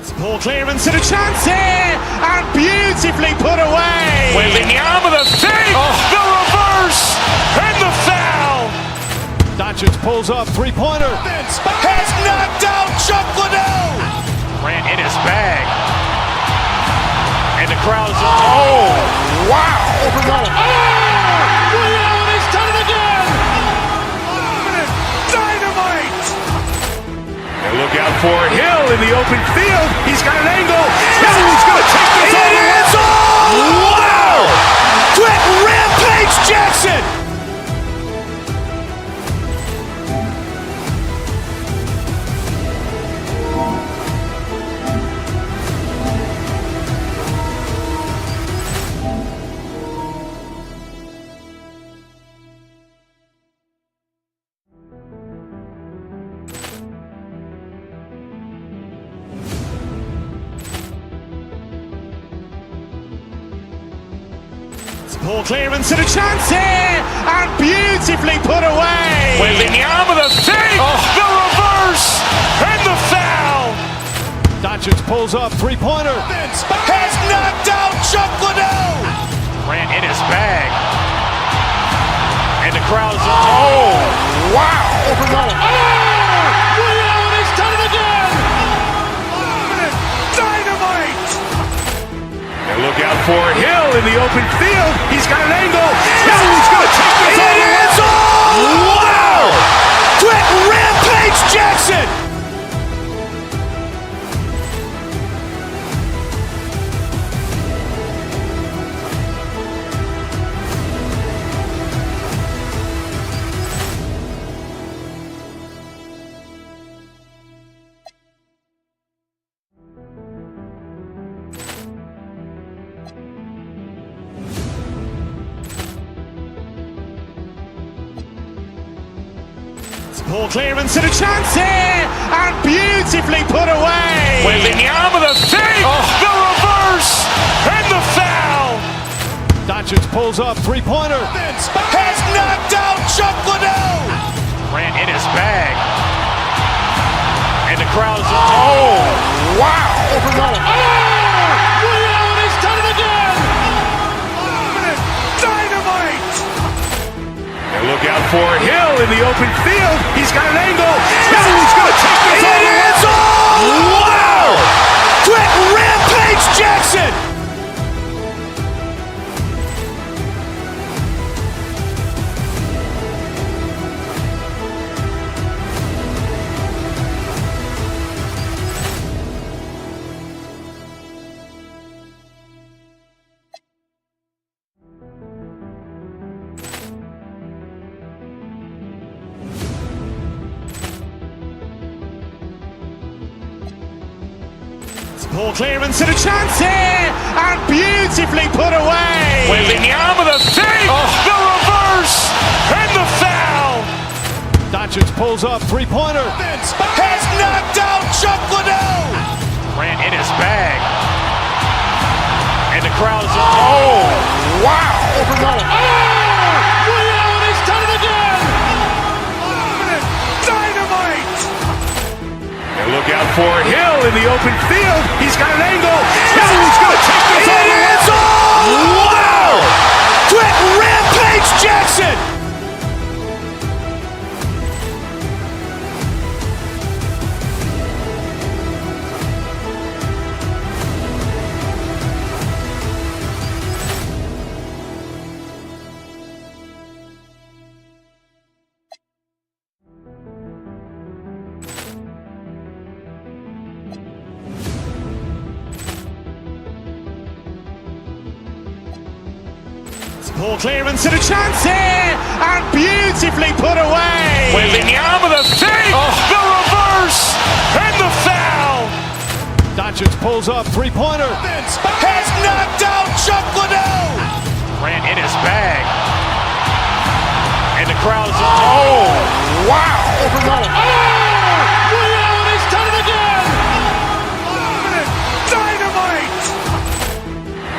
Poor clearance and a chance here, and beautifully put away. Waving the arm of the thing, the reverse, and the foul. Doncic pulls up, three-pointer. Has knocked out Chuck Liddell. Grant in his bag. And the crowd's, oh, wow. He's done it again. Dynamite. And look out for Hill in the open field. He's got an angle. He's going to take this all the way. Wow. Quick Rampage Jackson. Poor clearance and a chance here, and beautifully put away. Waving the arm of the thing, the reverse, and the foul. Doncic pulls up, three-pointer. Has knocked out Chuck Liddell. Grant in his bag. And the crowd's, oh, wow. He's done it again. Dynamite. And look out for Hill in the open field. He's got an angle. He's going to take this all the way. Wow. Quick Rampage Jackson. Poor clearance and a chance here, and beautifully put away. Waving the arm of the thing, the reverse, and the foul. Doncic pulls up, three-pointer. Has knocked out Chuck Liddell. Grant in his bag. And the crowd's, oh, wow. He's done it again. Dynamite. And look out for Hill in the open field. He's got an angle. He's going to take this all the way. Wow. Quick Rampage Jackson. Poor clearance and a chance here, and beautifully put away. Waving the arm of the thing, the reverse, and the foul. Doncic pulls up, three-pointer. Has knocked out Chuck Liddell. Grant in his bag. And the crowd's, oh, wow. He's done it again. Dynamite. And look out for Hill in the open field. He's got an angle. He's going to take this all the way. Wow. Quick Rampage Jackson. Poor clearance and a chance here, and beautifully put away. Waving the arm of the thing, the reverse, and the foul. Doncic pulls up, three-pointer. Has knocked out Chuck Liddell. Grant in his bag. And the crowd's, oh, wow. He's done it again. Dynamite.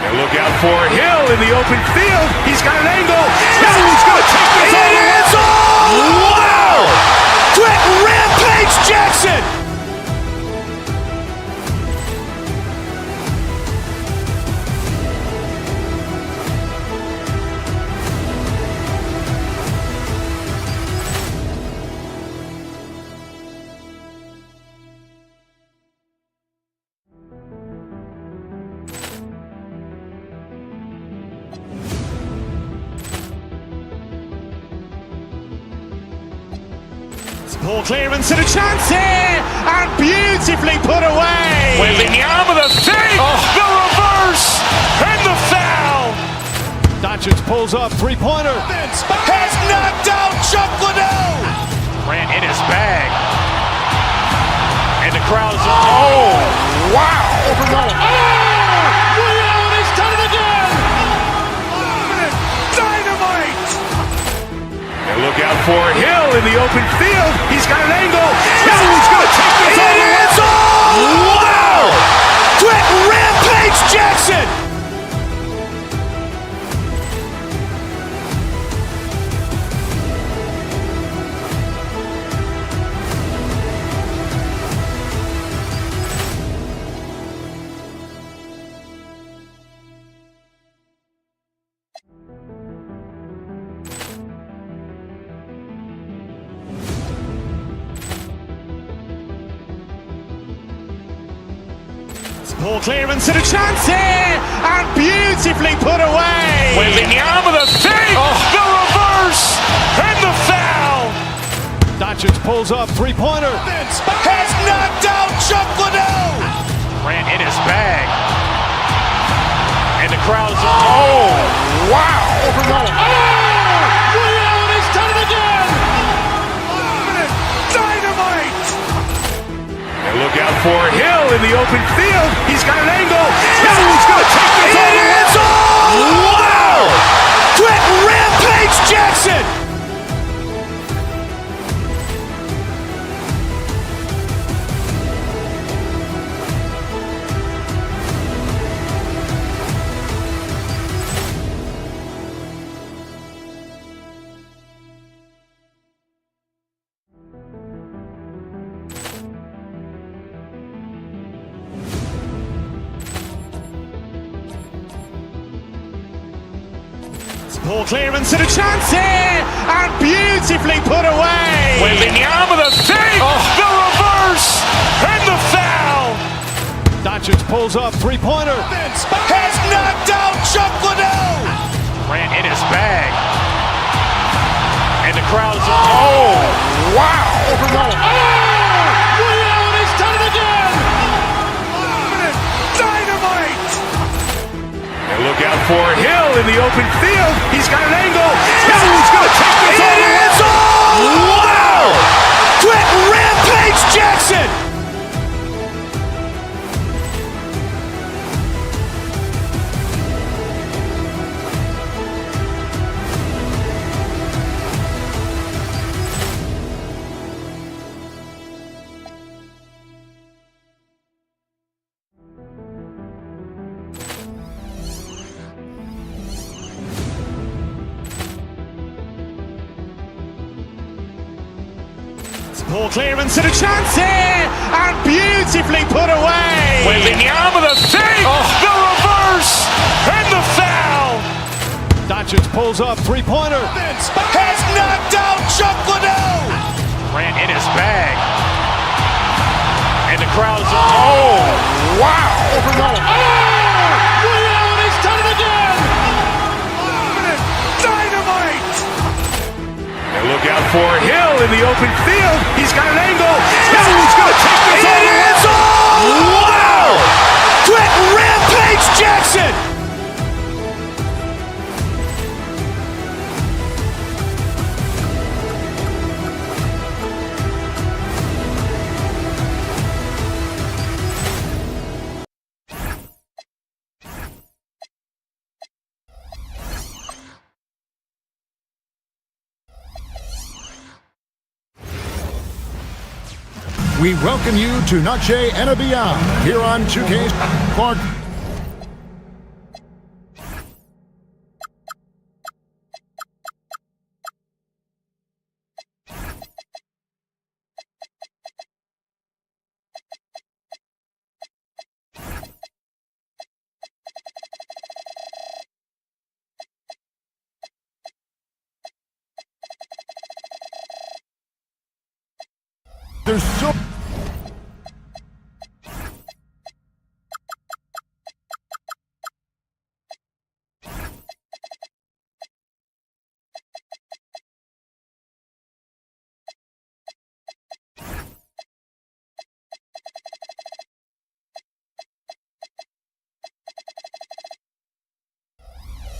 And look out for Hill in the open field. He's got an angle. He's going to take this all the way. Wow. Quick Rampage Jackson. Ball clearance and a chance here, and beautifully put away. Wembanyama the fake, the reverse, and the foul. Doncic pulls up, three-pointer. Has knocked out Chuck Liddell. Ran in his bag. And the crowd's wow. He's done it again. Dynamite. And look out for Hill in the open field. He's got an angle. He's going to take this all the way. Wow. Quick Rampage Jackson. Ball clearance and a chance here, and beautifully put away. Wembanyama the fake, the reverse, and the foul. Doncic pulls up, three-pointer. Has knocked out Chuck Liddell. Ran in his bag. And the crowd's wow. He's done it again. Dynamite. And look out for Hill in the open field. He's got an angle. He's going to take this all the way. Wow. Quick Rampage Jackson. Ball clearance and a chance here, and beautifully put away. Wembanyama the fake, the reverse, and the foul. Doncic pulls up, three-pointer. Has knocked out Chuck Liddell. Ran in his bag. And the crowd's wow. He's done it again. Dynamite. And look out for Hill in the open field. He's got an angle. He's going to take this all the way. Wow. Quick Rampage Jackson. Ball clearance and a chance here, and beautifully put away. Wembanyama the fake, the reverse, and the foul. Doncic pulls up, three-pointer. Has knocked out Chuck Liddell. Ran in his bag. And the crowd's wow. He's done it again. Dynamite. And look out for Hill in the open field. He's got an angle. He's going to take this all the way. Wow. Quick Rampage Jackson. We welcome you to Noche and Beyond here on 2K Clark. There's so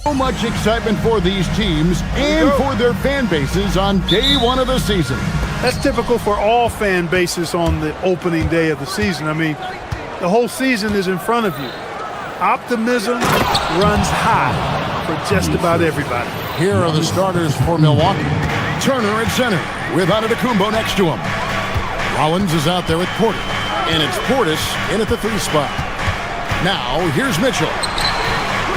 So much excitement for these teams and for their fan bases on day one of the season. That's typical for all fan bases on the opening day of the season. I mean, the whole season is in front of you. Optimism runs high for just about everybody. Here are the starters for Milwaukee. Turner at center with Antetokounmpo next to him. Rollins is out there with Porter. And it's Portis in at the 3 spot. Now, here's Mitchell.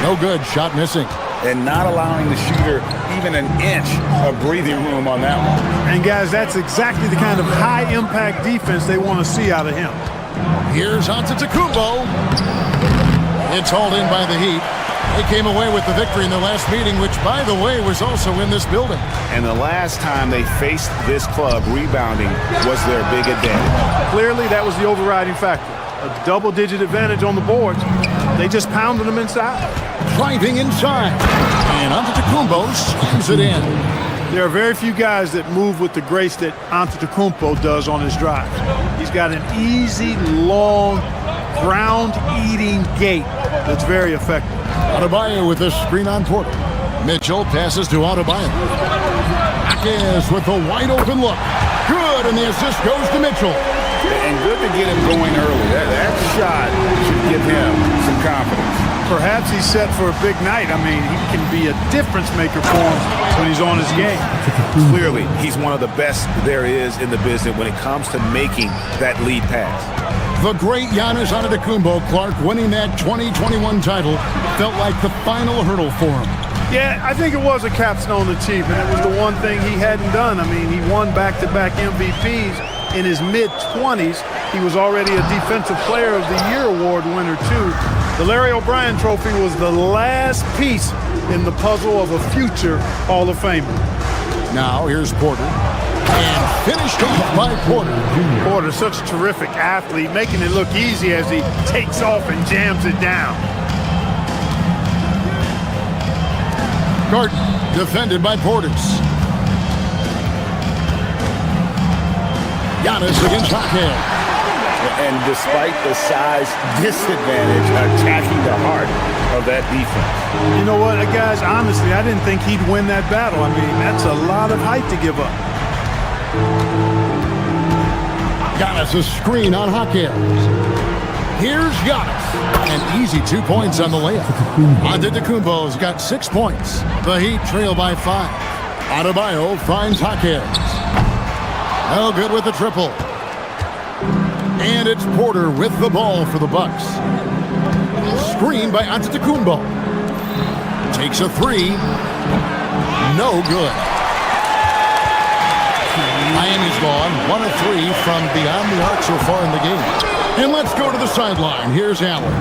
No good, shot missing. And not allowing the shooter even an inch of breathing room on that one. And guys, that's exactly the kind of high-impact defense they want to see out of him. Here's Antetokounmpo. It's hauled in by the Heat. They came away with the victory in their last meeting, which, by the way, was also in this building. And the last time they faced this club, rebounding was their big advantage. Clearly, that was the overriding factor. A double-digit advantage on the boards. They just pounded them inside. Driving inside. And Antetokounmpo slams it in. There are very few guys that move with the grace that Antetokounmpo does on his drives. He's got an easy, long, ground-eating gait that's very effective. Adebayo with a screen on Porter. Mitchell passes to Adebayo. Akez with a wide-open look. Good, and the assist goes to Mitchell. And good to get him going early. That shot should give him some confidence. Perhaps he's set for a big night. I mean, he can be a difference maker for him when he's on his game. Clearly, he's one of the best there is in the business when it comes to making that lead pass. The great Giannis Antetokounmpo, Clark, winning that 2021 title felt like the final hurdle for him. Yeah, I think it was a capstone achievement. It was the one thing he hadn't done. I mean, he won back-to-back MVPs in his mid-20s. He was already a Defensive Player of the Year award winner, too. The Larry O'Brien Trophy was the last piece in the puzzle of a future Hall of Famer. Now, here's Porter. And finished off by Porter. Porter, such a terrific athlete, making it look easy as he takes off and jams it down. Garden, defended by Portis. Giannis against Hackett. And despite the size disadvantage, attacking the heart of that defense. You know what, guys, honestly, I didn't think he'd win that battle. I mean, that's a lot of height to give up. Giannis a screen on Hackett. Here's Giannis. An easy 2 points on the layup. Antetokounmpo's got 6 points. The Heat trail by 5. Adebayo finds Hackett. No good with the triple. And it's Porter with the ball for the Bucks. Screen by Antetokounmpo. Takes a 3. No good. Miami's gone 1 of 3 from beyond the arc so far in the game. And let's go to the sideline. Here's Allen.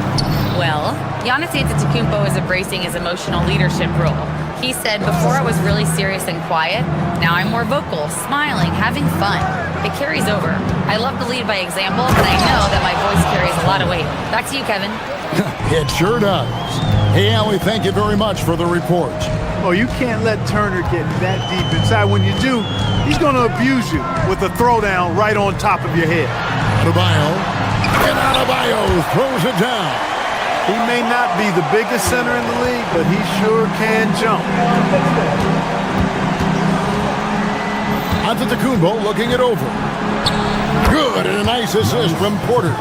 Well, Giannis Antetokounmpo is embracing his emotional leadership role. He said, before I was really serious and quiet, now I'm more vocal, smiling, having fun. It carries over. I love to lead by example, and I know that my voice carries a lot of weight. Back to you, Kevin. It sure does. Hey, Allie, thank you very much for the report. Oh, you can't let Turner get that deep inside. When you do, he's going to abuse you with a throwdown right on top of your head. Adebayo. And Adebayo throws it down. He may not be the biggest center in the league, but he sure can jump. Antetokounmpo looking it over. Good, and a nice assist from Porter.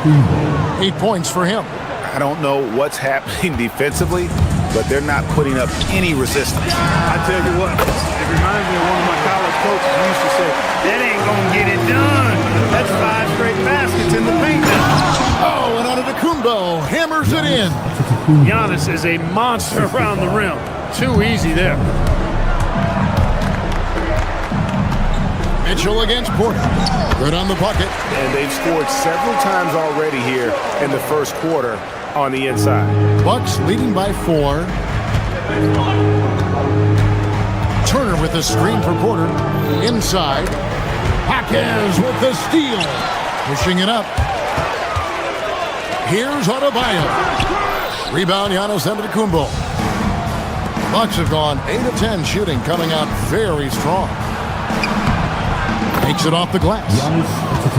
8 points for him. I don't know what's happening defensively, but they're not putting up any resistance. I tell you what, it reminds me of one of my college coaches who used to say, that ain't gonna get it done. That's 5 straight baskets in the paint now. Oh, and Antetokounmpo hammers it in. Giannis is a monster around the rim. Too easy there. Mitchell against Porter. Good on the bucket. And they've scored several times already here in the first quarter on the inside. Bucks leading by 4. Turner with the screen for Porter. Inside. Hackett with the steal. Pushing it up. Here's Adebayo. Rebound, Giannis Antetokounmpo. Bucks have gone 8 of 10 shooting, coming out very strong. Takes it off the glass.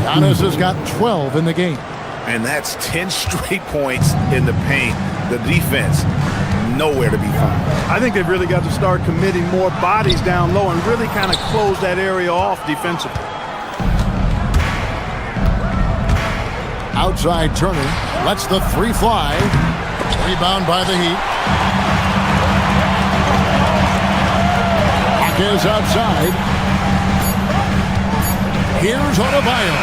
Giannis has got 12 in the game. And that's 10 straight points in the paint the defense, nowhere to be found. I think they've really got to start committing more bodies down low and really kind of close that area off defensively. Outside Turner lets the three fly. Rebound by the Heat. Is outside. Here's Adebayo.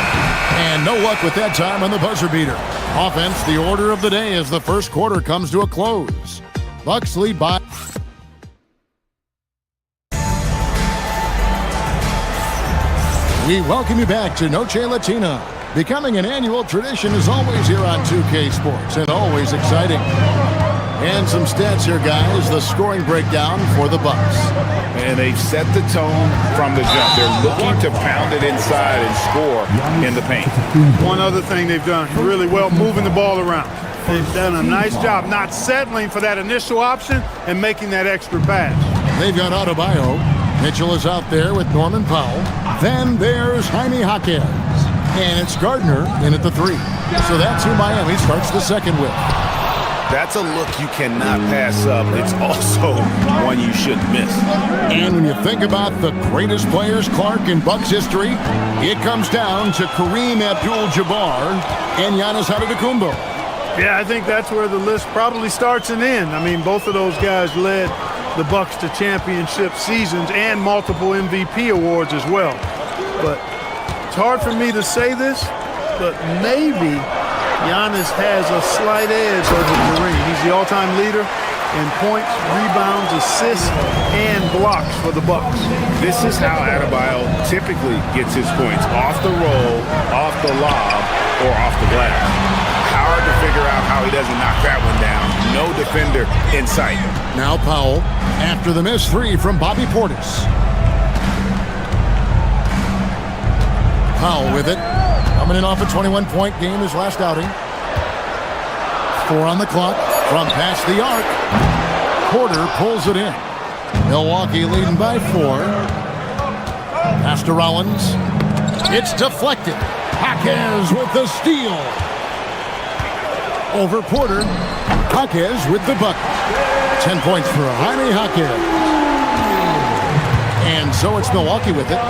And no luck with that time on the buzzer beater. Offense, the order of the day as the first quarter comes to a close. Bucks lead by... We welcome you back to Noche Latina. Becoming an annual tradition is always here on 2K Sports and always exciting. And some stats here, guys. The scoring breakdown for the Bucks. And they've set the tone from the jump. They're looking to pound it inside and score in the paint. One other thing they've done really well, moving the ball around. They've done a nice job not settling for that initial option and making that extra pass. They've got Adebayo. Mitchell is out there with Norman Powell. Then there's Jaime Jaquez. And it's Gardner in at the three. So that's who Miami starts the second with. That's a look you cannot pass up. It's also one you shouldn't miss. And when you think about the greatest players, Clark, in Bucks history, it comes down to Kareem Abdul-Jabbar and Giannis Antetokounmpo. Yeah, I think that's where the list probably starts and ends. I mean, both of those guys led the Bucks to championship seasons and multiple MVP awards as well. But it's hard for me to say this, but maybe Giannis has a slight edge over Kareem. He's the all-time leader in points, rebounds, assists, and blocks for the Bucks. This is how Adebayo typically gets his points: off the roll, off the lob, or off the glass. Hard to figure out how he doesn't knock that one down. No defender in sight. Now Powell, after the missed three from Bobby Portis. Powell with it. Coming in off a 21-point game his last outing. 4 on the clock from past the arc. Porter pulls it in. Milwaukee leading by 4. Pass to Rollins. It's deflected. Jaquez with the steal. Over Porter. Jaquez with the bucket. 10 points for Jaime Jaquez. And so it's Milwaukee with it.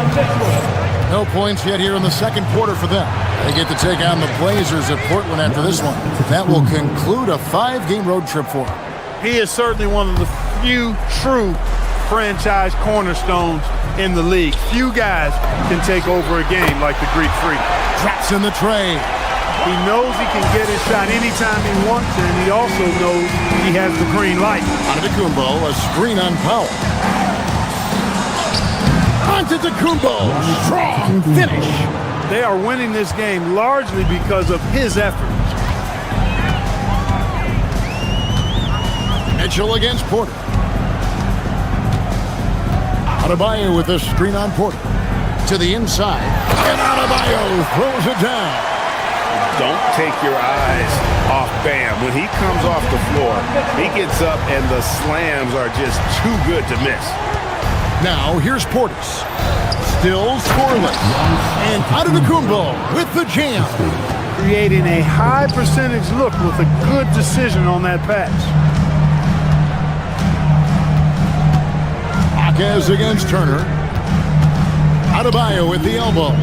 No points yet here in the second quarter for them. They get to take on the Blazers at Portland after this one. That will conclude a 5-game road trip for him. He is certainly one of the few true franchise cornerstones in the league. Few guys can take over a game like the Greek Freak. Drops in the tray. He knows he can get his shot anytime he wants, and he also knows he has the green light. Antetokounmpo, a screen on Powell. Antetokounmpo, strong finish. They are winning this game largely because of his effort. Mitchell against Porter. Adebayo with a screen on Porter. To the inside. And Adebayo throws it down. Don't take your eyes off Bam. When he comes off the floor, he gets up and the slams are just too good to miss. Now here's Portis. Still scoreless. And Antetokounmpo with the jam. Creating a high percentage look with a good decision on that pass. Jaquez against Turner. Adebayo with the elbow.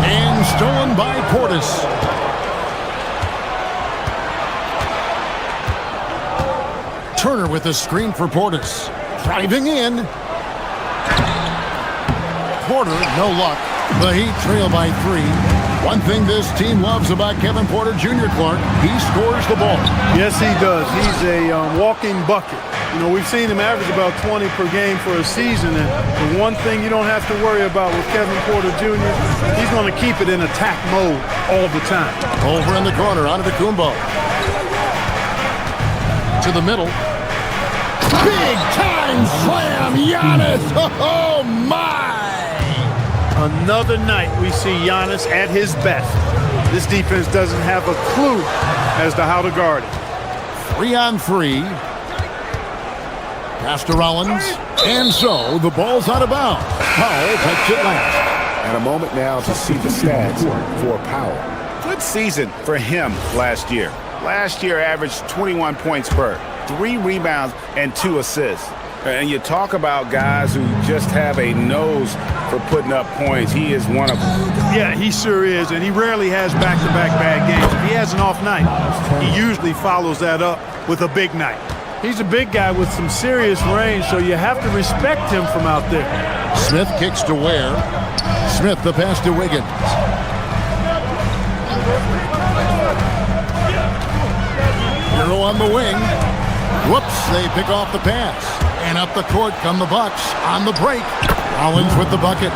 And stolen by Portis. Turner with a screen for Portis. Driving in. Porter, no luck. The Heat trail by 3. One thing this team loves about Kevin Porter Jr., Clark, he scores the ball. Yes, he does. He's a walking bucket. You know, we've seen him average about 20 per game for a season, and the one thing you don't have to worry about with Kevin Porter Jr., he's going to keep it in attack mode all the time. Over in the corner, Antetokounmpo. To the middle. Big time slam, Giannis! Oh my! Another night we see Giannis at his best. This defense doesn't have a clue as to how to guard it. 3 on 3. Pass to Rollins. And so the ball's out of bounds. Powell takes it last. And a moment now to see the stats for Powell. Good season for him last year. Last year averaged 21 points per, 3 rebounds, and 2 assists. And you talk about guys who just have a nose for putting up points. He is one of them. Yeah, he sure is, and he rarely has back-to-back bad games. If he has an off night, he usually follows that up with a big night. He's a big guy with some serious range, so you have to respect him from out there. Smith kicks to Ware. Smith the pass to Wiggins. Hero on the wing. Whoops, they pick off the pass. And up the court come the Bucks on the break. Rollins with the bucket.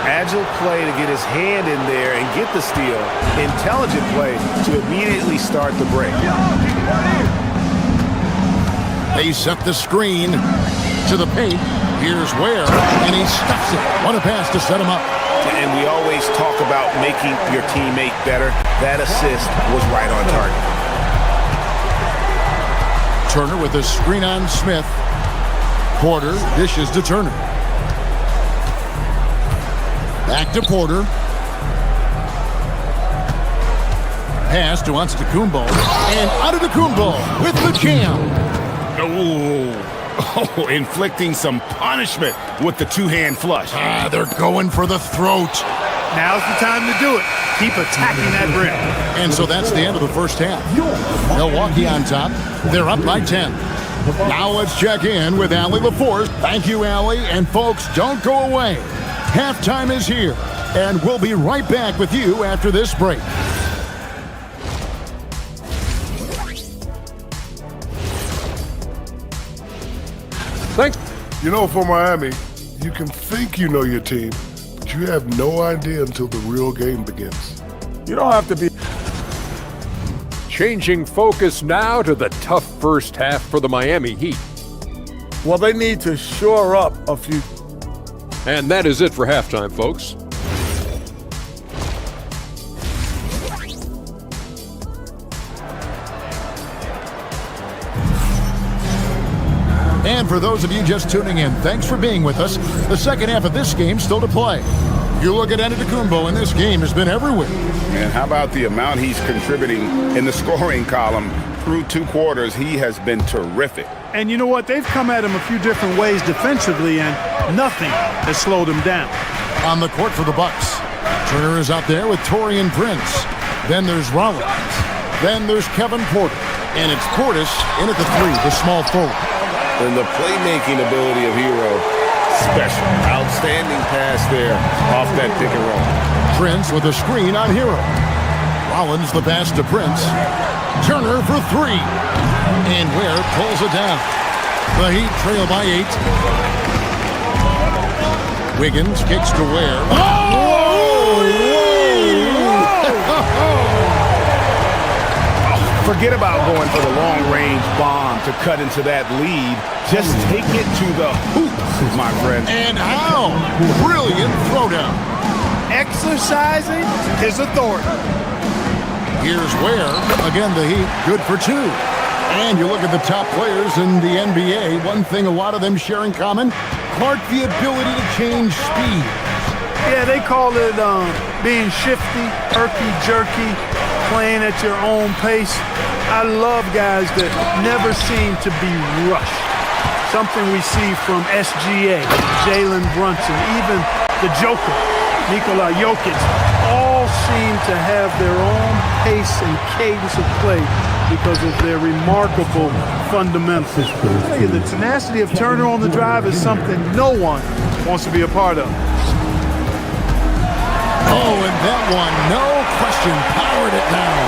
Agile play to get his hand in there and get the steal. Intelligent play to immediately start the break. They set the screen to the paint. Here's Ware, and he stuffs it. What a pass to set him up. And we always talk about making your teammate better. That assist was right on target. Turner with a screen on Smith. Porter dishes to Turner. Back to Porter. Pass to Antetokounmpo. And Antetokounmpo with the jam. Oh, inflicting some punishment with the two-hand flush. They're going for the throat. Now's the time to do it. Keep attacking that rim. And so that's the end of the first half. Milwaukee on top. They're up by 10. Now let's check in with Allie LaForce. Thank you, Allie. And folks, don't go away. Halftime is here, and we'll be right back with you after this break. Thanks. You know, for Miami, you can think you know your team, but you have no idea until the real game begins. You don't have to be. Changing focus now to the tough first half for the Miami Heat. Well, they need to shore up a few. And that is it for halftime, folks. And for those of you just tuning in, thanks for being with us. The second half of this game still to play. You look at Antetokounmpo, and this game has been everywhere. And how about the amount he's contributing in the scoring column? Through 2 quarters, he has been terrific. And you know what? They've come at him a few different ways defensively, and nothing has slowed him down. On the court for the Bucks. Turner is out there with Taurean Prince. Then there's Rollins. Then there's Kevin Porter. And it's Portis in at the 3, the small forward. And the playmaking ability of Hero, special. Outstanding pass there off that pick and roll. Prince with a screen on Hero. Rollins the pass to Prince. Turner for 3. And Ware pulls it down. The Heat trail by 8. Wiggins kicks to Ware. Forget about going for the long-range bomb to cut into that lead. Just take it to the hoop, my friend. And how? Brilliant throwdown. Exercising his authority. Here's Ware. Again, the Heat good for 2. And you look at the top players in the NBA, one thing a lot of them share in common, Clark, the ability to change speed. Yeah, they call it being shifty, herky-jerky, playing at your own pace. I love guys that never seem to be rushed. Something we see from SGA, Jalen Brunson, even the Joker, Nikola Jokic, all seem to have their own pace and cadence of play because of their remarkable fundamentals. I tell you, the tenacity of Turner on the drive is something no one wants to be a part of. Oh, and that one, no question, powered it down.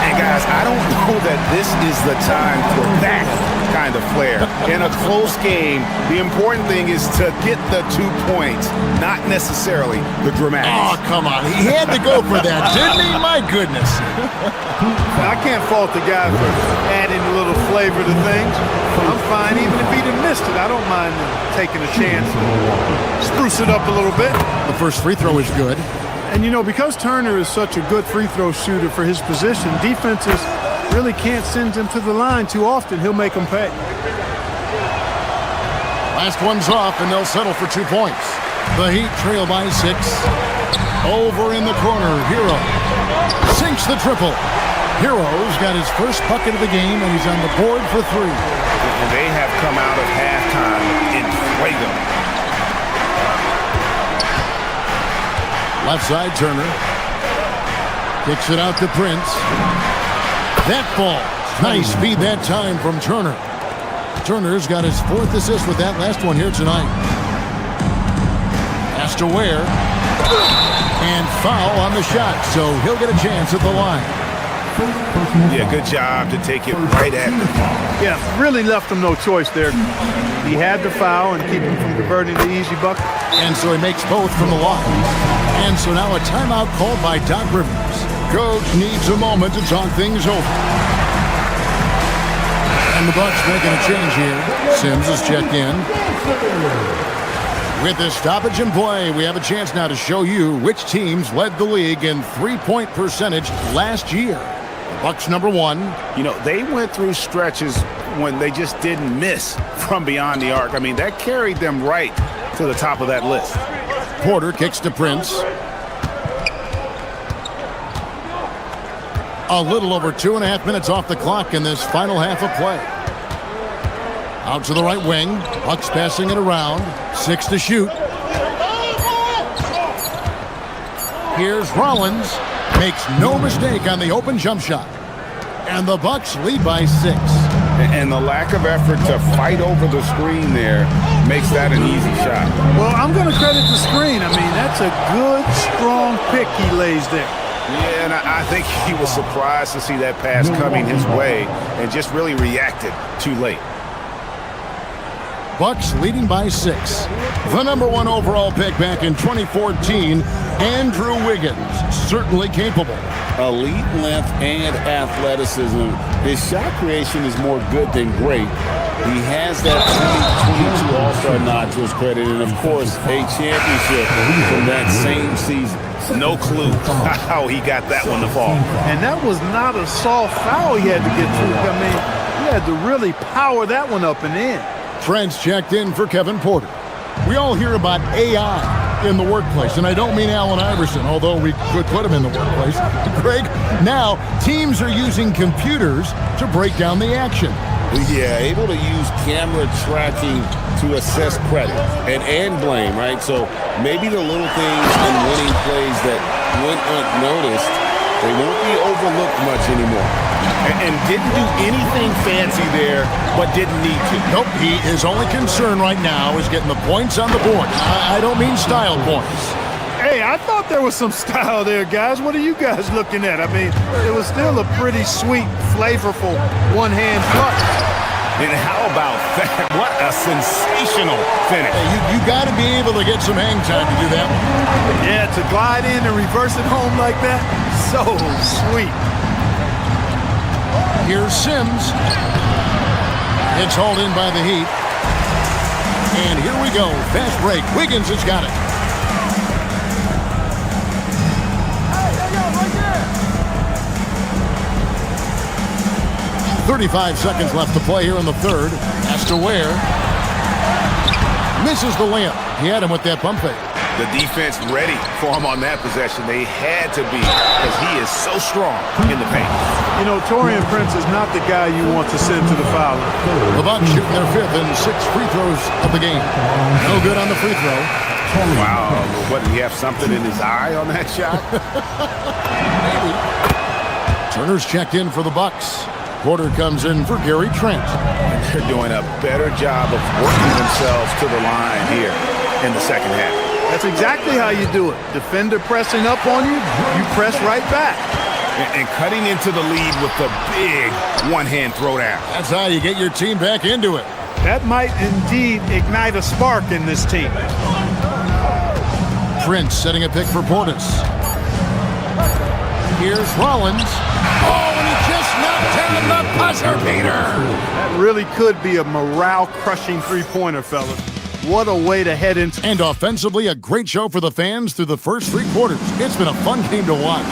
And guys, I don't know that this is the time for that kind of flair. In a close game, the important thing is to get the 2 points, not necessarily the dramatics. Oh, come on. He had to go for that, didn't he? My goodness. I can't fault the guy for adding a little flavor to things. I'm fine. Even if he'd have missed it, I don't mind taking a chance to spruce it up a little bit. The first free throw is good. And, you know, because Turner is such a good free throw shooter for his position, defenses really can't send him to the line too often. He'll make them pay. Last one's off, and they'll settle for 2 points. The Heat trail by 6. Over in the corner, Hero sinks the triple. Hero's got his first bucket of the game, and he's on the board for 3. And they have come out of halftime in fuego. Left side, Turner. Kicks it out to Prince. That ball. Nice feed that time from Turner. Turner's got his 4th assist with that last one here tonight. Has to Ware. And foul on the shot, so he'll get a chance at the line. Yeah, good job to take it right at the ball. Yeah, really left him no choice there. He had the foul and keep him from converting the easy bucket. And so he makes both from the line. And so now a timeout called by Doc Rivers. Coach needs a moment to talk things over. And the Bucks making a change here. Sims is checked in. With this stoppage in play, we have a chance now to show you which teams led the league in three-point percentage last year. Bucks number 1. You know, they went through stretches when they just didn't miss from beyond the arc. I mean, that carried them right to the top of that list. Porter kicks to Prince. A little over 2.5 minutes off the clock in this final half of play. Out to the right wing. Bucks passing it around. 6 to shoot. Here's Rollins. Makes no mistake on the open jump shot. And the Bucks lead by 6. And the lack of effort to fight over the screen there makes that an easy shot. Well, I'm going to credit the screen. I mean, that's a good, strong pick he lays there. Yeah, and I think he was surprised to see that pass coming his way and just really reacted too late. Bucks leading by 6. The number 1 overall pick back in 2014, Andrew Wiggins, certainly capable. Elite length and athleticism. His shot creation is more good than great. He has that 2022 All-Star nod to his credit, and of course, a championship from that same season. No clue how he got that one to fall. And that was not a soft foul he had to get through. I mean, he had to really power that one up and in. Trent's checked in for Kevin Porter. We all hear about AI in the workplace, and I don't mean Allen Iverson, although we could put him in the workplace. Greg, now teams are using computers to break down the action. Yeah, able to use camera tracking to assess credit and blame, right? So maybe the little things in winning plays that went unnoticed, they won't be overlooked much anymore. And didn't do anything fancy there, but didn't need to. Nope, his only concern right now is getting the points on the board. I don't mean style points. Hey, I thought there was some style there, guys. What are you guys looking at? I mean, it was still a pretty sweet, flavorful one-hand clutch. And how about that? What a sensational finish. Hey, you got to be able to get some hang time to do that. Yeah, to glide in and reverse it home like that, so sweet. Here's Sims. It's hauled in by the Heat. And here we go. Fast break. Wiggins has got it. Right there. 35 seconds left to play here in the third. Has to Ware. Misses the layup. He had him with that pump fake. The defense ready for him on that possession. They had to be because he is so strong in the paint. You know, Taurean Prince is not the guy you want to send to the foul line. The Bucks shooting their 5th and 6th free throws of the game. No good on the free throw. Wow. What, did he have something in his eye on that shot? Maybe. Turner's checked in for the Bucks. Porter comes in for Gary Trent. They're doing a better job of working themselves to the line here in the second half. That's exactly how you do it. Defender pressing up on you, you press right back. And cutting into the lead with the big one-hand throwdown. That's how you get your team back into it. That might indeed ignite a spark in this team. Prince setting a pick for Portis. Here's Rollins. Oh, and he just knocked down the buzzer beater. That really could be a morale-crushing three-pointer, fellas. What a way to head into. And offensively, a great show for the fans through the first 3 quarters. It's been a fun game to watch.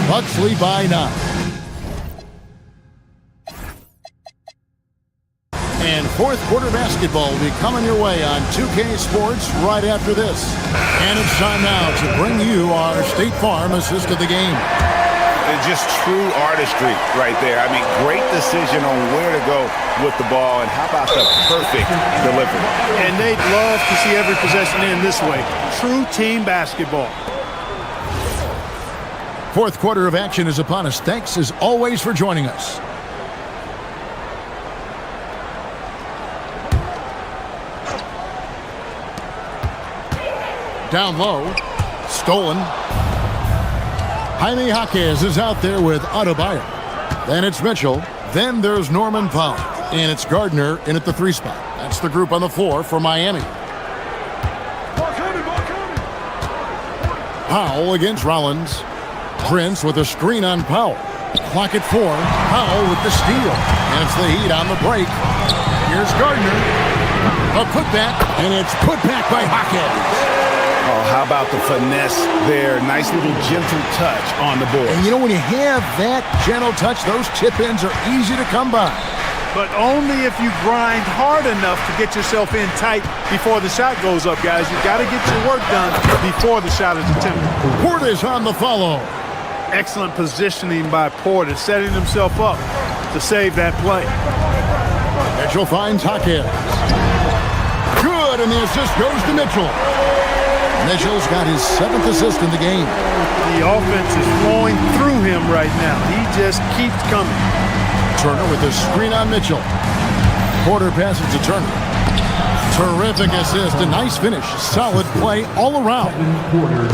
Bucks lead by 9. And 4th quarter basketball will be coming your way on 2K Sports right after this. And it's time now to bring you our State Farm assist of the game. It's just true artistry right there. I mean, great decision on where to go with the ball, and how about the perfect delivery? And they'd love to see every possession end this way. True team basketball. Fourth quarter of action is upon us. Thanks as always for joining us. Down low, stolen. Jaime Jaquez is out there with Adebayo. Then it's Mitchell. Then there's Norman Powell. And it's Gardner in at the 3 spot. That's the group on the floor for Miami. Powell against Rollins. Prince with a screen on Powell. Clock at 4. Powell with the steal. And it's the Heat on the break. Here's Gardner. A putback. And it's put back by Jaquez. Oh, how about the finesse there? Nice little gentle touch on the board. And you know, when you have that gentle touch, those chip-ins are easy to come by. But only if you grind hard enough to get yourself in tight before the shot goes up, guys. You've got to get your work done before the shot is attempted. Portis on the follow. Excellent positioning by Portis, setting himself up to save that play. Mitchell finds Jaquez. Good, and the assist goes to Mitchell. Mitchell's got his 7th assist in the game. The offense is flowing through him right now. He just keeps coming. Turner with a screen on Mitchell. Porter passes to Turner. Terrific assist, a nice finish. Solid play all around.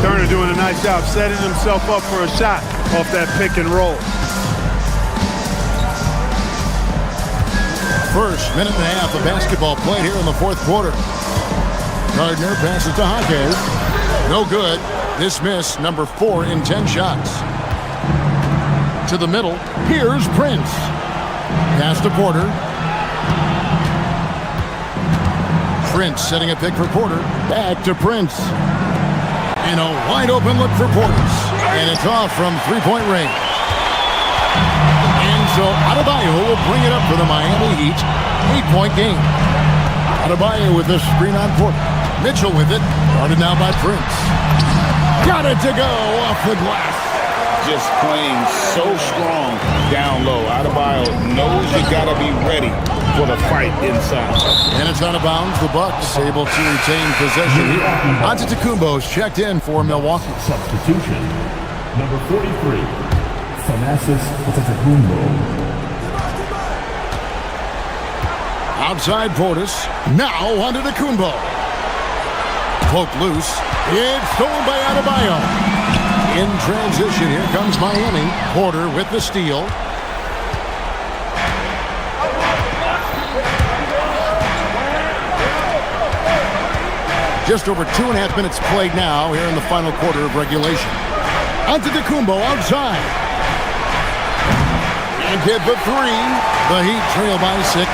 Turner doing a nice job setting himself up for a shot off that pick and roll. First minute and a half of basketball played here in the fourth quarter. Gardner passes to Jaquez. No good. This miss, number 4 in 10 shots. To the middle. Here's Prince. Pass to Porter. Prince setting a pick for Porter. Back to Prince. And a wide open look for Portis. And it's off from 3-point range. And so Adebayo will bring it up for the Miami Heat. 8-point game. Adebayo with the screen on Porter. Mitchell with it. Guarded now by Prince. Got it to go off the glass. Just playing so strong down low. Adebayo knows you got to be ready for the fight inside. And it's out of bounds. The Bucks able to retain possession here. Antetokounmpo's checked in for Milwaukee. Substitution. Number 43, Thanasis Antetokounmpo. Outside Portis. Now Antetokounmpo. Poked loose. It's stolen by Adebayo. In transition, here comes Miami. Porter with the steal. Just over 2.5 minutes played now here in the final quarter of regulation. Antetokounmpo outside. And hit the 3. The Heat trail by 6.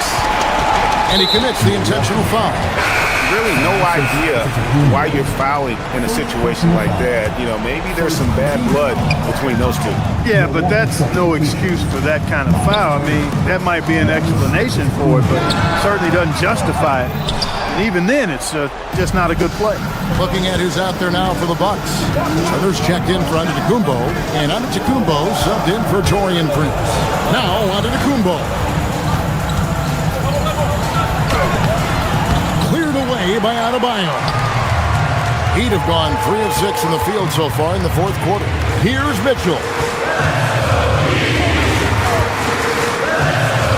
And he commits the intentional foul. Really no idea why you're fouling in a situation like that. You know, maybe there's some bad blood between those two. Yeah, but that's no excuse for that kind of foul. I mean, that might be an explanation for it, but certainly doesn't justify it. And even then, it's just not a good play. Looking at who's out there now for the Bucks. Others checked in for Antetokounmpo, and Antetokounmpo subbed in for Taurean Prince. Now Antetokounmpo. Cleared away by Adebayo. Heat have gone 3 of 6 in the field so far in the fourth quarter. Here's Mitchell.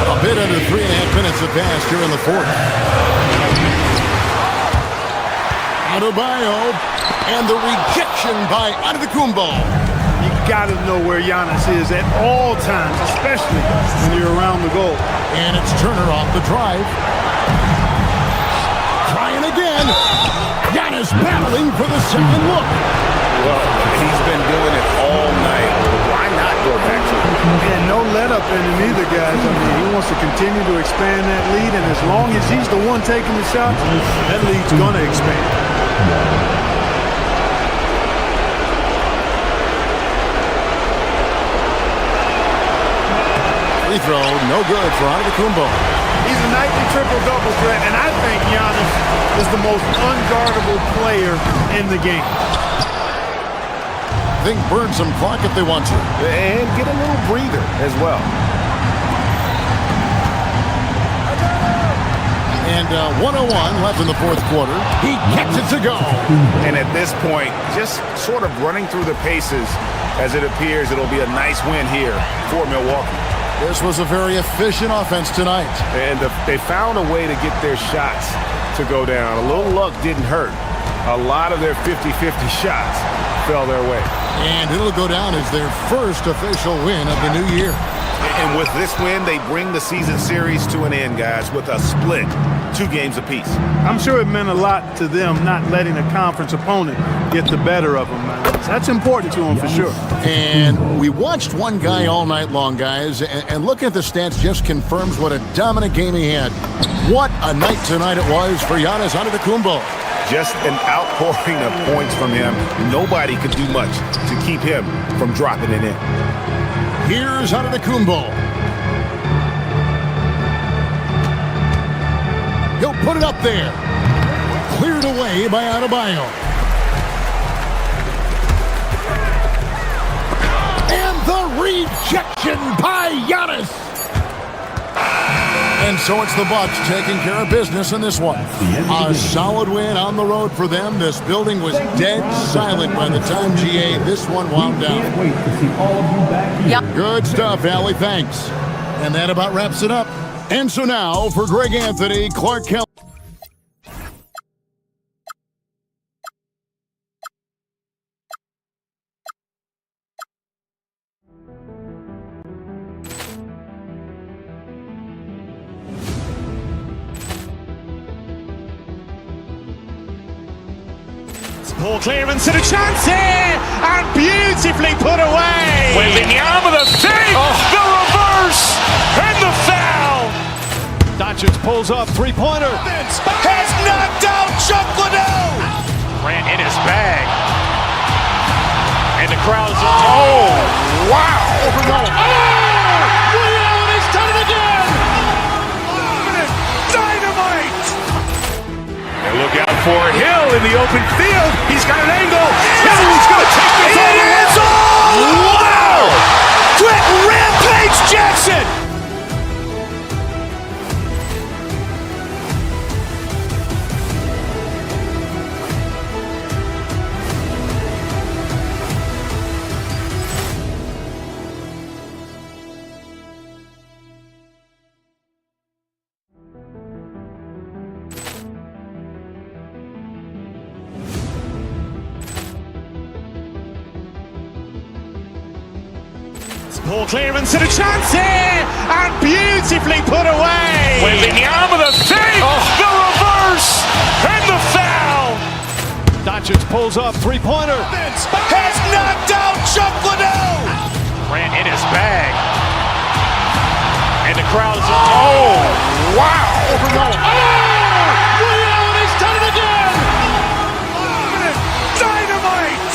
A bit under 3.5 minutes have passed here in the fourth. Adebayo, and the rejection by Antetokounmpo. You got to know where Giannis is at all times, especially when you're around the goal. And it's Turner off the drive. Trying again. Giannis battling for the second look. Well, he's been doing it all night. Why not go back to it? And no let up in him either, guys. I mean, he wants to continue to expand that lead, and as long as he's the one taking the shots, that lead's going to expand. Free throw, no good for Antetokounmpo. He's a nightly triple-double threat, and I think Giannis is the most unguardable player in the game. think burn some clock if they want to. And get a little breather as well. And 101 left in the fourth quarter. He gets it to go. And at this point, just sort of running through the paces as it appears it'll be a nice win here for Milwaukee. This was a very efficient offense tonight. And they found a way to get their shots to go down. A little luck didn't hurt. A lot of their 50-50 shots fell their way. And it'll go down as their first official win of the new year. And with this win, they bring the season series to an end, guys, with a split, 2 games apiece. I'm sure it meant a lot to them not letting a conference opponent get the better of them, man. That's important to them for sure. And we watched one guy all night long, guys, and looking at the stats just confirms what a dominant game he had. What a night tonight it was for Giannis Antetokounmpo. Just an outpouring of points from him. Nobody could do much to keep him from dropping it in. Here's Antetokounmpo. He'll put it up there. Cleared away by Adebayo. And the rejection by Giannis. And so it's the Bucks taking care of business in this one. A solid win on the road for them. This building was dead silent by the time GA this one wound down. Wait to see all of you back here. Good stuff, Allie. Thanks. And that about wraps it up. And so now for Greg Anthony, Clark Kelly. Poor clearance and a chance here, and beautifully put away. Wembanyama the save, the reverse, and the foul. Doncic pulls up, three-pointer. Has knocked out Chuck Liddell. Grant in his bag. And the crowd's oh, wow. He's done it again. Dynamite. And look out for Hill in the open field. He's got an angle. Hill's going to take this all the way. Wow! Quick Rampage Jackson. Poor clearance and a chance here, and beautifully put away. Wembanyama the save, the reverse, and the foul. Doncic pulls up, three-pointer. Has knocked out Chuck Liddell. Grant in his bag. And the crowd's oh, wow. He's done it again. Dynamite.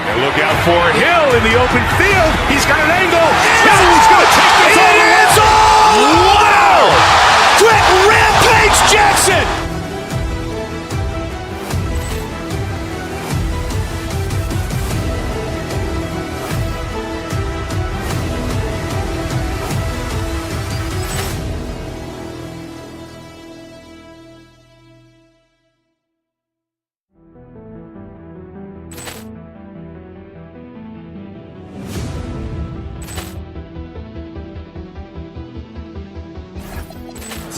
And look out for Hill in the open field. He's got an angle. Hill's going to take this all the way. Wow! Quick Rampage Jackson.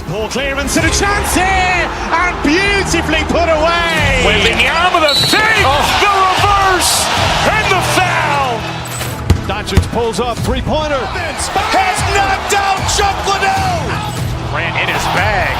Poor clearance and a chance here, and beautifully put away. Wembanyama the save, the reverse, and the foul. Doncic pulls up, three-pointer. Has knocked out Chuck Liddell. Grant in his bag.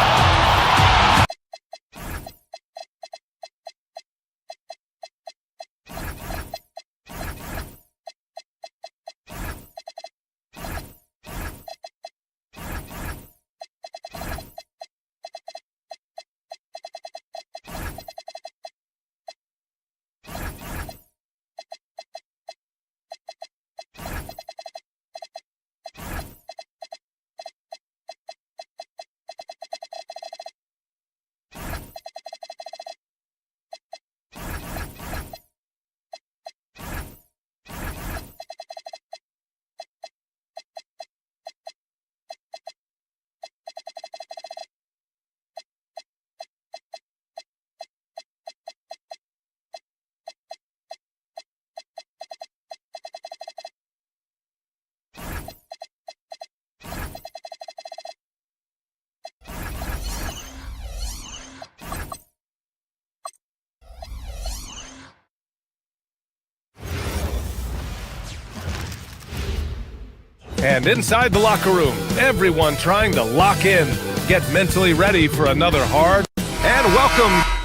And inside the locker room, everyone trying to lock in, get mentally ready for another hard and welcome.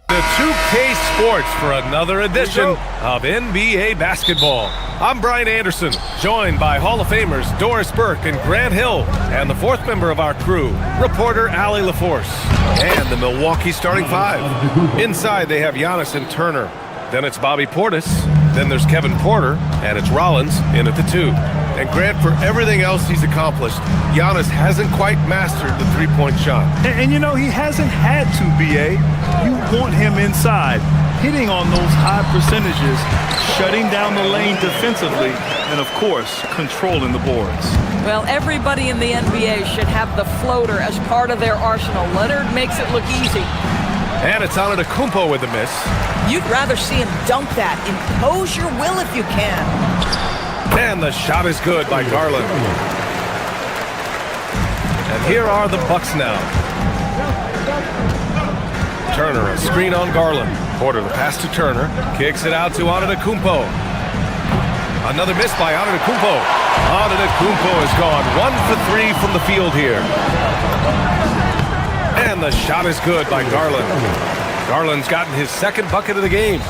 To 2K Sports for another edition of NBA basketball. I'm Brian Anderson, joined by Hall of Famers Doris Burke and Grant Hill, and the fourth member of our crew, reporter Allie LaForce, and the Milwaukee starting five. Inside they have Giannis and Turner. Then it's Bobby Portis. Then there's Kevin Porter, and it's Rollins in at the 2. And Grant, for everything else he's accomplished, Giannis hasn't quite mastered the three-point shot. And you know, he hasn't had to, B.A. You want him inside, hitting on those high percentages, shutting down the lane defensively, and, of course, controlling the boards. Well, everybody in the NBA should have the floater as part of their arsenal. Leonard makes it look easy. And it's Antetokounmpo with the miss. You'd rather see him dunk that. Impose your will if you can. And the shot is good by Garland. And here are the Bucks now. Turner, a screen on Garland. Porter, the pass to Turner. Kicks it out to Antetokounmpo. Another miss by Antetokounmpo. Antetokounmpo has gone 1 for 3 from the field here. And the shot is good by Garland. Garland's gotten his second bucket of the game.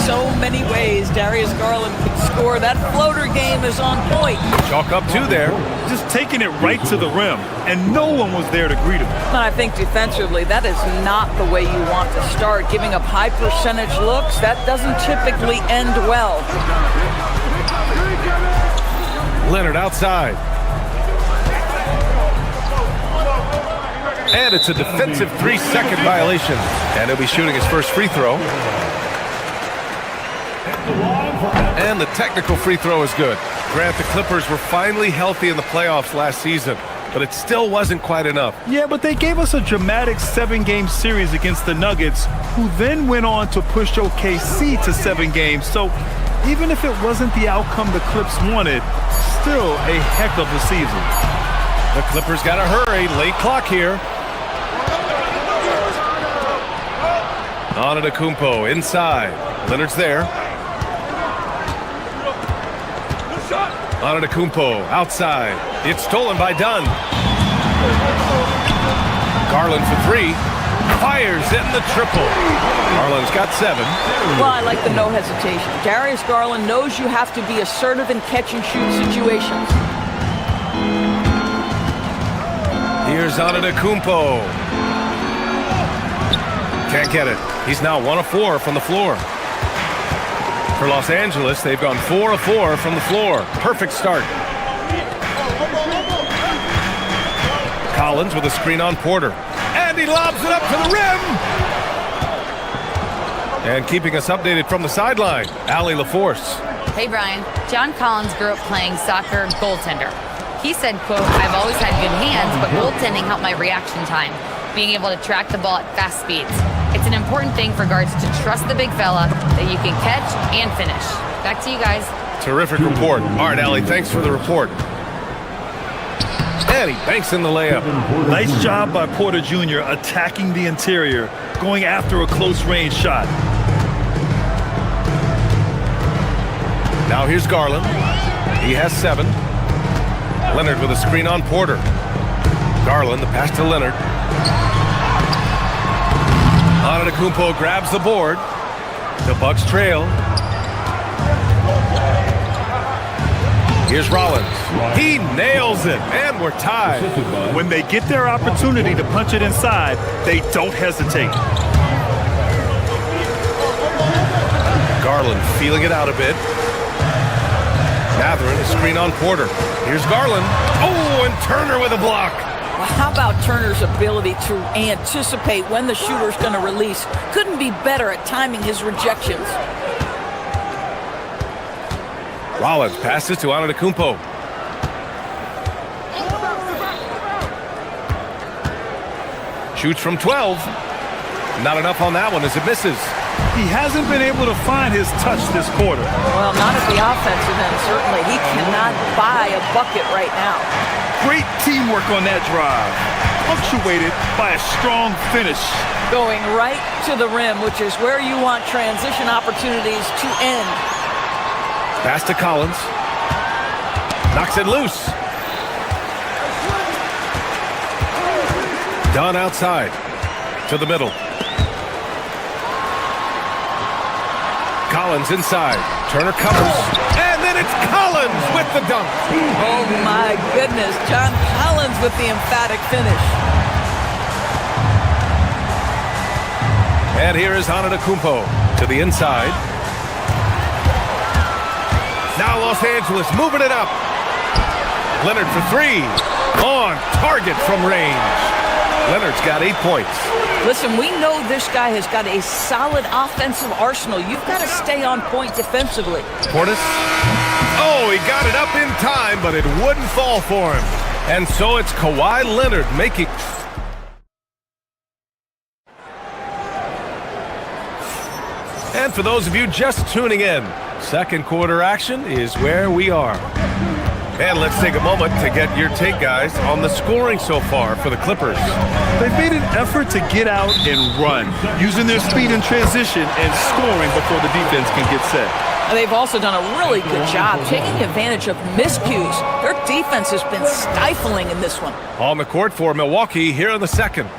So many ways Darius Garland could score. That floater game is on point. Chalk up 2 there. Just taking it right to the rim, and no one was there to greet him. And I think defensively, that is not the way you want to start. Giving up high percentage looks, that doesn't typically end well. Leonard outside. And it's a defensive 3-second violation. And he'll be shooting his first free throw. And the technical free throw is good. Grant, the Clippers were finally healthy in the playoffs last season, but it still wasn't quite enough. Yeah, but they gave us a dramatic 7-game series against the Nuggets, who then went on to push OKC to 7 games. So even if it wasn't the outcome the Clips wanted, still a heck of a season. The Clippers got to hurry. Late clock here. Antetokounmpo inside. Leonard's there. Antetokounmpo outside. It's stolen by Dunn. Garland for 3. Fires in the triple. Garland's got 7. Well, I like the no hesitation. Darius Garland knows you have to be assertive in catch-and-shoot situations. Here's Antetokounmpo. Can't get it. He's now 1 of 4 from the floor. For Los Angeles, they've gone 4 of 4 from the floor. Perfect start. Collins with a screen on Porter. And he lobs it up to the rim. And keeping us updated from the sideline, Allie LaForce. Hey, Brian. John Collins grew up playing soccer goaltender. He said, quote, "I've always had good hands, but goaltending helped my reaction time, being able to track the ball at fast speeds. It's an important thing for guards to trust the big fella that you can catch and finish." Back to you guys. Terrific report. All right, Allie, thanks for the report. And he banks in the layup. Nice job by Porter Jr. attacking the interior, going after a close-range shot. Now here's Garland. He has 7. Leonard with a screen on Porter. Garland, the pass to Leonard. Antetokounmpo grabs the board. The Bucks trail. Here's Rollins. He nails it, and we're tied. When they get their opportunity to punch it inside, they don't hesitate. Garland feeling it out a bit. Matherin, a screen on Porter. Here's Garland. Oh, and Turner with a block. Well, how about Turner's ability to anticipate when the shooter's going to release? Couldn't be better at timing his rejections. Rollins passes to Antetokounmpo. Shoots from 12. Not enough on that one as it misses. He hasn't been able to find his touch this quarter. Well, not at the offensive end, certainly. He cannot buy a bucket right now. Great teamwork on that drive, punctuated by a strong finish. Going right to the rim, which is where you want transition opportunities to end. Pass to Collins. Knocks it loose. Dunn outside. To the middle. Collins inside. Turner covers. And then it's Collins with the dunk. Oh, my goodness. John Collins with the emphatic finish. And here is Antetokounmpo to the inside. Now Los Angeles moving it up. Leonard for three. On target from range. Leonard's got 8 points. Listen, we know this guy has got a solid offensive arsenal. You've got to stay on point defensively. Portis. Oh, he got it up in time, but it wouldn't fall for him. And so it's Kawhi Leonard making... And for those of you just tuning in, second quarter action is where we are. And let's take a moment to get your take, guys, on the scoring so far for the Clippers. They've made an effort to get out and run, using their speed in transition and scoring before the defense can get set. And they've also done a really good job taking advantage of miscues. Their defense has been stifling in this one. On the court for Milwaukee here in the second.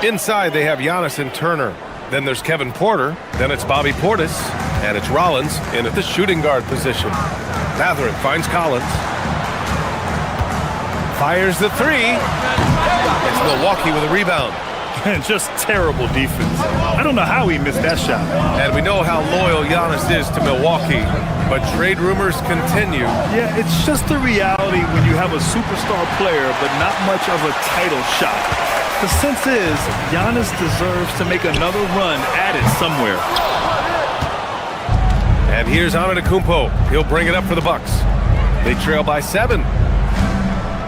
Inside, they have Giannis and Turner. Then there's Kevin Porter. Then it's Bobby Portis. And it's Rollins in at the shooting guard position. Mathurin finds Collins. Fires the three. It's Milwaukee with a rebound. And just terrible defense. I don't know how he missed that shot. And we know how loyal Giannis is to Milwaukee, but trade rumors continue. Yeah, it's just the reality when you have a superstar player, but not much of a title shot. The sense is, Giannis deserves to make another run at it somewhere. And here's Antetokounmpo. He'll bring it up for the Bucks. They trail by 7.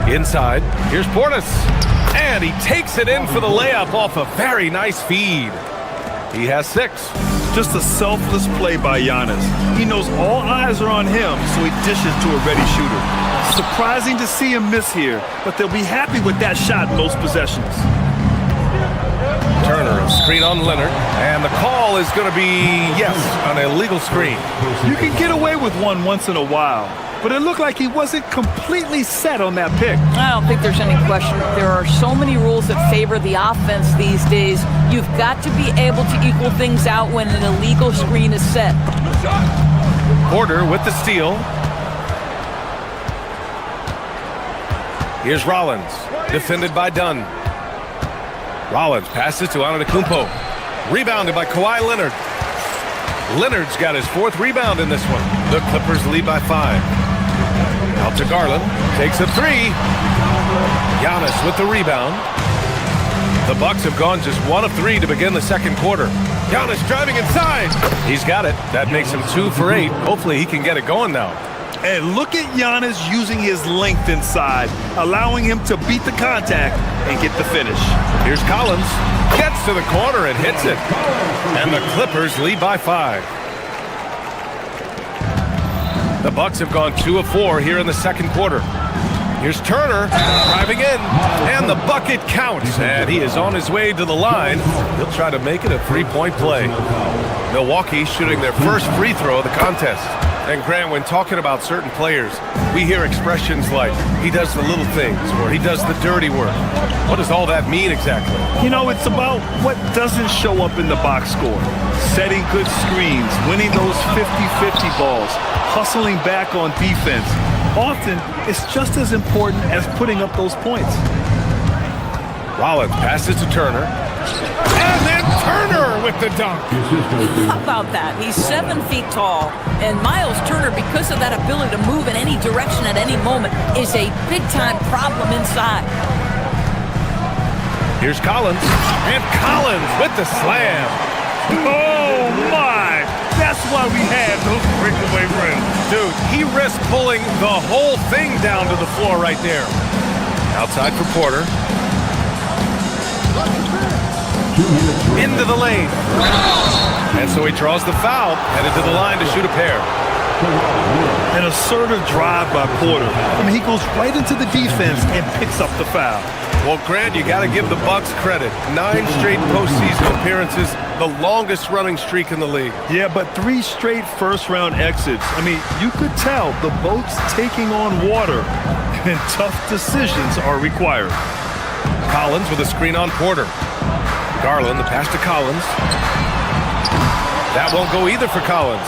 Inside, here's Portis. And he takes it in for the layup off a very nice feed. He has 6. Just a selfless play by Giannis. He knows all eyes are on him, so he dishes to a ready shooter. Surprising to see him miss here, but they'll be happy with that shot most possessions. Turner, a screen on Leonard, and the call is going to be, yes, an illegal screen. You can get away with one once in a while, but it looked like he wasn't completely set on that pick. I don't think there's any question. There are so many rules that favor the offense these days. You've got to be able to equal things out when an illegal screen is set. Porter with the steal. Here's Rollins, defended by Dunn. Rollins passes to Antetokounmpo. Rebounded by Kawhi Leonard. Leonard's got his 4th rebound in this one. The Clippers lead by 5. Out to Garland. Takes a 3. Giannis with the rebound. The Bucks have gone just 1 of 3 to begin the second quarter. Giannis driving inside. He's got it. That makes him 2 for 8. Hopefully he can get it going now. And look at Giannis using his length inside, allowing him to beat the contact and get the finish. Here's Collins. Gets to the corner and hits it. And the Clippers lead by 5. The Bucks have gone 2 of 4 here in the second quarter. Here's Turner driving in, and the bucket counts, and he is on his way to the line. He'll try to make it a 3-point play. Milwaukee shooting their first free throw of the contest. And Grant, when talking about certain players, we hear expressions like, he does the little things, or he does the dirty work. What does all that mean exactly? You know, it's about what doesn't show up in the box score. Setting good screens, winning those 50-50 balls, hustling back on defense. Often, it's just as important as putting up those points. Rollins passes to Turner. And then Turner with the dunk. How about that? He's 7 feet tall, and Miles Turner, because of that ability to move in any direction at any moment, is a big-time problem inside. Here's Collins, and Collins with the slam. Oh, my! That's why we have those breakaway rims. Dude, he risked pulling the whole thing down to the floor right there. Outside for Porter. Into the lane. And so he draws the foul, headed to the line to shoot a pair. An assertive drive by Porter. I mean, he goes right into the defense and picks up the foul. Well, Grant, you got to give the Bucks credit. 9 straight postseason appearances, the longest running streak in the league. Yeah, but 3 straight first-round exits. I mean, you could tell the boat's taking on water, and tough decisions are required. Collins with a screen on Porter. Garland, the pass to Collins. That won't go either for Collins.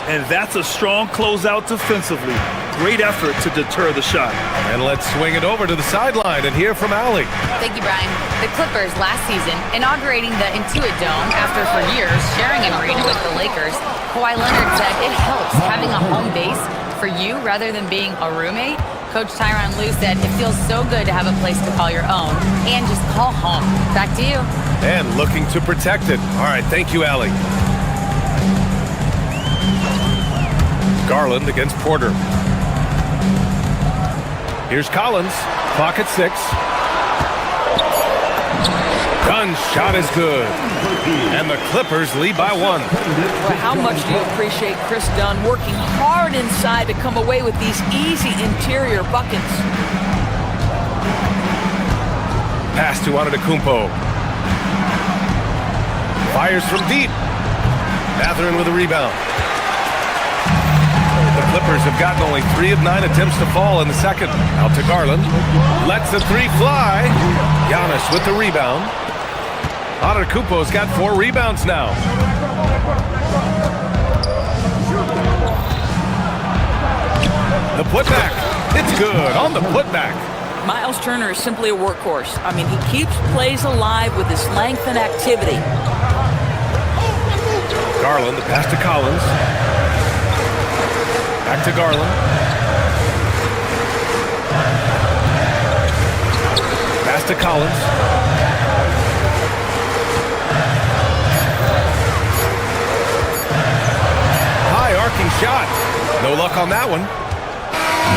And that's a strong closeout defensively. Great effort to deter the shot. And let's swing it over to the sideline and hear from Allie. Thank you, Brian. The Clippers last season, inaugurating the Intuit Dome after for years sharing an arena with the Lakers, Kawhi Leonard said it helps having a home base for you rather than being a roommate. Coach Tyronn Lue said it feels so good to have a place to call your own and just call home. Back to you. And looking to protect it. All right, thank you, Allie. Garland against Porter. Here's Collins. Clock at 6. Dunn's shot is good. And the Clippers lead by 1. Well, how much do you appreciate Chris Dunn working hard inside to come away with these easy interior buckets? Pass to Antetokounmpo. Fires from deep. Mathurin with a rebound. The Clippers have gotten only 3 of 9 attempts to fall in the second. Out to Garland. Lets the 3 fly. Giannis with the rebound. Antetokounmpo's got 4 rebounds now. The putback. It's good on the putback. Miles Turner is simply a workhorse. I mean, he keeps plays alive with his length and activity. Garland, the pass to Collins. Back to Garland. Pass to Collins. High arcing shot. No luck on that one.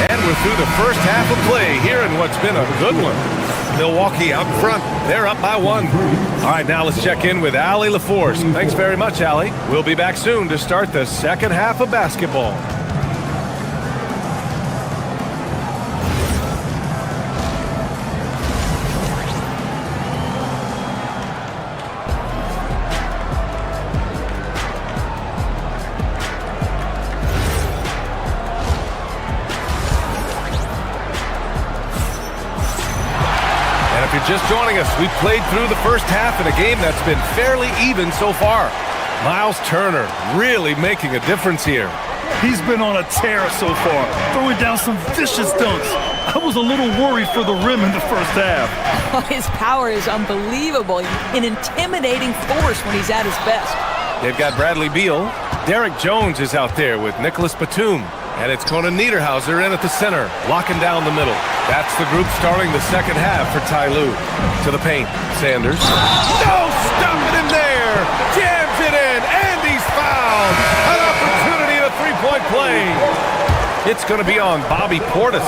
And we're through the first half of play here in what's been a good one. Milwaukee out front. They're up by 1. All right, now let's check in with Allie LaForce. Thanks very much, Allie. We'll be back soon to start the second half of basketball. If you're just joining us, we've played through the first half in a game that's been fairly even so far. Miles Turner really making a difference here. He's been on a tear so far, throwing down some vicious dunks. I was a little worried for the rim in the first half. Oh, his power is unbelievable. An intimidating force when he's at his best. They've got Bradley Beal. Derek Jones is out there with Nicholas Batum. And it's Conan Niederhauser in at the center, locking down the middle. That's the group starting the second half for Ty Lue. To the paint, Sanders. No, stopping him there. Jams it in, and he's fouled. An opportunity at a three-point play. It's going to be on Bobby Portis.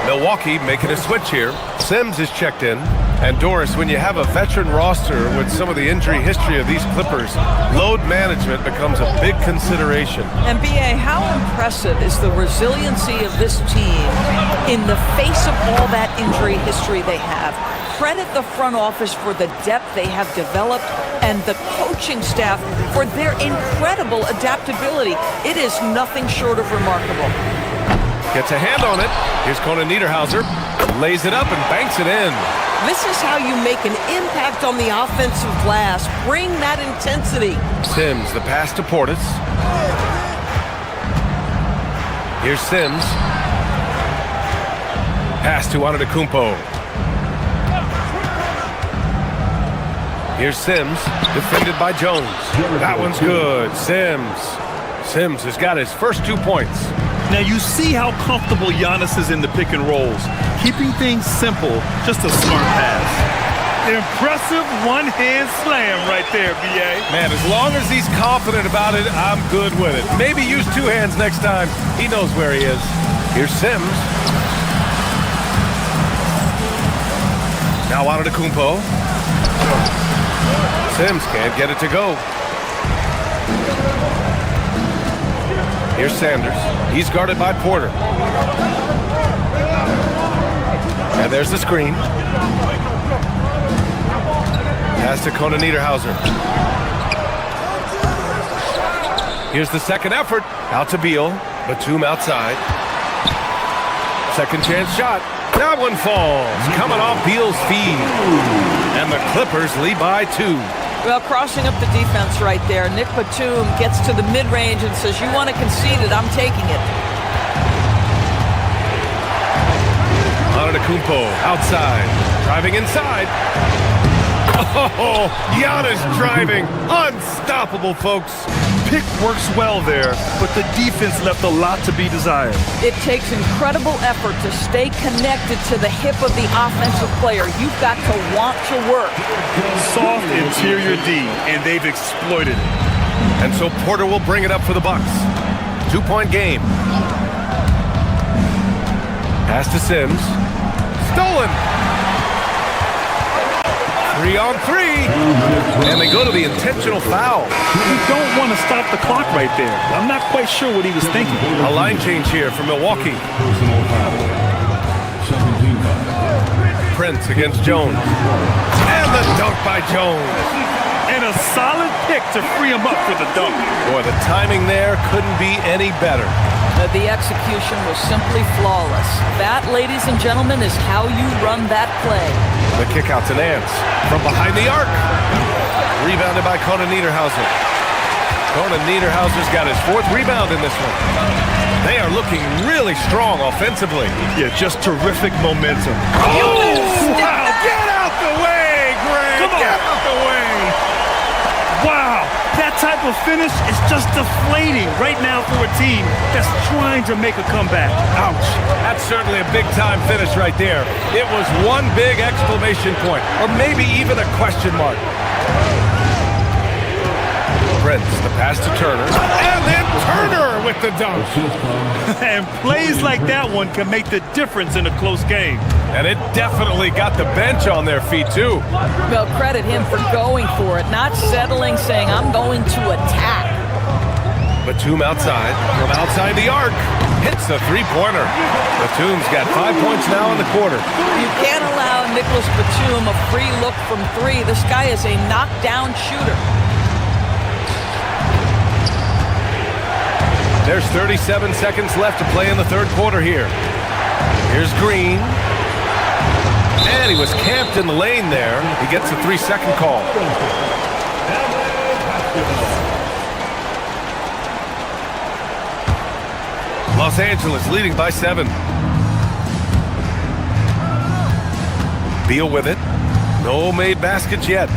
Milwaukee making a switch here. Sims is checked in. And Doris, when you have a veteran roster with some of the injury history of these Clippers, load management becomes a big consideration. And B.A., how impressive is the resiliency of this team in the face of all that injury history they have? Credit the front office for the depth they have developed and the coaching staff for their incredible adaptability. It is nothing short of remarkable. Gets a hand on it. Here's Conan Niederhauser. Lays it up and banks it in. This is how you make an impact on the offensive glass. Bring that intensity. Sims, the pass to Portis. Here's Sims. Pass to Antetokounmpo. Here's Sims, defended by Jones. That one's good. Sims has got his first 2 points. Now you see how comfortable Giannis is in the pick and rolls. Keeping things simple, just a smart pass. Impressive one-hand slam right there, B.A. Man, as long as he's confident about it, I'm good with it. Maybe use 2 hands next time. He knows where he is. Here's Sims. Now Antetokounmpo. Sims can't get it to go. Here's Sanders. He's guarded by Porter. And there's the screen. Pass to Conan Niederhauser. Here's the second effort. Out to Beal. Batum outside. Second chance shot. That one falls. Coming off Beal's feed. And the Clippers lead by 2. Well, crossing up the defense right there. Nick Batum gets to the mid-range and says, you want to concede it, I'm taking it. Antetokounmpo outside. Driving inside. Oh, Giannis driving. Unstoppable, folks. Pick works well there, but the defense left a lot to be desired. It takes incredible effort to stay connected to the hip of the offensive player. You've got to want to work. Soft interior D, and they've exploited it. And so Porter will bring it up for the Bucks. 2-point game. Pass to Sims. Stolen. 3-on-3. And they go to the intentional foul. You don't want to stop the clock right there. I'm not quite sure what he was thinking. A line change here for Milwaukee. Prince against Jones. And the dunk by Jones. And a solid pick to free him up for the dunk. Boy, the timing there couldn't be any better. The execution was simply flawless. That, ladies and gentlemen, is how you run that play. The kick out to Nance from behind the arc. Rebounded by Conan Niederhauser. Conan Niederhauser's got his 4th rebound in this one. They are looking really strong offensively. Yeah, just terrific momentum. Oh, wow! Get out the way, Greg! Come on. Get out the way! Wow, that type of finish is just deflating right now for a team that's trying to make a comeback. Ouch. That's certainly a big-time finish right there. It was one big exclamation point, or maybe even a question mark. Prince, the pass to Turner, and then Turner with the dunk. And plays like that one can make the difference in a close game. And it definitely got the bench on their feet, too. Well, credit him for going for it, not settling, saying, I'm going to attack. Batum outside, from outside the arc, hits the three-pointer. Batum's got 5 points now in the quarter. You can't allow Nicholas Batum a free look from 3. This guy is a knockdown shooter. There's 37 seconds left to play in the third quarter here. Here's Green. And he was camped in the lane there. He gets a 3-second call. Los Angeles leading by 7. Beal with it. No made baskets yet.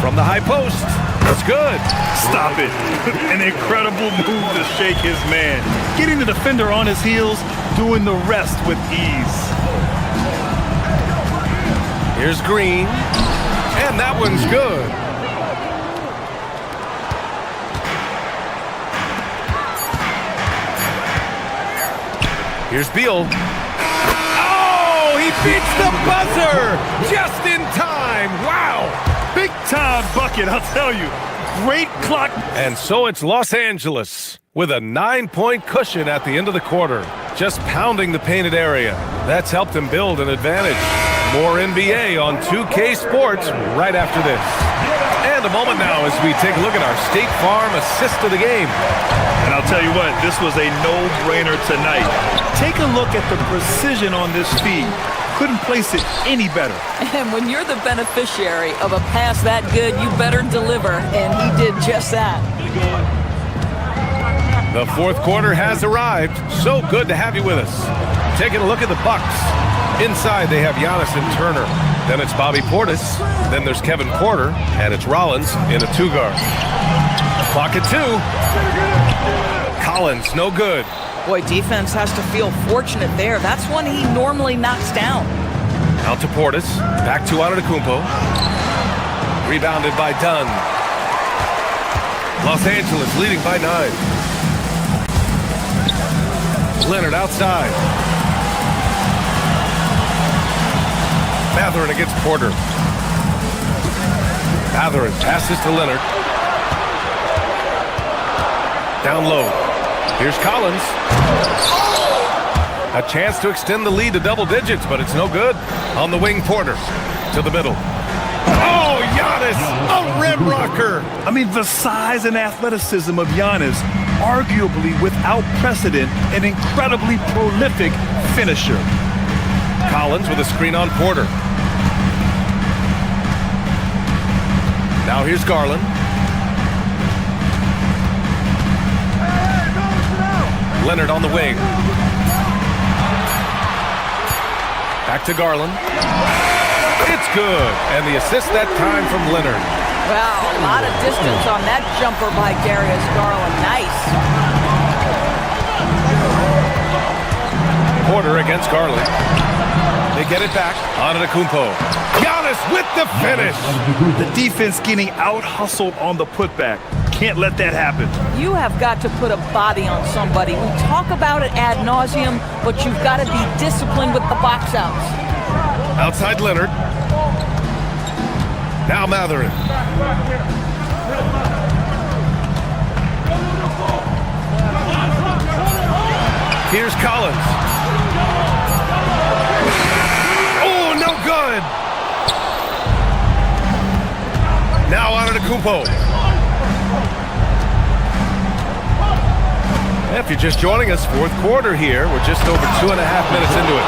From the high post. That's good. Stop it. An incredible move to shake his man. Getting the defender on his heels, doing the rest with ease. Here's Green. And that one's good. Here's Beal. Oh, he beats the buzzer just in time. Wow. Big time bucket, I'll tell you. Great clock. And so it's Los Angeles with a 9-point cushion at the end of the quarter. Just pounding the painted area. That's helped them build an advantage. More NBA on 2K Sports right after this. And a moment now as we take a look at our State Farm assist of the game. And I'll tell you what, this was a no-brainer tonight. Take a look at the precision on this feed. Couldn't place it any better. And when you're the beneficiary of a pass that good, you better deliver, and he did just that. The fourth quarter has arrived. So good to have you with us. Taking a look at the Bucks. Inside, they have Giannis and Turner. Then it's Bobby Portis. Then there's Kevin Porter. And it's Rollins in a 2-guard. Clock at 2. Collins, no good. Boy, defense has to feel fortunate there. That's one he normally knocks down. Out to Portis. Back to Antetokounmpo. Rebounded by Dunn. Los Angeles leading by 9. Leonard outside. Mathurin against Porter. Mathurin passes to Leonard. Down low. Here's Collins. A chance to extend the lead to double digits, but it's no good. On the wing, Porter to the middle. Oh, Giannis, a rim rocker. I mean, the size and athleticism of Giannis, arguably without precedent, an incredibly prolific finisher. Collins with a screen on Porter. Now here's Garland. Leonard on the wing. Back to Garland. It's good. And the assist that time from Leonard. Wow, a lot of distance on that jumper by Darius Garland. Nice. Porter against Garland. They get it back. Antetokounmpo. Giannis with the finish. The defense getting out-hustled on the putback. Can't let that happen. You have got to put a body on somebody. We talk about it ad nauseum, but you've got to be disciplined with the box outs. Outside Leonard. Now Mathurin. Here's Collins. Oh, no good. Now Antetokounmpo. If you're just joining us, fourth quarter here. We're just over 2.5 minutes into it.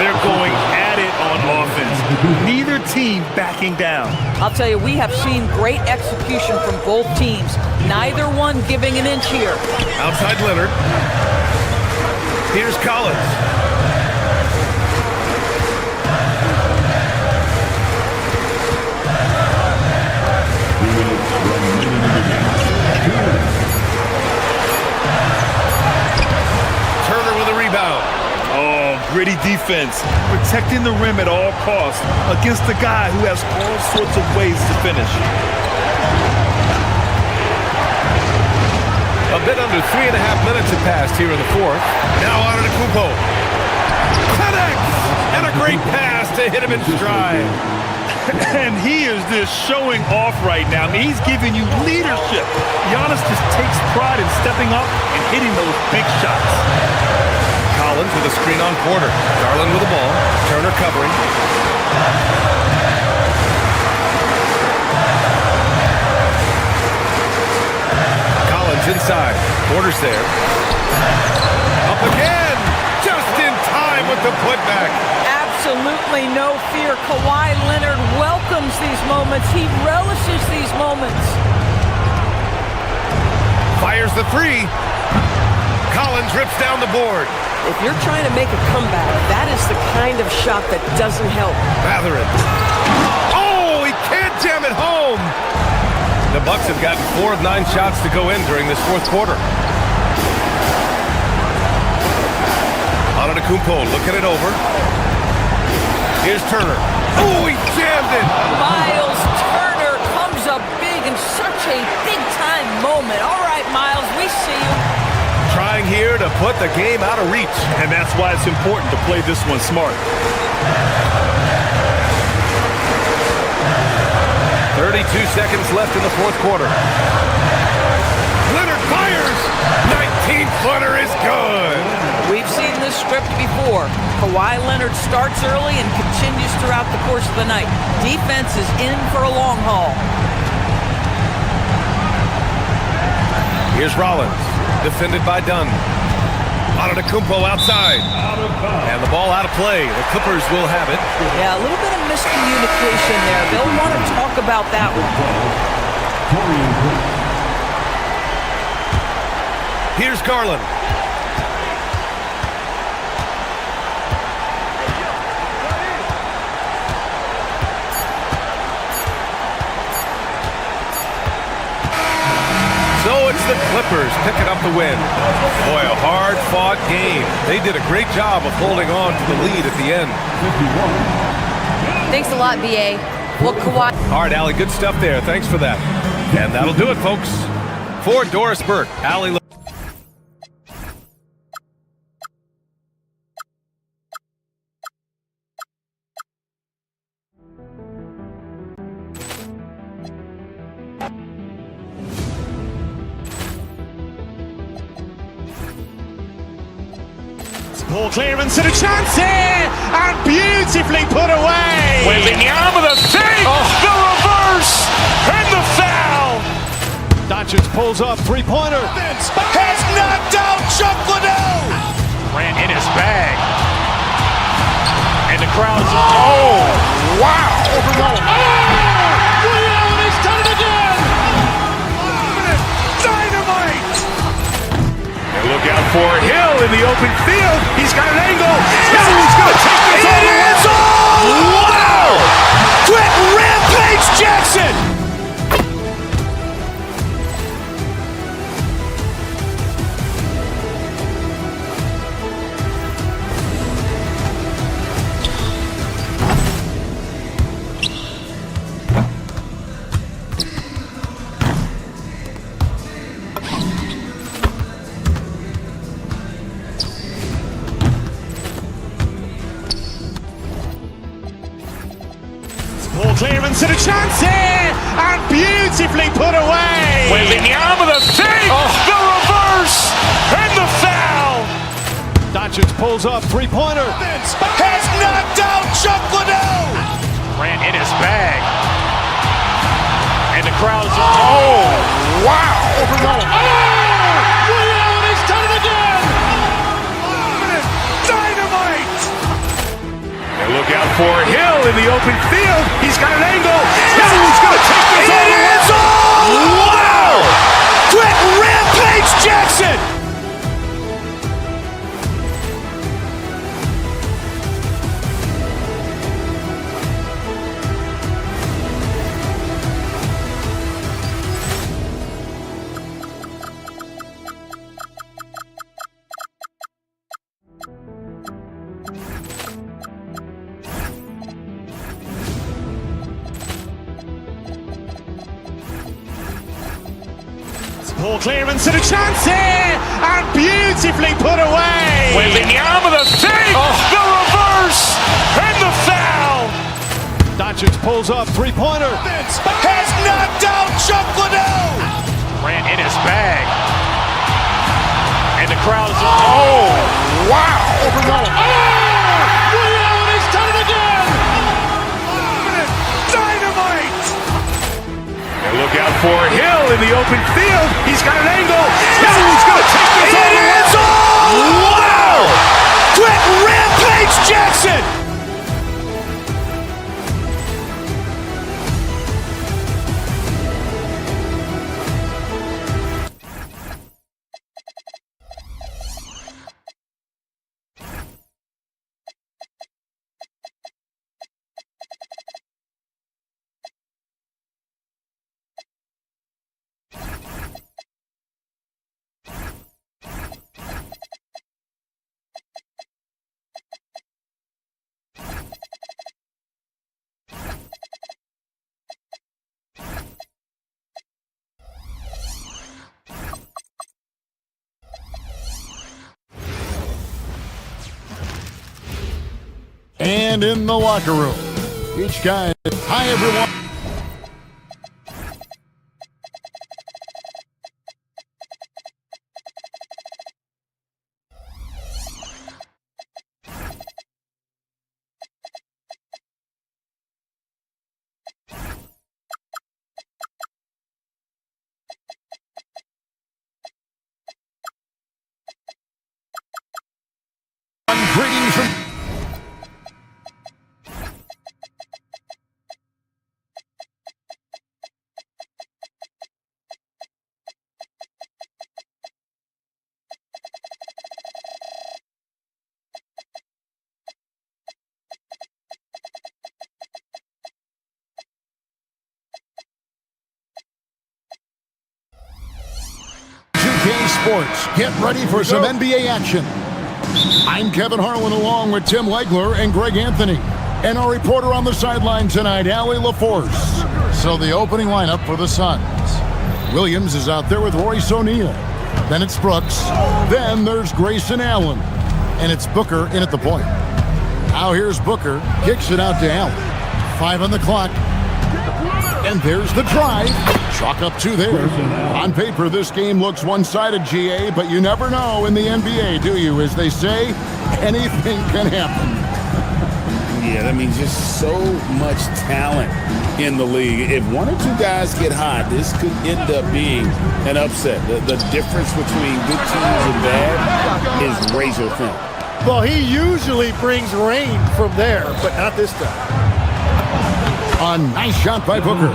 They're going at it on offense. Neither team backing down. I'll tell you, we have seen great execution from both teams. Neither one giving an inch here. Outside Leonard. Here's Collins. Turner with a rebound. Oh, gritty defense. Protecting the rim at all costs against a guy who has all sorts of ways to finish. A bit under 3.5 minutes have passed here in the fourth. Now Antetokounmpo connects, and a great pass to hit him in stride. And he is just showing off right now. I mean, he's giving you leadership. Giannis just takes pride in stepping up and hitting those big shots. Collins with a screen on Porter. Garland with the ball. Turner covering. Inside. Porter's there. Up again! Just in time with the putback. Absolutely no fear. Kawhi Leonard welcomes these moments. He relishes these moments. Fires the three. Collins rips down the board. If you're trying to make a comeback, that is the kind of shot that doesn't help. Mathurin. Oh, he can't jam it home. The Bucks have gotten 4 of 9 shots to go in during this fourth quarter. Antetokounmpo looking it over. Here's Turner. Oh, he jammed it! Miles Turner comes up big in such a big-time moment. All right, Miles, we see you. Trying here to put the game out of reach. And that's why it's important to play this one smart. 32 seconds left in the fourth quarter. Leonard fires! 19-footer is good! We've seen this script before. Kawhi Leonard starts early and continues throughout the course of the night. Defense is in for a long haul. Here's Rollins, defended by Dunn. Antetokounmpo outside. And the ball out of play. The Clippers will have it. Yeah, a little bit of miscommunication there. They'll want to talk about that one. Here's Garland. So it's the Clippers picking up the win. Boy, a hard-fought game. They did a great job of holding on to the lead at the end. Thanks a lot, BA. Well, Kawhi. All right, Allie, good stuff there. Thanks for that. And that'll do it, folks. For Doris Burke, Allie Ball clearance and a chance here, and beautifully put away. Wembanyama with a fake, the reverse, and the foul. Doncic pulls up, three-pointer. Has knocked out Chuck Liddell. Ran in his bag. And the crowd's, wow. He's done it again. Dynamite. And look out for Hill in the open field. He's got an angle. He's going to take this all the way. Wow! Quick Rampage Jackson. Ball clearance and a chance here, and beautifully put away. Wembanyama with a fake, the reverse, and the foul. Doncic pulls up, three-pointer. Has knocked out Chuck Liddell. Ran in his bag. And the crowd's, wow. He's done it again. Dynamite. And look out for Hill in the open field. He's got an angle. He's going to take this all the way. Wow! Quick Rampage Jackson. Ball clearance and a chance here, and beautifully put away. Wembanyama with a fake, the reverse, and the foul. Doncic pulls up, three-pointer. Has knocked out Chuck Liddell. Ran in his bag. And the crowd's, wow. He's done it again. Dynamite. And look out for Hill in the open field. He's got an angle. He's going to take this all the way. Wow! Quick Rampage Jackson. And in the locker room, each guy, hi everyone. Greetings from Sports. Get ready for some NBA action. I'm Kevin Harlan along with Tim Legler and Greg Anthony. And our reporter on the sideline tonight, Allie LaForce. So the opening lineup for the Suns. Williams is out there with Royce O'Neal. Then it's Brooks. Then there's Grayson Allen. And it's Booker in at the point. Now here's Booker. Kicks it out to Allen. 5 on the clock. And there's the drive. Chalk up 2 there. On paper, this game looks one-sided, GA, but you never know in the NBA, do you? As they say, anything can happen. Yeah, I mean, just so much talent in the league. If one or two guys get hot, this could end up being an upset. The difference between good teams and bad is razor thin. Well, he usually brings rain from there, but not this time. A nice shot by Booker.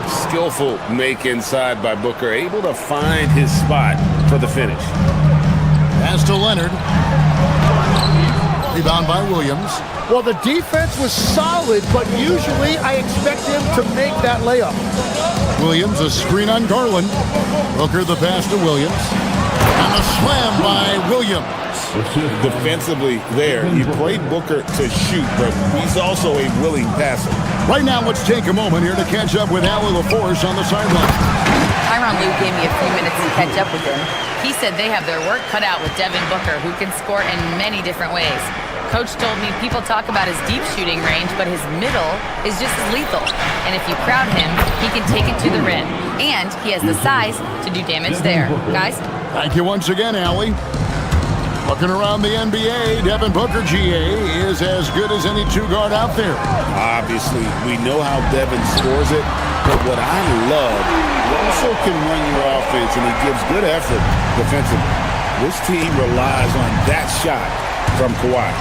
Skillful make inside by Booker, able to find his spot for the finish. Pass to Leonard. Rebound by Williams. Well, the defense was solid, but usually I expect him to make that layup. Williams, a screen on Garland. Booker the pass to Williams. And a slam by Williams. Defensively there, you played Booker to shoot, but he's also a willing passer. Right now, let's take a moment here to catch up with Allie LaForce on the sideline. Tyronn Lue gave me a few minutes to catch up with him. He said they have their work cut out with Devin Booker, who can score in many different ways. Coach told me people talk about his deep shooting range, but his middle is just as lethal. And if you crowd him, he can take it to the rim. And he has the size to do damage there. Guys? Thank you once again, Allie. Looking around the NBA, Devin Booker, GA, is as good as any two-guard out there. Obviously, we know how Devin scores it, but what I love, he also can run your offense, and he gives good effort defensively. This team relies on that shot from Kawhi.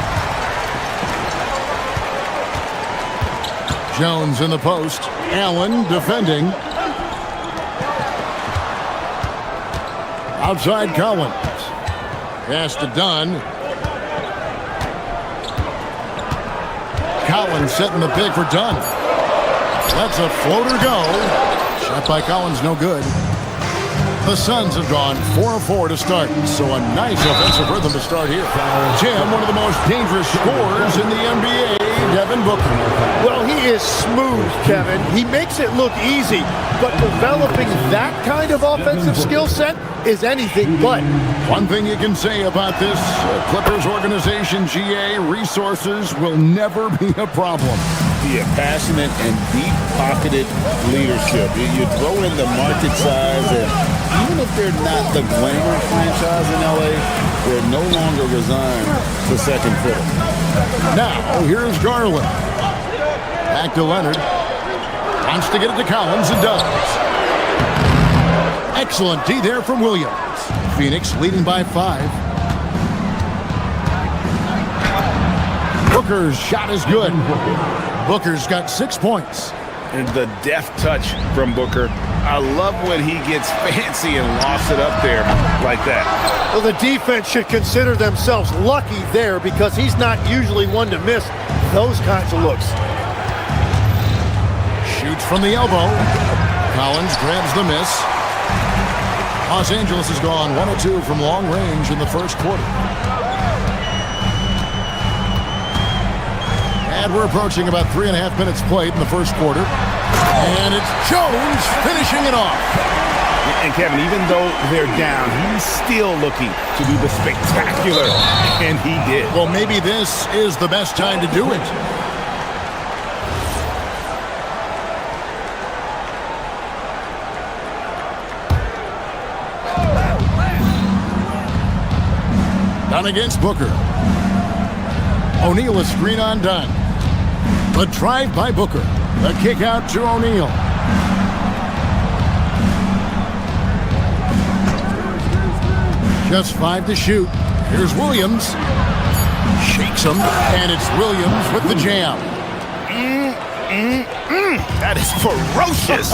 Jones in the post. Allen defending. Outside Collins. Pass to Dunn. Collins setting the pick for Dunn. Lets a floater go. Shot by Collins, no good. The Suns have gone 4-4 to start, so a nice offensive rhythm to start here. Tim, one of the most dangerous scorers in the NBA, Devin Booker. Well, he is smooth, Kevin. He makes it look easy, but developing that kind of offensive skill set is anything but. One thing you can say about this Clippers organization, GA, resources will never be a problem. Yeah, passionate and deep-pocketed leadership. You throw in the market size, and even if they're not the glamour franchise in LA, they're no longer resigned to second fiddle. Now, here's Garland. Back to Leonard. Wants to get it to Collins and does. Excellent D there from Williams. Phoenix leading by 5. Booker's shot is good. Booker's got 6 points. And the deft touch from Booker. I love when he gets fancy and lofts it up there like that. Well, the defense should consider themselves lucky there because he's not usually one to miss those kinds of looks. Shoots from the elbow. Collins grabs the miss. Los Angeles has gone 1 of 2 from long range in the first quarter. And we're approaching about 3.5 minutes played in the first quarter. And it's Jones finishing it off. And Kevin, even though they're down, he's still looking to do the spectacular. And he did. Well, maybe this is the best time to do it. Dunn against Booker. O'Neal a screen on Dunn. The drive by Booker. The kick out to O'Neal. Just 5 to shoot. Here's Williams. Shakes him, and it's Williams with the jam. That is ferocious.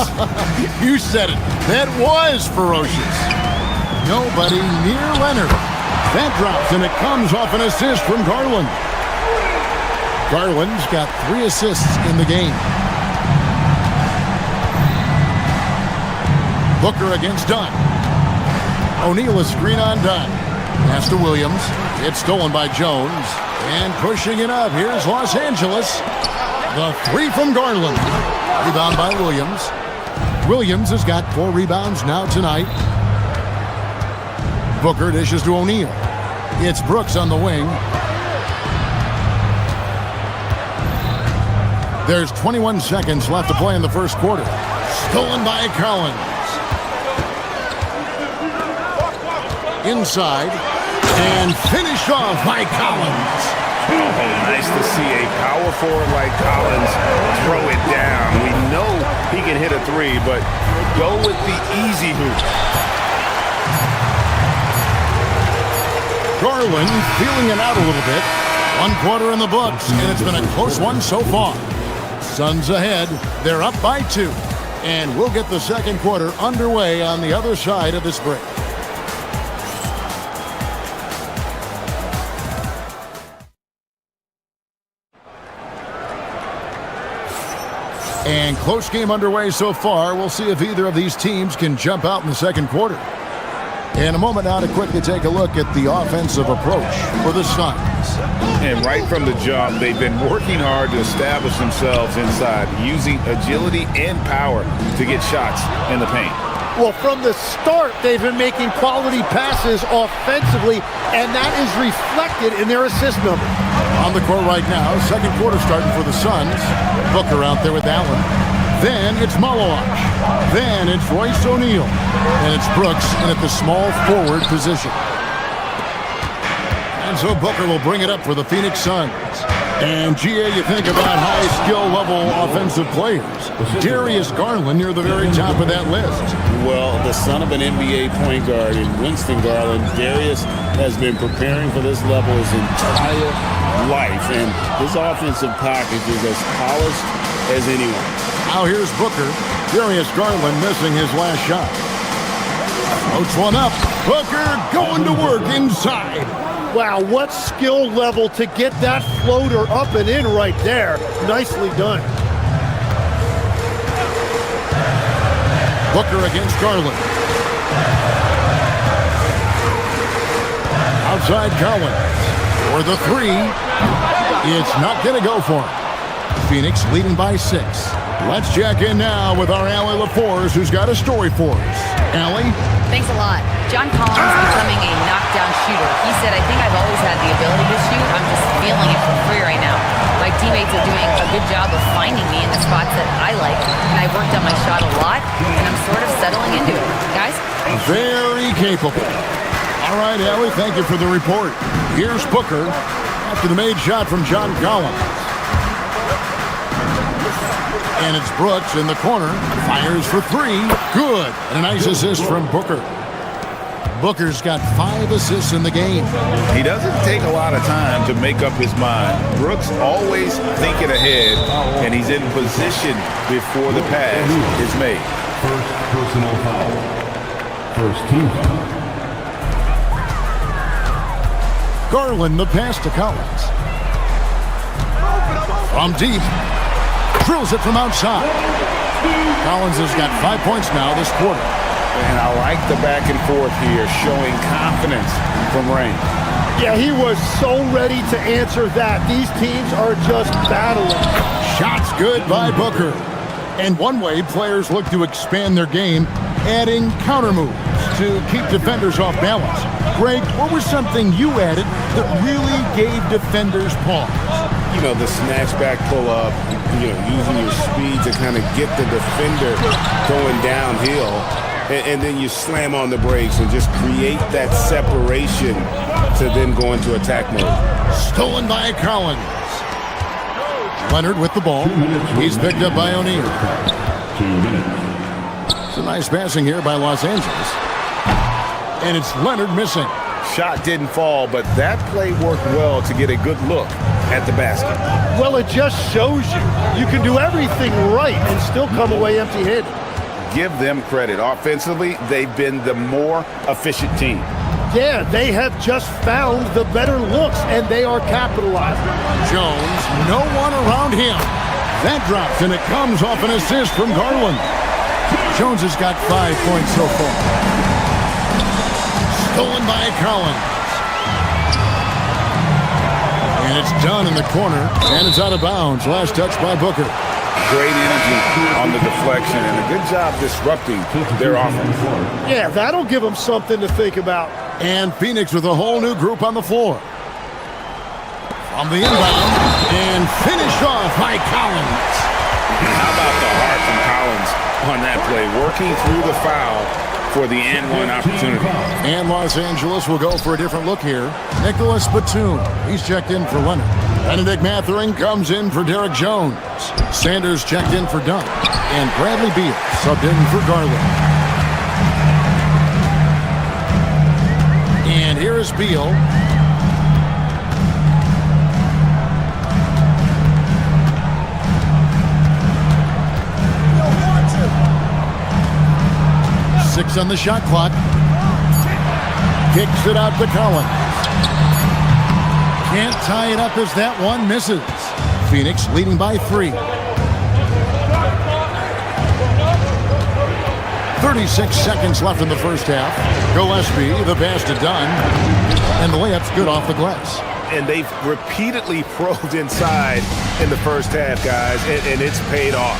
You said it. That was ferocious. Nobody near Leonard. That drops, and it comes off an assist from Garland. Garland's got 3 assists in the game. Booker against Dunn. O'Neal a screen on Dunn. Pass to Williams. It's stolen by Jones. And pushing it up. Here's Los Angeles. The 3 from Garland. Rebound by Williams. Williams has got 4 rebounds now tonight. Booker dishes to O'Neal. It's Brooks on the wing. There's 21 seconds left to play in the first quarter. Stolen by Collins. Inside. And finished off by Collins. Oh, nice to see a power forward like Collins throw it down. We know he can hit a three, but go with the easy hoop. Garland feeling it out a little bit. 1 quarter in the books, and it's been a close one so far. Suns ahead. They're up by 2. And we'll get the second quarter underway on the other side of this break. And close game underway so far. We'll see if either of these teams can jump out in the second quarter. In a moment now to quickly take a look at the offensive approach for the Suns. And right from the jump, they've been working hard to establish themselves inside, using agility and power to get shots in the paint. Well, from the start, they've been making quality passes offensively, and that is reflected in their assist number. On the court right now, second quarter starting for the Suns. Booker out there with Allen. Then it's Malawach. Then it's Royce O'Neal. And it's Brooks in at the small forward position. And so Booker will bring it up for the Phoenix Suns. And, GA, you think about high skill level offensive players. Darius Garland near the very top of that list. Well, the son of an NBA point guard in Winston Garland, Darius has been preparing for this level his entire life. And his offensive package is as polished as anyone. Now here's Booker. Darius Garland missing his last shot. Floats one up. Booker going to work inside. Wow, what skill level to get that floater up and in right there. Nicely done. Booker against Garland. Outside Collins. For the 3. It's not going to go for him. Phoenix leading by 6. Let's check in now with our Allie LaForce, who's got a story for us. Allie? Thanks a lot. John Collins becoming a knockdown shooter. He said, I think I've always had the ability to shoot. I'm just feeling it for free right now. My teammates are doing a good job of finding me in the spots that I like, and I've worked on my shot a lot, and I'm sort of settling into it. Guys? Very capable. All right, Allie, thank you for the report. Here's Booker after the made shot from John Collins. And it's Brooks in the corner. Fires for 3. Good. And a nice assist from Booker. Booker's got 5 assists in the game. He doesn't take a lot of time to make up his mind. Brooks always thinking ahead, and he's in position before the pass is made. First personal foul. First team foul. Garland the pass to Collins. From deep. Drills it from outside. Collins has got 5 points now this quarter. And I like the back and forth here, showing confidence from Rain. Yeah, he was so ready to answer that. These teams are just battling. Shots good by Booker. And one way players look to expand their game, adding counter moves to keep defenders off balance. Greg, what was something you added that really gave defenders pause? You know, the snatch back pull up, you know, using your speed to kind of get the defender going downhill. And then you slam on the brakes and just create that separation to then go into attack mode. Stolen by Collins. Leonard with the ball. He's picked up by O'Neal. 2 minutes. It's a nice passing here by Los Angeles. And it's Leonard missing. Shot didn't fall, but that play worked well to get a good look at the basket. Well, it just shows you can do everything right and still come away empty-handed. Give them credit. Offensively, they've been the more efficient team. Yeah, they have just found the better looks, and they are capitalizing. Jones, no one around him. That drops, and it comes off an assist from Garland. Jones has got 5 points so far. Stolen by Collins. And it's done in the corner, and it's out of bounds. Last touch by Booker. Great energy on the deflection and a good job disrupting their offense. Yeah, that'll give them something to think about. And Phoenix with a whole new group on the floor. From the inbound, and finished off by Collins. How about the heart from Collins? on that play, working through the foul for the and one opportunity. And Los Angeles will go for a different look here. Nicholas Batum, he's checked in for Leonard. Benedict Mathurin comes in for Derek Jones. Sanders checked in for Dunn. And Bradley Beal subbed in for Garland. And here is Beal. Six on the shot clock. Kicks it out to Collins. Can't tie it up as that one misses. Phoenix leading by 3. 36 seconds left in the first half. Gillespie, the pass to Dunn. And the layup's good off the glass. And they've repeatedly probed inside in the first half, guys, and it's paid off.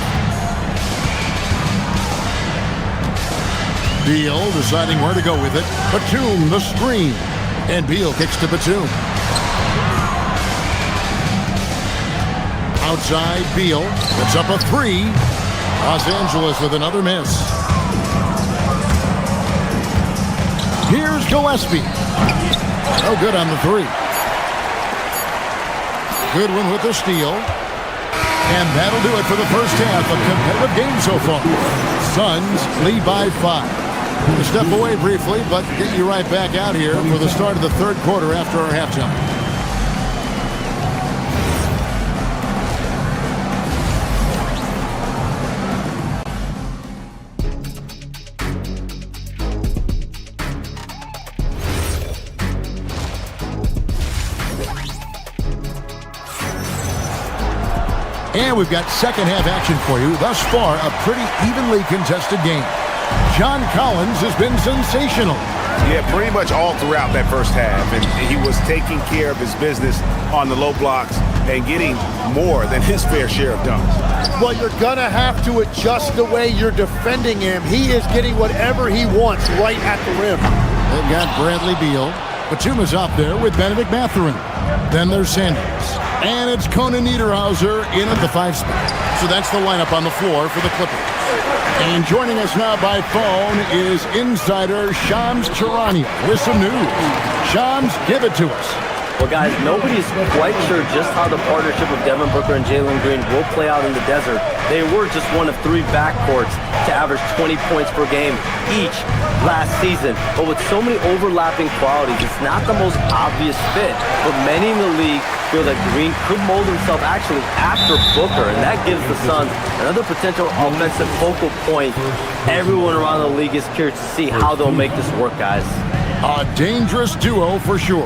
Beal deciding where to go with it. Batum, the screen. And Beal kicks to Batum. Outside, Beal. It's up a 3. Los Angeles with another miss. Here's Gillespie. No good on the 3. Goodwin with the steal. And that'll do it for the first half. A competitive game so far. Suns lead by 5. We'll step away briefly, but get you right back out here for the start of the third quarter after our halftime. And we've got second half action for you. Thus far, a pretty evenly contested game. John Collins has been sensational. Yeah, pretty much all throughout that first half. And he was taking care of his business on the low blocks and getting more than his fair share of dunks. Well, you're going to have to adjust the way you're defending him. He is getting whatever he wants right at the rim. They've got Bradley Beal. Batum is up there with Benedict Mathurin. Then there's Sanders. And it's Conan Niederhauser in at the 5 spot. So that's the lineup on the floor for the Clippers. And joining us now by phone is insider Shams Charania with some news. Shams, give it to us. Well, guys, nobody's quite sure just how the partnership of Devin Booker and Jalen Green will play out in the desert. They were just one of 3 backcourts to average 20 points per game each last season. But with so many overlapping qualities, it's not the most obvious fit. But many in the league feel that Green could mold himself actually after Booker, and that gives the Suns another potential offensive focal point. Everyone around the league is curious to see how they'll make this work, guys. A dangerous duo for sure.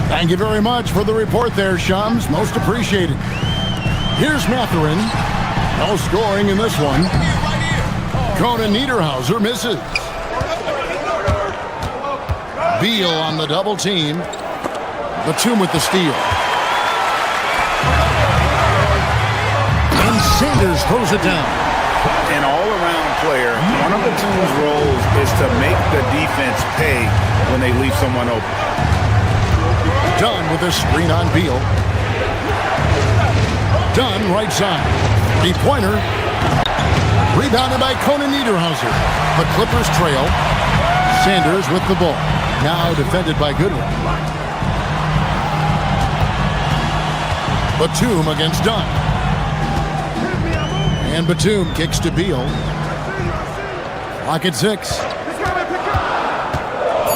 Thank you very much for the report there, Shams. Most appreciated. Here's Mathurin. No scoring in this one. Conan Niederhauser misses. Beal on the double team. Batum with the steal. And Sanders throws it down. An all-around player, one of the team's roles is to make the defense pay when they leave someone open. Dunn with a screen on Beal. Dunn right side. Three-pointer. Rebounded by Conan Niederhauser. The Clippers trail. Sanders with the ball. Now defended by Goodwin. Batum against Dunn. And Batum kicks to Beal. Clock at 6.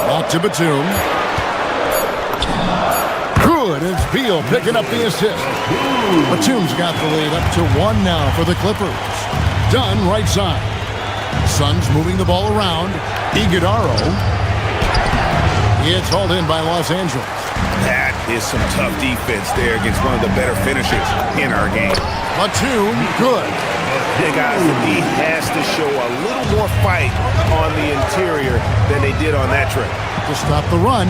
Back to Batum. Good. It's Beal picking up the assist. Batum's got the lead up to 1 now for the Clippers. Dunn right side. Suns moving the ball around. Iguodala. It's hauled in by Los Angeles. That is some tough defense there against one of the better finishers in our game. Batum, good. Yeah, guys, the D has to show a little more fight on the interior than they did on that trip. To stop the run.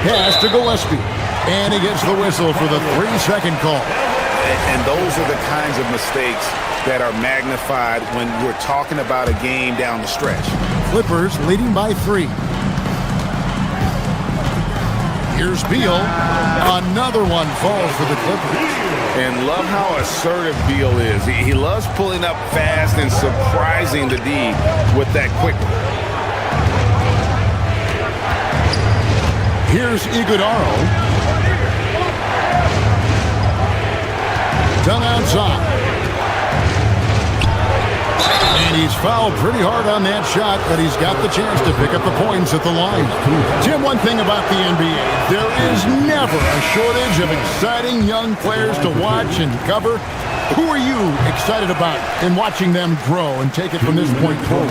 Pass to Gillespie. And he gets the whistle for the 3-second call. And those are the kinds of mistakes that are magnified when we're talking about a game down the stretch. Clippers leading by 3. Here's Beal. Another one falls for the Clippers. And love how assertive Beal is. He loves pulling up fast and surprising the D with that quickness. Here's Iguodala. Done outside. And he's fouled pretty hard on that shot, but he's got the chance to pick up the points at the line. Jim, one thing about the NBA, there is never a shortage of exciting young players to watch and cover. Who are you excited about in watching them grow and take it from this point forward?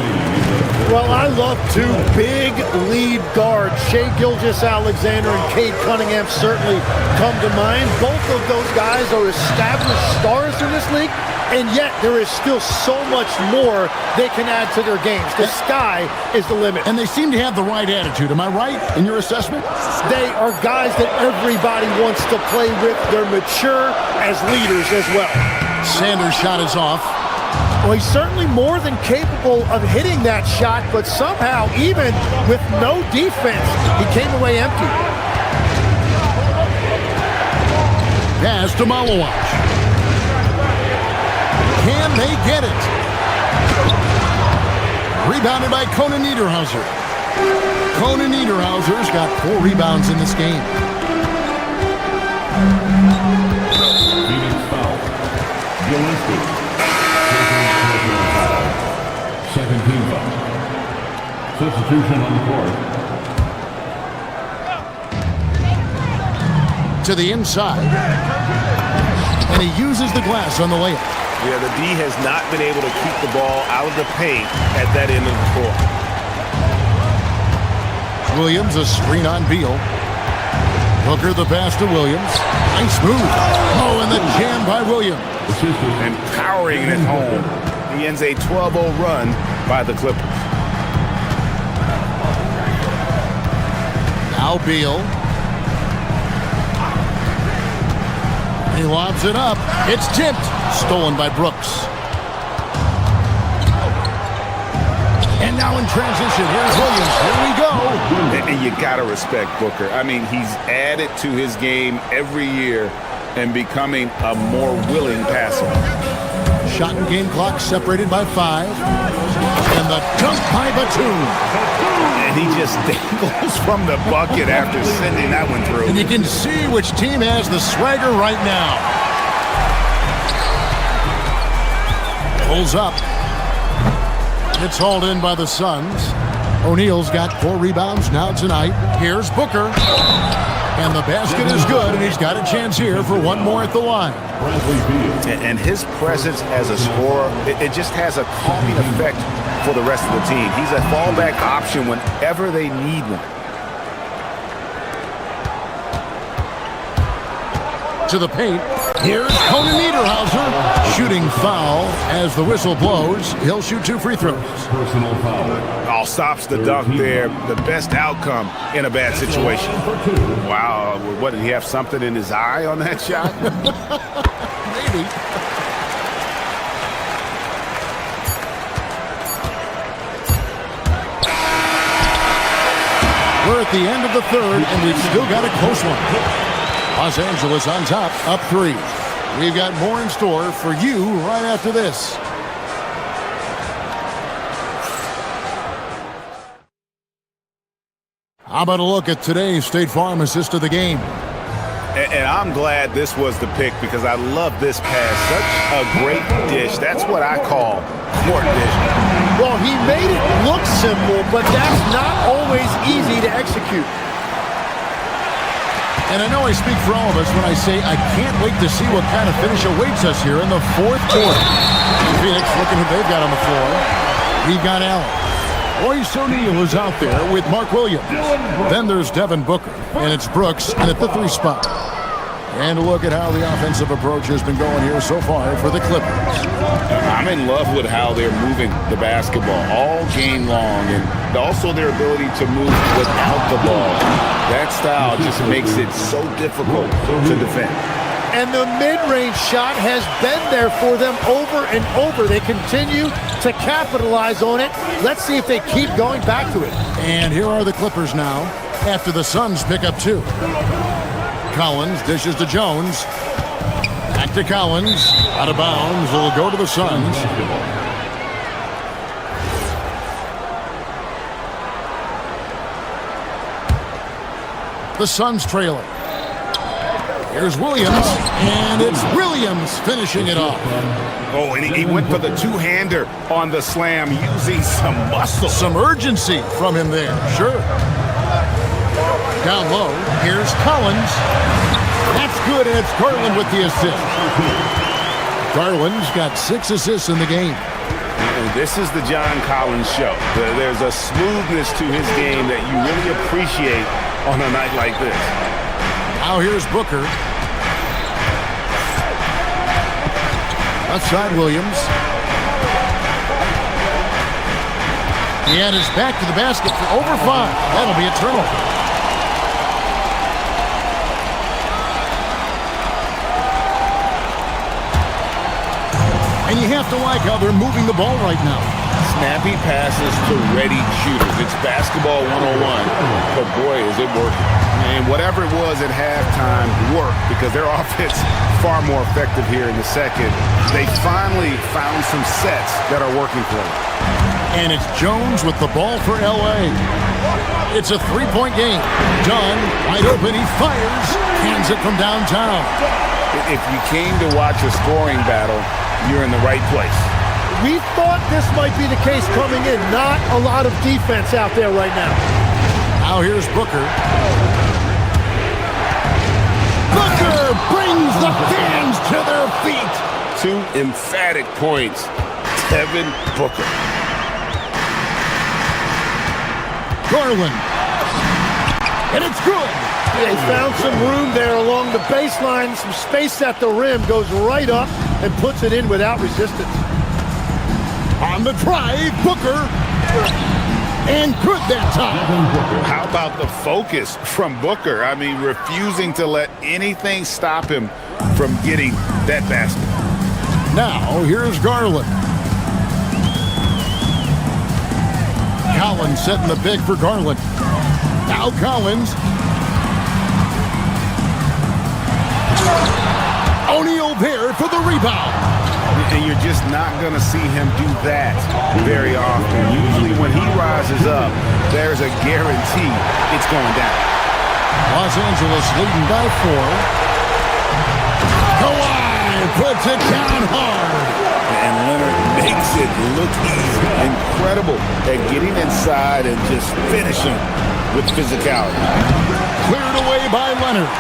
Well, I love two big lead guards. Shai Gilgeous-Alexander and Cade Cunningham certainly come to mind. Both of those guys are established stars in this league, and yet there is still so much more they can add to their games. The sky is the limit. And they seem to have the right attitude. Am I right in your assessment? They are guys that everybody wants to play with. They're mature as leaders as well. Sanders' shot is off. Well, he's certainly more than capable of hitting that shot, but somehow, even with no defense, he came away empty. Pass to Malawach. Can they get it? Rebounded by Conan Niederhauser. Conan Niederhauser's got 4 rebounds in this game. Phoenix foul. Gillespie. Second team foul. Substitution on the court. To the inside. And he uses the glass on the layup. Yeah, the D has not been able to keep the ball out of the paint at that end of the court. Williams, a screen on Beal. Booker the pass to Williams. Nice move. Oh, and the jam by Williams. And powering it home. He ends a 12-0 run by the Clippers. Now Beal. He lobs it up. It's tipped. Stolen by Brooks. And now in transition, here's Williams. Here we go. And you got to respect Booker. I mean, he's added to his game every year and becoming a more willing passer. Shot and game clock separated by 5. And the dunk by Batum. And he just dangles from the bucket after sending that one through. And you can see which team has the swagger right now. Pulls up. It's hauled in by the Suns. O'Neal's got 4 rebounds now tonight. Here's Booker. And the basket is good, and he's got a chance here for one more at the line. And his presence as a scorer, it just has a calming effect for the rest of the team. He's a fallback option whenever they need one. To the paint. Here's Conan Niederhauser. Shooting foul as the whistle blows. He'll shoot 2 free throws. Personal foul. All stops the dunk there. The best outcome in a bad situation. Wow. What, did he have something in his eye on that shot? Maybe. We're at the end of the third, and we've still got a close one. Los Angeles on top, up 3. We've got more in store for you right after this. How about a look at today's State Farm assist of the game? And I'm glad this was the pick because I love this pass. Such a great dish. That's what I call court dish. Well, he made it look simple, but that's not always easy to execute. And I know I speak for all of us when I say I can't wait to see what kind of finish awaits us here in the 4th quarter. Phoenix looking who they've got on the floor. We've got Allen. Royce O'Neal is out there with Mark Williams. Then there's Devin Booker, and it's Brooks in at the 3 spot. And look at how the offensive approach has been going here so far for the Clippers. I'm in love with how they're moving the basketball all game long, and also their ability to move without the ball. That style just makes it so difficult to defend. And the mid-range shot has been there for them over and over. They continue to capitalize on it. Let's see if they keep going back to it. And here are the Clippers now. after the Suns pick up 2. Collins dishes to Jones. Back to Collins. Out of bounds. It'll go to the Suns. The Suns trailing. Here's Williams, and it's Williams finishing it off. Oh, and he went for the two-hander on the slam using some muscle. Some urgency from him there, sure. Down low, here's Collins. That's good, and it's Garland with the assist. Garland's got 6 assists in the game. This is the John Collins show. There's a smoothness to his game that you really appreciate on a night like this. Now here's Booker. Left side, Williams. He had his back to the basket for over 5. That'll be a turnover. And you have to like how they're moving the ball right now. Snappy passes to ready shooters. It's basketball 101. But boy, is it working. And whatever it was at halftime worked because their offense far more effective here in the second. They finally found some sets that are working for them. And it's Jones with the ball for L.A. It's a 3-point game. Dunn, wide open, he fires, hands it from downtown. If you came to watch a scoring battle, you're in the right place. We thought this might be the case coming in. Not a lot of defense out there right now. Now here's Booker. Booker brings the fans to their feet. 2 emphatic points. Devin Booker. Garland. And it's good. They found some room there along the baseline. Some space at the rim. Goes right up and puts it in without resistance. On the drive, Booker. And good that time. How about the focus from Booker? I mean, refusing to let anything stop him from getting that basket. Now, here's Garland. Collins setting the big for Garland. Now Collins. O'Neal there for the rebound. And you're just not going to see him do that very often. Usually when he rises up, there's a guarantee it's going down. Los Angeles leading by 4. Kawhi puts it down hard. And Leonard makes it look easy. Incredible at getting inside and just finishing with physicality. Cleared away by Leonard.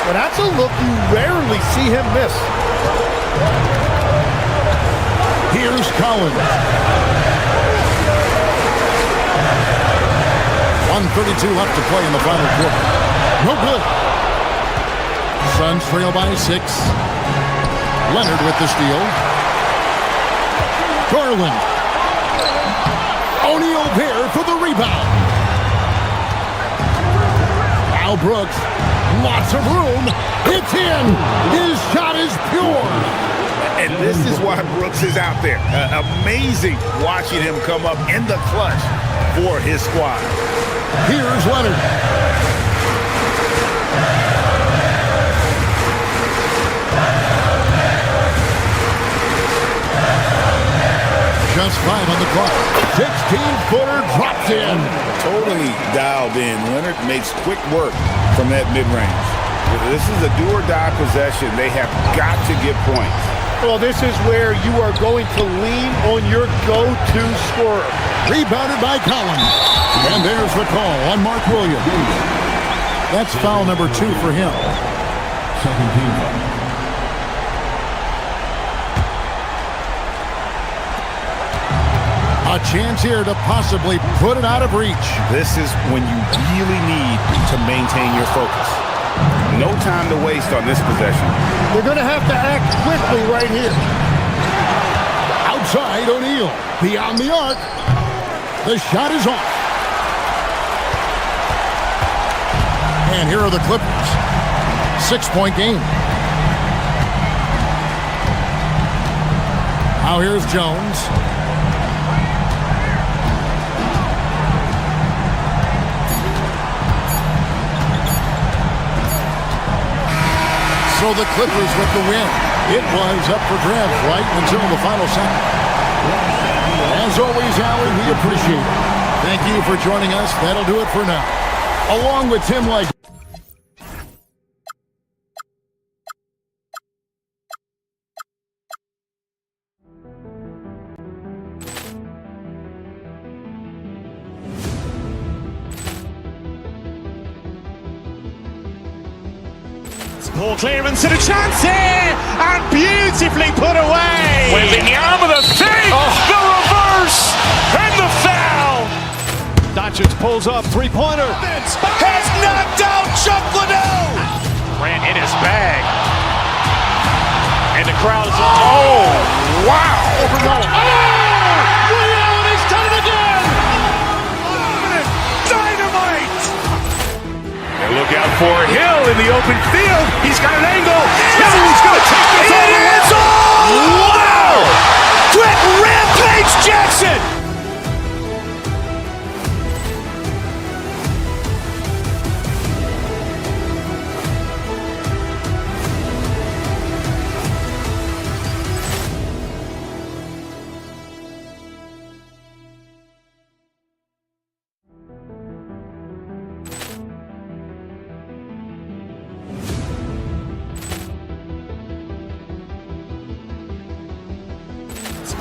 Well, that's a look you rarely see him miss. Here's Collins. 1:32 left to play in the final quarter. No good. Suns trail by 6. Leonard with the steal. Garland. O'Neal there for the rebound. Now Brooks. Lots of room. It's in. His shot is pure. And this is why Brooks is out there. Amazing watching him come up in the clutch for his squad. Here's Leonard. Just 5 on the clock. 16-footer drops in. Totally dialed in. Leonard makes quick work from that mid-range. This is a do-or-die possession. They have got to get points. Well, this is where you are going to lean on your go-to scorer. Rebounded by Collins. And there's the call on Mark Williams. That's foul number 2 for him. Second team foul. A chance here to possibly put it out of reach. This is when you really need to maintain your focus. No time to waste on this possession. They're going to have to act quickly right here. Outside, O'Neal. Beyond the arc. The shot is off. And here are the Clippers. 6-point game. Now here's Jones. So the Clippers with the win. It was up for grabs right until the final second. As always, Allie, we appreciate it. Thank you for joining us. That'll do it for now. Along with Tim Like. Ball clearance and a chance here, and beautifully put away. Waving the arm of the fake, the reverse, and the foul. Doncic pulls up, three-pointer. Has knocked out Chuck Liddell. Ran in his bag. And the crowd is, oh, wow. He's done it again. Dynamite. And look out for Hill in the open field. He's got an angle. He's going to take this all the way. Wow! Quick Rampage Jackson.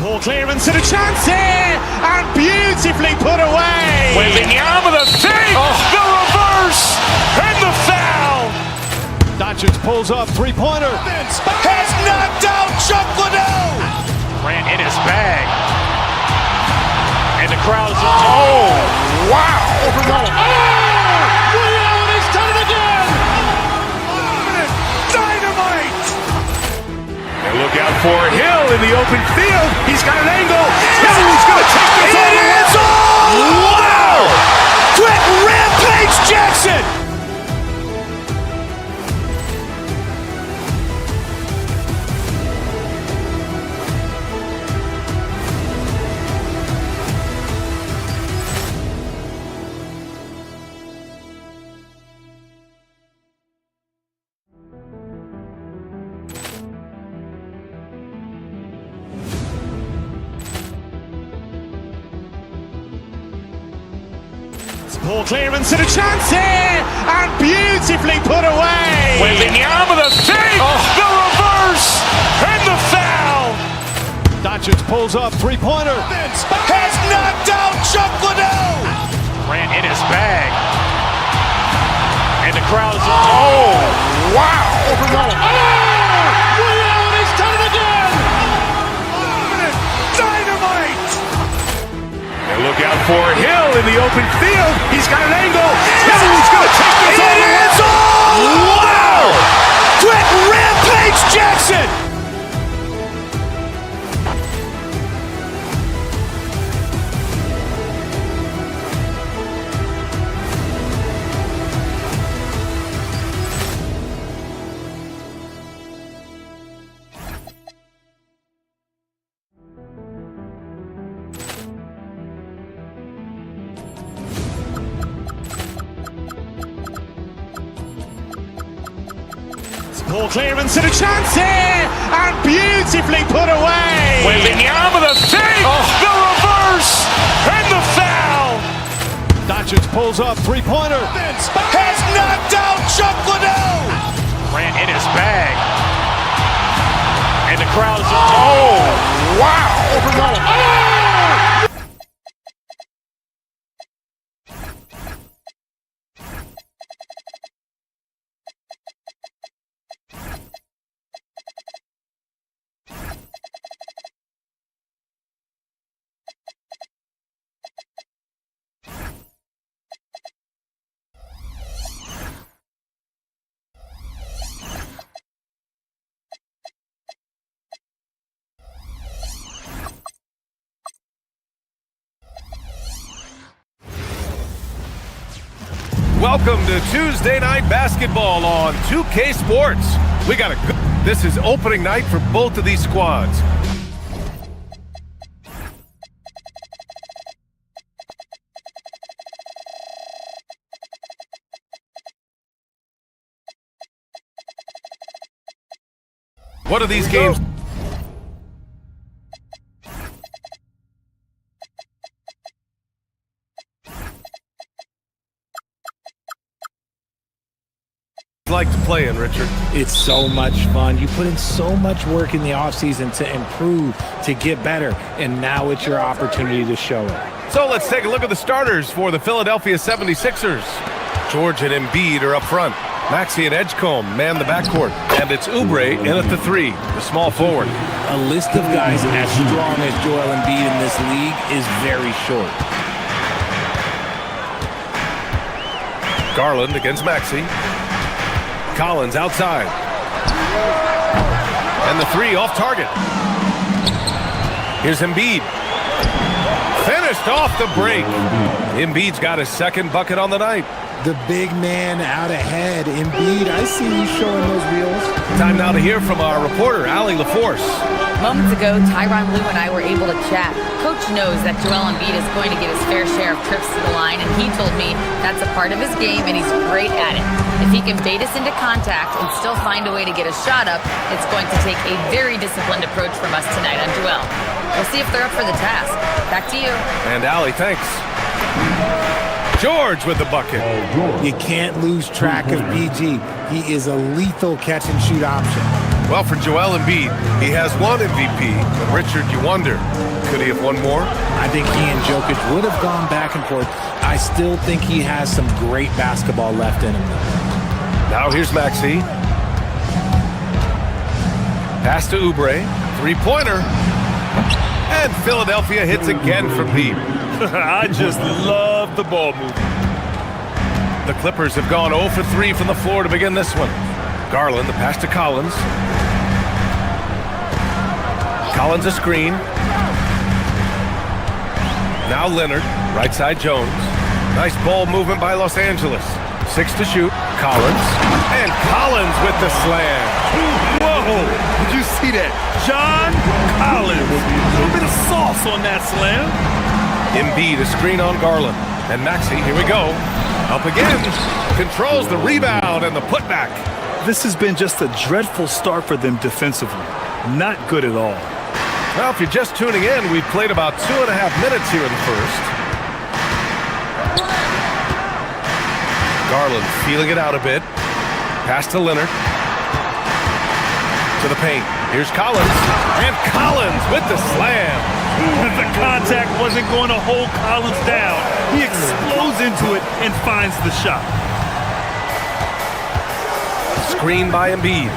Ball clearance and a chance here, and beautifully put away. Waving the arm of the fake, the reverse, and the foul. Doncic pulls up, three-pointer. Has knocked out Chuck Liddell. Ran in his bag. And the crowd is, oh, wow. He's done it again. Dynamite. And look out for Hill in the open field. He's got an angle. He's going to take this all the way. Wow! Quick Rampage Jackson. Ball clearance and a chance here, and beautifully put away. Waving the arm of the fake, the reverse, and the foul. Doncic pulls up, three-pointer. Has knocked out Chuck Liddell. Ran in his bag. And the crowd is, oh, wow. He's done it again. Dynamite. And look out for Hill in the open field. He's got an angle. He's going to take this all the way. Wow! Quick Rampage Jackson. Ball clearance and a chance here, and beautifully put away. Waving the arm of the fake, the reverse, and the foul. Doncic pulls up, three-pointer. Has knocked out Chuck Liddell. Ran in his bag. And the crowd is, oh, wow. Welcome to Tuesday Night Basketball on 2K Sports. We got a good... This is opening night for both of these squads. What are these games like to play in, Richard? It's so much fun. You put in so much work in the offseason to improve, to get better, and now it's your opportunity to show it. So let's take a look at the starters for the Philadelphia 76ers. George and Embiid are up front. Maxey and Edgecombe man the backcourt. And it's Oubre in at the 3, the small forward. A list of guys as strong as Joel Embiid in this league is very short. Garland against Maxey. Collins outside. And the 3 off target. Here's Embiid. Finished off the break. Embiid's got his second bucket on the night. The big man out ahead. Embiid, I see you showing those wheels. Time now to hear from our reporter, Allie LaForce. Moments ago, Tyronn Lue and I were able to chat. Coach knows that Joel Embiid is going to get his fair share of trips to the line, and he told me that's a part of his game, and he's great at it. If he can bait us into contact and still find a way to get a shot up, it's going to take a very disciplined approach from us tonight on Joel. We'll see if they're up for the task. Back to you. And Allie, thanks. George with the bucket. You can't lose track of BG. He is a lethal catch-and-shoot option. Well, for Joel Embiid, he has one MVP. But Richard, you wonder, could he have won more? I think he and Jokic would have gone back and forth. I still think he has some great basketball left in him. Now here's Maxey. Pass to Oubre. Three-pointer. And Philadelphia hits again from deep. I just love the ball movement. The Clippers have gone 0 for 3 from the floor to begin this one. Garland, the pass to Collins. Collins a screen. Now Leonard, right side Jones. Nice ball movement by Los Angeles. 6 to shoot. Collins. And Collins with the slam. Whoa! Did you see that? John Collins. A little bit of sauce on that slam. Embiid a screen on Garland. And Maxey, here we go. Up again. Controls the rebound and the putback. This has been just a dreadful start for them defensively. Not good at all. Well, if you're just tuning in, we've played about 2.5 minutes here in the first. Garland feeling it out a bit. Pass to Leonard. To the paint. Here's Collins. And Collins with the slam. The contact wasn't going to hold Collins down. He explodes into it and finds the shot. Screen by Embiid.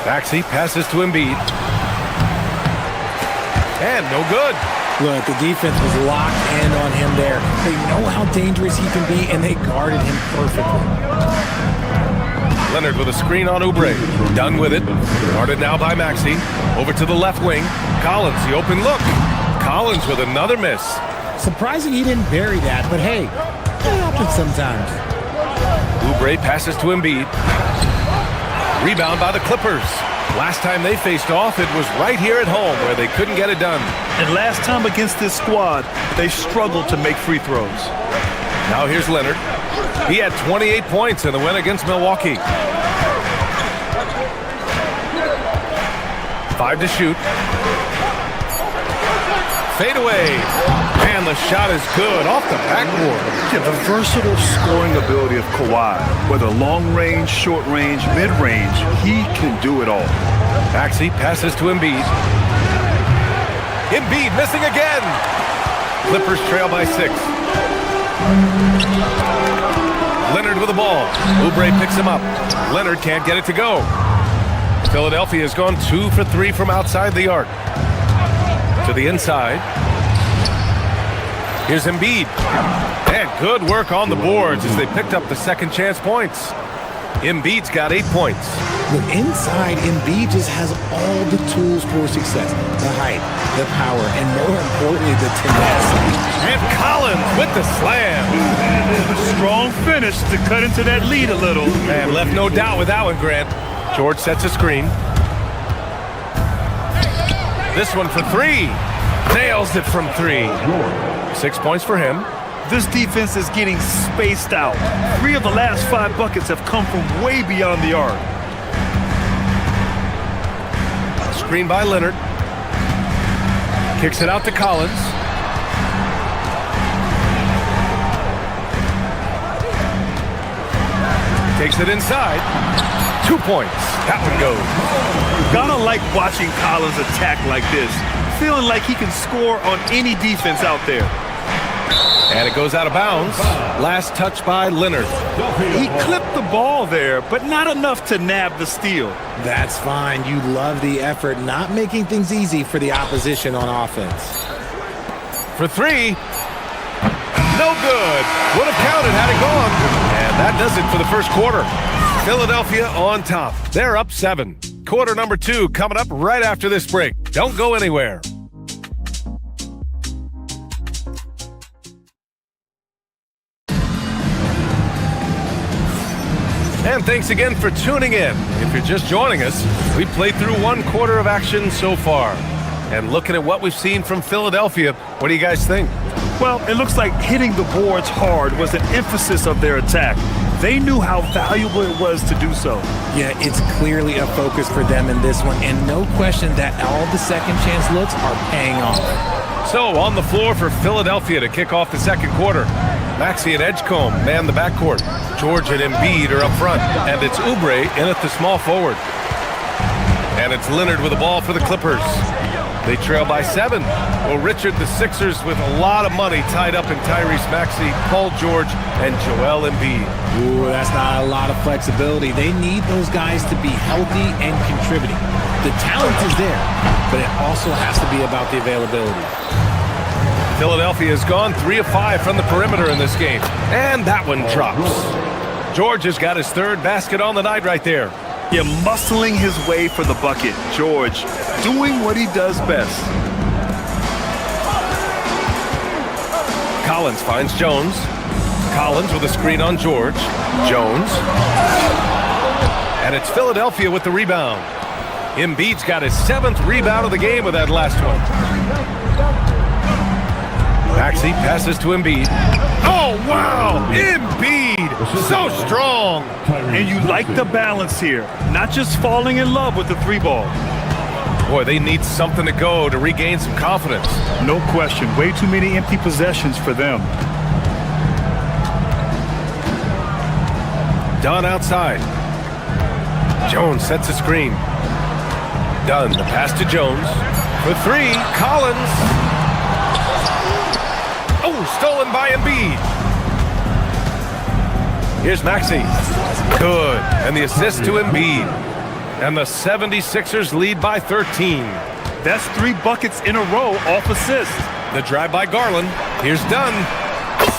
Maxey passes to Embiid. And no good. Look, the defense was locked in on him there. They know how dangerous he can be, and they guarded him perfectly. Leonard with a screen on Oubre. Done with it. Guarded now by Maxey. Over to the left wing. Collins, the open look. Collins with another miss. Surprising he didn't bury that, but hey, that happens sometimes. Oubre passes to Embiid. Rebound by the Clippers. Last time they faced off, it was right here at home where they couldn't get it done. And last time against this squad, they struggled to make free throws. Now here's Leonard. He had 28 points in the win against Milwaukee. 5 to shoot. Fade away. And the shot is good off the backboard. Yeah, the versatile scoring ability of Kawhi, whether long range, short range, mid range, he can do it all. Maxey passes to Embiid. Embiid missing again. Clippers trail by 6. Leonard with the ball. Oubre picks him up. Leonard can't get it to go. Philadelphia has gone 2 for 3 from outside the arc. To the inside. Here's Embiid. And good work on the boards as they picked up the second chance points. Embiid's got 8 points. Look, inside, Embiid just has all the tools for success. The height, the power, and more importantly, the tenacity. And Collins with the slam. Strong finish to cut into that lead a little. And left no doubt with that one, Grant. George sets a screen. This one for 3. Nails it from 3. 6 points for him. This defense is getting spaced out. 3 of the last 5 buckets have come from way beyond the arc. screen by Leonard. Kicks it out to Collins. Takes it inside. 2 points. That one goes. Gotta like watching Collins attack like this. Feeling like he can score on any defense out there. And it goes out of bounds. Last touch by Leonard. He clipped the ball there, but not enough to nab the steal. That's fine. You love the effort, not making things easy for the opposition on offense. For three. No good. Would have counted had it gone. And that does it for the first quarter. Philadelphia on top. They're up 7. Quarter number 2 coming up right after this break. Don't go anywhere. And thanks again for tuning in. If you're just joining us, we played through 1 quarter of action so far. And looking at what we've seen from Philadelphia, what do you guys think? Well, it looks like hitting the boards hard was an emphasis of their attack. They knew how valuable it was to do so. Yeah, it's clearly a focus for them in this one, and no question that all the second chance looks are paying off. So on the floor for Philadelphia to kick off the second quarter. Maxey and Edgecombe man the backcourt. George and Embiid are up front, and it's Oubre in at the small forward. And it's Leonard with the ball for the Clippers. They trail by 7. Well, Richard, the Sixers with a lot of money tied up in Tyrese Maxey, Paul George, and Joel Embiid. Ooh, that's not a lot of flexibility. They need those guys to be healthy and contributing. The talent is there, but it also has to be about the availability. Philadelphia has gone 3 of 5 from the perimeter in this game, and that one drops. George has got his 3rd basket on the night right there. Yeah, muscling his way for the bucket. George doing what he does best. Collins finds Jones. Collins with a screen on George. Jones. And it's Philadelphia with the rebound. Embiid's got his 7th rebound of the game with that last one. Maxey passes to Embiid. Oh, wow! Embiid! So strong! And you like the balance here. Not just falling in love with the 3-ball. Boy, they need something to go to regain some confidence. No question. Way too many empty possessions for them. Dunn outside. Jones sets a screen. Dunn, the pass to Jones. For 3, Collins. Oh, stolen by Embiid. Here's Maxey. Good. And the assist to Embiid. And the 76ers lead by 13. That's 3 buckets in a row off assist. The drive by Garland. Here's Dunn.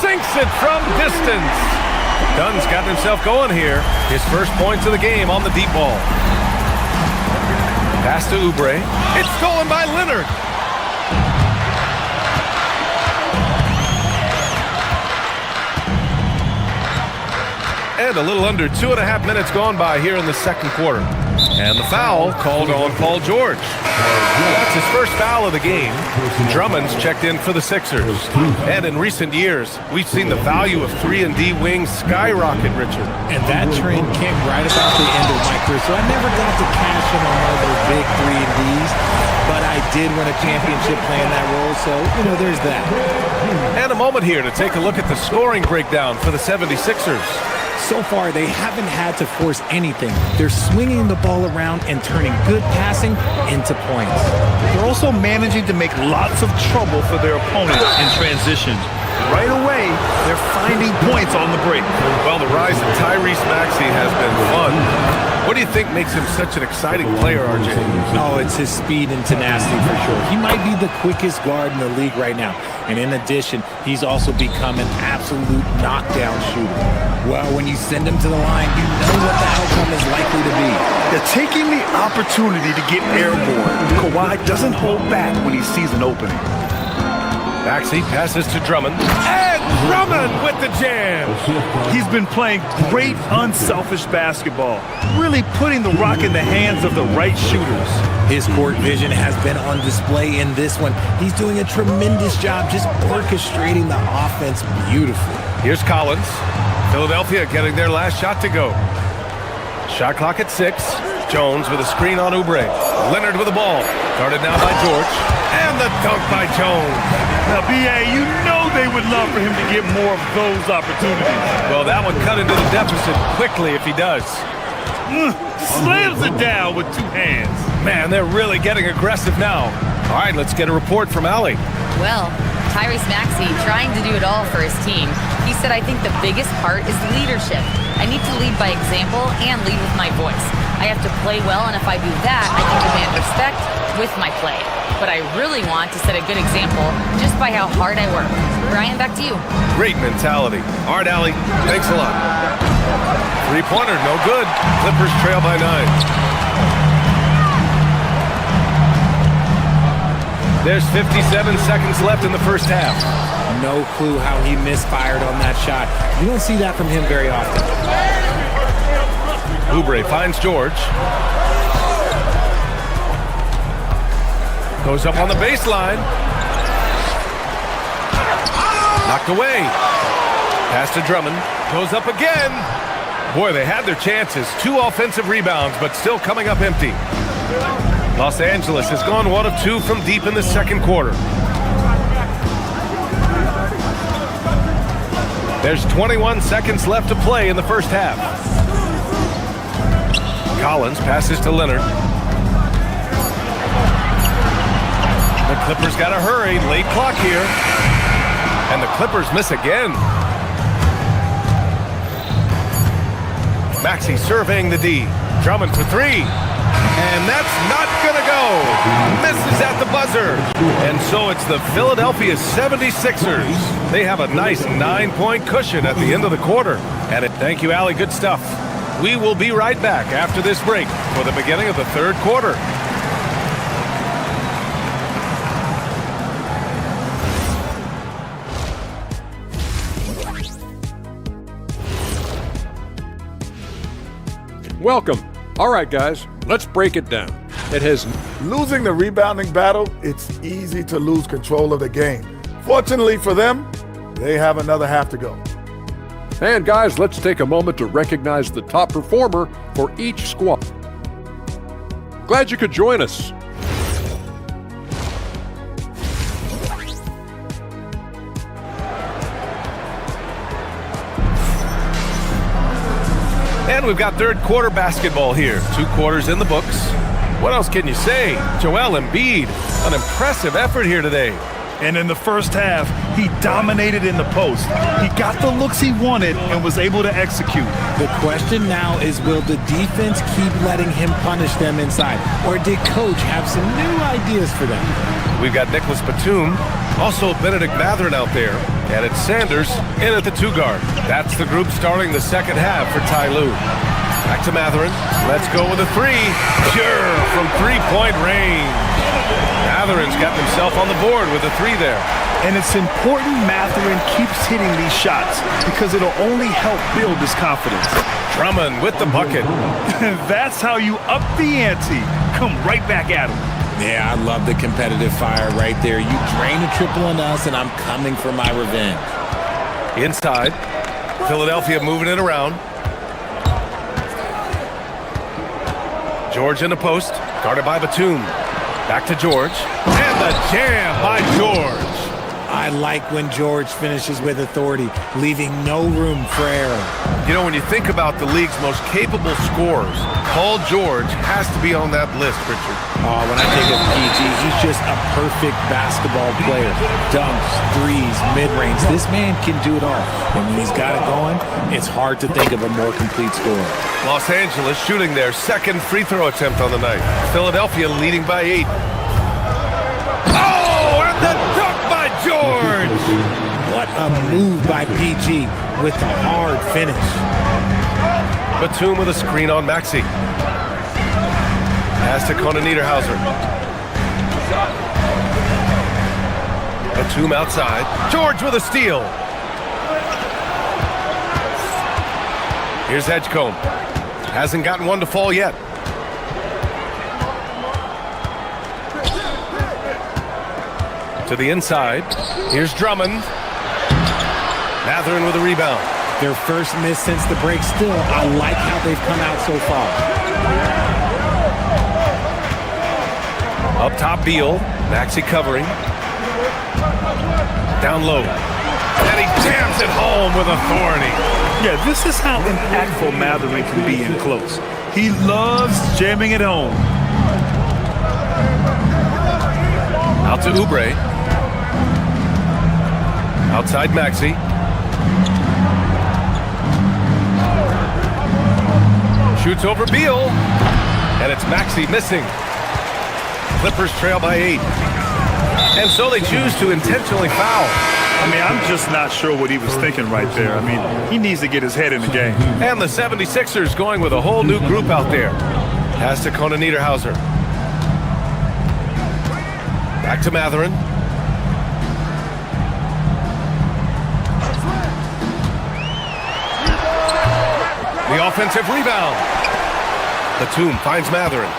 Sinks it from distance. Dunn's got himself going here. His first points of the game on the deep ball. Pass to Oubre. It's stolen by Leonard. And a little under 2.5 minutes gone by here in the second quarter. And the foul called on Paul George. That's his first foul of the game. Drummond's checked in for the Sixers. And in recent years, we've seen the value of 3-and-D wings skyrocket, Richard. And that trend came right about the end of my career, so I never got to cash in on one of those big 3-and-Ds, but I did win a championship playing that role, so, there's that. And a moment here to take a look at the scoring breakdown for the 76ers. So far, they haven't had to force anything. They're swinging the ball around and turning good passing into points. They're also managing to make lots of trouble for their opponent in transition. Right away, they're finding points on the break. Well, the rise of Tyrese Maxey has been fun. What do you think makes him such an exciting player, RJ? Oh, it's his speed and tenacity for sure. He might be the quickest guard in the league right now. And in addition, he's also become an absolute knockdown shooter. Well, when you send him to the line, you know what the outcome is likely to be. They're taking the opportunity to get airborne. Kawhi doesn't hold back when he sees an opening. Maxey passes to Drummond. And Drummond with the jam. He's been playing great, unselfish basketball, really putting the rock in the hands of the right shooters. His court vision has been on display in this one. He's doing a tremendous job just orchestrating the offense beautifully. Here's Collins. Philadelphia getting their last shot to go. Shot clock at 6. Jones with a screen on Oubre. Leonard with the ball. Guarded now by George. And the dunk by Jones. Now, B.A., you know they would love for him to get more of those opportunities. Well, that would cut into the deficit quickly if he does. Slams it down with two hands. Man, they're really getting aggressive now. All right, let's get a report from Allie. Well, Tyrese Maxey trying to do it all for his team. He said, I think the biggest part is leadership. I need to lead by example and lead with my voice. I have to play well, and if I do that, I can demand respect with my play. But I really want to set a good example just by how hard I work. Brian, back to you. Great mentality. All right, Allie, thanks a lot. Three-pointer, no good. Clippers trail by 9. There's 57 seconds left in the first half. No clue how he misfired on that shot. You don't see that from him very often. Oubre finds George. Goes up on the baseline. Knocked away. Pass to Drummond. Goes up again. Boy, they had their chances. 2 offensive rebounds, but still coming up empty. Los Angeles has gone 1 of 2 from deep in the second quarter. There's 21 seconds left to play in the first half. Collins passes to Leonard. The Clippers got to hurry. Late clock here. And the Clippers miss again. Maxey surveying the D. Drummond for 3. And that's not going to go. Misses at the buzzer. And so it's the Philadelphia 76ers. They have a nice 9-point cushion at the end of the quarter. And thank you, Allie. Good stuff. We will be right back after this break for the beginning of the third quarter. Welcome. All right, guys, let's break it down. It has Losing the rebounding battle, it's easy to lose control of the game. Fortunately for them, they have another half to go. And guys, let's take a moment to recognize the top performer for each squad. Glad you could join us. And we've got third quarter basketball here. 2 quarters in the books. What else can you say? Joel Embiid, an impressive effort here today. And in the first half, he dominated in the post. He got the looks he wanted and was able to execute. The question now is, will the defense keep letting him punish them inside? Or did Coach have some new ideas for them? We've got Nicholas Batum, also Benedict Mathurin out there, and it's Sanders in at the 2 guard. That's the group starting the second half for Ty Lue. Back to Mathurin. Let's go with a 3. Sure, from 3-point range. Mathurin's got himself on the board with a 3 there. And it's important Mathurin keeps hitting these shots because it'll only help build his confidence. Drummond with the bucket. That's how you up the ante. Come right back at him. Yeah, I love the competitive fire right there. You drain a triple on us, and I'm coming for my revenge. Inside. Philadelphia moving it around. George in the post. Guarded by Batum. Back to George. And the jam by George. I like when George finishes with authority, leaving no room for error. You know, when you think about the league's most capable scorers, Paul George has to be on that list, Richard. Oh, when I think of PG, he's just a perfect basketball player. Dunks, threes, mid-range. This man can do it all. And when he's got it going, it's hard to think of a more complete scorer. Los Angeles shooting their second free throw attempt on the night. Philadelphia leading by 8. Oh, and the dunk by George! What a move by PG with a hard finish. Batum with a screen on Maxey. Pass to Conan Niederhauser. Batum outside. George with a steal. Here's Edgecombe. Hasn't gotten one to fall yet. To the inside. Here's Drummond. Mathurin with a rebound. Their first miss since the break. Still, I like how they've come out so far. Up top, Beal. Maxey covering. Down low. And he jams it home with authority. Yeah, this is how impactful Mathurin can be in close. He loves jamming it home. Out to Oubre. Outside Maxey. Shoots over Beal. And it's Maxey missing. Clippers trail by 8. And so they choose to intentionally foul. I mean, I'm just not sure what he was thinking right there. I mean, he needs to get his head in the game. And the 76ers going with a whole new group out there. Pass to Conan Niederhauser. Back to Mathurin. The offensive rebound. Batum finds Mathurin.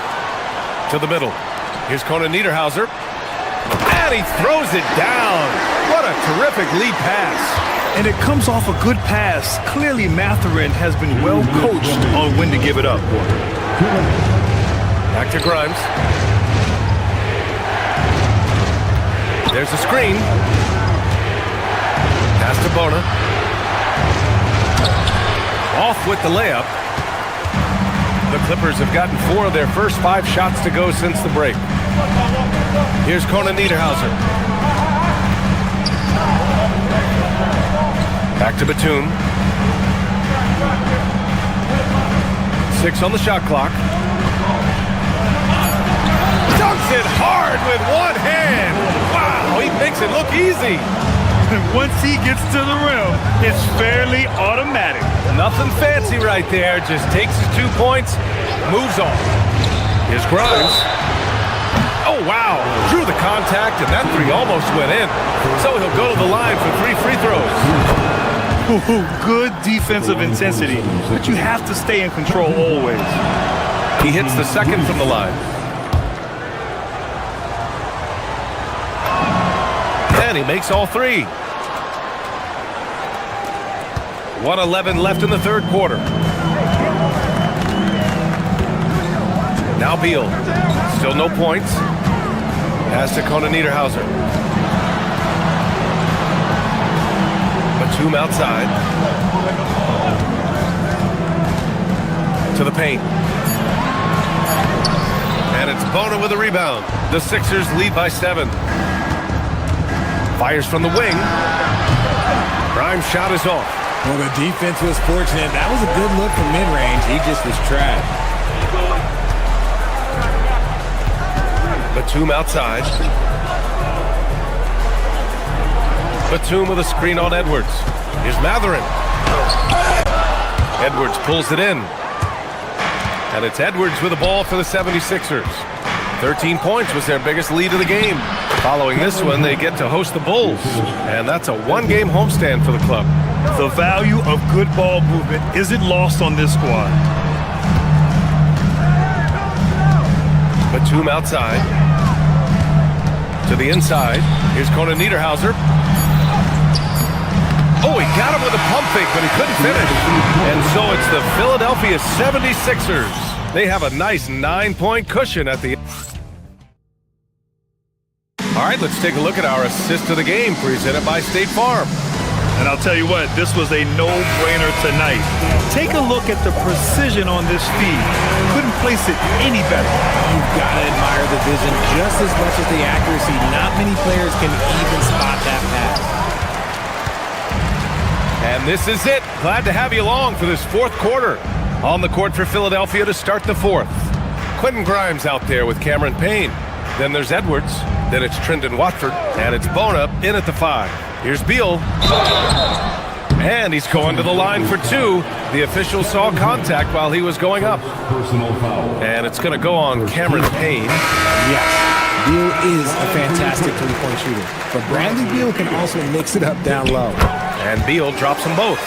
To the middle. Here's Conan Niederhauser. And he throws it down. What a terrific lead pass. And it comes off a good pass. Clearly, Mathurin has been well coached on when to give it up. Back to Grimes. There's a screen. Pass to Bona. Off with the layup. The Clippers have gotten 4 of their first 5 shots to go since the break. Here's Conan Niederhauser. Back to Batum. 6 on the shot clock. Dunks it hard with one hand. Wow, he makes it look easy. Once he gets to the rim, it's fairly automatic. Nothing fancy right there. Just takes his 2 points, moves on. Here's Grimes. Oh, wow. Drew the contact, and that 3 almost went in. So he'll go to the line for 3 free throws. Ooh, good defensive intensity, but you have to stay in control always. He hits the second from the line. And he makes all 3. 1:11 left in the third quarter. Now Beal. Still no points. Pass to Conan Niederhauser. Batum outside. To the paint. And it's Bona with a rebound. The Sixers lead by 7. Fires from the wing. Grimes' shot is off. Well, the defense was fortunate. That was a good look from mid-range. He just was trapped. Batum outside. Batum with a screen on Edwards. Here's Mathurin. Edwards pulls it in. And it's Edwards with the ball for the 76ers. 13 points was their biggest lead of the game. Following this one, they get to host the Bulls. And that's a 1-game homestand for the club. The value of good ball movement isn't lost on this squad. Batum outside. To the inside. Here's Conan Niederhauser. Oh, he got him with a pump fake, but he couldn't finish. And so it's the Philadelphia 76ers. They have a nice 9-point cushion at the end. All right, let's take a look at our assist of the game presented by State Farm. And I'll tell you what, this was a no-brainer tonight. Take a look at the precision on this feed. Couldn't place it any better. You've got to admire the vision just as much as the accuracy. Not many players can even spot that pass. And this is it. Glad to have you along for this fourth quarter. On the court for Philadelphia to start the fourth. Quentin Grimes out there with Cameron Payne. Then there's Edwards. Then it's Trendon Watford. And it's Bona in at the 5. Here's Beal. And he's going to the line for 2. The official saw contact while he was going up. Personal foul. And it's going to go on Cameron Payne. Yes, Beal is a fantastic three-point shooter. But Bradley Beal can also mix it up down low. And Beal drops them both.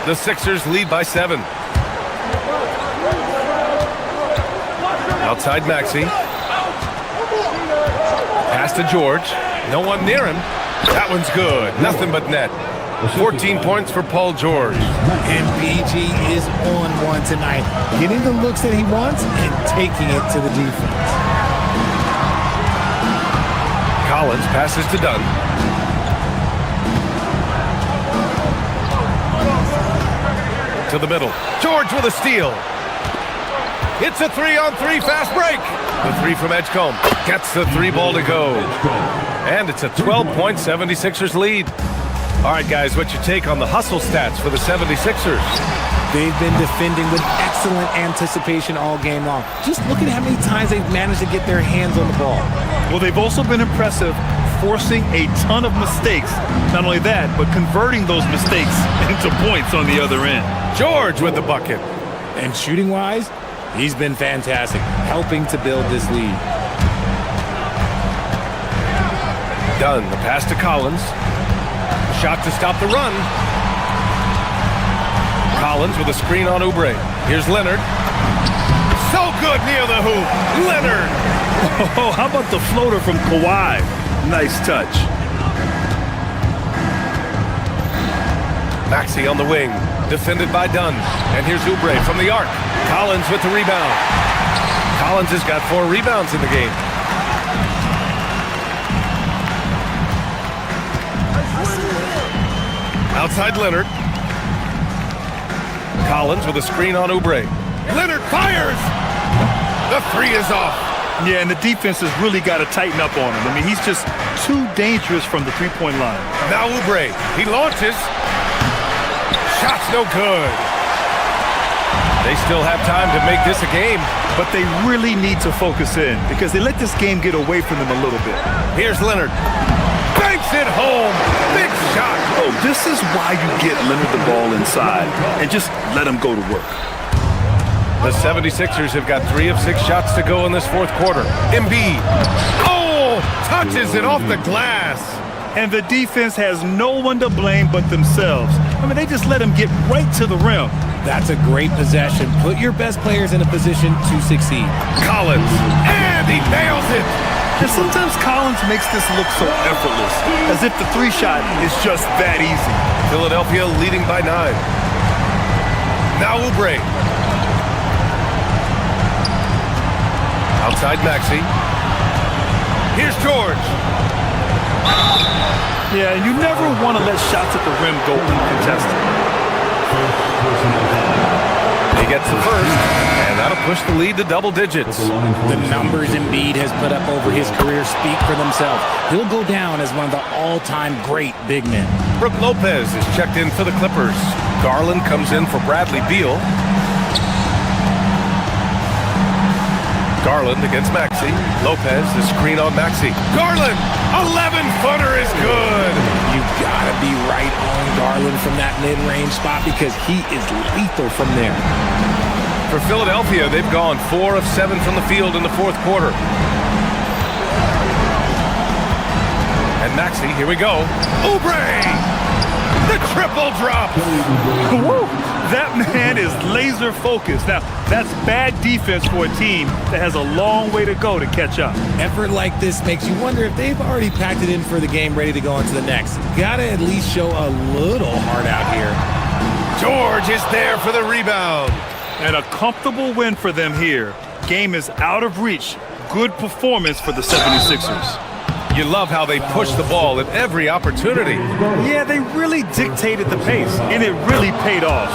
The Sixers lead by 7. Outside Maxey. Pass to George. No one near him. That one's good. Nothing but net. 14 points for Paul George. And BG is on one tonight, getting the looks that he wants and taking it to the defense. Collins passes to Dunn. To the middle. George with a steal. It's a 3-on-3 fast break. The three from Edgecombe. Gets the three ball to go. And it's a 12-point 76ers lead. All right, guys, what's your take on the hustle stats for the 76ers? They've been defending with excellent anticipation all game long. Just look at how many times they've managed to get their hands on the ball. Well, they've also been impressive, forcing a ton of mistakes. Not only that, but converting those mistakes into points on the other end. George with the bucket. And shooting-wise, he's been fantastic, helping to build this lead. Dunn, the pass to Collins. Shot to stop the run. Collins with a screen on Oubre. Here's Leonard. So good near the hoop. Leonard. Oh, how about the floater from Kawhi? Nice touch. Maxey on the wing. Defended by Dunn. And here's Oubre from the arc. Collins with the rebound. Collins has got 4 rebounds in the game. Outside Leonard. Collins with a screen on Oubre. Leonard fires! The three is off. Yeah, and the defense has really got to tighten up on him. I mean, he's just too dangerous from the three-point line. Now Oubre. He launches. Shot's no good. They still have time to make this a game. But they really need to focus in because they let this game get away from them a little bit. Here's Leonard. Banks it home. Big shot. Oh, this is why you get Leonard the ball inside and just let him go to work. The 76ers have got 3 of 6 shots to go in this fourth quarter. Embiid. Oh, touches it off the glass. And the defense has no one to blame but themselves. I mean, they just let him get right to the rim. That's a great possession. Put your best players in a position to succeed. Collins. And he nails it. And sometimes Collins makes this look so effortless, as if the three-shot is just that easy. Philadelphia leading by 9. Now Oubre. Outside Maxey. Here's George. Yeah, and you never want to let shots at the rim go uncontested. He gets the first, and that'll push the lead to double digits. The numbers Embiid has put up over his career speak for themselves. He'll go down as one of the all-time great big men. Brook Lopez is checked in for the Clippers. Garland comes in for Bradley Beal. Garland against Maxey. Lopez, the screen on Maxey. Garland, 11-footer is good. You gotta be right on Garland from that mid-range spot because he is lethal from there. For Philadelphia, they've gone 4 of 7 from the field in the fourth quarter. And Maxey, here we go. Oubre! The triple drop! That man is laser focused. Now, that's bad defense for a team that has a long way to go to catch up. Effort like this makes you wonder if they've already packed it in for the game ready to go into the next. Gotta at least show a little heart out here. George is there for the rebound. And a comfortable win for them here. Game is out of reach. Good performance for the 76ers. You love how they push the ball at every opportunity. Yeah, they really dictated the pace, and it really paid off.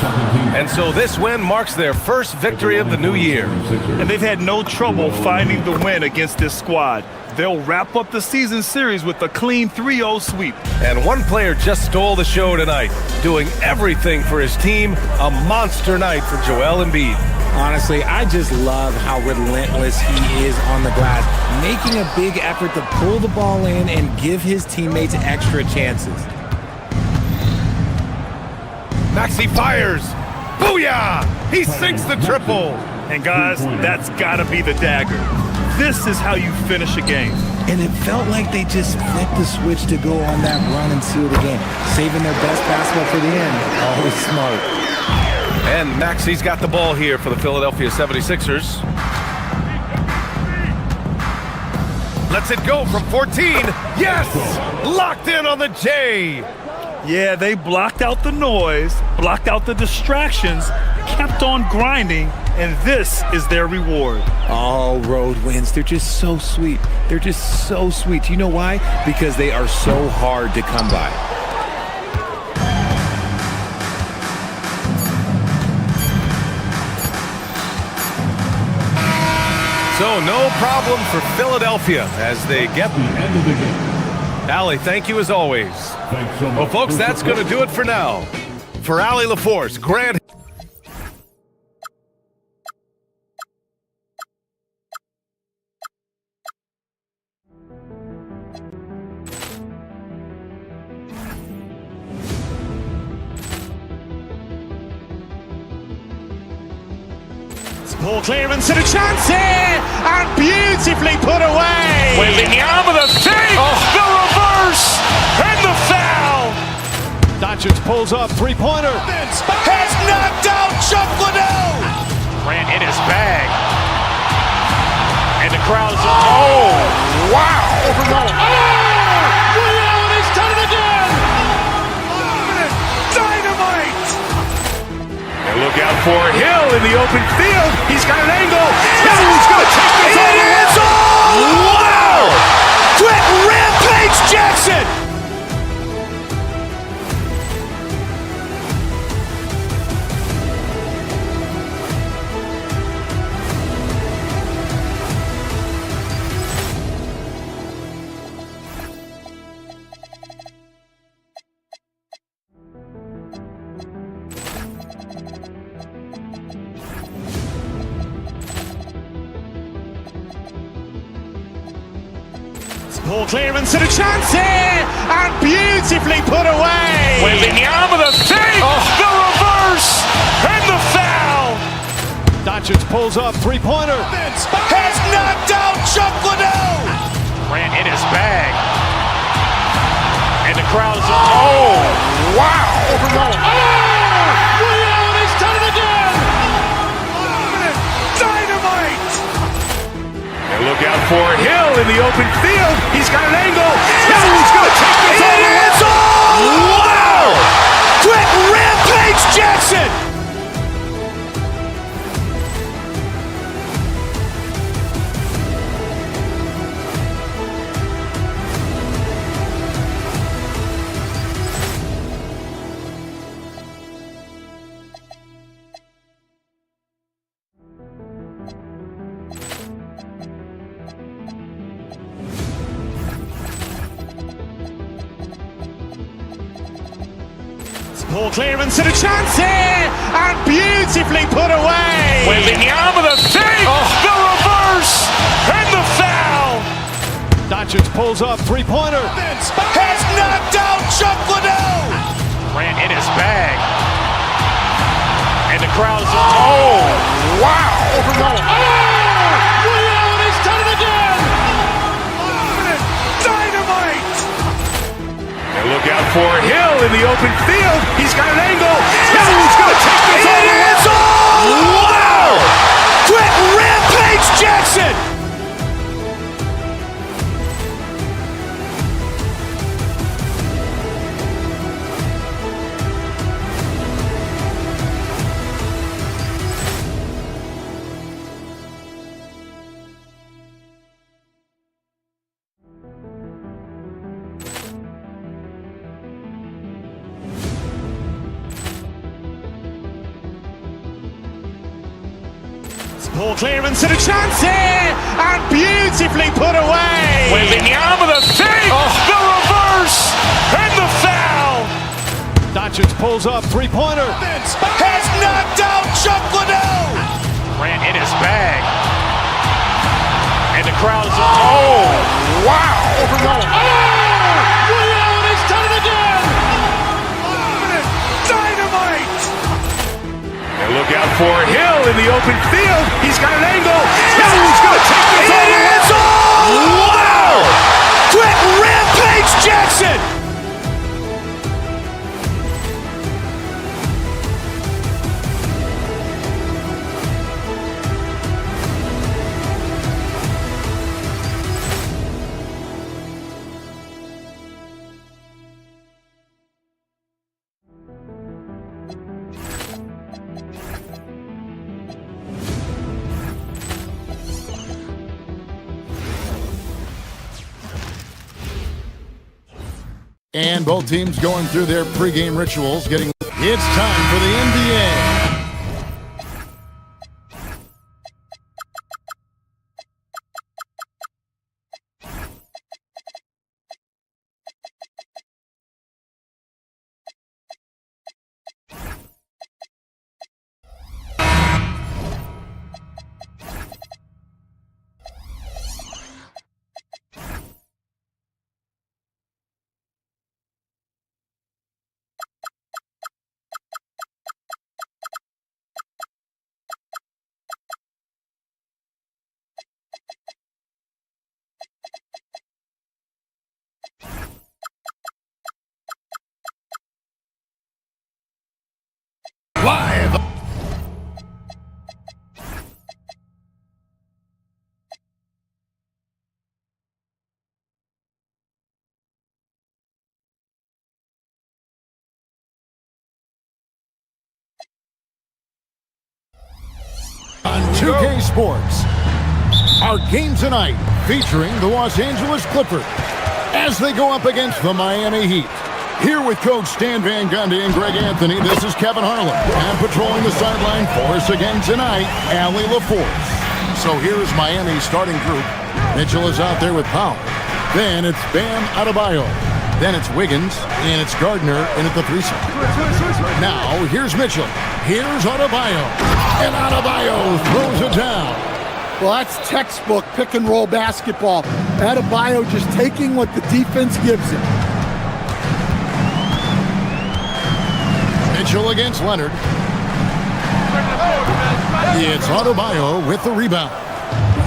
And so this win marks their first victory of the new year. And they've had no trouble finding the win against this squad. They'll wrap up the season series with a clean 3-0 sweep. And one player just stole the show tonight, doing everything for his team. A monster night for Joel Embiid. Honestly, I just love how relentless he is on the glass, making a big effort to pull the ball in and give his teammates extra chances. Maxey fires. Booyah! He sinks the triple. And guys, that's gotta be the dagger. This is how you finish a game. And it felt like they just flipped the switch to go on that run and seal the game, saving their best basketball for the end. Always smart. And Maxey's got the ball here for the Philadelphia 76ers. Lets it go from 14. Yes! Locked in on the J. Yeah, they blocked out the noise, blocked out the distractions, kept on grinding, and this is their reward. All road wins, they're just so sweet. They're just so sweet. You know why? Because they are so hard to come by. So no problem for Philadelphia as they get The end of the game. Allie, thank you as always. Thanks so much. Well, folks, that's going to do it for now. For Allie LaForce, Grant. Poor clearance and a chance here, and beautifully put away. Wembanyama with a save, the reverse, and the foul. Doncic pulls up, three-pointer. Has knocked out Chuck Liddell. Grant in his bag. And the crowd is, oh, wow. Liddell, he's done it again. Dynamite. And look out for Hill in the open field. He's got an angle. He's going to take this all the way. Wow! Quick Rampage Jackson. Poor clearance and a chance here, and beautifully put away. Wembanyama with a save, the reverse, and the foul. Doncic pulls up, three-pointer. Has knocked out Chuck Liddell. Grant in his bag. And the crowd is, oh, wow. Liddell, he's done it again. Dynamite. And look out for Hill in the open field. He's got an angle. He's going to take this all the way. Wow! Quick Rampage Jackson. Poor clearance and a chance here, and beautifully put away. Wembanyama with a save, the reverse, and the foul. Doncic pulls up, three-pointer. Has knocked out Chuck Liddell. Grant in his bag. And the crowd is, oh, wow. Liddell, he's done it again. Dynamite. And look out for Hill in the open field. He's got an angle. He's going to take this all the way. Wow! Quick Rampage Jackson. Poor clearance and a chance here, and beautifully put away. Wembanyama with a save, the reverse, and the foul. Doncic pulls up, three-pointer. Has knocked out Chuck Liddell. Grant in his bag. And the crowd is, oh, wow. Liddell, he's done it again. Dynamite. And look out for Hill in the open field. He's got an angle. He's going to take this all the way. Wow! Quick Rampage Jackson. And both teams going through their pregame rituals, getting... It's time for the NBA. Live. On 2K Sports, our game tonight featuring the Los Angeles Clippers as they go up against the Miami Heat. Here with Coach Stan Van Gundy and Greg Anthony, this is Kevin Harlan. And patrolling the sideline for us again tonight, Allie LaForce. So here's Miami's starting group. Mitchell is out there with Powell. Then it's Bam Adebayo. Then it's Wiggins, and it's Gardner in at the threesome. Now, here's Mitchell. Here's Adebayo. And Adebayo throws it down. Well, that's textbook pick-and-roll basketball. Adebayo just taking what the defense gives him. Mitchell against Leonard. It's Adebayo with the rebound.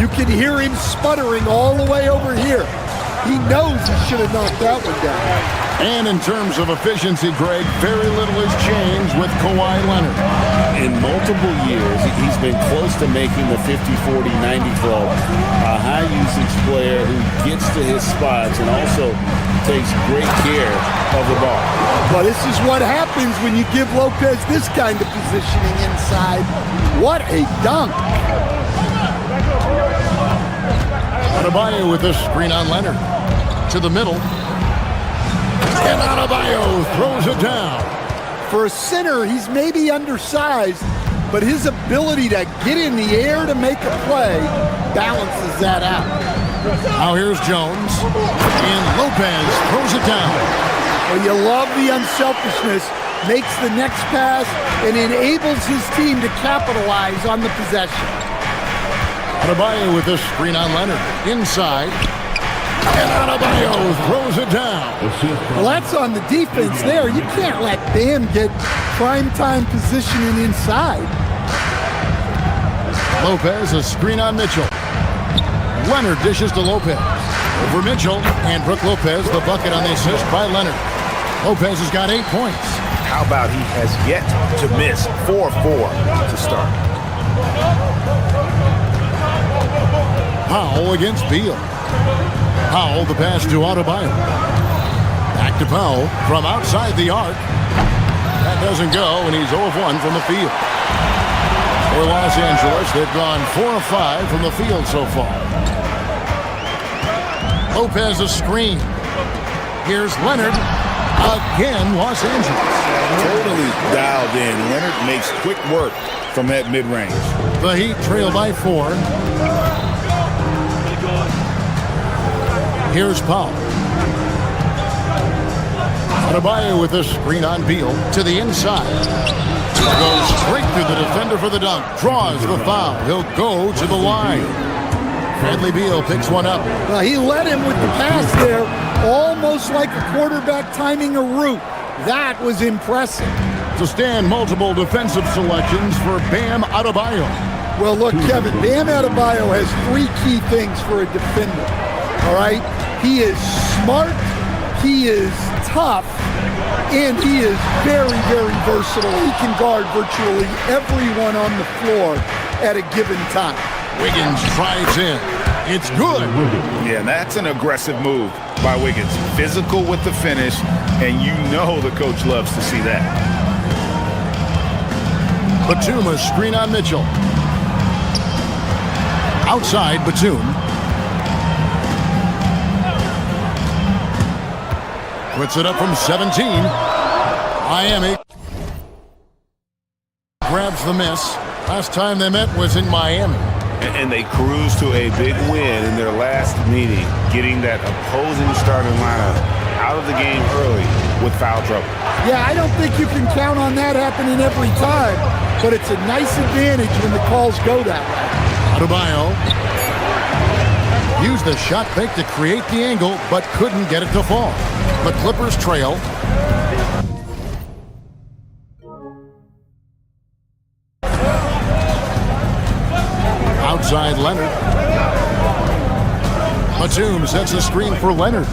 You can hear him sputtering all the way over here. He knows he should have knocked that one down. And in terms of efficiency, Greg, very little has changed with Kawhi Leonard. In multiple years, he's been close to making the 50-40-90 club. A high-usage player who gets to his spots and also takes great care of the ball. But this is what happens when you give Lopez this kind of positioning inside. What a dunk. Adebayo with the screen on Leonard. To the middle. And Adebayo throws it down. For a center, he's maybe undersized, but his ability to get in the air to make a play balances that out. Now here's Jones. And Lopez throws it down. Well, you love the unselfishness. Makes the next pass and enables his team to capitalize on the possession. Adebayo with the screen on Leonard. Inside. And Adebayo throws it down. Well, that's on the defense there. You can't let Bam get prime-time positioning inside. Lopez, a screen on Mitchell. Leonard dishes to Lopez. Over Mitchell, and Brook Lopez, the bucket on the assist by Leonard. Lopez has got 8 points. How about he has yet to miss 4-4 to start. Powell against Beal. Powell, the pass to Adebayo. Back to Powell from outside the arc. That doesn't go, and he's 0 of 1 from the field. For Los Angeles, they've gone 4 of 5 from the field so far. Lopez a screen. Here's Leonard. Again, Los Angeles. Totally dialed in. Leonard makes quick work from that mid-range. The Heat trail by 4. Here's Powell. Adebayo with a screen on Beal to the inside. Goes straight through the defender for the dunk. Draws the foul. He'll go to the line. Bradley Beal picks one up. Well, he led him with the pass there, almost like a quarterback timing a route. That was impressive. To stand multiple defensive selections for Bam Adebayo. Well, look, Kevin, Bam Adebayo has 3 key things for a defender. All right? He is smart, he is tough, and he is very, very versatile. He can guard virtually everyone on the floor at a given time. Wiggins drives in. It's good. Yeah, that's an aggressive move by Wiggins. Physical with the finish, and you know the coach loves to see that. Batum, a screen on Mitchell. Outside, Batum. puts it up from 17. Miami grabs the miss. Last time they met was in Miami. And they cruised to a big win in their last meeting, getting that opposing starting lineup out of the game early with foul trouble. Yeah, I don't think you can count on that happening every time, but it's a nice advantage when the calls go that way. Adebayo used the shot fake to create the angle, but couldn't get it to fall. The Clippers trail. Outside Leonard. Batum sets a screen for Leonard.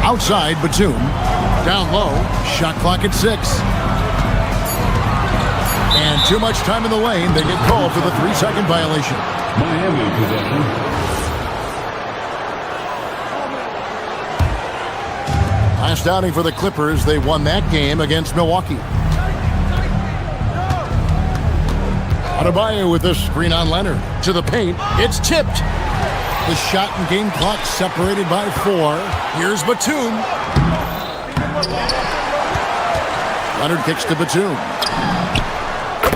Outside Batum. Down low. Shot clock at 6. And too much time in the lane. They get called for the 3-second violation. Miami possession. Last outing for the Clippers. They won that game against Milwaukee. Adebayo with the screen on Leonard. To the paint. It's tipped. The shot and game clock separated by 4. Here's Batum. Leonard kicks to Batum.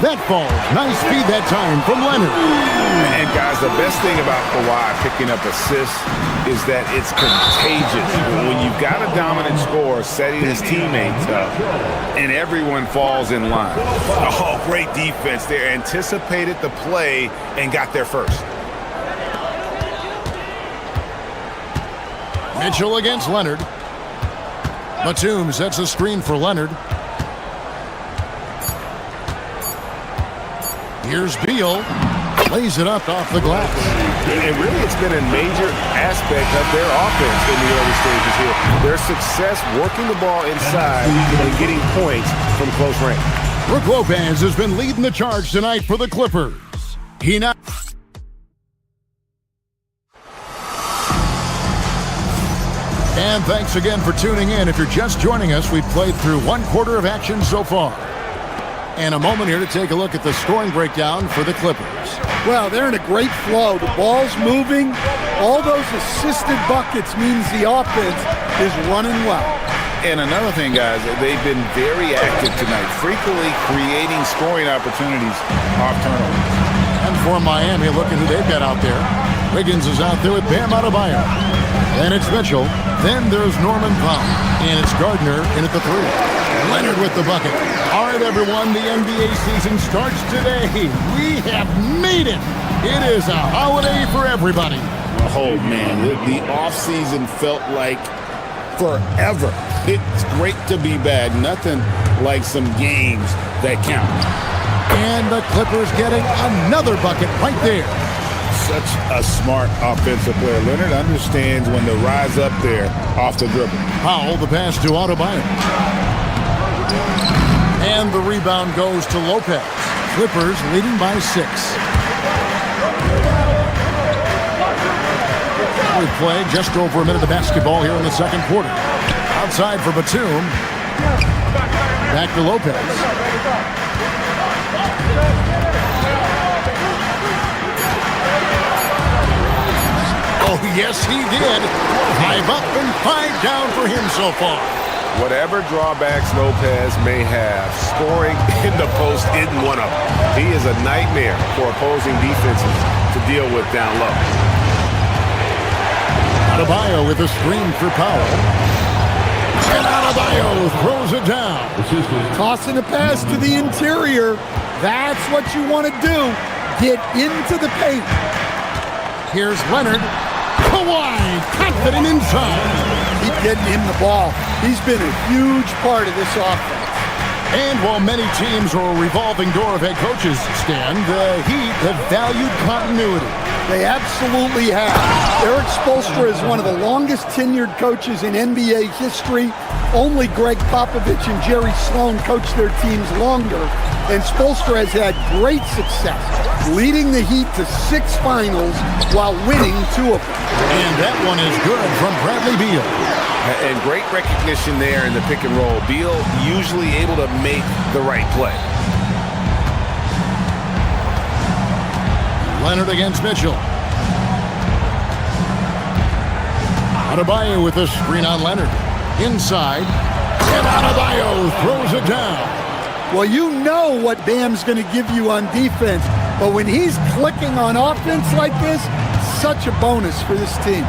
That falls. Nice feed that time from Leonard. And guys, the best thing about Kawhi picking up assists is that it's contagious. When you've got a dominant scorer setting his teammates up and everyone falls in line. Oh, great defense there. Anticipated the play and got there first. Mitchell against Leonard. Batum sets a screen for Leonard. Here's Beal. Lays it up off the glass. And really, it's been a major aspect of their offense in the early stages here. Their success working the ball inside and getting points from close range. Brook Lopez has been leading the charge tonight for the Clippers. He now... And thanks again for tuning in. If you're just joining us, we've played through 1 quarter of action so far. And a moment here to take a look at the scoring breakdown for the Clippers. Well, they're in a great flow. The ball's moving. All those assisted buckets means the offense is running well. And another thing, guys, they've been very active tonight, frequently creating scoring opportunities off turnovers. And for Miami, look at who they've got out there. Wiggins is out there with Bam Adebayo. Then it's Mitchell. Then there's Norman Powell. And it's Gardner in at the 3. Leonard with the bucket. All right, everyone, the NBA season starts today. We have made it. It is a holiday for everybody. Oh, man, the offseason felt like forever. It's great to be back. Nothing like some games that count. And the Clippers getting another bucket right there. Such a smart offensive player. Leonard understands when to rise up there off the dribble. Powell, the pass to Adebayo. And the rebound goes to Lopez. Clippers leading by 6. We played just over a minute of basketball here in the second quarter. Outside for Batum. Back to Lopez. Oh, yes, he did. 5 up and 5 down for him so far. Whatever drawbacks Lopez may have, scoring in the post isn't one of them. He is a nightmare for opposing defenses to deal with down low. Adebayo with a screen for Powell. And Adebayo throws it down. Tossing a pass to the interior. That's what you want to do. Get into the paint. Here's Leonard. Kawhi, confident inside. Keep getting him the ball. He's been a huge part of this offense. And while many teams are a revolving door of head coaches, Stan, the Heat have valued continuity. They absolutely have. Eric Spoelstra is one of the longest tenured coaches in NBA history. Only Greg Popovich and Jerry Sloan coached their teams longer. And Spoelstra has had great success, leading the Heat to 6 finals while winning 2 of them. And that one is good from Bradley Beal. And great recognition there in the pick and roll. Beal usually able to make the right play. Leonard against Mitchell. Adebayo with a screen on Leonard. Inside. And Adebayo throws it down. Well, you know what Bam's going to give you on defense. But when he's clicking on offense like this, such a bonus for this team.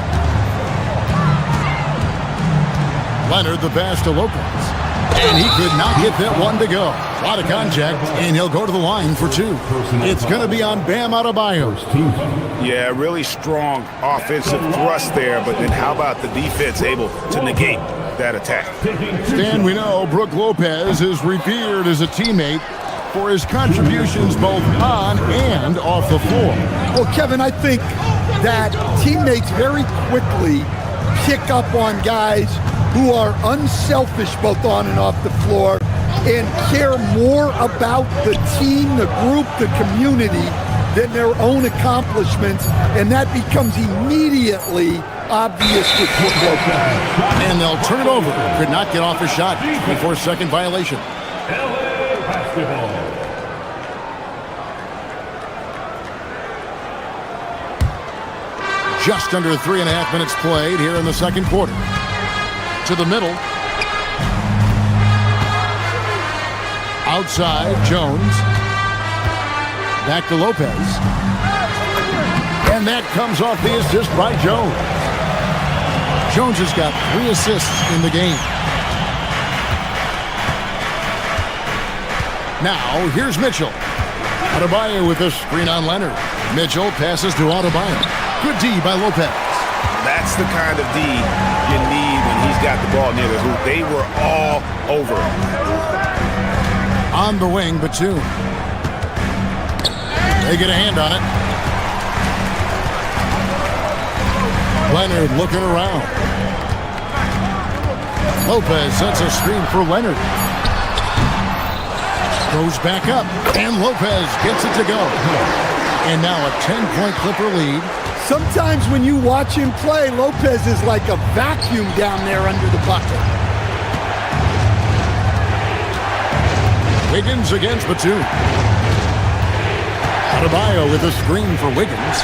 Leonard the pass to Lopez. And he could not get that one to go. A lot of contact, and he'll go to the line for two. It's going to be on Bam Adebayo. Yeah, really strong offensive thrust there, but then how about the defense able to negate that attack? Stan, we know Brook Lopez is revered as a teammate for his contributions both on and off the floor. Well, Kevin, I think that teammates very quickly pick up on guys who are unselfish both on and off the floor and care more about the team, the group, the community than their own accomplishments, and that becomes immediately obvious with Brook Lopez. And they'll turn it over. Could not get off a shot before second violation. LA basketball. Just under 3.5 minutes played here in the second quarter. To the middle. Outside, Jones. Back to Lopez. And that comes off the assist by Jones. Jones has got 3 assists in the game. Now, here's Mitchell. Adebayo with a screen on Leonard. Mitchell passes to Adebayo. Good D by Lopez. That's the kind of D you need when he's got the ball near the hoop. They were all over him. On the wing, Batum. They get a hand on it. Leonard looking around. Lopez sets a screen for Leonard. Goes back up, and Lopez gets it to go. And now a 10-point Clipper lead. Sometimes when you watch him play, Lopez is like a vacuum down there under the bucket. Wiggins against Batum. Adebayo with a screen for Wiggins.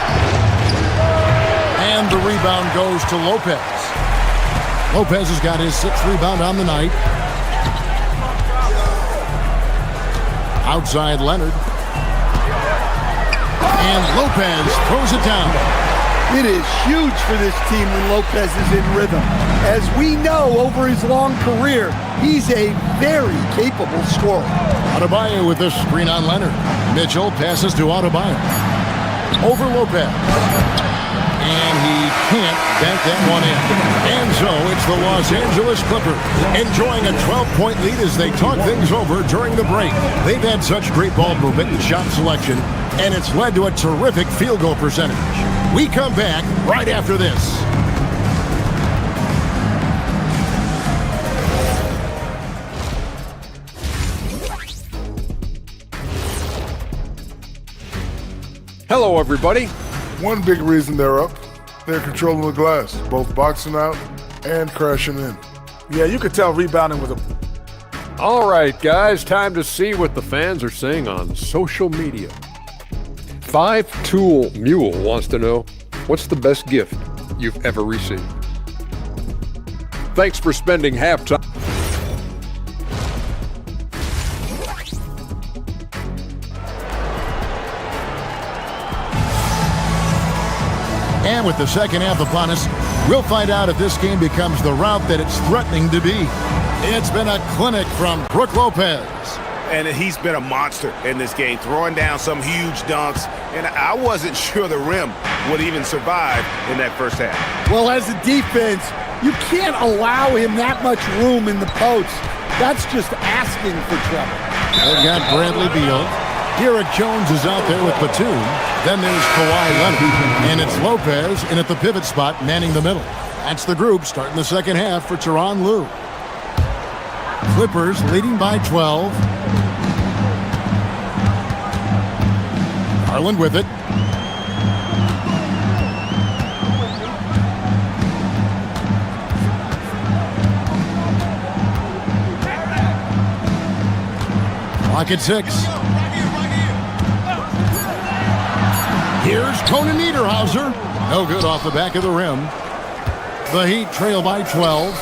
And the rebound goes to Lopez. Lopez has got his 6th rebound on the night. Outside Leonard. And Lopez throws it down. It is huge for this team when Lopez is in rhythm. As we know over his long career, he's a very capable scorer. Adebayo with a screen on Leonard. Mitchell passes to Adebayo. Over Lopez. And he can't bank that one in. And so it's the Los Angeles Clippers enjoying a 12-point lead as they talk things over during the break. They've had such great ball movement and shot selection, and it's led to a terrific field goal percentage. We come back right after this. Hello, everybody. One big reason they're up, they're controlling the glass, both boxing out and crashing in. Yeah, you could tell rebounding was a... All right, guys, time to see what the fans are saying on social media. 5-Tool Mule wants to know, what's the best gift you've ever received? Thanks for spending halftime. And with the second half upon us, we'll find out if this game becomes the route that it's threatening to be. It's been a clinic from Brook Lopez. And he's been a monster in this game, throwing down some huge dunks. And I wasn't sure the rim would even survive in that first half. Well, as a defense, you can't allow him that much room in the post. That's just asking for trouble. They've got Bradley Beal. Derek Jones is out there with Batum. Then there's Kawhi Leonard. And it's Lopez in at the pivot spot, manning the middle. That's the group starting the second half for Tyronn Lue. Clippers leading by 12. Garland with it. Clock at 6. Here's Conan Niederhauser. No good off the back of the rim. The Heat trail by 12.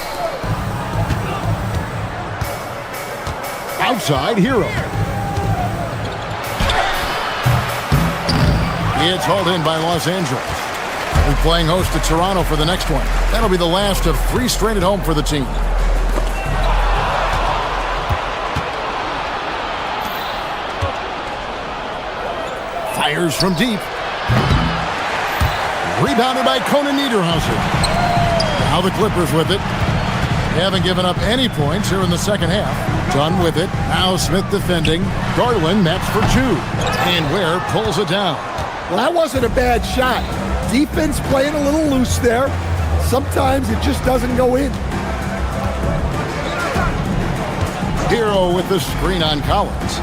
Outside, Hero. It's hauled in by Los Angeles. We're playing host to Toronto for the next one. That'll be the last of 3 straight at home for the team. Fires from deep. Rebounded by Conan Niederhauser. Now the Clippers with it. They haven't given up any points here in the second half. Done with it. Now Smith defending. Garland matched for 2. And Ware pulls it down. Well, that wasn't a bad shot. Defense playing a little loose there. Sometimes it just doesn't go in. Hero with the screen on Collins.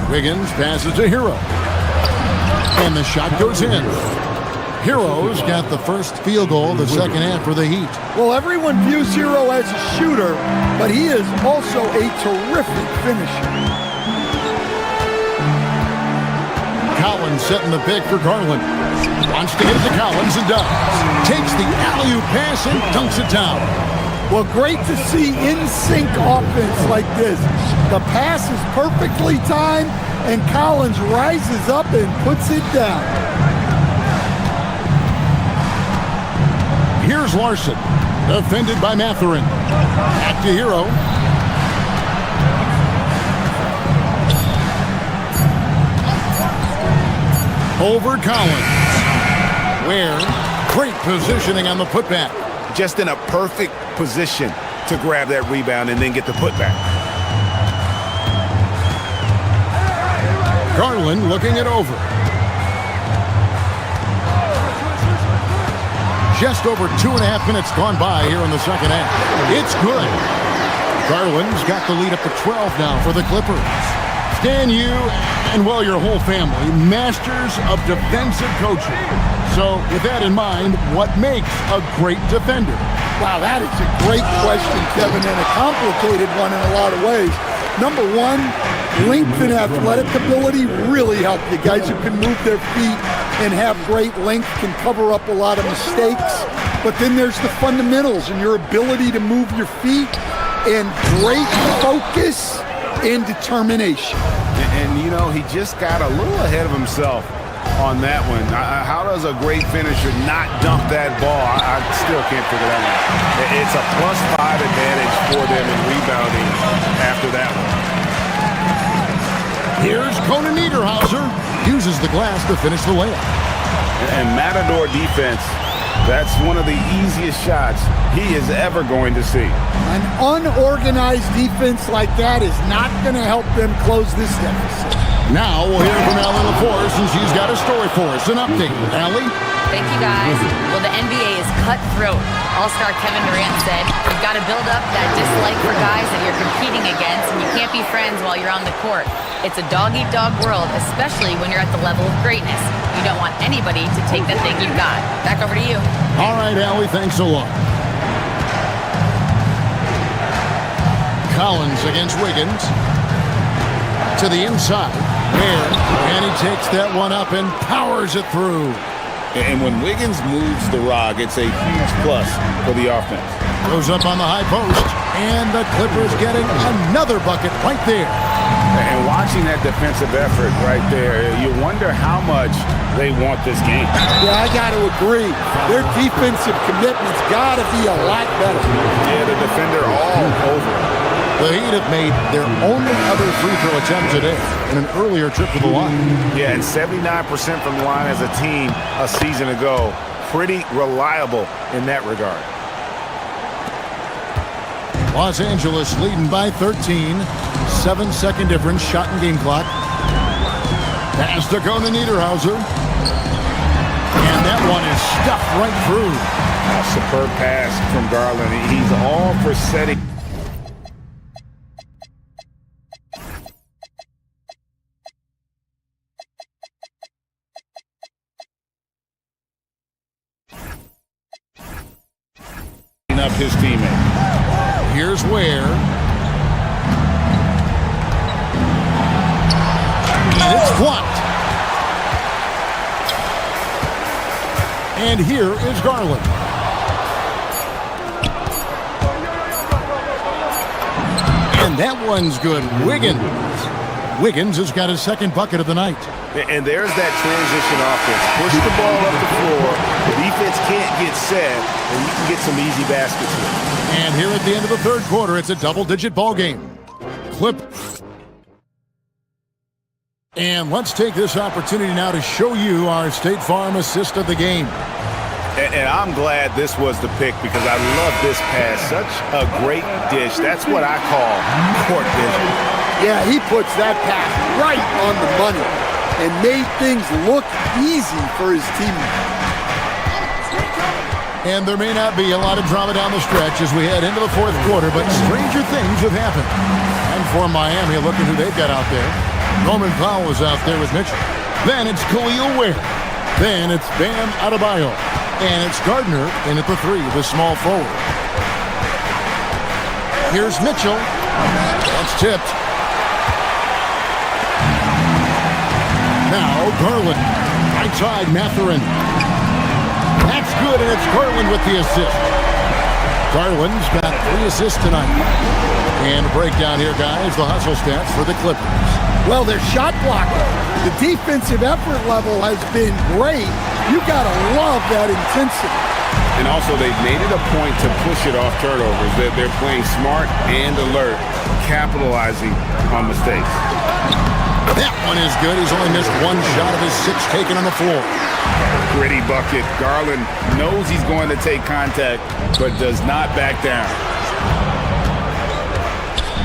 Wiggins passes to Hero. And the shot goes in. Hero's got the first field goal of the second half for the Heat. Well, everyone views Hero as a shooter, but he is also a terrific finisher. Collins setting the pick for Garland. Wants to get it to Collins and does. Takes the alley-oop pass and dunks it down. Well, great to see in-sync offense like this. The pass is perfectly timed, and Collins rises up and puts it down. Here's Larson, defended by Mathurin. Back to Hero. Over Collins. Ware, great positioning on the putback. Just in a perfect position to grab that rebound and then get the putback. Garland looking it over. Just over 2.5 minutes gone by here in the second half. It's good. Garland's got the lead up to 12 now for the Clippers. Stan, you and, well, your whole family, masters of defensive coaching. So with that in mind, what makes a great defender? Wow, that is a great question, Kevin, and a complicated one in a lot of ways. Number one, length and athletic ability really help you. Guys who can move their feet and have great length can cover up a lot of mistakes. But then there's the fundamentals and your ability to move your feet and great focus and determination. And you know, he just got a little ahead of himself on that one. How does a great finisher not dunk that ball? I still can't figure that out. It's a +5 advantage for them in rebounding after that one. Here's Conan Niederhauser. Uses the glass to finish the layup. And Matador defense, that's one of the easiest shots he is ever going to see. An unorganized defense like that is not going to help them close this deficit. Now we'll hear from Allie LaForce, and she's got a story for us. An update. Allie? Thank you, guys. Well, the NBA is cutthroat. All-star Kevin Durant said, you've got to build up that dislike for guys that you're competing against, and you can't be friends while you're on the court. It's a dog-eat-dog world, especially when you're at the level of greatness. You don't want anybody to take the thing you've got. Back over to you. All right, Allie, thanks a lot. Collins against Wiggins. To the inside. There. And he takes that one up and powers it through. And when Wiggins moves the rock, it's a huge plus for the offense. Goes up on the high post. And the Clippers getting another bucket right there. And watching that defensive effort right there, you wonder how much they want this game. Yeah, I got to agree. Their defensive commitment's got to be a lot better. Yeah, the defender all over. The Heat have made their only other free throw attempt today in an earlier trip to the line. Yeah, and 79% from the line as a team a season ago. Pretty reliable in that regard. Los Angeles leading by 13. 7-second difference, shot and game clock. Pass to Conan Niederhauser. And that one is stuffed right through. A superb pass from Garland. He's all for setting. Up his teammate. Here's Ware. And it's blocked. And here is Garland. And that one's good. Wiggins. Wiggins has got his second bucket of the night. And there's that transition offense. Push the ball up the floor. The defense can't get set, and you can get some easy baskets here. And here at the end of the third quarter, it's a double-digit ball game. Clip. And let's take this opportunity now to show you our State Farm assist of the game. And I'm glad this was the pick because I love this pass. Such a great dish. That's what I call court vision. Yeah, he puts that pass right on the money and made things look easy for his teammates. And there may not be a lot of drama down the stretch as we head into the fourth quarter, but stranger things have happened. And for Miami, look at who they've got out there. Norman Powell is out there with Mitchell. Then it's Khalil Ware. Then it's Bam Adebayo. And it's Gardner in at the three, the small forward. Here's Mitchell. That's tipped. Now Garland. Right side, Mathurin. That's good, and it's Garland with the assist. Garland's got 3 assists tonight. And a breakdown here, guys, the hustle stats for the Clippers. Well, their shot blocking. The defensive effort level has been great. You got to love that intensity. And also, they've made it a point to push it off turnovers. They're playing smart and alert, capitalizing on mistakes. That one is good. He's only missed 1 shot of his 6 taken on the floor. Gritty bucket. Garland knows he's going to take contact, but does not back down.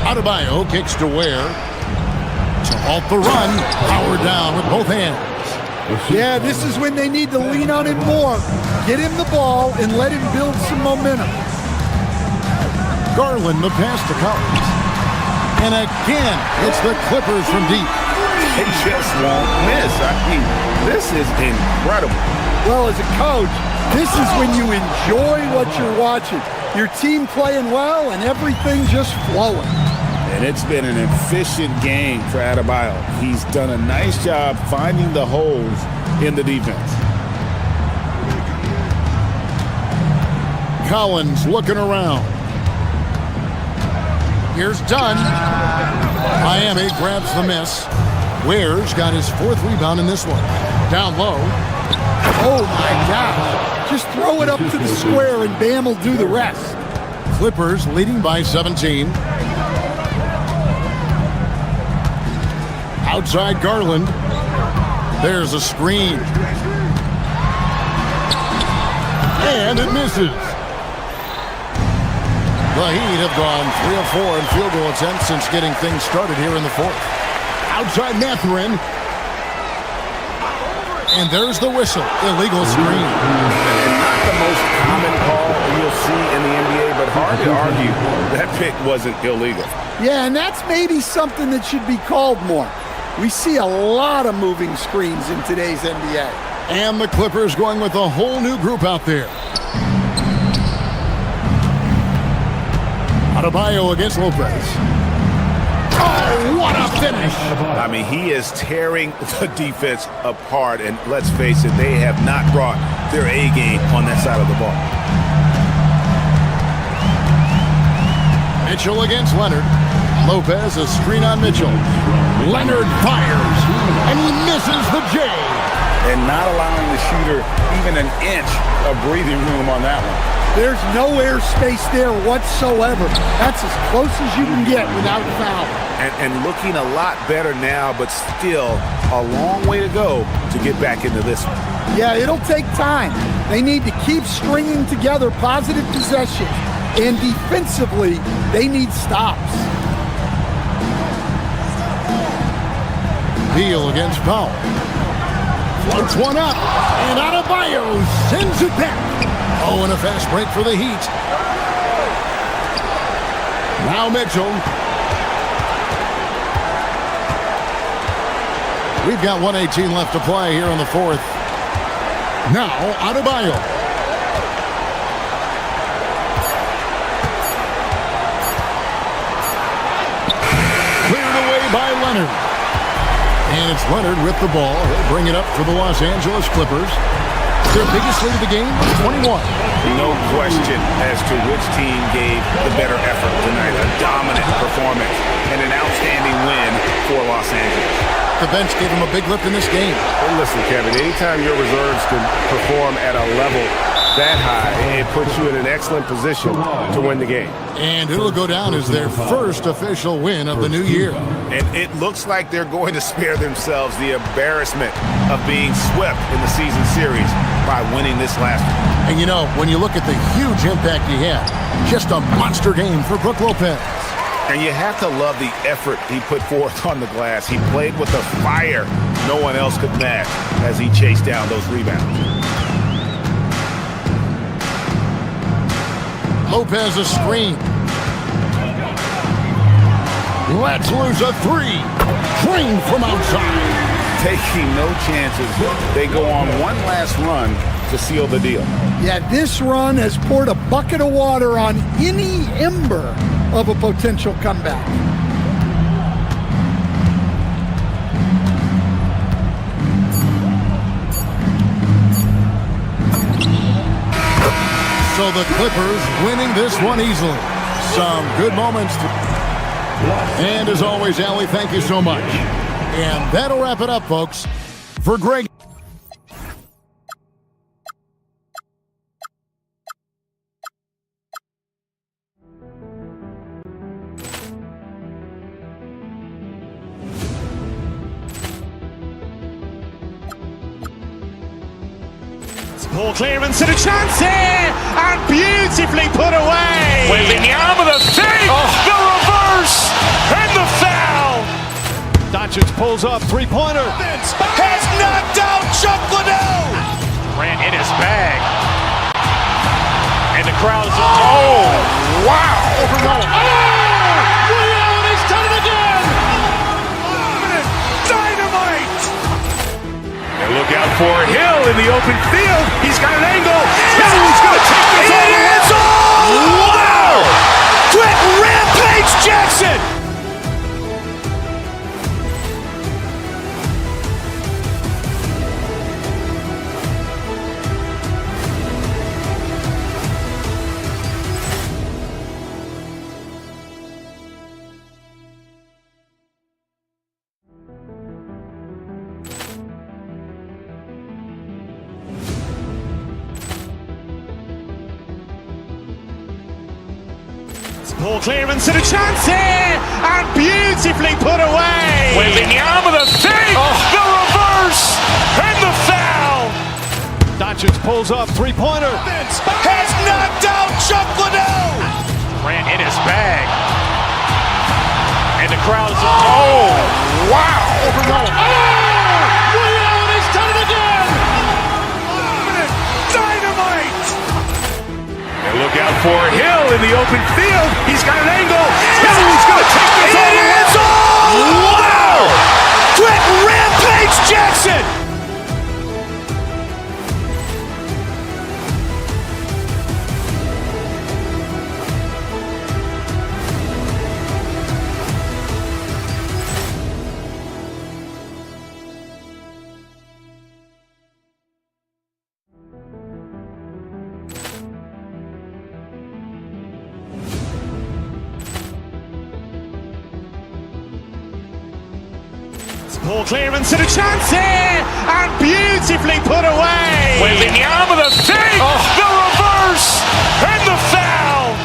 Adebayo kicks to Ware. To halt the run. Power down with both hands. Yeah, this is when they need to lean on him more. Get him the ball and let him build some momentum. Garland, the pass to Collins. And again, it's the Clippers from deep. They just won't miss. I mean, this is incredible. Well, as a coach, this is when you enjoy what you're watching. Your team playing well and everything just flowing. And it's been an efficient game for Adebayo. He's done a nice job finding the holes in the defense. Collins looking around. Here's Dunn. Miami grabs the miss. Ware's got his 4th rebound in this one. Down low. Oh, my gosh. Just throw it up to the square and Bam will do the rest. Clippers leading by 17. Outside Garland. There's a screen. And it misses. The Heat have gone 3 of 4 in field goal attempts since getting things started here in the 4th. Outside Mathurin. And there's the whistle. Illegal screen. Not the most common call you'll see in the NBA, but hard to argue that pick wasn't illegal. Yeah, and that's maybe something that should be called more. We see a lot of moving screens in today's NBA. And the Clippers going with a whole new group out there. Adebayo against Lopez. Oh, what a finish! I mean, he is tearing the defense apart, and let's face it, they have not brought their A game on that side of the ball. Mitchell against Leonard. Lopez, a screen on Mitchell. Leonard fires, and he misses the J. And not allowing the shooter even an inch of breathing room on that one. There's no air space there whatsoever. That's as close as you can get without foul. And looking a lot better now, but still a long way to go to get back into this one. Yeah, it'll take time. They need to keep stringing together positive possessions. And defensively, they need stops. Beal against Powell. Floats one up, and Adebayo sends it back. Oh, and a fast break for the Heat. Now Mitchell. We've got 1:18 left to play here in the 4th. Now Adebayo. Cleared away by Leonard. And it's Leonard with the ball. He'll bring it up for the Los Angeles Clippers. Their biggest lead of the game was 21. No question as to which team gave the better effort tonight. A dominant performance and an outstanding win for Los Angeles. The bench gave them a big lift in this game. Well, listen, Kevin, anytime your reserves can perform at a level that high, it puts you in an excellent position to win the game. And it'll go down as their first official win of the new year. And it looks like they're going to spare themselves the embarrassment of being swept in the season series by winning this last one. And you know, when you look at the huge impact he had, just a monster game for Brook Lopez. And you have to love the effort he put forth on the glass. He played with a fire no one else could match as he chased down those rebounds. Lopez a screen. Let's lose a three. Drained from outside. Taking no chances. They go on one last run to seal the deal. Yeah, this run has poured a bucket of water on any ember of a potential comeback. So the Clippers winning this one easily. Some good moments. And as always, Allie, thank you so much. And that'll wrap it up, folks. For Greg. Ball clearance and a chance here, and beautifully put away. Wembanyama the save, the reverse, and the foul. Doncic pulls up, three-pointer. Has knocked out Chuck Liddell. Grant in his bag, and the crowd is Oh, wow. He's done it again. Dynamite. And look out for Hill in the open field. He's got an angle. He's going to take this all the way. Wow! Quick Rampage Jackson. Ball clearance and a chance here, and beautifully put away. Wembanyama the save, the reverse, and the foul. Doncic pulls up, three-pointer. Has knocked out Chuck Liddell. Grant in his bag, and the crowd is wow. He's done it again. Dynamite. And look out for Hill in the open field. He's got an angle. He's going to take this all the way. Wow! Quick Rampage Jackson. Ball clearance and a chance here, and beautifully put away. Wembanyama the save, the reverse, and the foul.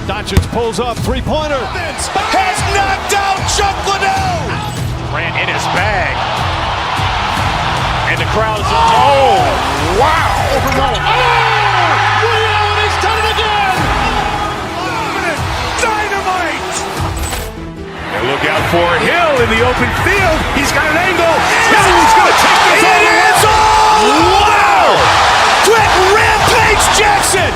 Doncic pulls up, three-pointer. Has knocked out Chuck Liddell. Grant in his bag, and the crowd is wow. He's done it again. Dynamite. And look out for Hill in the open field. He's got an angle. He's going to take this all the way. Wow! Quick Rampage Jackson.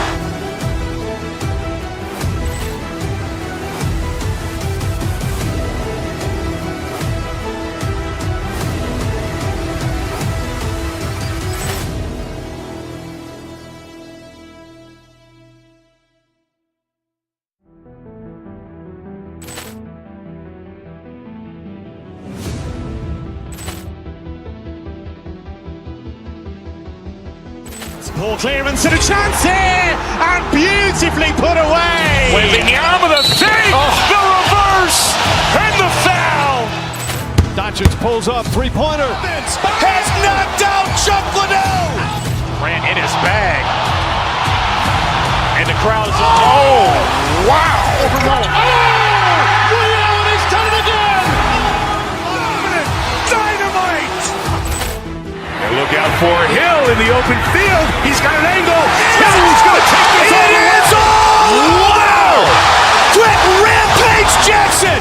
Poor clearance and a chance here, and beautifully put away. Wembanyama with a fake, the reverse, and the foul. Doncic pulls up, three-pointer. Has knocked out Chuck Liddell. Ran in his bag. And the crowd is, oh, wow. He's done it again. Dynamite. And look out for Hill in the open field. He's got an angle. Hill's going to take this all the way. Wow. Quick Rampage Jackson.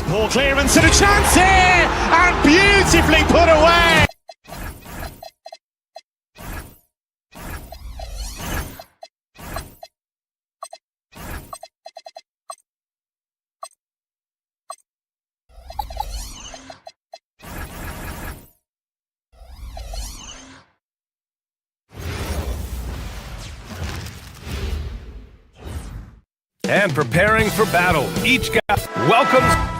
Poor clearance and a chance here, and beautifully put away. And preparing for battle. Each guy welcomes.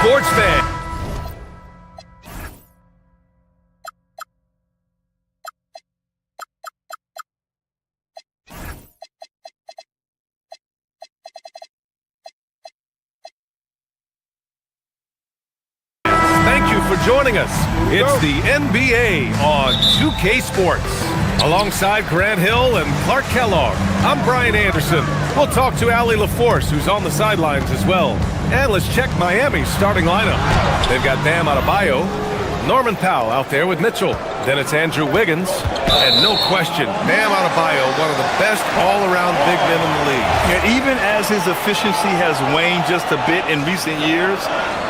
Sports fan. Thank you for joining us. It's the NBA on 2K Sports. Alongside Grant Hill and Clark Kellogg, I'm Brian Anderson. We'll talk to Allie LaForce, who's on the sidelines as well. And let's check Miami's starting lineup. They've got Bam Adebayo, Norman Powell out there with Mitchell. Then it's Andrew Wiggins. And no question, Bam Adebayo, one of the best all-around big men in the league. Yeah, even as his efficiency has waned just a bit in recent years,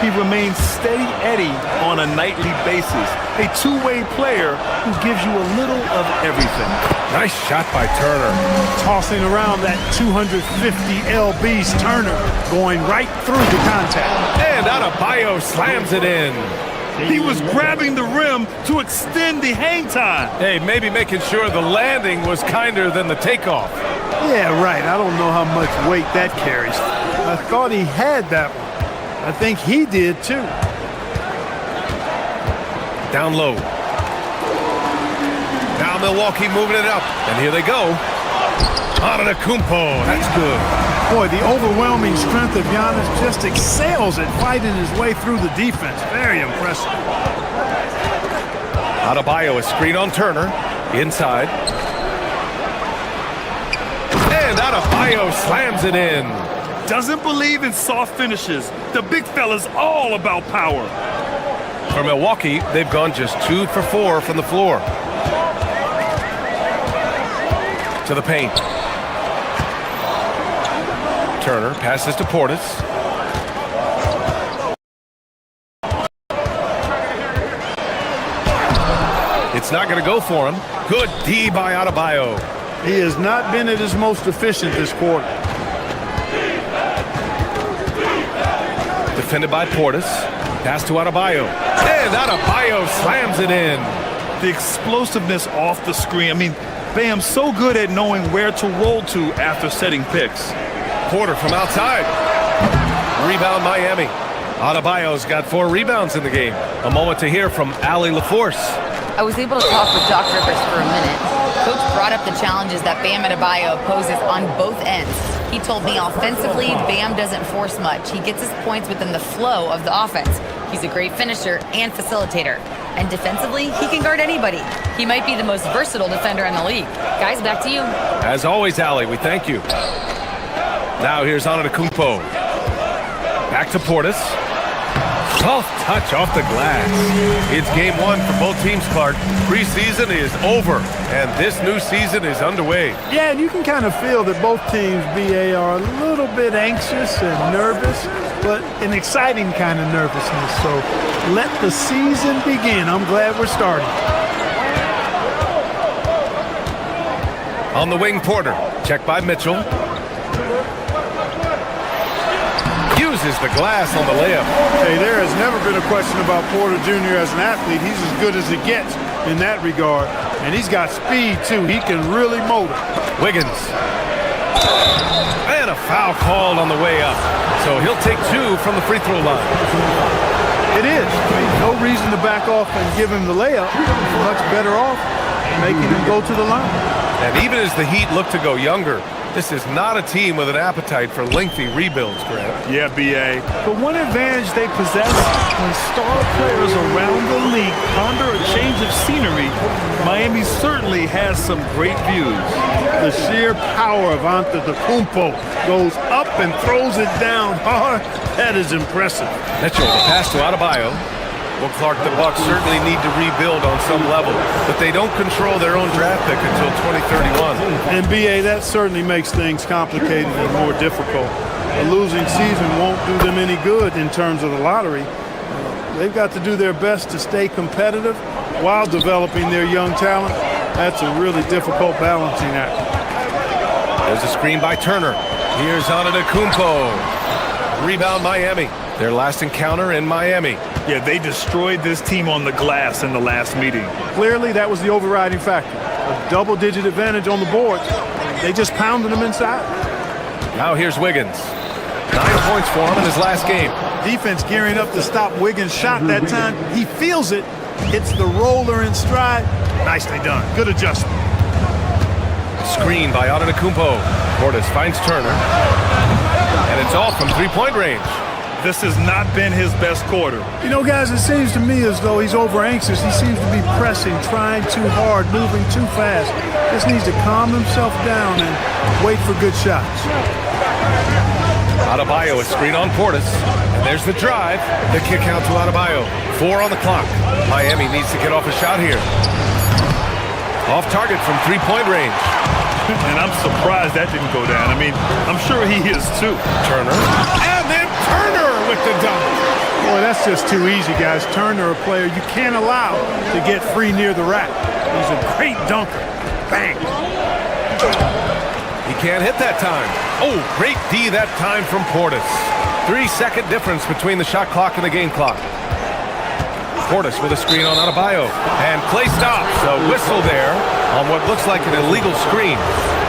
he remains steady Eddie on a nightly basis. A two-way player who gives you a little of everything. Nice shot by Turner. Tossing around that 250 lbs. Turner going right through the contact. And Adebayo slams it in. He was grabbing the rim to extend the hang time. Hey, maybe making sure the landing was kinder than the takeoff. Yeah, right. I don't know how much weight that carries. I thought he had that one. I think he did too. Down low. Now Milwaukee moving it up. And here they go. Antetokounmpo. That's good. Boy, the overwhelming strength of Giannis just excels at fighting his way through the defense. Very impressive. Adebayo, a screen on Turner. Inside. And Adebayo slams it in. Doesn't believe in soft finishes. The big fella's all about power. For Milwaukee, they've gone just 2 for 4 from the floor. To the paint. Turner passes to Portis. It's not going to go for him. Good D by Adebayo. He has not been at his most efficient this quarter. Defended by Portis. Pass to Adebayo. And Adebayo slams it in. The explosiveness off the screen. I mean, Bam's so good at knowing where to roll to after setting picks. Porter from outside. Rebound Miami. Adebayo's got 4 rebounds in the game. A moment to hear from Allie LaForce. I was able to talk with Doc Rivers for a minute. Coach brought up the challenges that Bam Adebayo poses on both ends. He told me offensively, Bam doesn't force much. He gets his points within the flow of the offense. He's a great finisher and facilitator. And defensively, he can guard anybody. He might be the most versatile defender in the league. Guys, back to you. As always, Allie, we thank you. Now here's Antetokounmpo. Back to Portis. Soft touch off the glass. It's game one for both teams, Clark. Preseason is over, and this new season is underway. Yeah, and you can kind of feel that both teams, BA, are a little bit anxious and nervous, but an exciting kind of nervousness. So let the season begin. I'm glad we're starting. On the wing, Porter. Check by Mitchell. Uses the glass on the layup. Hey, there has never been a question about Porter Jr. as an athlete. He's as good as it gets in that regard. And he's got speed, too. He can really motor. Wiggins. And a foul called on the way up. So he'll take 2 from the free throw line. It is. I mean, no reason to back off and give him the layup. Much better off making him go to the line. And even as the Heat look to go younger, this is not a team with an appetite for lengthy rebuilds, Grant. Yeah, BA. But one advantage they possess when star players around the league ponder a change of scenery, Miami certainly has some great views. The sheer power of Antetokounmpo goes up and throws it down hard. That is impressive. Mitchell, the pass to Adebayo. Well, Clark, the Bucks certainly need to rebuild on some level, but they don't control their own draft pick until 2031. And, BA, that certainly makes things complicated and more difficult. A losing season won't do them any good in terms of the lottery. They've got to do their best to stay competitive while developing their young talent. That's a really difficult balancing act. There's a screen by Turner. Here's Antetokounmpo. Rebound Miami. Their last encounter in Miami. Yeah, they destroyed this team on the glass in the last meeting. Clearly, that was the overriding factor. A double-digit advantage on the boards. They just pounded them inside. Now here's Wiggins. 9 points for him in his last game. Defense gearing up to stop Wiggins' shot that time. He feels it. Hits the roller in stride. Nicely done. Good adjustment. Screen by Antetokounmpo. Portis finds Turner. And it's off from three-point range. This has not been his best quarter. You know, guys, it seems to me as though he's over-anxious. He seems to be pressing, trying too hard, moving too fast. Just needs to calm himself down and wait for good shots. Adebayo, a screen on Portis. And there's the drive. The kick out to Adebayo. 4 on the clock. Miami needs to get off a shot here. Off target from three-point range. And I'm surprised that didn't go down. I mean, I'm sure he is too. Turner. And then Turner with the dunk. Boy, that's just too easy, guys. Turner, a player you can't allow to get free near the rack. He's a great dunker. Bang. He can't hit that time. Oh, great D that time from Portis. 3-second difference between the shot clock and the game clock. Portis with a screen on Adebayo. And play stops. A whistle there on what looks like an illegal screen.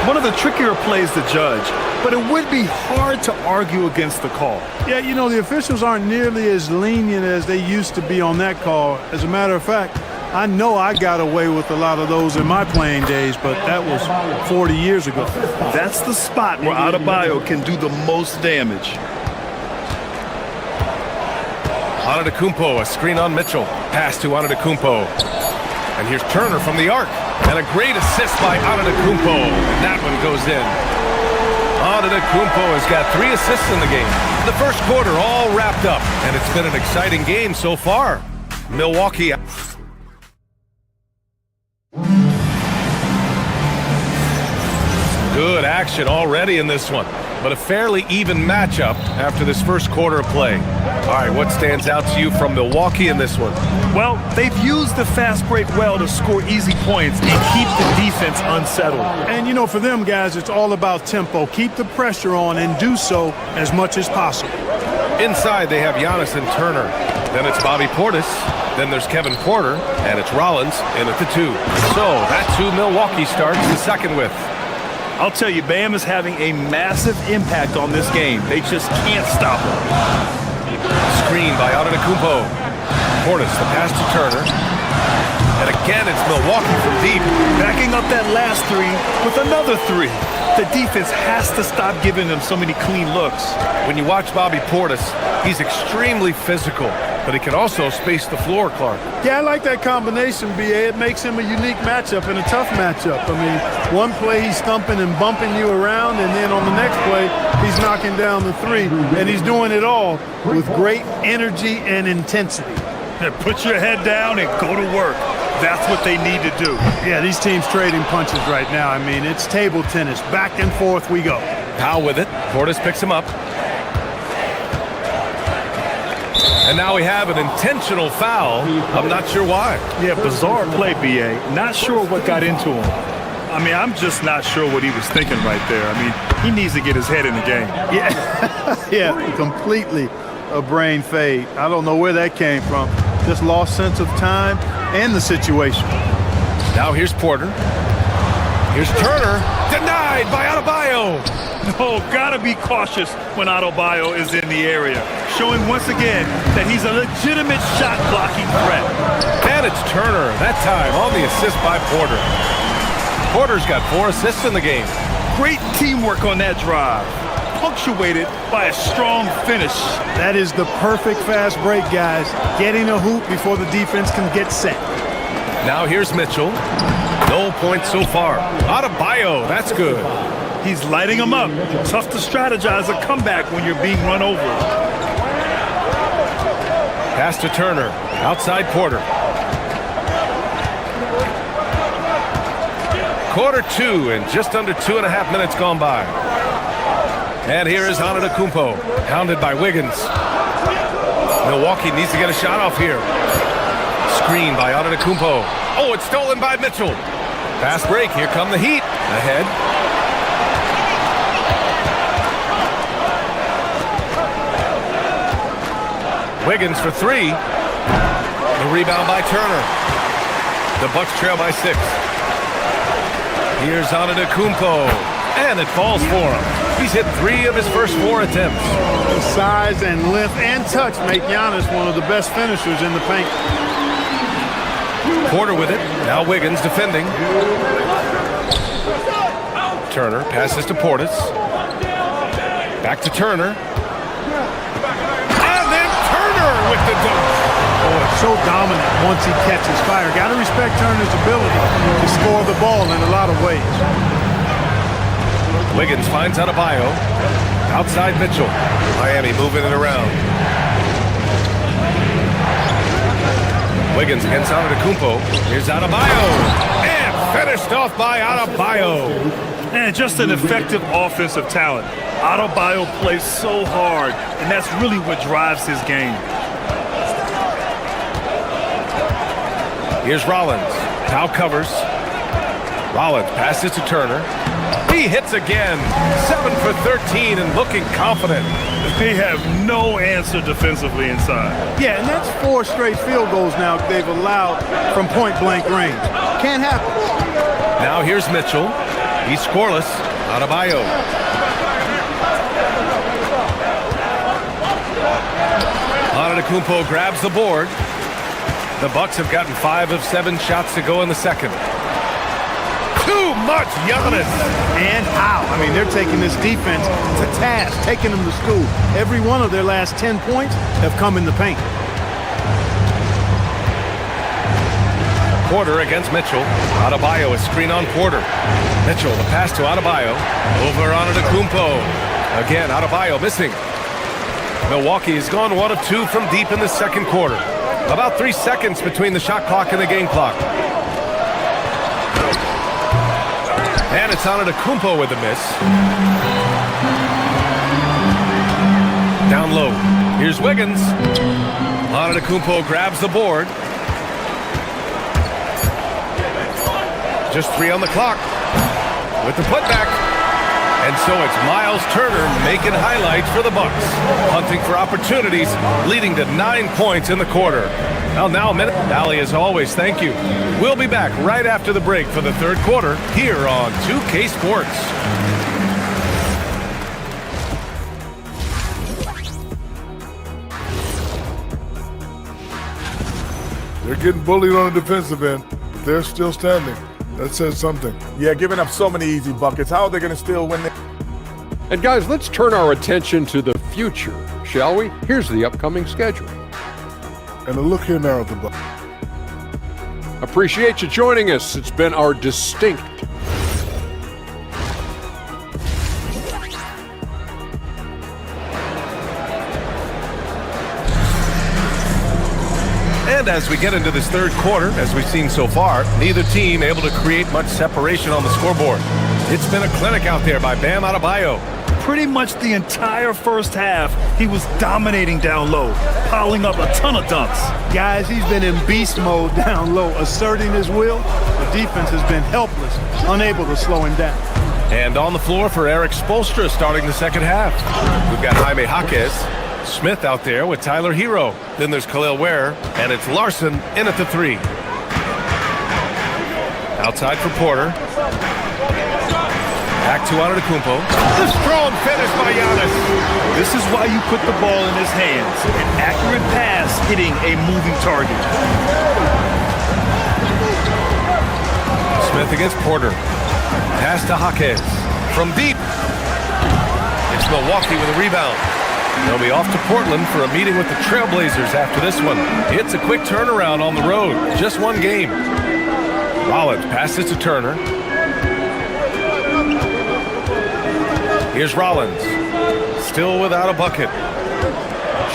One of the trickier plays to judge, but it would be hard to argue against the call. Yeah, you know, the officials aren't nearly as lenient as they used to be on that call. As a matter of fact, I know I got away with a lot of those in my playing days, but that was 40 years ago. That's the spot where Adebayo can do the most damage. Antetokounmpo, a screen on Mitchell. Pass to Antetokounmpo. And here's Turner from the arc. And a great assist by Antetokounmpo. And that one goes in. Antetokounmpo has got 3 assists in the game. The first quarter all wrapped up. And it's been an exciting game so far. Milwaukee. Good action already in this one, but a fairly even matchup after this first quarter of play. All right, what stands out to you from Milwaukee in this one? Well, they've used the fast break well to score easy points and keep the defense unsettled. And, you know, for them guys, it's all about tempo. Keep the pressure on and do so as much as possible. Inside, they have Giannis and Turner. Then it's Bobby Portis. Then there's Kevin Porter, and it's Rollins in at the 2. So that's who Milwaukee starts the second with. I'll tell you, Bam is having a massive impact on this game. They just can't stop him. Screen by Antetokounmpo. Portis, the pass to Turner. And again, it's Milwaukee from deep. Backing up that last 3 with another 3. The defense has to stop giving them so many clean looks. When you watch Bobby Portis, he's extremely physical, but he can also space the floor, Clark. Yeah, I like that combination, B.A. It makes him a unique matchup and a tough matchup. I mean, one play he's thumping and bumping you around, and then on the next play, he's knocking down the three, and he's doing it all with great energy and intensity. Put your head down and go to work. That's what they need to do. Yeah, these teams trading punches right now. I mean, it's table tennis. Back and forth we go. Powell with it. Portis picks him up. And now we have an intentional foul. I'm not sure why. Yeah, bizarre play, B.A. Not sure what got into him. I mean, I'm just not sure what he was thinking right there. I mean, he needs to get his head in the game. Yeah, yeah, completely a brain fade. I don't know where that came from. Just lost sense of time and the situation. Now here's Porter. Here's Turner. Denied by Adebayo. No, gotta be cautious when Adebayo is in the area. Showing once again that he's a legitimate shot blocking threat. And it's Turner, that time on the assist by Porter. Porter's got 4 assists in the game. Great teamwork on that drive, punctuated by a strong finish. That is the perfect fast break, guys. Getting a hoop before the defense can get set. Now here's Mitchell. No points so far. Adebayo, that's good. He's lighting them up. Tough to strategize a comeback when you're being run over. Pass to Turner. Outside Porter. Quarter 2 and just under 2.5 minutes gone by. And here is Antetokounmpo, hounded by Wiggins. Milwaukee needs to get a shot off here. Screen by Antetokounmpo. Oh, it's stolen by Mitchell. Fast break. Here come the Heat. Ahead. Wiggins for 3. The rebound by Turner. The Bucks trail by 6. Here's Antetokounmpo, and it falls for him. He's hit 3 of his first 4 attempts. The size and length and touch make Giannis one of the best finishers in the paint. Porter with it. Now Wiggins defending. Turner passes to Portis. Back to Turner. And then Turner with the dunk. Oh, so dominant once he catches fire. Got to respect Turner's ability to score the ball in a lot of ways. Wiggins finds Adebayo. Outside Mitchell. Miami moving it around. Wiggins against Antetokounmpo. Here's Adebayo. And finished off by Adebayo. And just an effective offensive talent. Adebayo plays so hard, and that's really what drives his game. Here's Rollins. Now covers. Rollins passes to Turner. He hits again. 7 for 13 and looking confident. They have no answer defensively inside. Yeah, and that's 4 straight field goals now they've allowed from point-blank range. Can't happen. Now here's Mitchell. He's scoreless. Adebayo. Antetokounmpo grabs the board. The Bucks have gotten 5 of 7 shots to go in the second. Too much Giannis. And how? I mean, they're taking this defense to task, taking them to school. Every one of their last 10 points have come in the paint. Porter against Mitchell. Adebayo, a screen on Porter. Mitchell, the pass to Adebayo. Over Antetokounmpo. Again, Adebayo missing. Milwaukee has gone 1 of 2 from deep in the second quarter. About 3 seconds between the shot clock and the game clock. And it's Antetokounmpo with a miss. Down low. Here's Wiggins. Antetokounmpo grabs the board. Just 3 on the clock. With the putback. And so it's Miles Turner making highlights for the Bucks. Hunting for opportunities, leading to 9 points in the quarter. Now a minute. Allie, as always, thank you. We'll be back right after the break for the third quarter here on 2K Sports. They're getting bullied on the defensive end, but they're still standing. That says something. Yeah, giving up so many easy buckets. How are they going to still win? And guys, let's turn our attention to the future, shall we? Here's the upcoming schedule. And a look here now at the Bucks. Appreciate you joining us. It's been our distinct And as we get into this third quarter, as we've seen so far, neither team able to create much separation on the scoreboard. It's been a clinic out there by Bam Adebayo. Pretty much the entire first half, he was dominating down low, piling up a ton of dunks. Guys, he's been in beast mode down low, asserting his will. The defense has been helpless, unable to slow him down. And on the floor for Eric Spoelstra starting the second half. We've got Jaime Jaquez, Smith out there with Tyler Hero. Then there's Khalil Ware, and it's Larson in at the three. Outside for Porter. Back to Antetokounmpo. The strong finish by Giannis. This is why you put the ball in his hands. An accurate pass hitting a moving target. Smith against Porter. Pass to Jaquez. From deep. It's Milwaukee with a rebound. They'll be off to Portland for a meeting with the Trailblazers after this one. It's a quick turnaround on the road. Just one game. Rollins passes to Turner. Here's Rollins. Still without a bucket.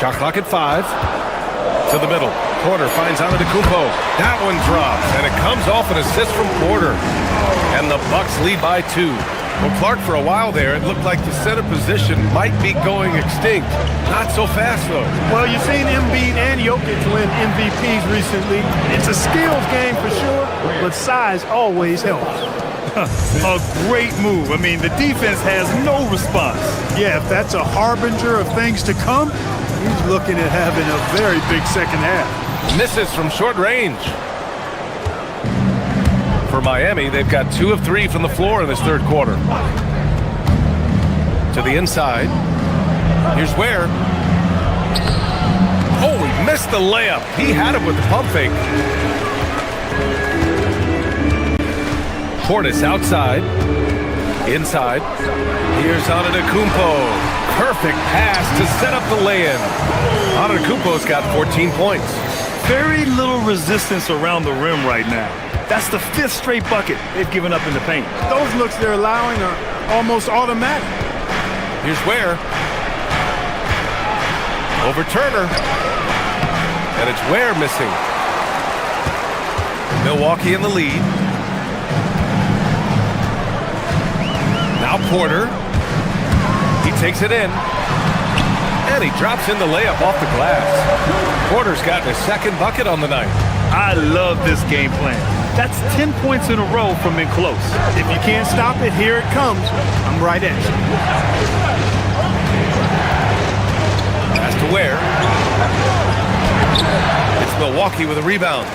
Shot clock at 5. To the middle. Porter finds Antetokounmpo. That one drops, and it comes off an assist from Porter. And the Bucks lead by 2. Well, Clark, for a while there, it looked like the center position might be going extinct. Not so fast, though. Well, you've seen Embiid and Jokic win MVPs recently. It's a skills game for sure, but size always helps. A great move. I mean, the defense has no response. Yeah, if that's a harbinger of things to come, he's looking at having a very big second half. Misses from short range. For Miami, they've got 2 of 3 from the floor in this third quarter. To the inside. Here's Ware. Oh, he missed the layup. He had it with the pump fake. Portis outside. Inside. Here's Antetokounmpo. Perfect pass to set up the lay-in. Antetokounmpo's got 14 points. Very little resistance around the rim right now. That's the 5th straight bucket they've given up in the paint. Those looks they're allowing are almost automatic. Here's Ware. Over Turner. And it's Ware missing. Milwaukee in the lead. Now Porter. He takes it in. And he drops in the layup off the glass. Porter's gotten his second bucket on the night. I love this game plan. That's 10 points in a row from in close. If you can't stop it, here it comes. I'm right at you. Pass to Ware. It's Milwaukee with a rebound.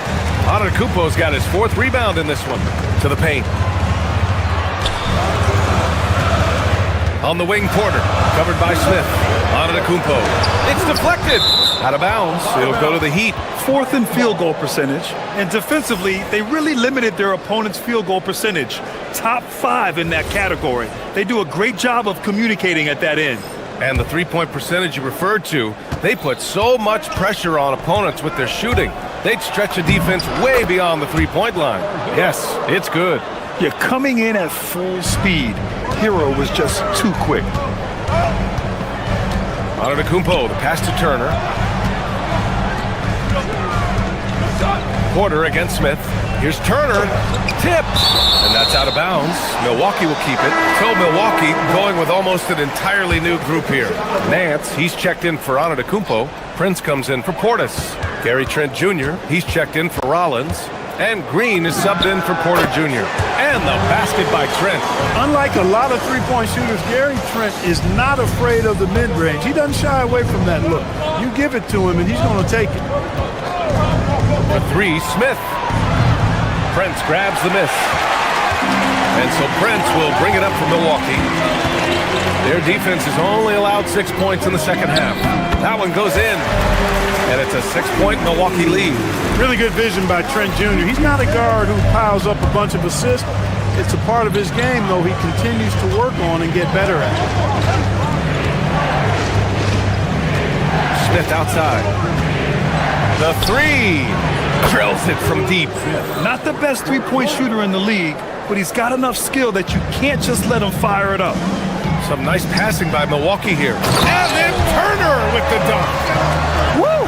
Antetokounmpo's got his 4th rebound in this one. To the paint. On the wing, Porter. Covered by Smith. Antetokounmpo. It's deflected. Out of bounds. It'll go to the Heat. 4th in field goal percentage. And defensively, they really limited their opponent's field goal percentage. Top 5 in that category. They do a great job of communicating at that end. And the three-point percentage you referred to, they put so much pressure on opponents with their shooting. They'd stretch a defense way beyond the three-point line. Yes, it's good. You're coming in at full speed. Hero was just too quick. Antetokounmpo, the pass to Turner. Porter against Smith. Here's Turner. Tipped. And that's out of bounds. Milwaukee will keep it. So Milwaukee going with almost an entirely new group here. Nance, he's checked in for Antetokounmpo. Prince comes in for Portis. Gary Trent Jr., he's checked in for Rollins. And Green is subbed in for Porter Jr. And the basket by Trent. Unlike a lot of three-point shooters, Gary Trent is not afraid of the mid-range. He doesn't shy away from that look. You give it to him, and he's going to take it. For 3, Smith. Prince grabs the miss. And so Prince will bring it up for Milwaukee. Their defense has only allowed 6 points in the second half. That one goes in, and it's a 6-point Milwaukee lead. Really good vision by Trent Jr. He's not a guard who piles up a bunch of assists. It's a part of his game, though, he continues to work on and get better at it. Smith outside. The three. Drills it from deep. Not the best three-point shooter in the league, but he's got enough skill that you can't just let him fire it up. Some nice passing by Milwaukee here. And then Turner with the dunk. Woo!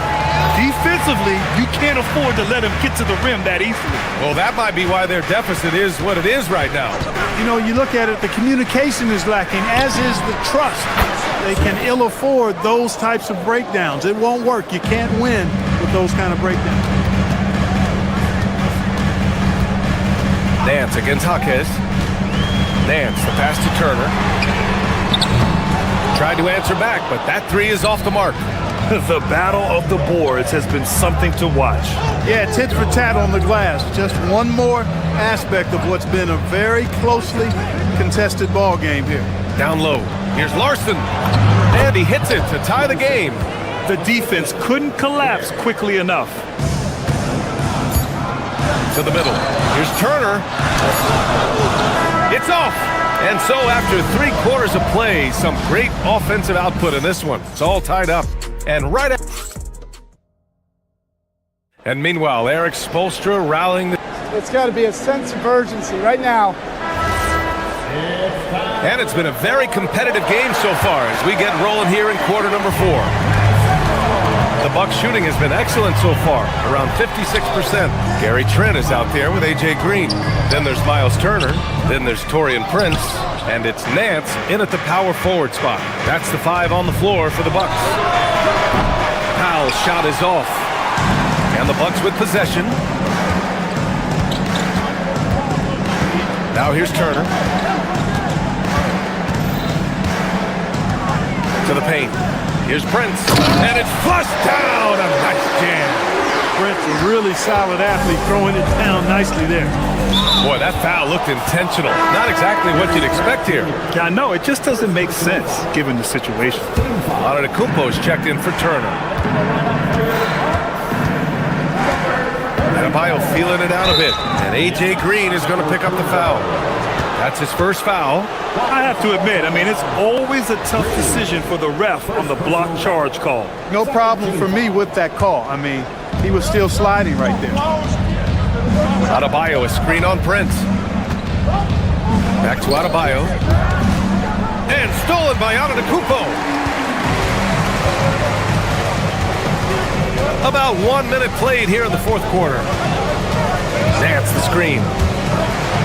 Defensively, you can't afford to let him get to the rim that easily. Well, that might be why their deficit is what it is right now. You know, you look at it, the communication is lacking, as is the trust. They can ill afford those types of breakdowns. It won't work. You can't win with those kind of breakdowns. Nance against Jaquez. Nance, the pass to Turner. Tried to answer back, but that three is off the mark. The battle of the boards has been something to watch. Yeah, tit for tat on the glass. Just one more aspect of what's been a very closely contested ball game here. Down low. Here's Larson. And he hits it to tie the game. The defense couldn't collapse quickly enough. To the middle. Here's Turner. It's off. And so after 3/4 of play, some great offensive output in this one. It's all tied up. And and meanwhile, Eric Spoelstra rallying the... It's got to be a sense of urgency right now. And it's been a very competitive game so far as we get rolling here in quarter number 4. The Bucks shooting has been excellent so far, around 56%. Gary Trent is out there with A.J. Green. Then there's Miles Turner. Then there's Taurean Prince. And it's Nance in at the power forward spot. That's the 5 on the floor for the Bucks. Powell's shot is off. And the Bucks with possession. Now here's Turner. To the paint. Here's Prince. And it's flushed down. A nice jam. Prince, a really solid athlete, throwing it down nicely there. Boy, that foul looked intentional. Not exactly what you'd expect here. Yeah, I know. It just doesn't make sense given the situation. Antetokounmpo's checked in for Turner. Adebayo feeling it out a bit. And A.J. Green is going to pick up the foul. That's his first foul. I have to admit, it's always a tough decision for the ref on the block charge call. No problem for me with that call. He was still sliding right there. Adebayo, a screen on Prince. Back to Adebayo. And stolen by Antetokounmpo. About 1 minute played here in the fourth quarter. Nance the screen.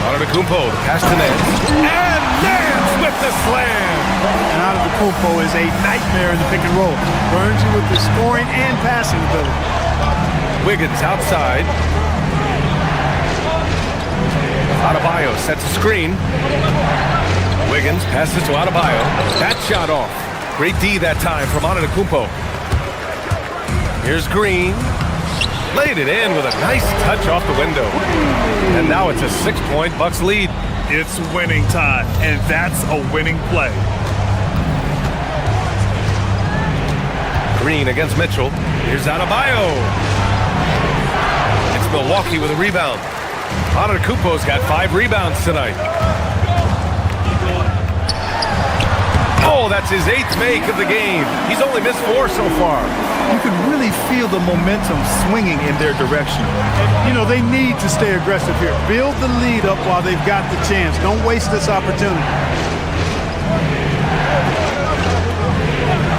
Antetokounmpo, the pass to Nance. And Nance with the slam. And Antetokounmpo is a nightmare in the pick and roll. Burns you with the scoring and passing ability. Wiggins outside. Adebayo sets a screen. Wiggins passes to Adebayo. That shot off. Great D that time from Antetokounmpo. Here's Green. Laid it in with a nice touch off the window. And now it's a 6-point Bucks lead. It's winning time, and that's a winning play. Green against Mitchell. Here's Adebayo. It's Milwaukee with a rebound. Antetokounmpo's got 5 rebounds tonight. Oh, that's his 8th make of the game. He's only missed 4 so far. You can really feel the momentum swinging in their direction. They need to stay aggressive here. Build the lead up while they've got the chance. Don't waste this opportunity.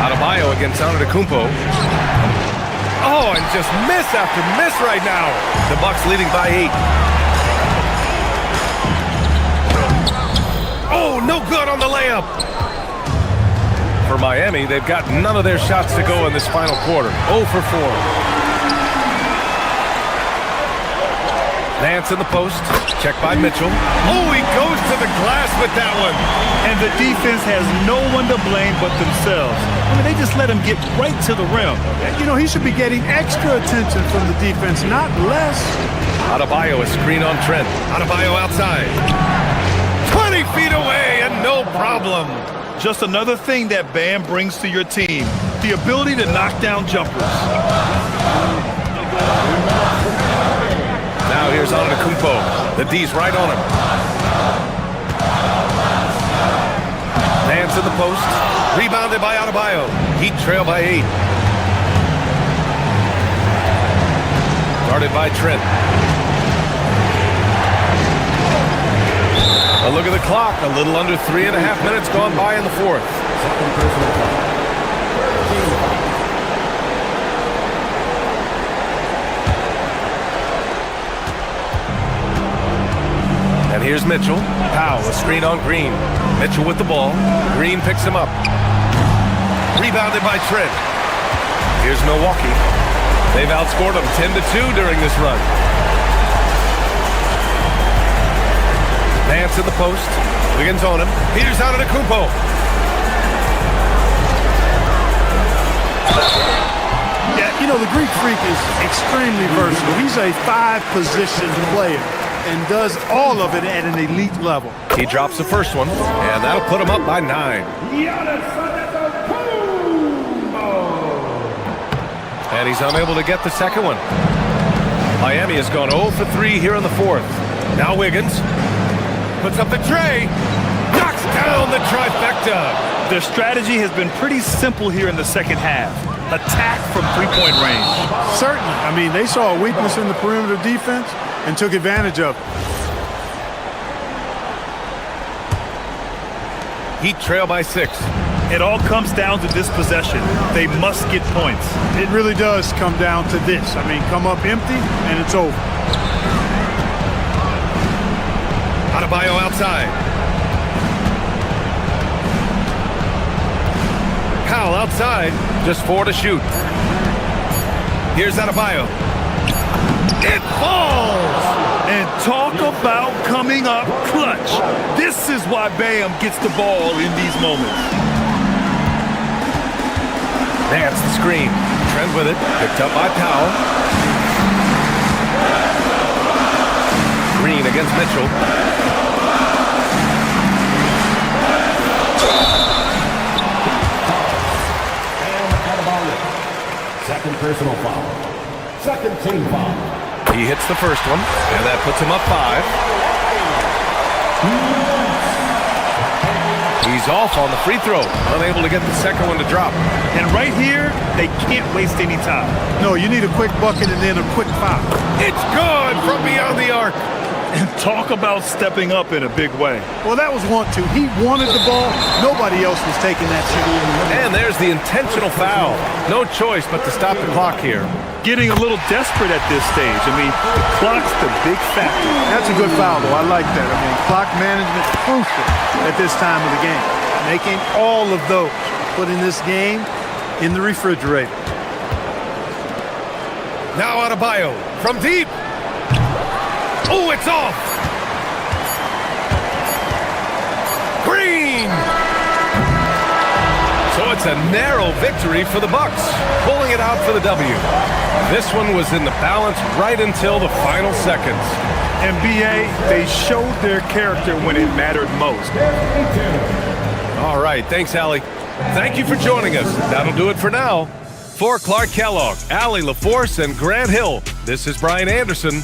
Adebayo against Antetokounmpo. Oh, and just miss after miss right now. The Bucks leading by 8. Oh, no good on the layup. For Miami, they've got none of their shots to go in this final quarter. 0 for 4. Nance in the post. Check by Mitchell. Oh, he goes to the glass with that one. And the defense has no one to blame but themselves. They just let him get right to the rim. He should be getting extra attention from the defense, not less. Adebayo, a screen on Trent. Adebayo outside. 20 feet away and no problem. Just another thing that Bam brings to your team, the ability to knock down jumpers. Now here's Antetokounmpo. The D's right on him. Hands in the post. Rebounded by Adebayo. Heat trail by 8. Guarded by Trent. A look at the clock. A little under 3.5 minutes gone by in the fourth. And here's Mitchell. Powell, a screen on Green. Mitchell with the ball. Green picks him up. Rebounded by Trent. Here's Milwaukee. They've outscored them 10-2 during this run. Nance in the post. Wiggins on him. Peters out of the Antetokounmpo. Yeah, you know, the Greek Freak is extremely versatile. He's a 5-position player and does all of it at an elite level. He drops the first one, and that'll put him up by 9. And he's unable to get the second one. Miami has gone 0 for 3 here in the fourth. Now Wiggins puts up the tray. Knocks down the trifecta. Their strategy has been pretty simple here in the second half. Attack from three-point range. Certainly. I mean, they saw a weakness in the perimeter defense and took advantage of it. Heat trail by 6. It all comes down to this possession. They must get points. It really does come down to this. I mean, come up empty, and it's over. Adebayo outside. Powell outside. Just 4 to shoot. Here's Adebayo. It falls! And talk about coming up clutch. This is why Bam gets the ball in these moments. Nance the screen. Trent with it. Picked up by Powell. Green against Mitchell. Second personal foul. Second team foul. He hits the first one, and that puts him up 5. He's off on the free throw, unable to get the second one to drop. And right here, they can't waste any time. No, you need a quick bucket and then a quick foul. It's good from beyond the arc. And talk about stepping up in a big way. Well, that was 1-2. He wanted the ball. Nobody else was taking that shot. And there's the intentional foul. No choice but to stop the clock here. Getting a little desperate at this stage. I mean, the clock's the big factor. That's a good foul, though. I like that. I mean, clock management crucial at this time of the game. Making all of those, putting this game in the refrigerator. Now Adebayo from deep. Oh, it's off. Green. So it's a narrow victory for the Bucks, pulling it out for the W. This one was in the balance right until the final seconds. NBA, they showed their character when it mattered most. All right, thanks, Allie. Thank you for joining us. That'll do it for now. For Clark Kellogg, Allie LaForce, and Grant Hill, this is Brian Anderson.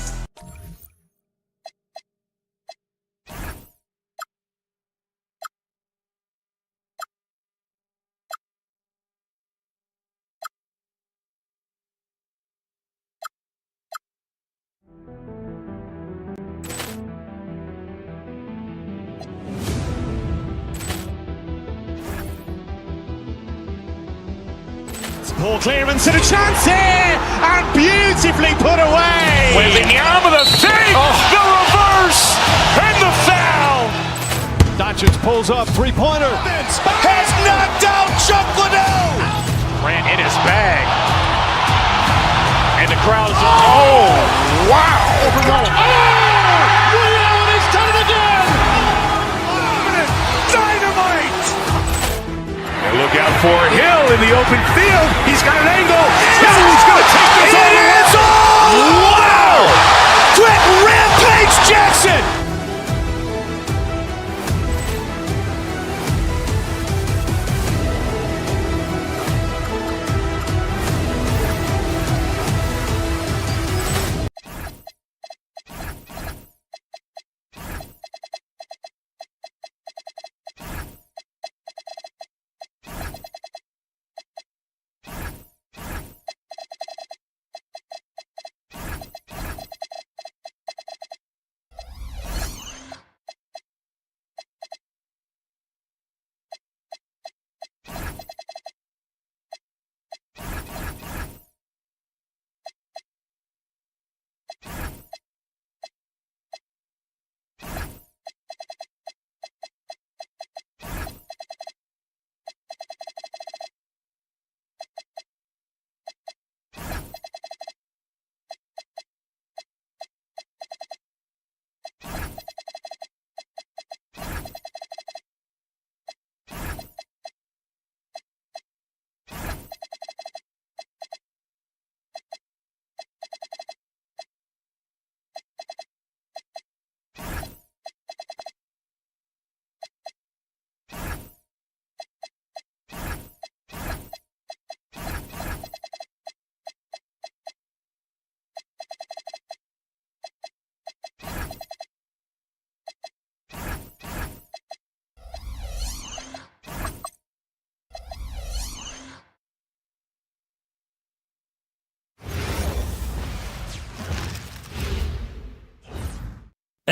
Ball clearance and a chance here, and beautifully put away. With the arm of the fake, the reverse, and the foul. Doncic pulls up, three-pointer. Has knocked out Chuck Liddell. Ran in his bag. And the crowd is, oh, wow. Allen has done it again. Dynamite. And look out for Hill in the open field. He's got an angle. Hill's going to take this all the way. Wow! Quick Rampage Jackson.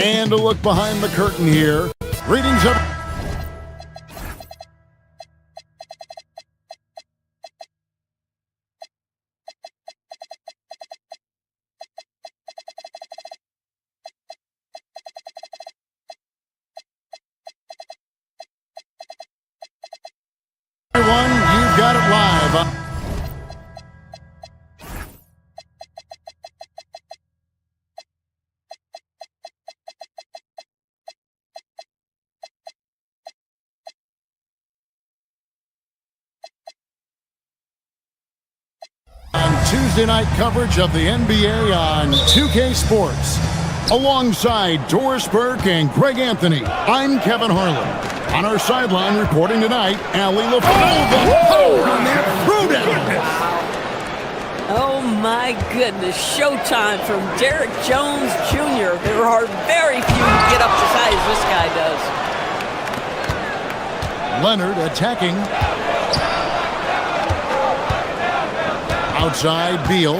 And a look behind the curtain here. Greetings of... Everyone, you've got it live. Tuesday night coverage of the NBA on 2K Sports. Alongside Doris Burke and Greg Anthony, I'm Kevin Harlan. On our sideline reporting tonight, Allie LaFleur. Oh, on that throwdown. Oh my goodness, showtime from Derek Jones Jr. There are very few who get up as high as this guy does. Leonard attacking. Outside, Beal.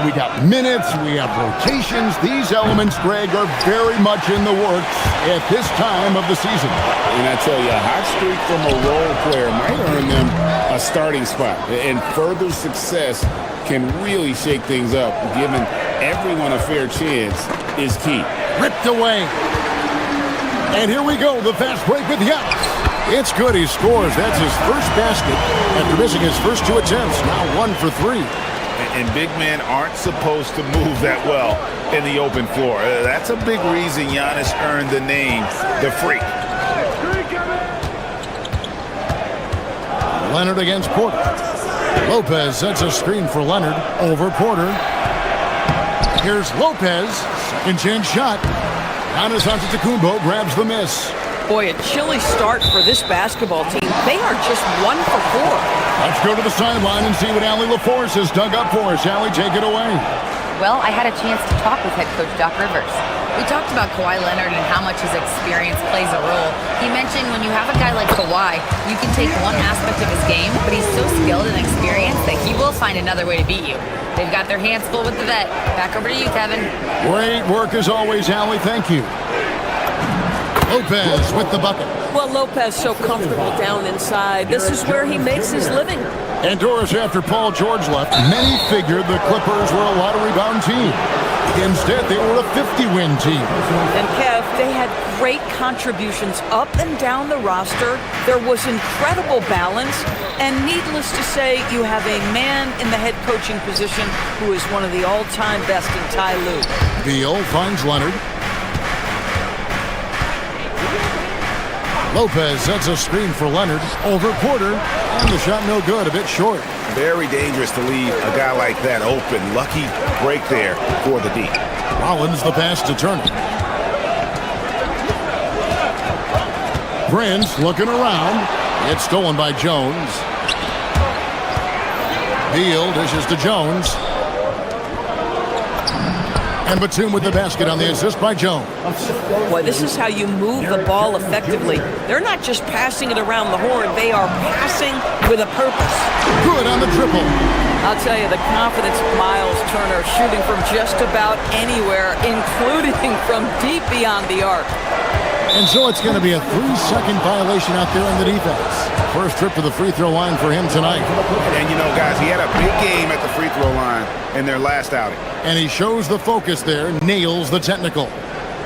We got minutes, we have rotations. These elements, Greg, are very much in the works at this time of the season. And I tell you, a hot streak from a role player might earn them a starting spot. And further success can really shake things up. Giving everyone a fair chance is key. Ripped away. And here we go, the fast break with Giannis. It's good, he scores. That's his first basket after missing his first 2 attempts. Now 1 for 3. And big men aren't supposed to move that well in the open floor. That's a big reason Giannis earned the name, the Freak. Leonard against Porter. Lopez sets a screen for Leonard over Porter. Here's Lopez, second chance shot. Giannis Antetokounmpo grabs the miss. Boy, a chilly start for this basketball team. They are just 1 for 4. Let's go to the sideline and see what Allie LaForce has dug up for us. Allie, take it away. Well, I had a chance to talk with head coach Doc Rivers. We talked about Kawhi Leonard and how much his experience plays a role. He mentioned when you have a guy like Kawhi, you can take one aspect of his game, but he's so skilled and experienced that he will find another way to beat you. They've got their hands full with the vet. Back over to you, Kevin. Great work as always, Allie. Thank you. Lopez with the bucket. Well, Lopez so comfortable down inside. This is where he makes his living. And Doris, after Paul George left, many figured the Clippers were a lottery bound team. Instead, they were a 50-win team. And Kev, they had great contributions up and down the roster. There was incredible balance. And needless to say, you have a man in the head coaching position who is one of the all-time best in Ty Lue. Beal finds Leonard. Lopez sets a screen for Leonard over Porter, and the shot no good, a bit short. Very dangerous to leave a guy like that open. Lucky break there for the D. Rollins the pass to Turner. Prince looking around. It's stolen by Jones. Beal dishes to Jones. And Batum with the basket on the assist by Jones. Boy, this is how you move the ball effectively. They're not just passing it around the horn. They are passing with a purpose. Good on the triple. I'll tell you, the confidence of Miles Turner shooting from just about anywhere, including from deep beyond the arc. And so it's going to be a 3-second violation out there on the defense. First trip to the free throw line for him tonight. And you know, guys, he had a big game at the free throw line in their last outing. And he shows the focus there, nails the technical.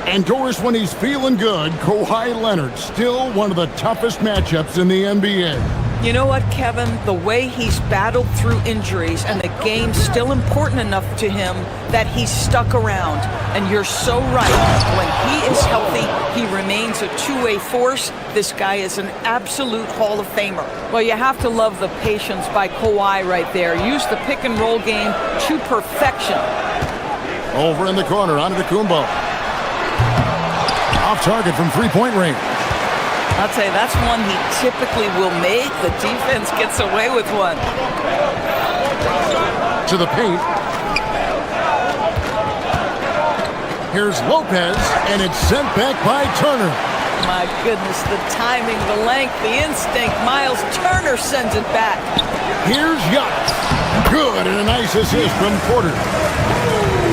And Doris, when he's feeling good, Kawhi Leonard, still one of the toughest matchups in the NBA. You know what, Kevin? The way he's battled through injuries and the game's still important enough to him that he's stuck around. And you're so right. When he is healthy, he remains a two-way force. This guy is an absolute Hall of Famer. Well, you have to love the patience by Kawhi right there. Use the pick-and-roll game to perfection. Over in the corner, Antetokounmpo. Off target from three-point range. I'll tell you, that's one he typically will make. The defense gets away with one. To the paint. Here's Lopez, and it's sent back by Turner. My goodness, the timing, the length, the instinct. Miles Turner sends it back. Here's Giannis. Good, and a nice assist from Porter.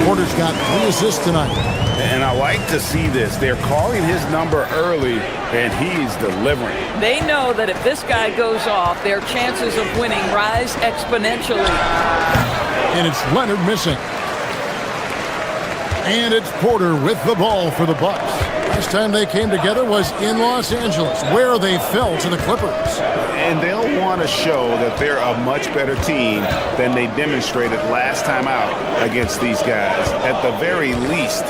Porter's got 3 assists tonight. And I like to see this. They're calling his number early, and he's delivering. They know that if this guy goes off, their chances of winning rise exponentially. And it's Leonard missing. And it's Porter with the ball for the Bucks. Last time they came together was in Los Angeles, where they fell to the Clippers. And they'll want to show that they're a much better team than they demonstrated last time out against these guys. At the very least,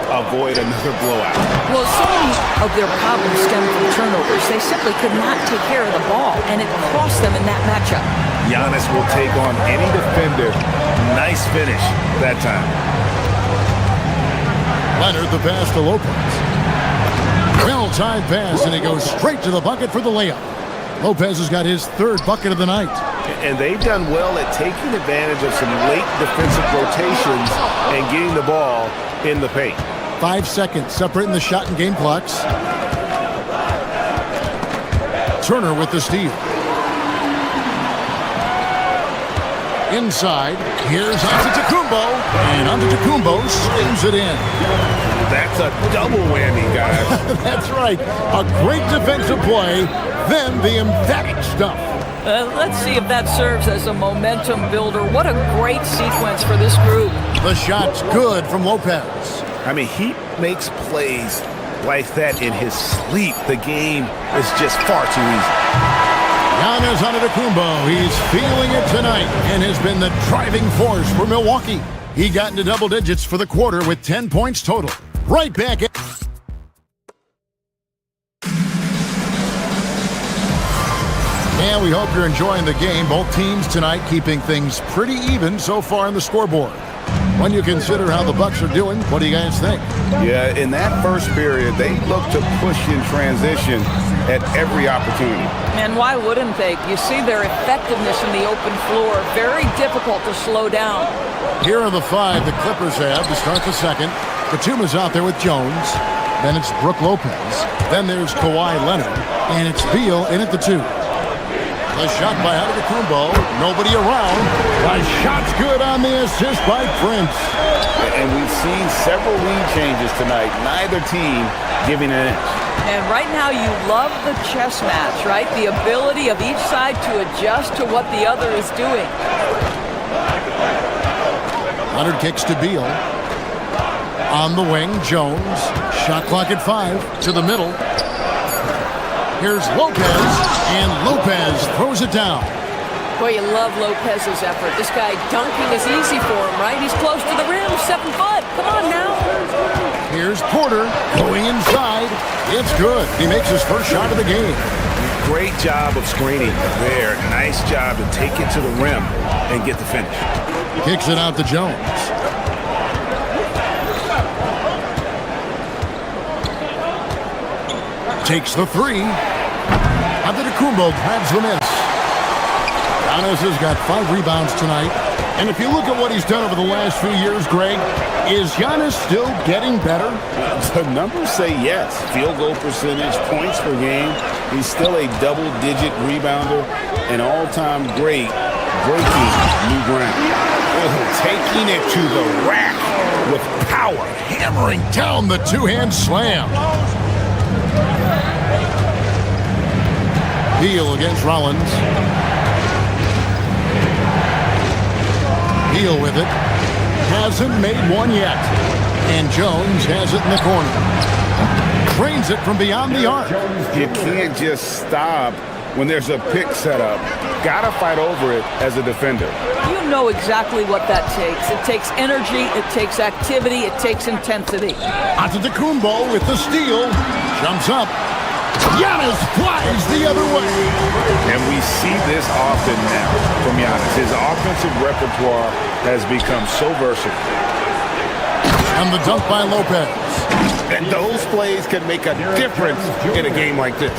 avoid another blowout. Well, so many of their problems stem from turnovers. They simply could not take care of the ball, and it cost them in that matchup. Giannis will take on any defender. Nice finish that time. Leonard the pass to Lopez. Well-timed pass, and he goes straight to the bucket for the layup. Lopez has got his 3rd bucket of the night. And they've done well at taking advantage of some late defensive rotations and getting the ball in the paint. 5 seconds separating the shot and game clocks. Turner with the steal. Inside, here's Antetokounmpo, and Antetokounmpo slings it in. That's a double whammy, guys. That's right. A great defensive play, then the emphatic stuff. Let's see if that serves as a momentum builder. What a great sequence for this group. The shot's good from Lopez. I mean, he makes plays like that in his sleep. The game is just far too easy. Giannis Antetokounmpo, he's feeling it tonight and has been the driving force for Milwaukee. He got into double digits for the quarter with 10 points total. Right back at... And we hope you're enjoying the game. Both teams tonight keeping things pretty even so far on the scoreboard. When you consider how the Bucks are doing, what do you guys think? Yeah, in that first period, they looked to push in transition at every opportunity. And why wouldn't they? You see their effectiveness in the open floor. Very difficult to slow down. Here are the 5 the Clippers have to start the second. Batuma's out there with Jones. Then it's Brook Lopez. Then there's Kawhi Leonard. And it's Beal in at the 2. The shot by Antetokounmpo. Nobody around. The shot's good on the assist by Prince. And we've seen several lead changes tonight. Neither team giving an inch. And right now you love the chess match, right? The ability of each side to adjust to what the other is doing. Leonard kicks to Beal. On the wing, Jones. Shot clock at 5. To the middle. Here's Lopez, and Lopez throws it down. Boy, you love Lopez's effort. This guy dunking is easy for him, right? He's close to the rim, 7 foot. Come on now. Here's Porter going inside. It's good. He makes his first shot of the game. Great job of screening there. Nice job to take it to the rim and get the finish. Kicks it out to Jones. Takes the 3. Antetokounmpo grabs the miss. Giannis has got 5 rebounds tonight. And if you look at what he's done over the last few years, Greg, is Giannis still getting better? The numbers say yes. Field goal percentage, points per game. He's still a double-digit rebounder, an all-time great, breaking new ground. Taking it to the rack with power. Hammering down the 2-hand slam. Beal against Rollins. Beal with it. Hasn't made one yet. And Jones has it in the corner. Trains it from beyond the arc. You can't just stop when there's a pick set up. Gotta fight over it as a defender. You know exactly what that takes. It takes energy, it takes activity, it takes intensity. Antetokounmpo with the steal. Jumps up. Giannis flies the other way. And we see this often now from Giannis. His offensive repertoire has become so versatile. And the dunk by Lopez. And those plays can make a difference in a game like this.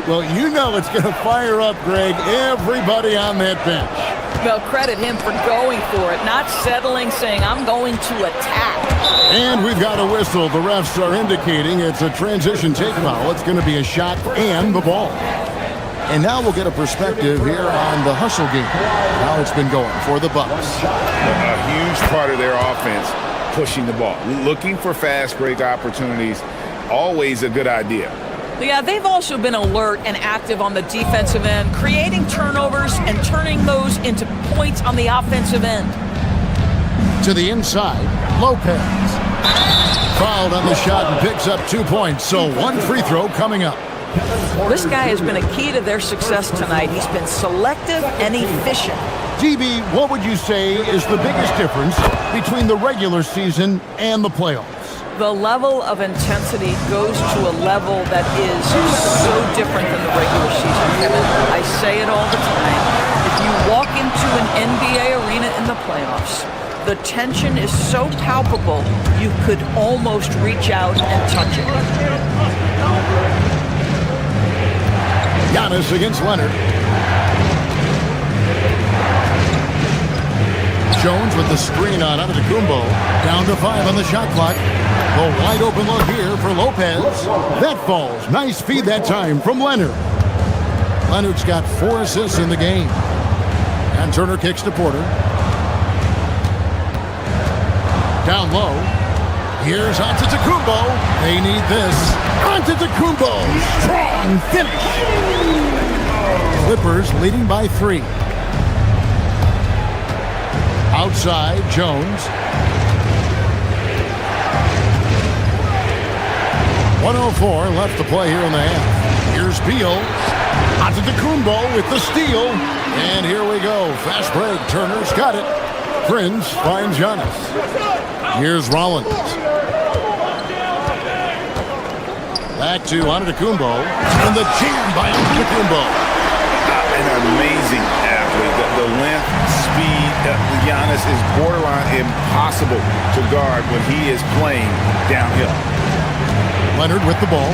Well, you know it's going to fire up, Greg, everybody on that bench. Well, credit him for going for it, not settling, saying, I'm going to attack. And we've got a whistle. The refs are indicating it's a transition take foul. It's going to be a shot and the ball. And now we'll get a perspective here on the hustle game, how it's been going for the Bucks. A huge part of their offense, pushing the ball, looking for fast break opportunities, always a good idea. Yeah, they've also been alert and active on the defensive end, creating turnovers and turning those into points on the offensive end. To the inside, Lopez. Fouled on the shot and picks up 2 points, so one free throw coming up. This guy has been a key to their success tonight. He's been selective and efficient. DB, what would you say is the biggest difference between the regular season and the playoffs? The level of intensity goes to a level that is so different than the regular season, Kevin. I say it all the time. If you walk into an NBA arena in the playoffs, the tension is so palpable, you could almost reach out and touch it. Giannis against Leonard. Jones with the screen on Antetokounmpo. Down to 5 on the shot clock. A wide open look here for Lopez. That falls. Nice feed that time from Leonard. Leonard's got 4 assists in the game. And Turner kicks to Porter. Down low. Here's Antetokounmpo. They need this. Antetokounmpo. Strong finish. Clippers leading by 3. Outside, Jones. 1:04 left to play here in the half. Here's Beal. Antetokounmpo with the steal. And here we go. Fast break. Turner's got it. Prince finds Giannis. Here's Rollins. Back to Antetokounmpo. And the jam by Antetokounmpo. An amazing athlete. The length, speed. Giannis is borderline impossible to guard when he is playing downhill. Leonard with the ball.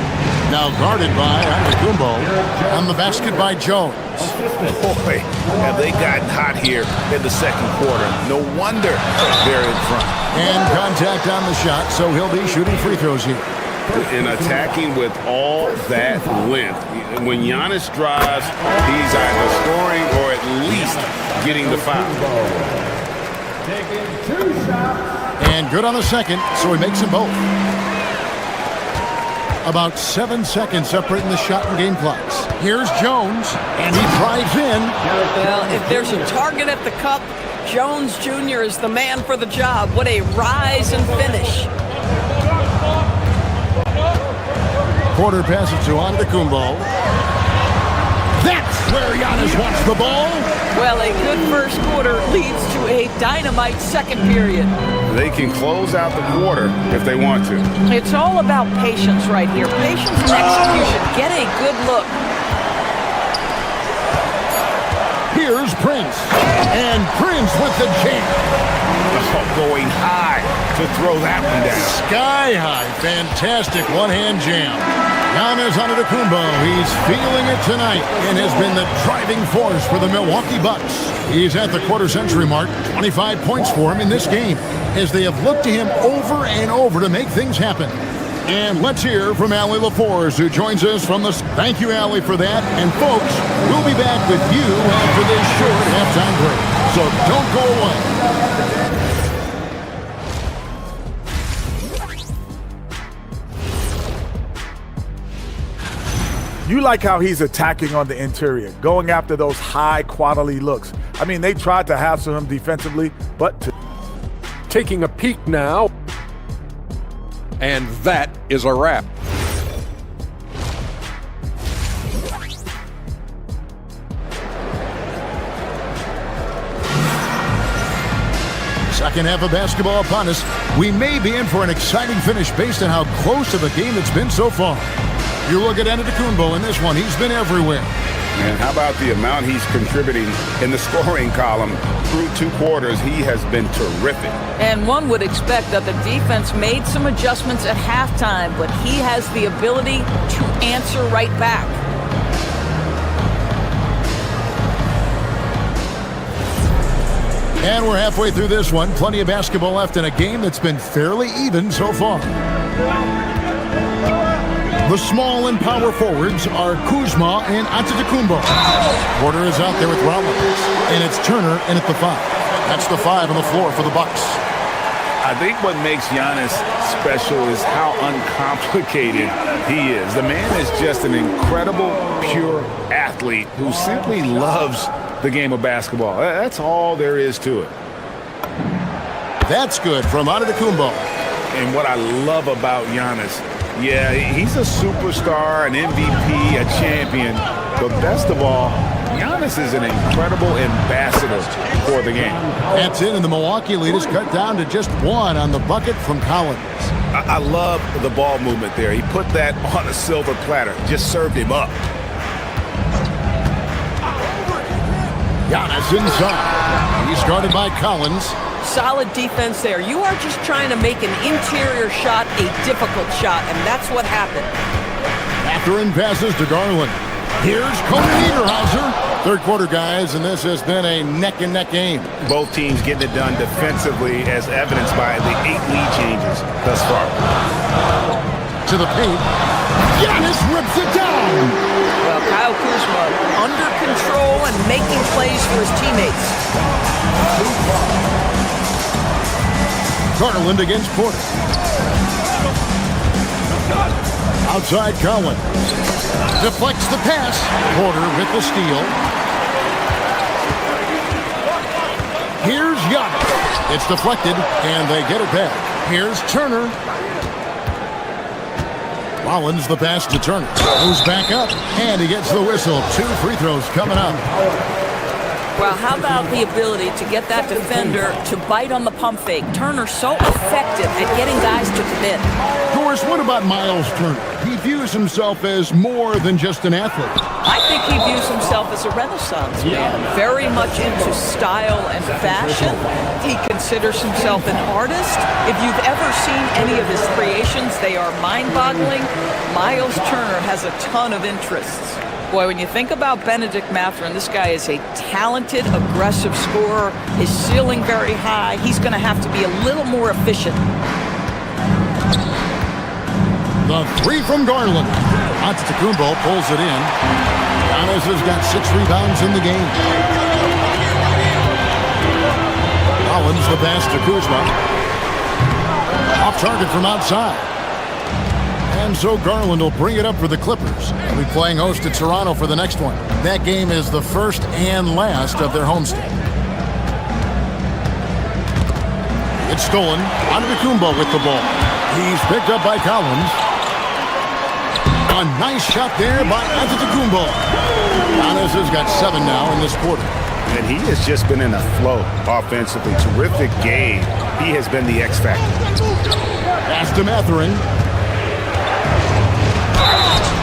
Now guarded by Antetokounmpo. And the basket by Jones. Boy, have they gotten hot here in the second quarter. No wonder they're in front. And contact on the shot, so he'll be shooting free throws here. And attacking with all that length. When Giannis drives, he's either scoring or at least getting the foul. And good on the second, so he makes them both. About 7 seconds separating the shot and game clocks. Here's Jones, and he drives in. Well, if there's a target at the cup, Jones Jr. is the man for the job. What a rise and finish. Porter passes to Antetokounmpo. That's where Giannis wants the ball. Well, a good first quarter leads to a dynamite second period. They can close out the quarter if they want to. It's all about patience right here. Patience and execution. Get a good look. Here's Prince. And Prince with the jam. Going high to throw that one down. Sky high. Fantastic one-hand jam. Giannis Antetokounmpo, he's feeling it tonight and has been the driving force for the Milwaukee Bucks. He's at the quarter-century mark, 25 points for him in this game, as they have looked to him over and over to make things happen. And let's hear from Allie LaForce, who joins us from the... Thank you, Allie, for that. And folks, we'll be back with you after this short halftime break. So don't go away. You like how he's attacking on the interior, going after those high-quality looks. I mean, they tried to hassle him defensively, but... Taking a peek now. And that is a wrap. Second half of basketball upon us. We may be in for an exciting finish based on how close of a game it's been so far. You look at Antetokounmpo in this one. He's been everywhere. And how about the amount he's contributing in the scoring column? Through 2 quarters, he has been terrific. And one would expect that the defense made some adjustments at halftime, but he has the ability to answer right back. And we're halfway through this one. Plenty of basketball left in a game that's been fairly even so far. The small and power forwards are Kuzma and Antetokounmpo. Porter is out there with Rollins, and it's Turner in at the 5. That's the 5 on the floor for the Bucks. I think what makes Giannis special is how uncomplicated he is. The man is just an incredible, pure athlete who simply loves the game of basketball. That's all there is to it. That's good from Antetokounmpo. And what I love about Giannis, yeah, he's a superstar, an MVP, a champion, but best of all, Giannis is an incredible ambassador for the game. That's it, and the Milwaukee lead is cut down to just 1 on the bucket from Collins. I love the ball movement there. He put that on a silver platter, just served him up. Giannis inside. He's guarded by Collins. Solid defense there. You are just trying to make an interior shot a difficult shot, and that's what happened. Mathurin passes to Garland. Here's Cody Niederhauser. Third quarter, guys, and this has been a neck-and-neck game. Both teams getting it done defensively, as evidenced by the 8 lead changes thus far. To the paint. Giannis rips it down. Well, Kyle Kuzma under control and making plays for his teammates. Garland against Porter. Outside Collins. Deflects the pass. Porter with the steal. Here's Giannis. It's deflected, and they get it back. Here's Turner. Rollins the pass to Turner. Moves back up, and he gets the whistle. 2 free throws coming up. Well, how about the ability to get that defender to bite on the pump fake? Turner's so effective at getting guys to commit. Doris, what about Miles Turner? He views himself as more than just an athlete. I think he views himself as a Renaissance man, very much into style and fashion. He considers himself an artist. If you've ever seen any of his creations, they are mind-boggling. Miles Turner has a ton of interests. Boy, when you think about Benedict Mathurin, this guy is a talented, aggressive scorer. His ceiling very high. He's going to have to be a little more efficient. The 3 from Garland. Antetokounmpo pulls it in. Giannis has got 6 rebounds in the game. Collins the pass to Kuzma. Off target from outside. And so Garland will bring it up for the Clippers. They'll be playing host to Toronto for the next one. That game is the first and last of their homestand. It's stolen. Antetokounmpo with the ball. He's picked up by Collins. A nice shot there by Antetokounmpo. Giannis has got 7 now in this quarter. And he has just been in a flow offensively. Terrific game. He has been the X factor. Pass to Mathurin.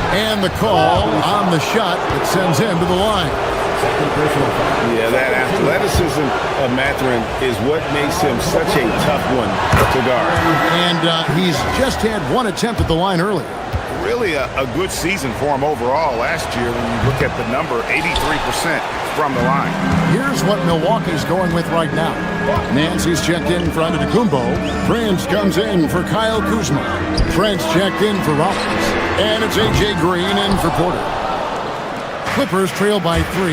And the call on the shot that sends him to the line. Yeah, that athleticism of Mathurin is what makes him such a tough one to guard. And he's just had 1 attempt at the line earlier. Really a good season for him overall last year when you look at the number, 83% from the line. Here's what Milwaukee's going with right now. Nancy's checked in for Antetokounmpo. Prince comes in for Kyle Kuzma. Trent's checked in for Rollins. And it's A.J. Green in for Porter. Clippers trail by 3.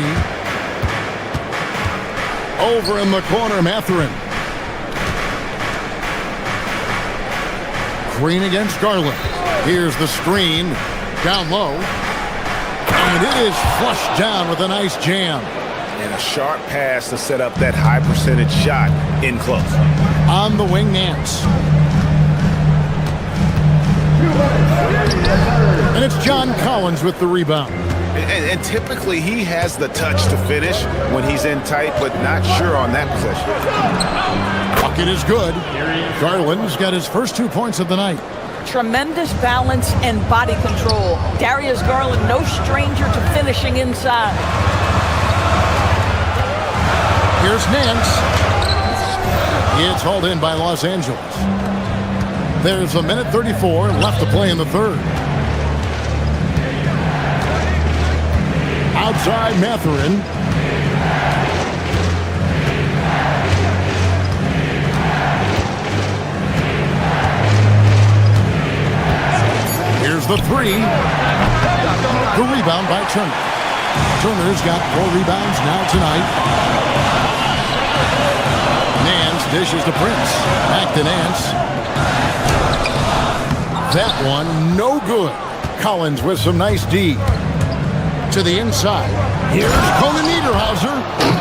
Over in the corner, Mathurin. Green against Garland. Here's the screen. Down low. And it is flushed down with a nice jam. And a sharp pass to set up that high percentage shot in close. On the wing, Nance. And it's John Collins with the rebound. And typically he has the touch to finish when he's in tight, but not sure on that possession. Bucket is good. Garland's got his first 2 points of the night. Tremendous balance and body control. Darius Garland, no stranger to finishing inside. Here's Nance. It's hauled in by Los Angeles. There's a minute 34 left to play in the third. Outside Mathurin. Here's Here's the three. The rebound by Turner. Turner's got 4 rebounds now tonight. Nance dishes to Prince. Back to Nance. That one, no good. Collins with some nice D. To the inside. Here's Conan Niederhauser.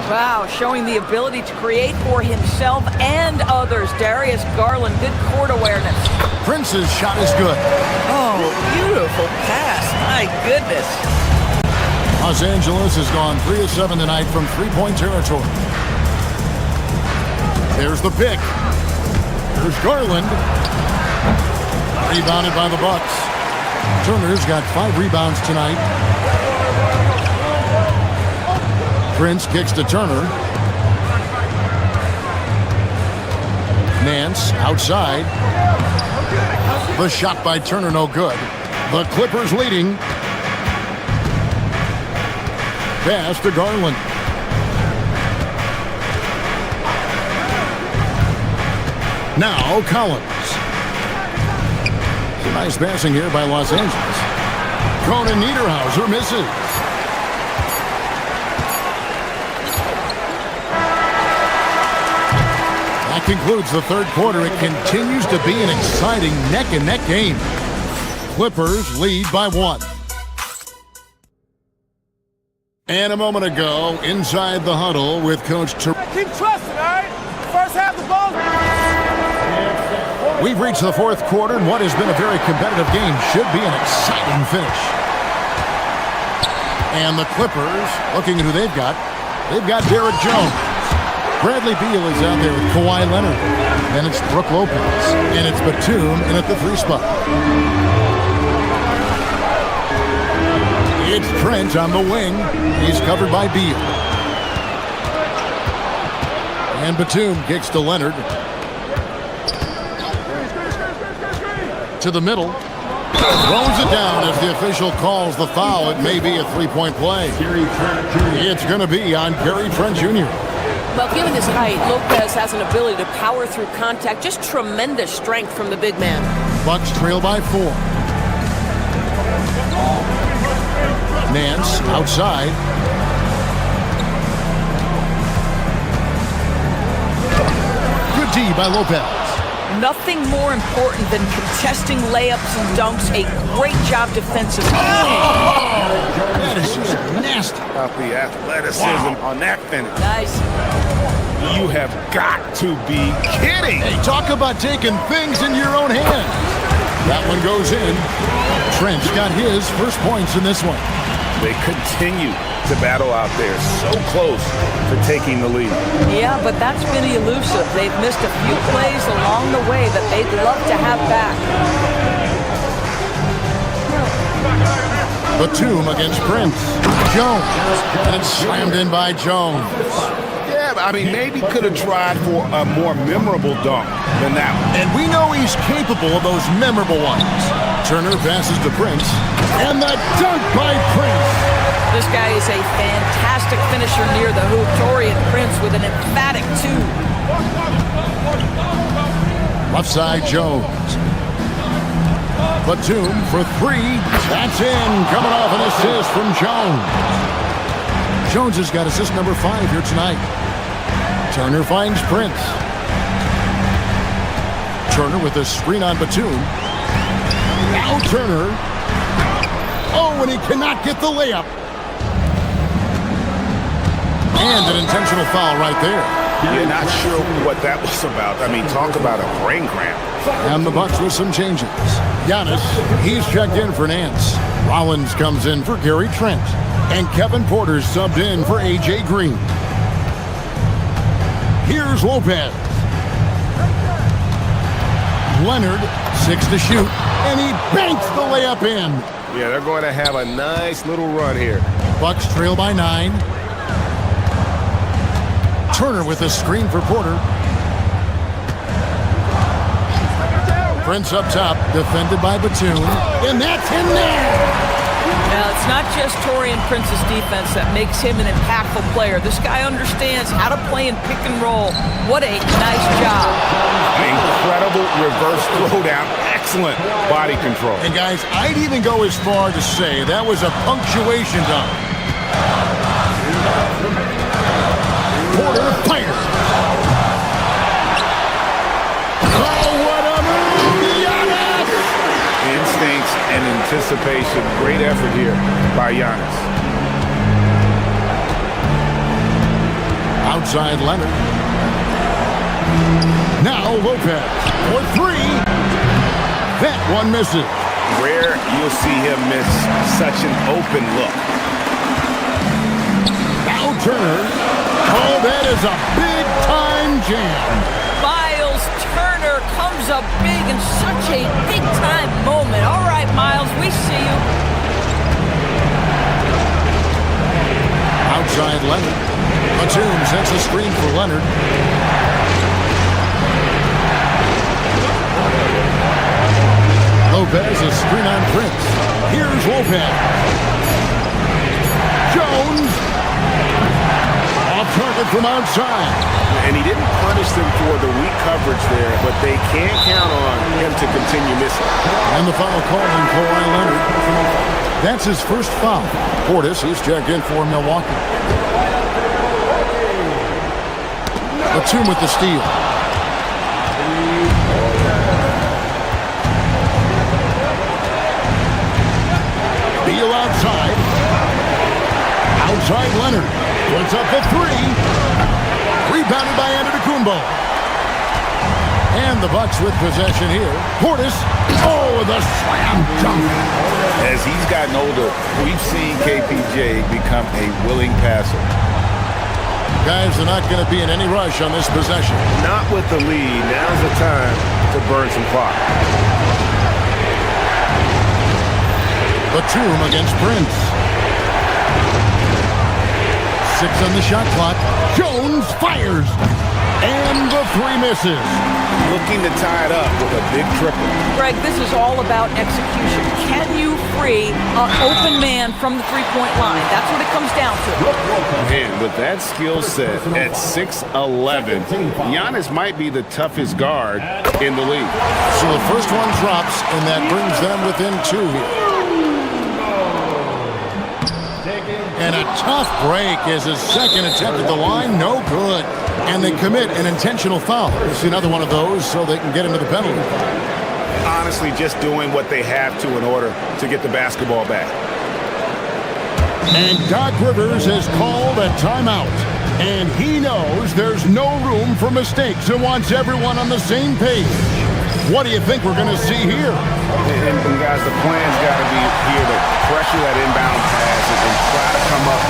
Wow, showing the ability to create for himself and others. Darius Garland, good court awareness. Prince's shot is good. Oh, beautiful pass. My goodness. Los Angeles has gone 3 of 7 tonight from three-point territory. There's the pick. There's Garland. Rebounded by the Bucks. Turner's got 5 rebounds tonight. Prince kicks to Turner. Nance outside. The shot by Turner no good. The Clippers leading. Pass to Garland. Now Collins. Some nice passing here by Los Angeles. Conan Niederhauser misses. That concludes the third quarter. It continues to be an exciting neck-and-neck game. Clippers lead by 1. And a moment ago, inside the huddle with Coach Keep trusting, all right? First half the ball. We've reached the fourth quarter, and what has been a very competitive game should be an exciting finish. And the Clippers, looking at who they've got Derek Jones. Bradley Beal is out there with Kawhi Leonard. Then it's Brook Lopez. And it's Batum in at the 3 spot. It's Trent on the wing. He's covered by Beal. And Batum kicks to Leonard. To the middle. Throws it down as the official calls the foul. It may be a 3-point play. It's going to be on Gary Trent Jr. Well, given his height, Lopez has an ability to power through contact. Just tremendous strength from the big man. Bucks trail by 4. Nance outside. Good D by Lopez. Nothing more important than contesting layups and dunks. A great job defensively. That is just nasty. About the athleticism on that finish. Nice. You have got to be kidding. Hey, talk about taking things in your own hands. That one goes in. Trent's got his first points in this one. They continue to battle out there, so close to taking the lead. Yeah, but that's been elusive. They've missed a few plays along the way that they'd love to have back. Batum against Prince. Jones. And it's slammed in by Jones. Yeah, I mean, maybe could have tried for a more memorable dunk than that one. And we know he's capable of those memorable ones. Turner passes to Prince. And the dunk by Prince. This guy is a fantastic finisher near the hoop. Taurean Prince with an emphatic 2. Left side Jones. Batum for 3. That's in. Coming off an assist from Jones. Jones has got assist number 5 here tonight. Turner finds Prince. Turner with a screen on Batum. Now Turner. Oh, and he cannot get the layup. And an intentional foul right there. You're not sure what that was about. I mean, talk about a brain cramp. And the Bucks with some changes. Giannis, he's checked in for Nance. Rollins comes in for Gary Trent. And Kevin Porter subbed in for A.J. Green. Here's Lopez. Leonard, 6 to shoot. And he banks the layup in. Yeah, they're going to have a nice little run here. Bucks trail by 9. Turner with a screen for Porter. Prince up top, defended by Batum. And that's in there! Now, it's not just Taurean Prince's defense that makes him an impactful player. This guy understands how to play in pick and roll. What a nice job. Incredible reverse throwdown. excellent body control. And guys, I'd even go as far to say that was a punctuation dunk. Porter fires. Oh, what a move! Giannis! Instincts and anticipation. Great effort here by Giannis. Outside Leonard. Now Lopez for three. That one misses. Rare you'll see him miss such an open look. Now Turner. Oh, that is a big-time jam. Miles Turner comes up big in such a big-time moment. All right, Miles, we see you. Outside Leonard. Batum sets a screen for Leonard. Lopez, a screen on Prince. Here's Lopez. Jones. Off target from outside. And he didn't punish them for the weak coverage there, but they can't count on him to continue missing. And the foul call on Kawhi Leonard. That's his first foul. Portis, he's checked in for Milwaukee. Batum with the steal. Beal outside. Outside Leonard. Puts up the three. Rebounded by Antetokounmpo. And the Bucks with possession here. Portis. Oh, the slam dunk. As he's gotten older, we've seen KPJ become a willing passer. Guys are not going to be in any rush on this possession. Not with the lead. Now's the time to burn some clock. Batum against Prince. 6 on the shot clock. Jones fires. And the three misses. Looking to tie it up with a big triple. Greg, this is all about execution. Can you free an open man from the three-point line? That's what it comes down to. Man, with that skill set at 6'11", Giannis might be the toughest guard in the league. So the first one drops, and that brings them within 2 here. And a tough break is his second attempt at the line. No good. And they commit an intentional foul. It's another one of those so they can get into the penalty. Honestly, just doing what they have to in order to get the basketball back. And Doc Rivers has called a timeout. And he knows there's no room for mistakes and wants everyone on the same page. What do you think we're going to see here? And guys, the plan's got to be here to pressure that inbound pass and try to come up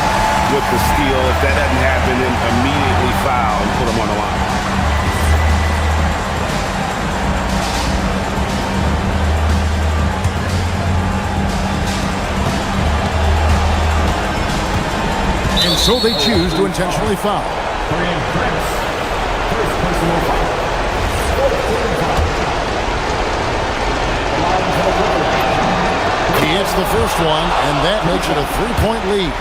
with the steal. If that doesn't happen, then immediately foul and put them on the line. And so they choose to intentionally foul. He hits the first one, and that makes it a 3-point lead.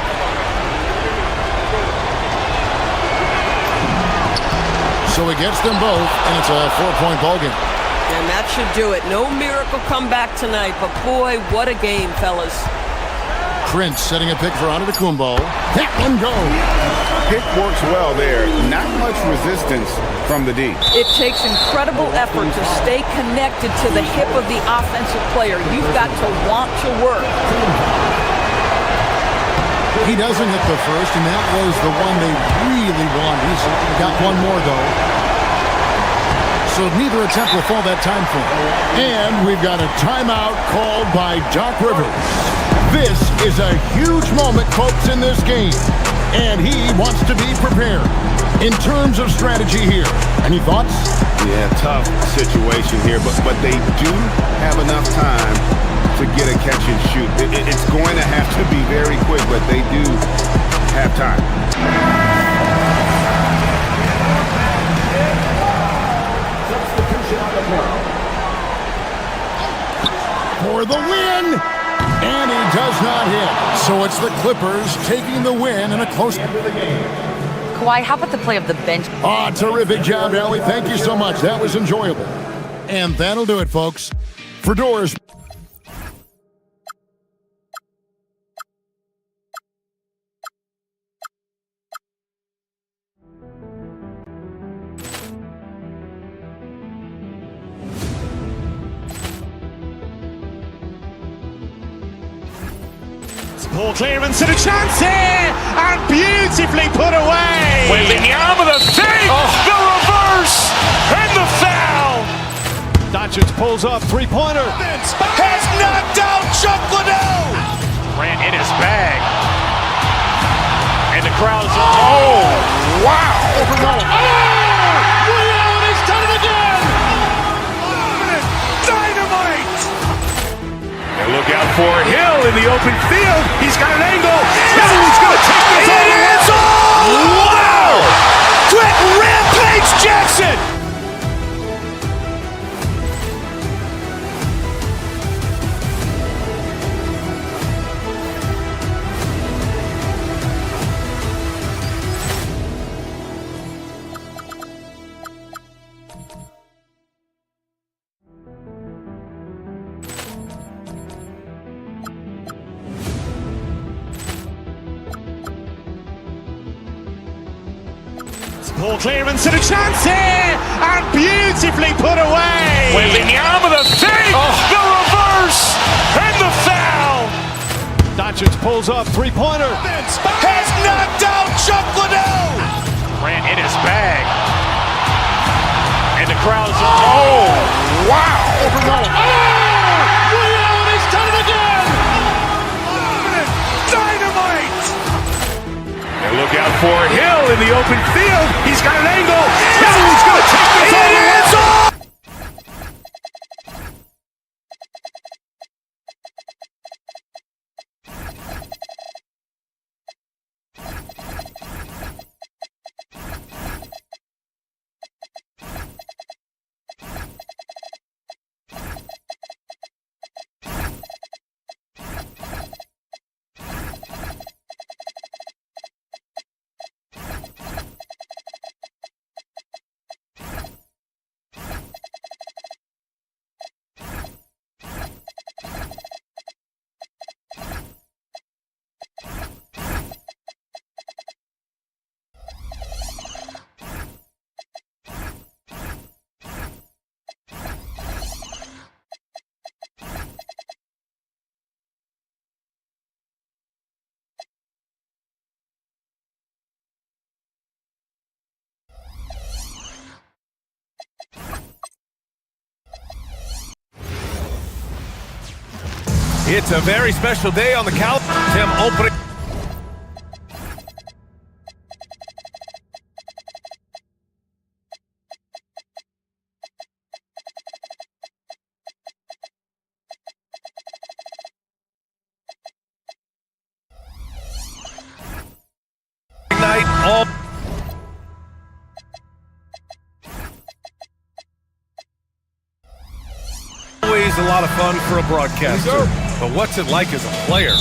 So he gets them both, and it's a 4-point ballgame. And that should do it. No miracle comeback tonight, but boy, what a game, fellas. Prince setting a pick for Antetokounmpo. That one goes. Pick works well there. Not much resistance from the D. It takes incredible effort to stay connected to the hip of the offensive player. You've got to want to work. He doesn't hit the first, and that was the one they really wanted. He's got one more, though. So neither attempt will fall that time for him. And we've got a timeout called by Doc Rivers. This is a huge moment, folks, in this game. And he wants to be prepared in terms of strategy here. Any thoughts? Yeah, tough situation here, but they do have enough time to get a catch and shoot. It's going to have to be very quick, but they do have time. For the win! And he does not hit. So it's the Clippers taking the win in a close end of the game. Kawhi, how about the play of the bench? Terrific job, Ellie. Thank you so much. That was enjoyable. And that'll do it, folks. For doors. Ball clearance and a chance here, and beautifully put away. Wembanyama the fake, the reverse, and the foul. Doncic pulls up, three-pointer. Has knocked out Chuck Liddell. Ran in his bag. And the crowd's oh, wow. Liddell, and he's done it again. Dynamite. And look out for Hill in the open field. He's got an angle. He's going to take this all the way. Wow! Quick Rampage Jackson. Ball clearance and a chance here, and beautifully put away. Wembanyama the fake, the reverse, and the foul. Doncic pulls up, three-pointer. Has knocked out Chuck Liddell. Ran in his bag. And the crowd's oh, wow. Liddell, and he's done it again. Dynamite. And look out for Hill in the open field. He's got an angle. He's going to take this all the way. It's a very special day on the Cal. Tim opening. Night all. Always a lot of fun for a broadcaster. But what's it like as a player?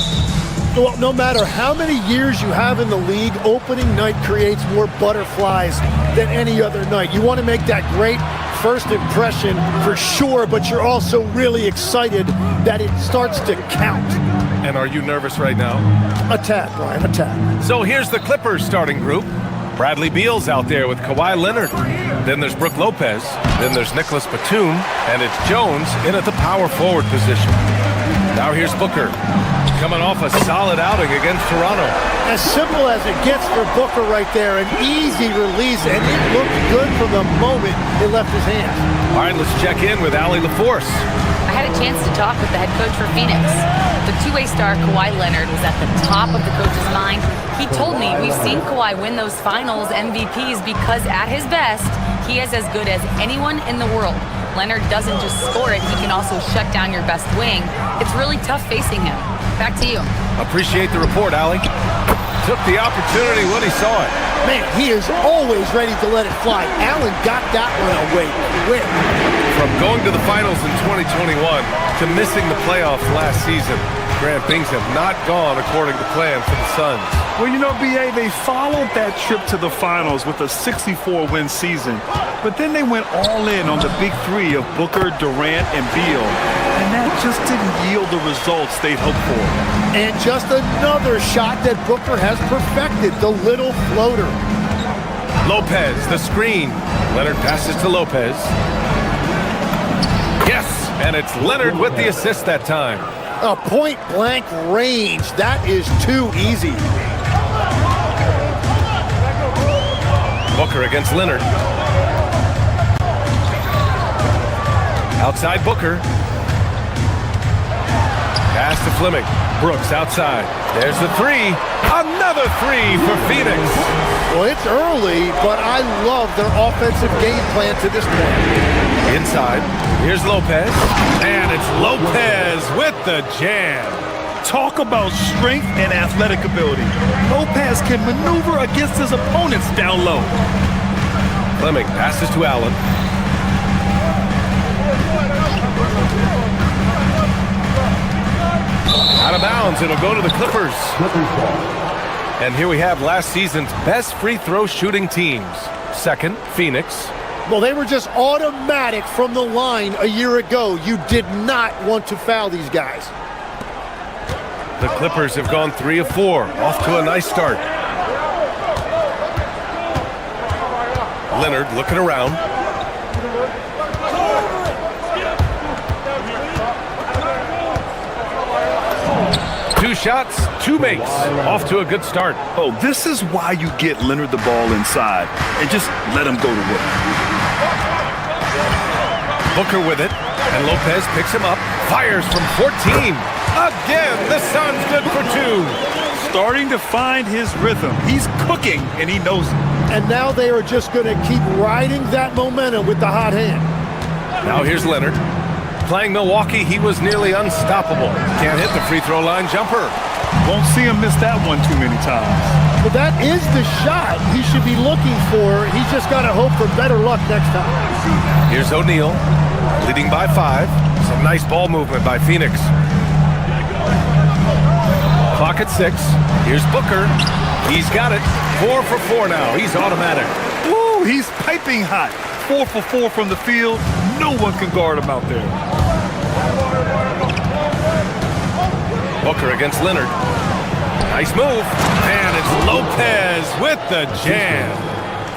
Well, no matter how many years you have in the league, opening night creates more butterflies than any other night. You want to make that great first impression for sure, but you're also really excited that it starts to count. And are you nervous right now? A tad, Brian, a tad. So here's the Clippers starting group. Bradley Beal's out there with Kawhi Leonard. Then there's Brook Lopez. Then there's Nicholas Batum. And it's Jones in at the power forward position. Now here's Booker, coming off a solid outing against Toronto. As simple as it gets for Booker right there, an easy release, and it looked good from the moment it left his hands. All right, let's check in with Allie LaForce. I had a chance to talk with the head coach for Phoenix. The two-way star Kawhi Leonard was at the top of the coach's mind. He told me we've seen Kawhi win those finals MVPs because at his best, he is as good as anyone in the world. Leonard doesn't just score it, he can also shut down your best wing. It's really tough facing him. Back to you. Appreciate the report, Allie. Took the opportunity when he saw it. Man, he is always ready to let it fly. Allen got that one away quick. From going to the finals in 2021 to missing the playoffs last season, Grant, things have not gone according to plan for the Suns. Well, you know, B.A., they followed that trip to the finals with a 64-win season, but then they went all in on the big three of Booker, Durant, and Beal, and that just didn't yield the results they'd hoped for. And just another shot that Booker has perfected, the little floater. Lopez, the screen. Leonard passes to Lopez. Yes, and it's Leonard with the assist that time. A point-blank range. That is too easy. Booker against Leonard. Outside Booker. Pass to Fleming. Brooks outside. There's the three. Another three for Phoenix. Well, it's early, but I love their offensive game plan to this point. Inside. Here's Lopez. And it's Lopez with the jam. Talk about strength and athletic ability. Lopez can maneuver against his opponents down low. Fleming passes to Allen. Out of bounds, it'll go to the Clippers. And here we have last season's best free throw shooting teams. Second, Phoenix. Well, they were just automatic from the line a year ago. You did not want to foul these guys. The Clippers have gone 3 of 4, off to a nice start. Leonard looking around. Two shots, two makes. Off to a good start. Oh, this is why you get Leonard the ball inside and just let him go to work. Booker with it, and Lopez picks him up. Fires from 14. Again, the Suns good for 2. Starting to find his rhythm. He's cooking, and he knows it. And now they are just going to keep riding that momentum with the hot hand. Now here's Leonard. Playing Milwaukee, he was nearly unstoppable. Can't hit the free throw line jumper. Won't see him miss that one too many times. But that is the shot he should be looking for. He's just got to hope for better luck next time. Here's O'Neal, leading by 5. Some nice ball movement by Phoenix. Clock at 6. Here's Booker. He's got it. 4 for 4 now. He's automatic. Woo, he's piping hot. 4 for 4 from the field. No one can guard him out there. Booker against Leonard. Nice move. And it's Lopez with the jam.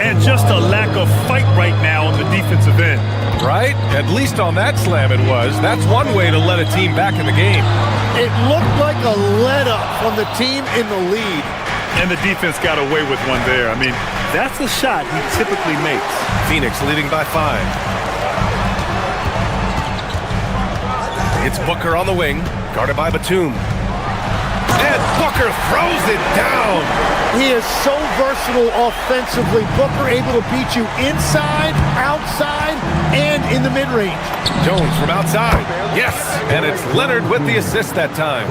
And just a lack of fight right now on the defensive end. Right? At least on that slam it was. That's one way to let a team back in the game. It looked like a let-up from the team in the lead. And the defense got away with one there. I mean, that's a shot he typically makes. Phoenix leading by 5. It's Booker on the wing, guarded by Batum. And Booker throws it down. He is so versatile offensively. Booker able to beat you inside, outside, and in the mid-range. Jones from outside. Yes, and it's Leonard with the assist that time.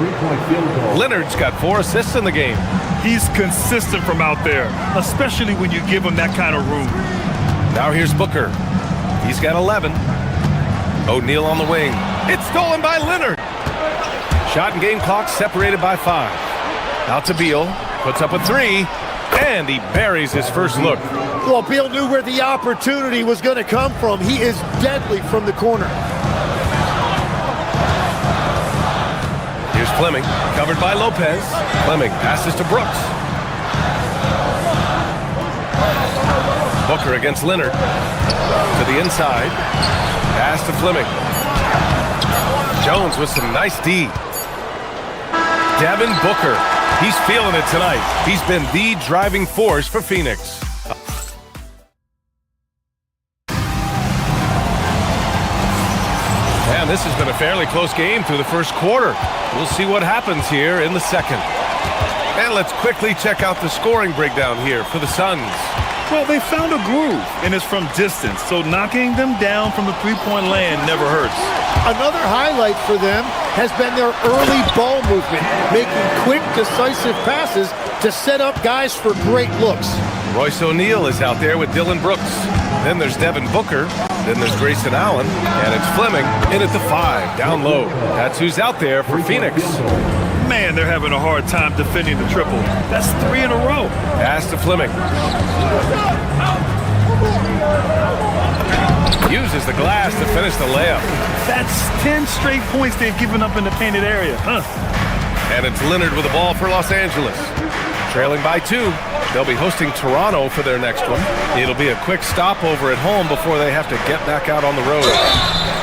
Leonard's got 4 assists in the game. He's consistent from out there, especially when you give him that kind of room. Now here's Booker. He's got 11. O'Neal on the wing. It's stolen by Leonard. Shot and game clock separated by 5. Out to Beal. Puts up a 3. And he buries his first look. Well, Beal knew where the opportunity was going to come from. He is deadly from the corner. Here's Fleming, covered by Lopez. Fleming passes to Brooks. Booker against Leonard. To the inside. Pass to Fleming. Jones with some nice D. Devin Booker. He's feeling it tonight. He's been the driving force for Phoenix. And this has been a fairly close game through the first quarter. We'll see what happens here in the second. And let's quickly check out the scoring breakdown here for the Suns. Well, they found a groove, and it's from distance, so knocking them down from the three-point land never hurts. Another highlight for them has been their early ball movement, making quick, decisive passes to set up guys for great looks. Royce O'Neal is out there with Dylan Brooks. Then there's Devin Booker. Then there's Grayson Allen. And it's Fleming in at the 5, down low. That's who's out there for Phoenix. Man, they're having a hard time defending the triple. That's 3 in a row. Pass to Fleming. Uses the glass to finish the layup. That's 10 straight points they've given up in the painted area. And it's Leonard with the ball for Los Angeles. Trailing by 2. They'll be hosting Toronto for their next one. It'll be a quick stopover at home before they have to get back out on the road.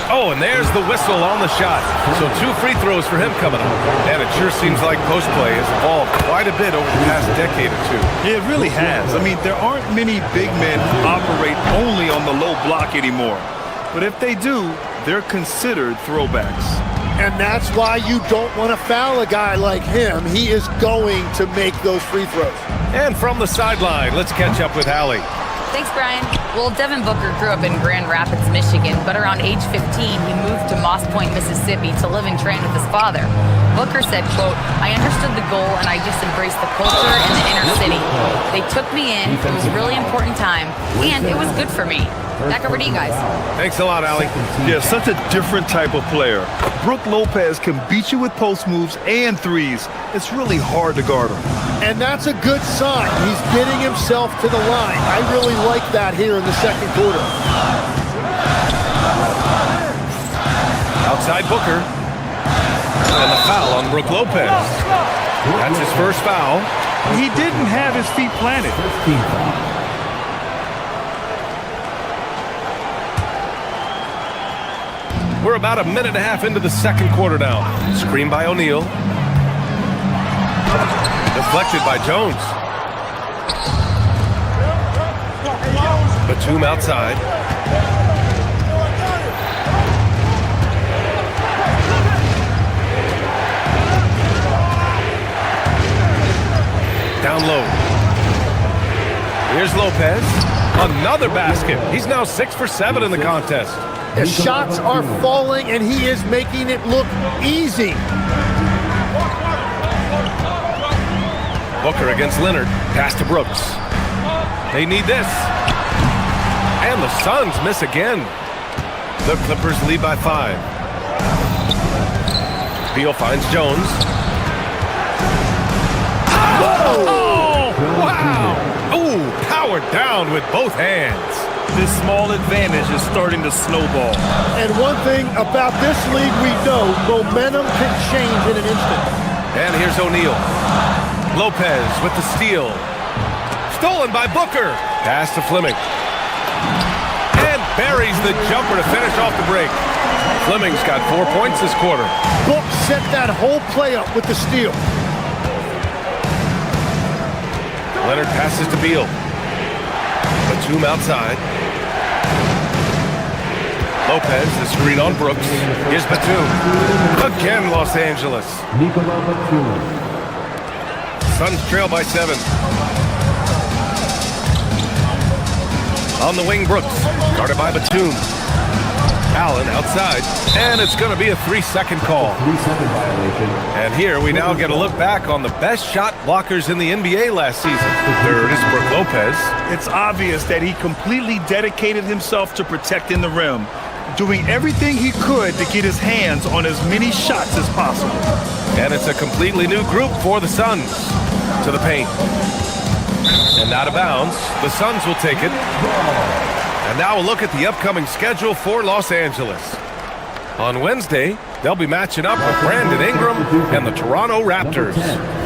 Oh, and there's the whistle on the shot. So 2 free throws for him coming up. And it sure seems like post play has evolved quite a bit over the past decade or two. Yeah, it really has. I mean, there aren't many big men who operate only on the low block anymore. But if they do, they're considered throwbacks. And that's why you don't want to foul a guy like him. He is going to make those free throws. And from the sideline, let's catch up with Allie. Thanks, Brian. Well, Devin Booker grew up in Grand Rapids, Michigan, but around age 15, he moved to Moss Point, Mississippi to live and train with his father. Booker said, quote, "I understood the goal and I just embraced the culture and the inner city. They took me in. It was a really important time, and it was good for me." Back over to you guys. Thanks a lot, Allie. Yeah, such a different type of player. Brook Lopez can beat you with post moves and threes. It's really hard to guard him. And that's a good sign. He's getting himself to the line. I really like that here in the second quarter. Outside Booker. And the foul on Brook Lopez. That's his first foul. He didn't have his feet planted. We're about a minute and a half into the second quarter now. Screen by O'Neal. Deflected by Jones. Batum outside. Down low. Here's Lopez. Another basket. He's now 6 for 7 in the contest. The shots are falling, and he is making it look easy. Booker against Leonard. Pass to Brooks. They need this. And the Suns miss again. The Clippers lead by 5. Beal finds Jones. Oh! Wow! Ooh, powered down with both hands. This small advantage is starting to snowball. And one thing about this league we know, momentum can change in an instant. And here's O'Neal. Lopez with the steal. Stolen by Booker. Pass to Fleming. And buries the jumper to finish off the break. Fleming's got 4 points this quarter. Book set that whole play up with the steal. Leonard passes to Beal. Batum outside. Lopez, the screen on Brooks. Here's Batum. Again, Los Angeles. Suns trail by 7. On the wing, Brooks. Guarded by Batum. Allen outside. And it's going to be a 3-second call. 3-second violation. And here we now get a look back on the best shot blockers in the NBA last season. Third is Brook Lopez. It's obvious that he completely dedicated himself to protecting the rim, doing everything he could to get his hands on as many shots as possible. And it's a completely new group for the Suns. To the paint. And out of bounds. The Suns will take it. And now a look at the upcoming schedule for Los Angeles. On Wednesday, they'll be matching up with Brandon Ingram and the Toronto Raptors.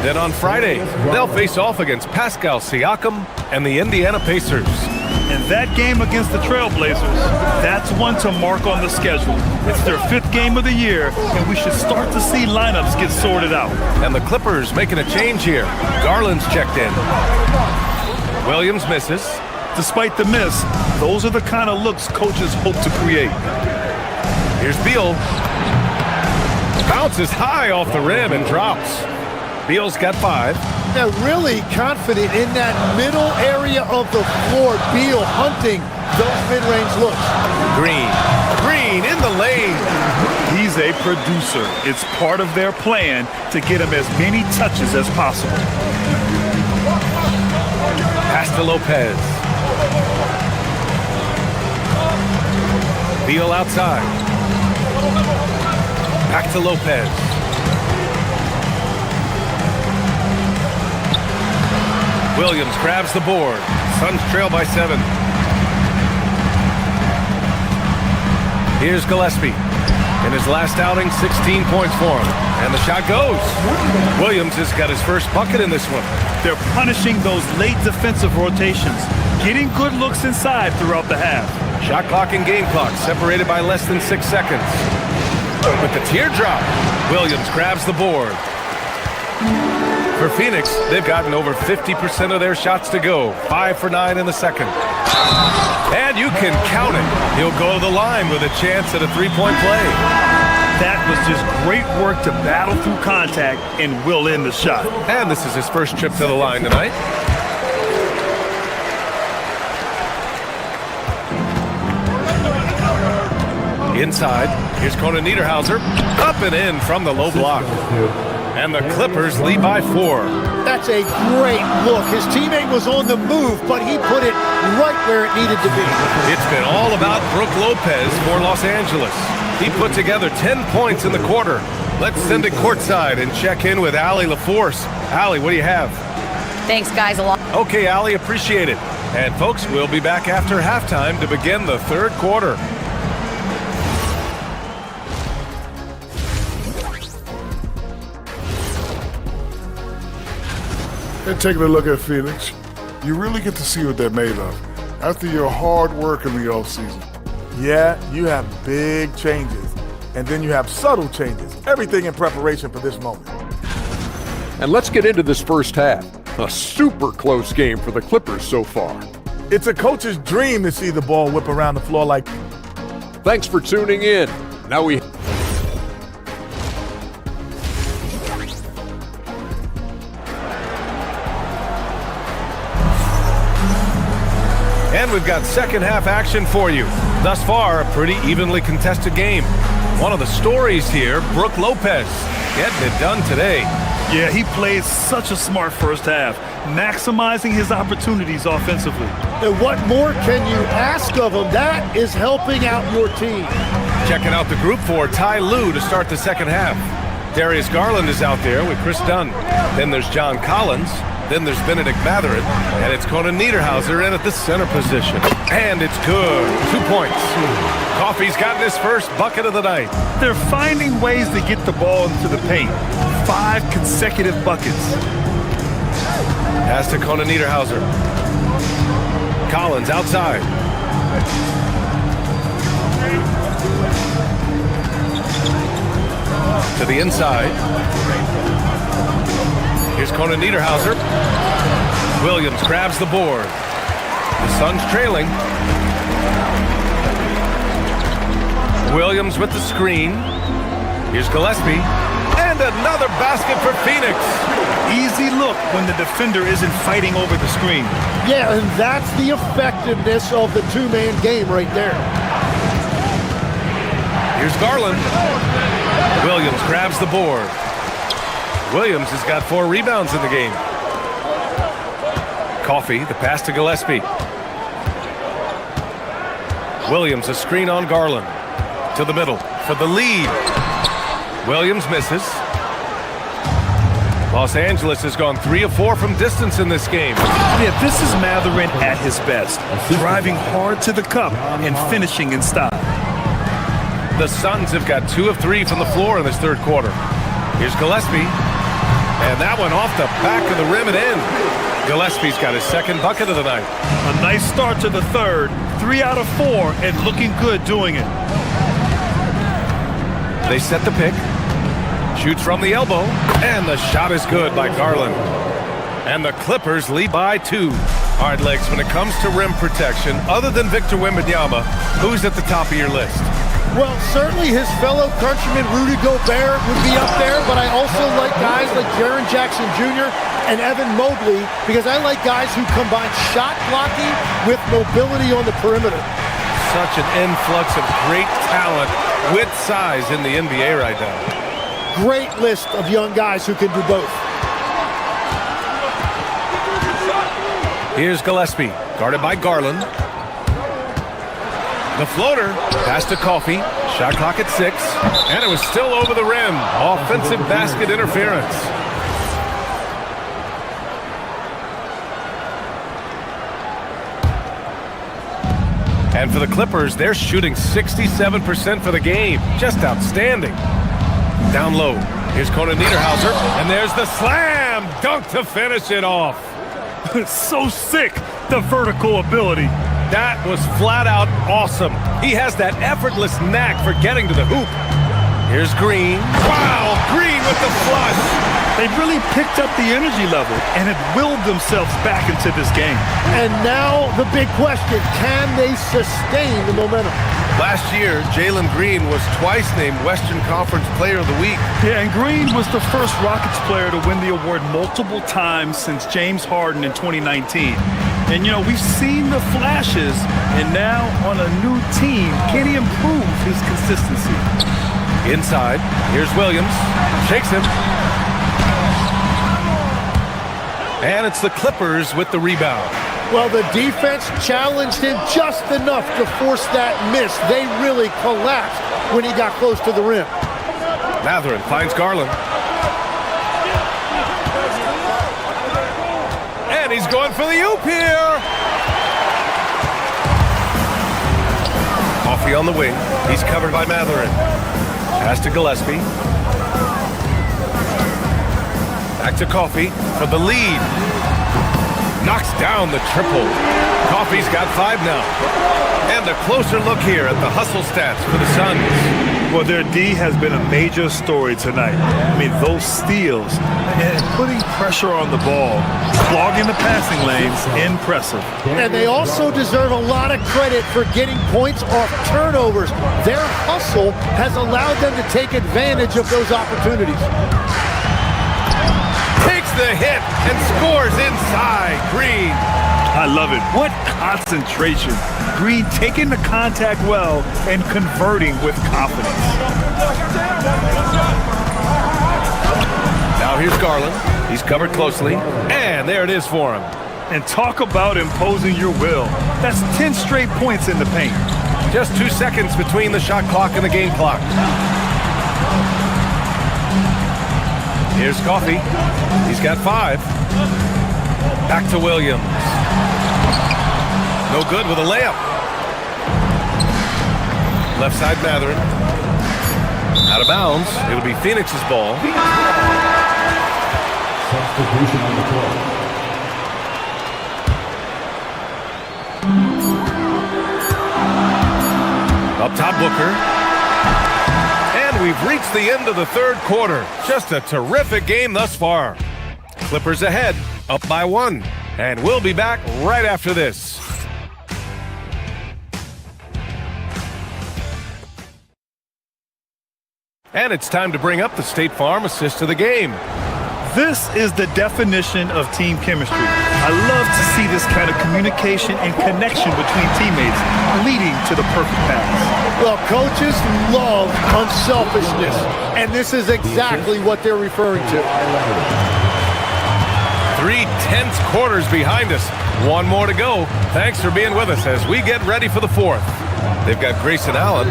Then on Friday, they'll face off against Pascal Siakam and the Indiana Pacers. And that game against the Trailblazers, that's one to mark on the schedule. It's their 5th game of the year, and we should start to see lineups get sorted out. And the Clippers making a change here. Garland's checked in. Williams misses. Despite the miss, those are the kind of looks coaches hope to create. Here's Beal. Bounces high off the rim and drops. Beal's got 5. They're really confident in that middle area of the floor. Beal hunting those mid-range looks. Green in the lane. He's a producer. It's part of their plan to get him as many touches as possible. Pass to Lopez. Beal outside. Back to Lopez. Williams grabs the board. Suns trail by 7. Here's Gillespie. In his last outing, 16 points for him. And the shot goes. Williams has got his first bucket in this one. They're punishing those late defensive rotations, getting good looks inside throughout the half. Shot clock and game clock separated by less than 6 seconds. With the teardrop, Williams grabs the board. For Phoenix, they've gotten over 50% of their shots to go. 5 for 9 in the second. And you can count it. He'll go to the line with a chance at a three-point play. That was just great work to battle through contact and will end the shot. And this is his first trip to the line tonight. Inside, here's Conan Niederhauser. Up and in from the low block. And the Clippers lead by 4. That's a great look. His teammate was on the move, but he put it right where it needed to be. It's been all about Brook Lopez for Los Angeles. He put together 10 points in the quarter. Let's send it courtside and check in with Allie LaForce. Allie, what do you have? Thanks, guys, a lot. Okay, Allie, appreciate it. And folks, we'll be back after halftime to begin the third quarter. And taking a look at Phoenix, you really get to see what they're made of after your hard work in the offseason. Yeah, you have big changes, and then you have subtle changes. Everything in preparation for this moment. And let's get into this first half. A super close game for the Clippers so far. It's a coach's dream to see the ball whip around the floor like. Thanks for tuning in. Now we. And we've got second half action for you. Thus far, a pretty evenly contested game. One of the stories here, Brook Lopez, getting it done today. Yeah, he played such a smart first half, maximizing his opportunities offensively. And what more can you ask of him? That is helping out your team. Checking out the group for Ty Lue to start the second half. Darius Garland is out there with Chris Dunn. Then there's John Collins. Then there's Benedict Mathurin, and it's Conan Niederhauser in at the center position. And it's good. 2 points. Coffey's gotten his first bucket of the night. They're finding ways to get the ball into the paint. 5 consecutive buckets. Pass to Conan Niederhauser. Collins outside. To the inside. Here's Conan Niederhauser. Williams grabs the board. The Suns trailing. Williams with the screen. Here's Gillespie. And another basket for Phoenix. Easy look when the defender isn't fighting over the screen. Yeah, and that's the effectiveness of the two-man game right there. Here's Garland. Williams grabs the board. Williams has got 4 rebounds in the game. Coffey, the pass to Gillespie. Williams, a screen on Garland. To the middle for the lead. Williams misses. Los Angeles has gone 3 of 4 from distance in this game. Yeah, this is Mathurin at his best. Driving hard to the cup and finishing in style. The Suns have got 2 of 3 from the floor in this third quarter. Here's Gillespie. And that one off the back of the rim and in. Gillespie's got his second bucket of the night. A nice start to the third. 3 out of 4 and looking good doing it. They set the pick. Shoots from the elbow. And the shot is good by Garland. And the Clippers lead by 2. All right, Legs, when it comes to rim protection, other than Victor Wembanyama, who's at the top of your list? Well, certainly his fellow countryman Rudy Gobert would be up there, but I also like guys like Jaren Jackson Jr. and Evan Mobley because I like guys who combine shot blocking with mobility on the perimeter. Such an influx of great talent with size in the NBA right now. Great list of young guys who can do both. Here's Gillespie, guarded by Garland. The floater, pass to Coffey, shot clock at 6, and it was still over the rim. Offensive basket interference. And for the Clippers, they're shooting 67% for the game. Just outstanding. Down low. Here's Conan Niederhauser, and there's the slam dunk to finish it off. So sick, the vertical ability. That was flat out awesome. He has that effortless knack for getting to the hoop. Here's Green. Wow, Green with the flush. They really picked up the energy level and had willed themselves back into this game. And now the big question, can they sustain the momentum? Last year, Jalen Green was twice named Western Conference Player of the Week. Yeah, and Green was the first Rockets player to win the award multiple times since James Harden in 2019. And, you know, we've seen the flashes, and now on a new team, can he improve his consistency? Inside, here's Williams. Shakes him. And it's the Clippers with the rebound. Well, the defense challenged him just enough to force that miss. They really collapsed when he got close to the rim. Mathurin finds Garland. And he's going for the oop here. Coffee on the wing. He's covered by Mathurin. Pass to Gillespie. Back to Coffee for the lead. Knocks down the triple. Coffee's got 5 now. And a closer look here at the hustle stats for the Suns. Well, their D has been a major story tonight. I mean, those steals and putting pressure on the ball, clogging the passing lanes, impressive. And they also deserve a lot of credit for getting points off turnovers. Their hustle has allowed them to take advantage of those opportunities. Takes the hit and scores inside. Green. I love it. What concentration. Green taking the contact well and converting with confidence. Now here's Garland. He's covered closely. And there it is for him. And talk about imposing your will. That's 10 straight points in the paint. Just 2 seconds between the shot clock and the game clock. Here's Coffee. He's got 5. Back to Williams. No good with a layup. Left side Mathurin. Out of bounds. It'll be Phoenix's ball. Substitution on the floor. Up top, Booker. And we've reached the end of the third quarter. Just a terrific game thus far. Clippers ahead, up by 1. And we'll be back right after this. And it's time to bring up the State Farm assist of the game. This is the definition of team chemistry. I love to see this kind of communication and connection between teammates leading to the perfect pass. Well, coaches love unselfishness, and this is exactly what they're referring to. 3 tense quarters behind us. 1 more to go. Thanks for being with us as we get ready for the 4th. They've got Grayson Allen.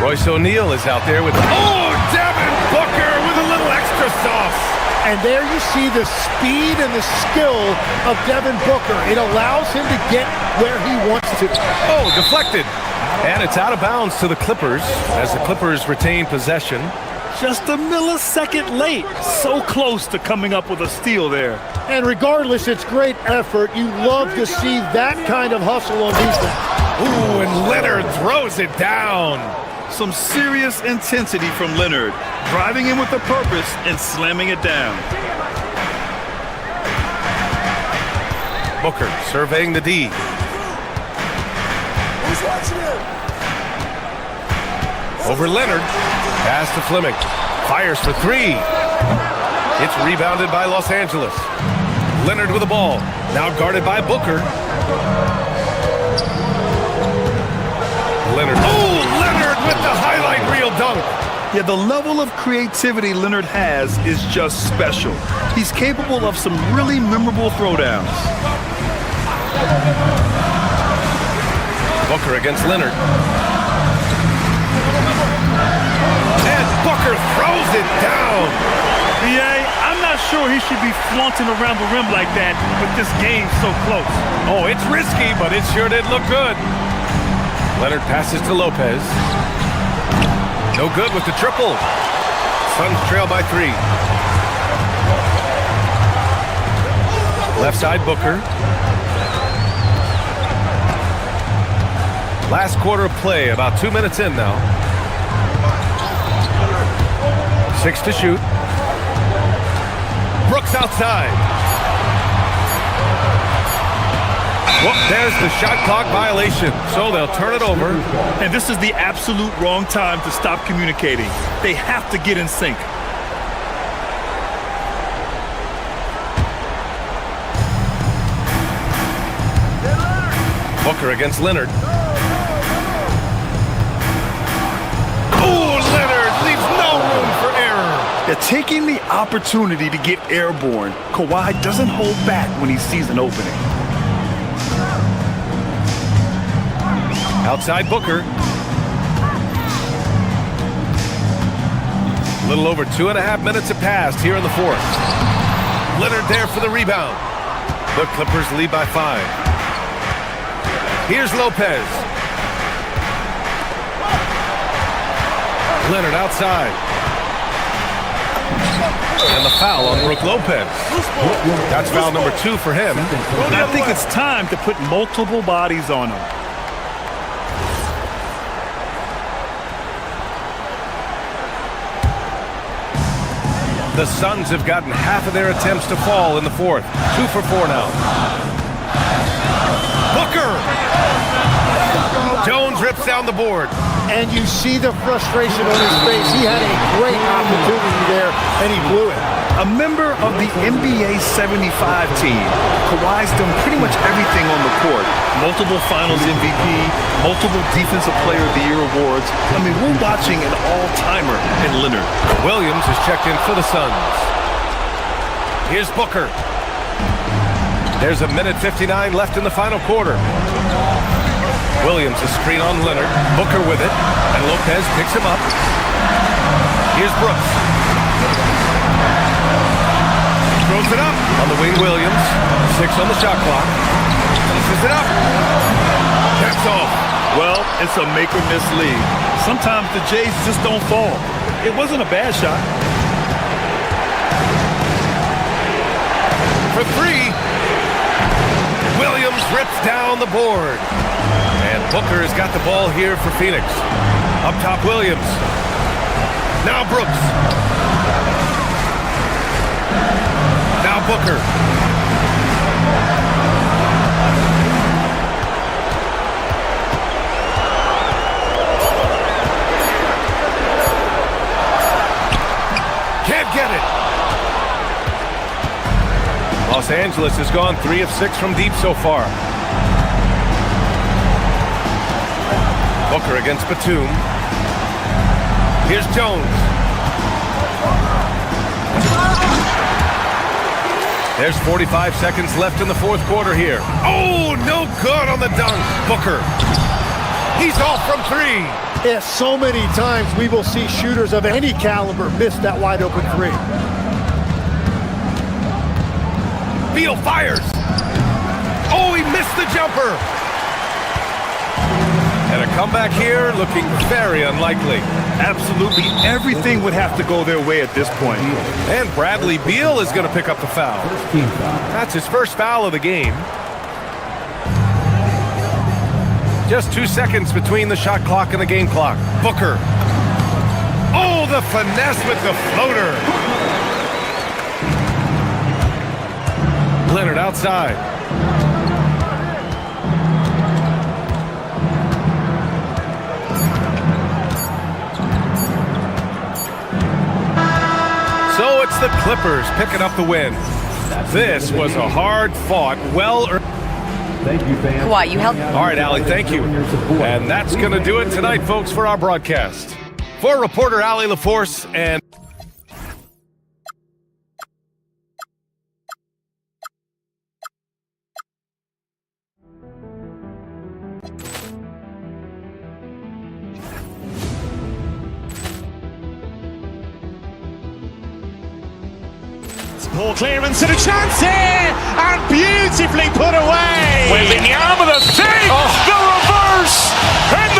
Royce O'Neal is out there with... Oh, Devin Booker with a little extra sauce. And there you see the speed and the skill of Devin Booker. It allows him to get where he wants to. Oh, deflected. And it's out of bounds to the Clippers as the Clippers retain possession. Just a millisecond late. So close to coming up with a steal there. And regardless, it's great effort. You love to see that kind of hustle on defense. Ooh, and Leonard throws it down. Some serious intensity from Leonard, driving in with a purpose and slamming it down. Booker surveying the D. Who's watching it? Over Leonard. Pass to Fleming. Fires for 3. It's rebounded by Los Angeles. Leonard with the ball. Now guarded by Booker. Leonard. Oh, Leonard with the highlight reel dunk. Yeah, the level of creativity Leonard has is just special. He's capable of some really memorable throwdowns. Booker against Leonard. And Booker throws it down. Yeah, I'm not sure he should be flaunting around the rim like that with this game so close. Oh, it's risky, but it sure did look good. Leonard passes to Lopez. No good with the triple. Suns trail by 3. Left side, Booker. Last quarter of play, about 2 minutes in now. 6 to shoot. Brooks outside. Well, there's the shot clock violation, so they'll turn it over. And this is the absolute wrong time to stop communicating. They have to get in sync. Booker against Leonard. Oh, Leonard leaves no room for error. They're taking the opportunity to get airborne. Kawhi doesn't hold back when he sees an opening. Outside Booker. A little over 2.5 minutes have passed here in the fourth. Leonard there for the rebound. The Clippers lead by 5. Here's Lopez. Leonard outside. And the foul on Brook Lopez. That's foul number 2 for him. I think it's time to put multiple bodies on him. The Suns have gotten half of their attempts to fall in the fourth. 2 for 4 now. Booker! Jones rips down the board. And you see the frustration on his face. He had a great opportunity there, and he blew it. A member of the NBA 75 team, Kawhi's done pretty much everything on the court. Multiple Finals MVP, multiple Defensive Player of the Year awards. I mean, we're watching an all-timer in Leonard. Williams is checked in for the Suns. Here's Booker. There's a minute 59 left in the final quarter. Williams a screen on Leonard. Booker with it, and Lopez picks him up. Here's Brooks. Throws it up. On the wing, Williams. 6 on the shot clock. Pushes it up. That's off. Well, it's a make-or-miss league. Sometimes the Jays just don't fall. It wasn't a bad shot. For 3. Williams rips down the board. And Booker has got the ball here for Phoenix. Up top, Williams. Now Brooks. Now Booker. Can't get it. Los Angeles has gone 3 of 6 from deep so far. Booker against Batum. Here's Jones. There's 45 seconds left in the fourth quarter here. Oh, no good on the dunk. Booker. He's off from 3. Yeah, so many times we will see shooters of any caliber miss that wide open 3. Beal fires. Oh, he missed the jumper. And a comeback here looking very unlikely. Absolutely everything would have to go their way at this point. And Bradley Beal is going to pick up the foul. That's his first foul of the game. Just 2 seconds between the shot clock and the game clock. Booker. Oh, the finesse with the floater. Leonard outside. So it's the Clippers picking up the win. This was a hard-fought, well-earned... Thank you, fans. Kawhi, you helped. All right, Allie, thank you. And that's going to do it tonight, folks, for our broadcast. For reporter Allie LaForce and... Poor clearance and a chance here, and beautifully put away. Wembanyama the save, the reverse, and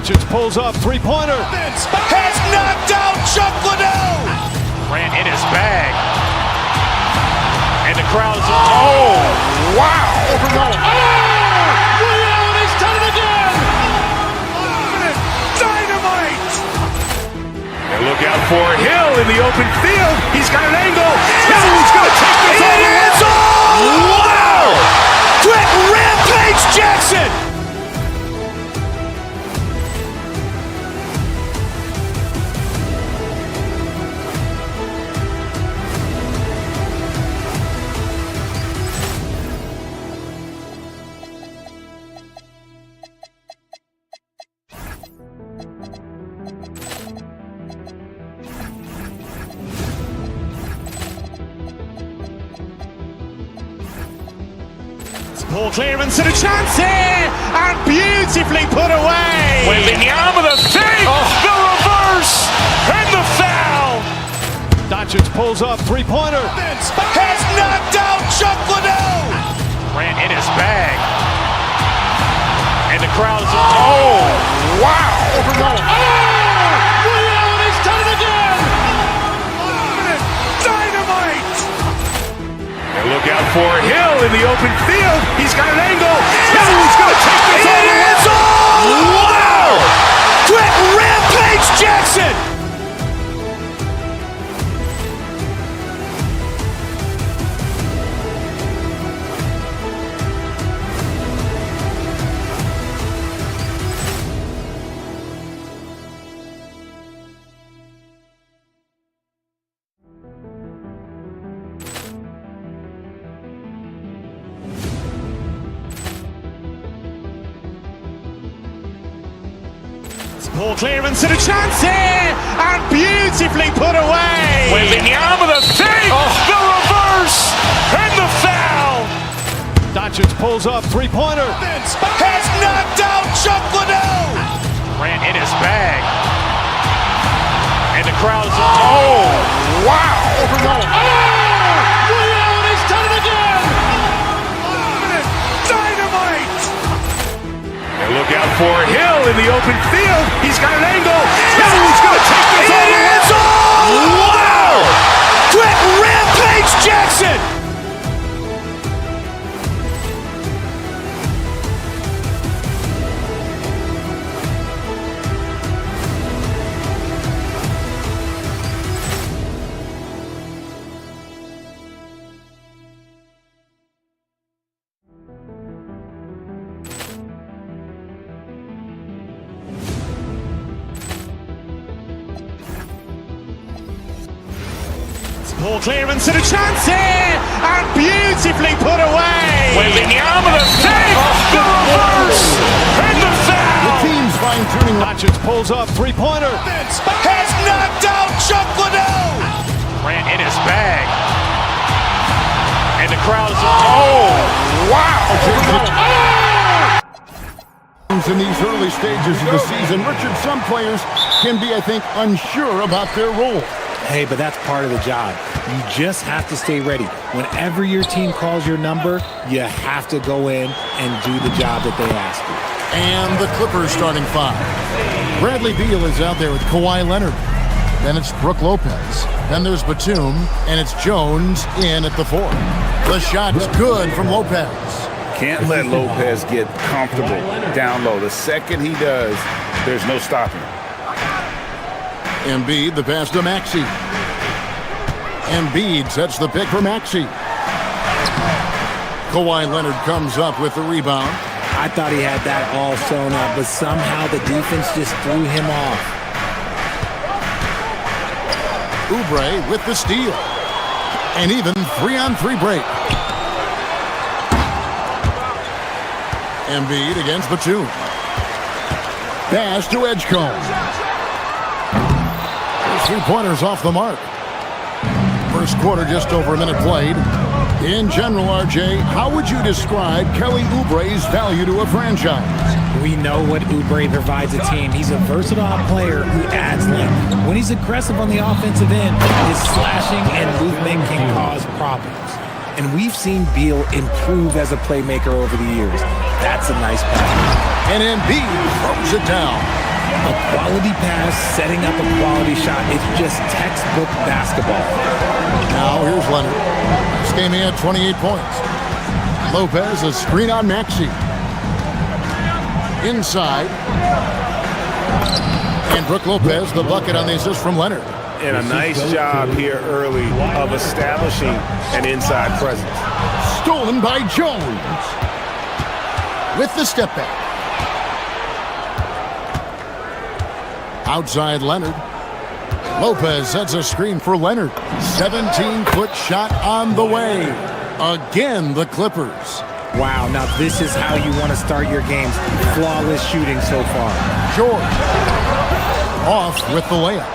Doncic pulls up, three-pointer. Has knocked out Chuck Liddell. Grant in his bag. And the crowd's Oh, wow. Ray Allen has done it again. Dynamite. And look out for Hill in the open field. He's got an angle. Hill's going to take this all the way. Wow. Quick Rampage Jackson. Ball clearance and a chance here, and beautifully put away. Wembanyama the save, the reverse, and the foul. Doncic pulls up, three-pointer. Has knocked out Chuck Liddell. Grant in his bag. And the crowd's wow. Ray Allen has done it again. Dynamite. And look out for Hill in the open field. He's got an angle. Hill's going to take this all the way. Wow. Quick Rampage Jackson. ball clearance and a chance here, and beautifully put away. Wembanyama the save, the reverse, and the foul. Doncic pulls up, three-pointer. Has knocked out Chuck Liddell. Grant in his bag. And the crowd's wow. Ray Allen has done it again. Dynamite. And look out for Hill in the open field. He's got an angle. Hill's going to take this all the way. Wow. Quick Rampage Jackson. ball clearance and a chance here, and beautifully put away. Wembanyama the save, the reverse, and the foul. The team's fine-tuning. Doncic pulls up, three-pointer. Has knocked out Chuck Liddell. Grant in his bag. And the crowd's wow. In these early stages of the season, Richard, some players can be, I think, unsure about their role. Hey, but that's part of the job. You just have to stay ready. Whenever your team calls your number, you have to go in and do the job that they ask you. And the Clippers starting five. Bradley Beal is out there with Kawhi Leonard. Then it's Brook Lopez. Then there's Batum, and it's Jones in at the four. The shot's good from Lopez. Can't let Lopez get comfortable down low. The second he does, there's no stopping. Embiid, the pass to Maxey. Embiid sets the pick for Maxey. Kawhi Leonard comes up with the rebound. I thought he had that all sewn up, but somehow the defense just threw him off. Oubre with the steal. An even 3-on-3 break. Embiid against Batum. Pass to Edgecombe. Three-pointers off the mark. First quarter, just over a minute played. In general, RJ, how would you describe Kelly Oubre's value to a franchise? We know what Oubre provides a team. He's a versatile player who adds length. When he's aggressive on the offensive end, his slashing and movement can cause problems. And we've seen Beal improve as a playmaker over the years. That's a nice pass. And Embiid throws it down. A quality pass, setting up a quality shot. It's just textbook basketball. Now here's Leonard. This game he had 28 points. Lopez, a screen on Maxey. Inside. And Brook Lopez, the bucket on the assist from Leonard. And a nice job here early of establishing an inside presence. Stolen by Jones. With the step back. Outside Leonard. Lopez sets a screen for Leonard. 17-foot shot on the way. Again, the Clippers. Wow, now this is how you want to start your games. Flawless shooting so far. George. Off with the layup.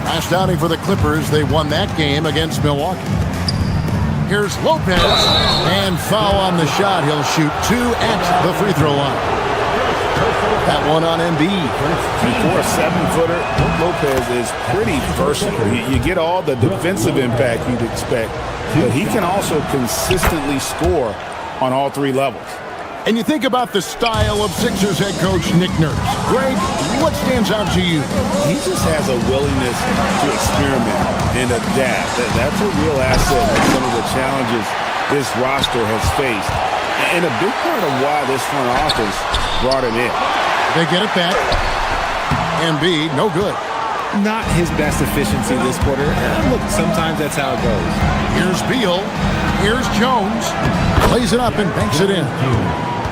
Last outing for the Clippers, they won that game against Milwaukee. Here's Lopez, and foul on the shot. He'll shoot 2 at the free throw line. That one on Embiid. For a 7-footer, Lopez is pretty versatile. You get all the defensive impact you'd expect, but he can also consistently score on all 3 levels. And you think about the style of Sixers head coach Nick Nurse. Greg, what stands out to you? He just has a willingness to experiment and adapt. That's a real asset of some of the challenges this roster has faced. And a big part of why this front office brought him in. They get it back. Embiid, no good. Not his best efficiency this quarter. Look, sometimes that's how it goes. Here's Beal. Here's Jones. Plays it up and banks it in.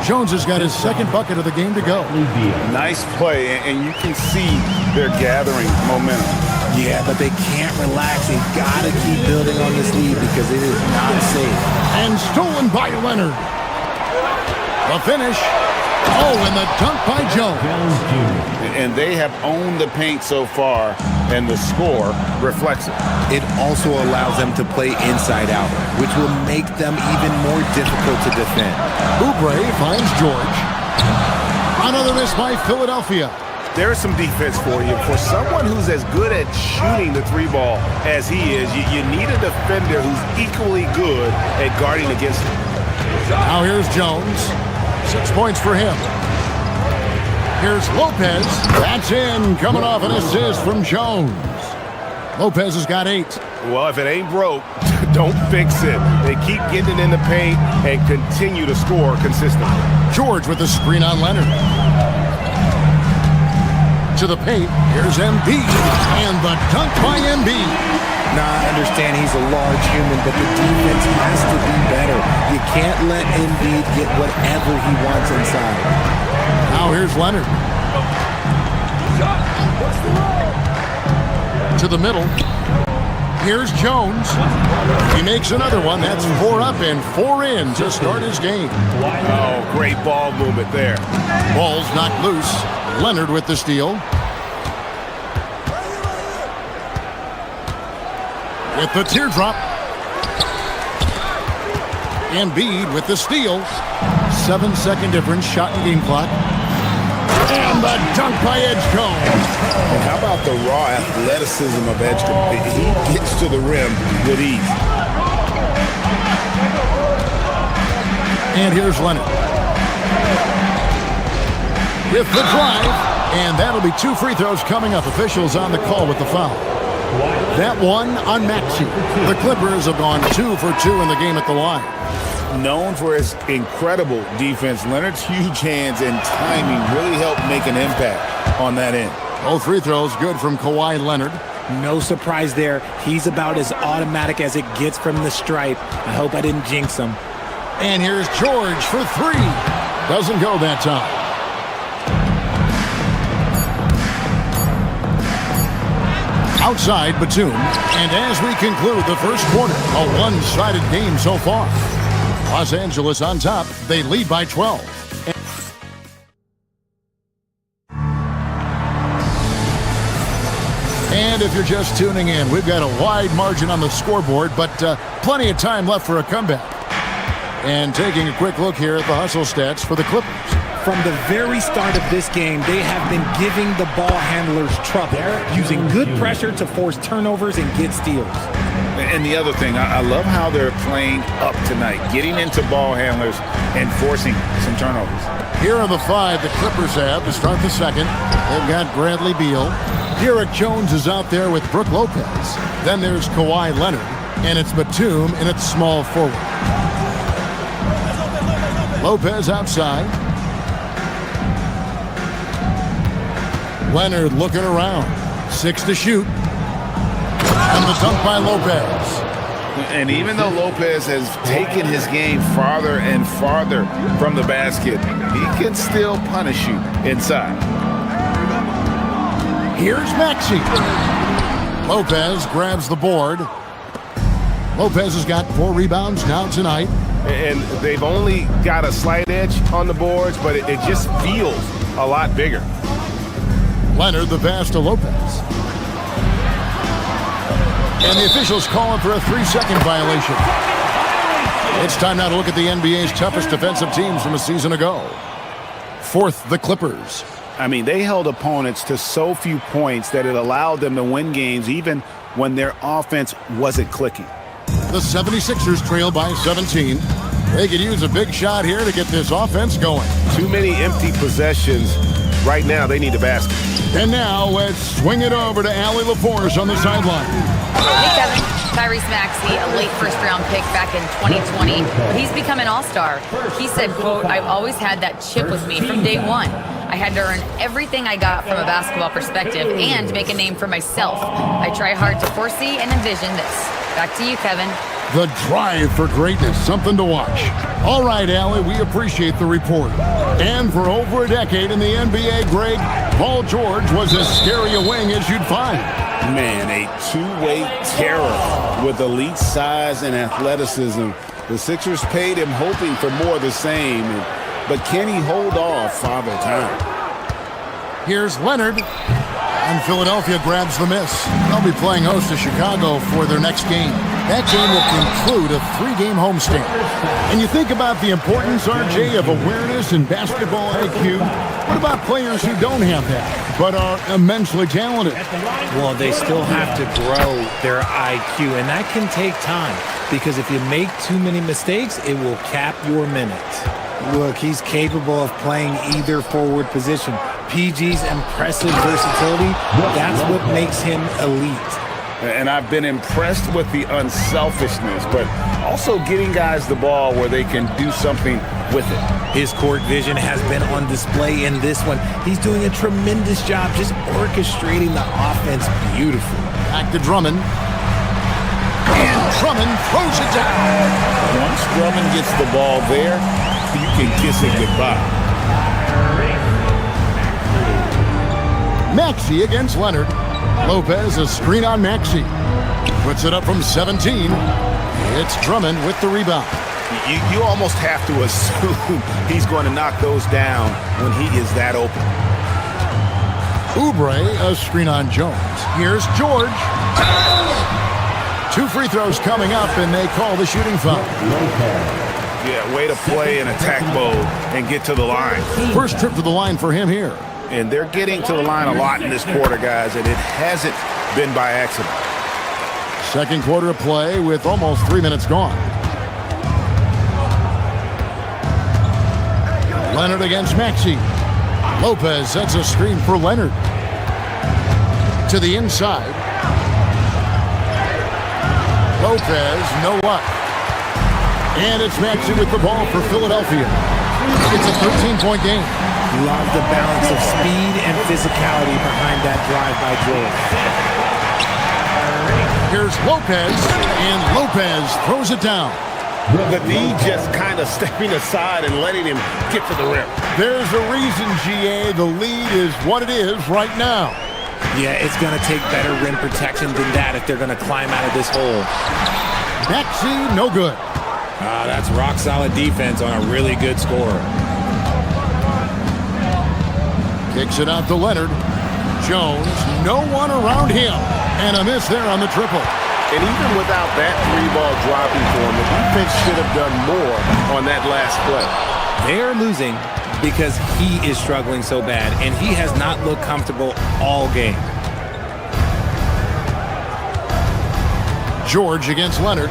Jones has got his second bucket of the game to go. Nice play, and you can see they're gathering momentum. Yeah, but they can't relax. They've got to keep building on this lead because it is not safe. And stolen by Leonard. The finish. Oh, and the dunk by Jones. And they have owned the paint so far, and the score reflects it. It also allows them to play inside out, which will make them even more difficult to defend. Oubre finds George. Another miss by Philadelphia. There's some defense for you. For someone who's as good at shooting the 3-ball as he is, you need a defender who's equally good at guarding against him. Now here's Jones. 6 points for him. Here's Lopez. That's in, coming off an assist from Jones. Lopez has got 8. Well, if it ain't broke, don't fix it. They keep getting in the paint and continue to score consistently. George with the screen on Leonard. To the paint, here's Embiid. And the dunk by Embiid. Now, I understand he's a large human, but the defense has to be better. You can't let Embiid get whatever he wants inside. Now here's Leonard. To the middle. Here's Jones. He makes another one. That's 4 up and 4 in to start his game. Oh, great ball movement there. Ball's knocked loose. Leonard with the steal. With the teardrop. Embiid with the steal. 7-second difference, shot and game clock. And the dunk by Edgecombe. And how about the raw athleticism of Edgecombe? He gets to the rim with ease. And here's Leonard. With the drive. And that'll be 2 free throws coming up. Officials on the call with the foul. That one on Maxey. The Clippers have gone 2 for 2 in the game at the line. Known for his incredible defense, Leonard's huge hands and timing really helped make an impact on that end. Both free throws good from Kawhi Leonard. No surprise there. He's about as automatic as it gets from the stripe. I hope I didn't jinx him. And here's George for 3. Doesn't go that time. Outside Batum. And as we conclude the first quarter, a one-sided game so far. Los Angeles on top. They lead by 12. And if you're just tuning in, we've got a wide margin on the scoreboard, but plenty of time left for a comeback. And taking a quick look here at the hustle stats for the Clippers. From the very start of this game, they have been giving the ball handlers trouble, using good pressure to force turnovers and get steals. And the other thing, I love how they're playing up tonight, getting into ball handlers and forcing some turnovers. Here are the 5 the Clippers have to start the second. They've got Bradley Beal. Derek Jones is out there with Brook Lopez. Then there's Kawhi Leonard. And it's Batum in its small forward. Lopez outside. Leonard looking around. 6 to shoot. And the dunk by Lopez. And even though Lopez has taken his game farther and farther from the basket, he can still punish you inside. Here's Maxey. Lopez grabs the board. Lopez has got 4 rebounds now tonight. And they've only got a slight edge on the boards, but it just feels a lot bigger. Leonard the pass to Lopez. And the officials calling for a 3-second violation. It's time now to look at the NBA's toughest defensive teams from a season ago. 4th, the Clippers. I mean, they held opponents to so few points that it allowed them to win games even when their offense wasn't clicking. The 76ers trail by 17. They could use a big shot here to get this offense going. Too many empty possessions. Right now, they need a basket. And now, let's swing it over to Allie LaForce on the sideline. Hey, Kevin. Tyrese Maxey, a late first-round pick back in 2020, but he's become an all-star. He said, quote, "I've always had that chip with me from day one. I had to earn everything I got from a basketball perspective and make a name for myself. I try hard to foresee and envision this." Back to you, Kevin. The drive for greatness, something to watch. All right, Allie, we appreciate the report. And for over a decade in the NBA, Greg, Paul George was as scary a wing as you'd find. Man, a two-way terror with elite size and athleticism. The Sixers paid him hoping for more of the same, but can he hold off Father Time? Here's Leonard. And Philadelphia grabs the miss. They'll be playing host to Chicago for their next game. That game will conclude a 3-game homestand. And you think about the importance, RJ, of awareness and basketball IQ. What about players who don't have that, but are immensely talented? Well, they still have to grow their IQ, and that can take time. Because if you make too many mistakes, it will cap your minutes. Look, he's capable of playing either forward position. PG's impressive versatility, that's what makes him elite. And I've been impressed with the unselfishness, but also getting guys the ball where they can do something with it. His court vision has been on display in this one. He's doing a tremendous job just orchestrating the offense beautifully. Back to Drummond. And Drummond throws it down. Once Drummond gets the ball there, you can kiss it goodbye. Maxey against Leonard. Lopez, a screen on Maxey. Puts it up from 17. It's Drummond with the rebound. You almost have to assume he's going to knock those down when he is that open. Oubre, a screen on Jones. Here's George. 2 free throws coming up, and they call the shooting foul. Yeah, way to play in attack mode and get to the line. First trip to the line for him here. And they're getting to the line a lot in this quarter, guys, and it hasn't been by accident. Second quarter of play with almost 3 minutes gone. Leonard against Maxey. Lopez sets a screen for Leonard. To the inside. Lopez, no luck. And it's Maxey with the ball for Philadelphia. It's a 13-point game. Love the balance of speed and physicality behind that drive by George. Here's Lopez, and Lopez throws it down. The D just kind of stepping aside and letting him get to the rim. There's a reason, GA, the lead is what it is right now. Yeah, it's going to take better rim protection than that if they're going to climb out of this hole. Maxey, no good. That's rock-solid defense on a really good scorer. Kicks it out to Leonard. Jones, no one around him. And a miss there on the triple. And even without that 3-ball dropping for him, the defense should have done more on that last play. They're losing because he is struggling so bad, and he has not looked comfortable all game. George against Leonard.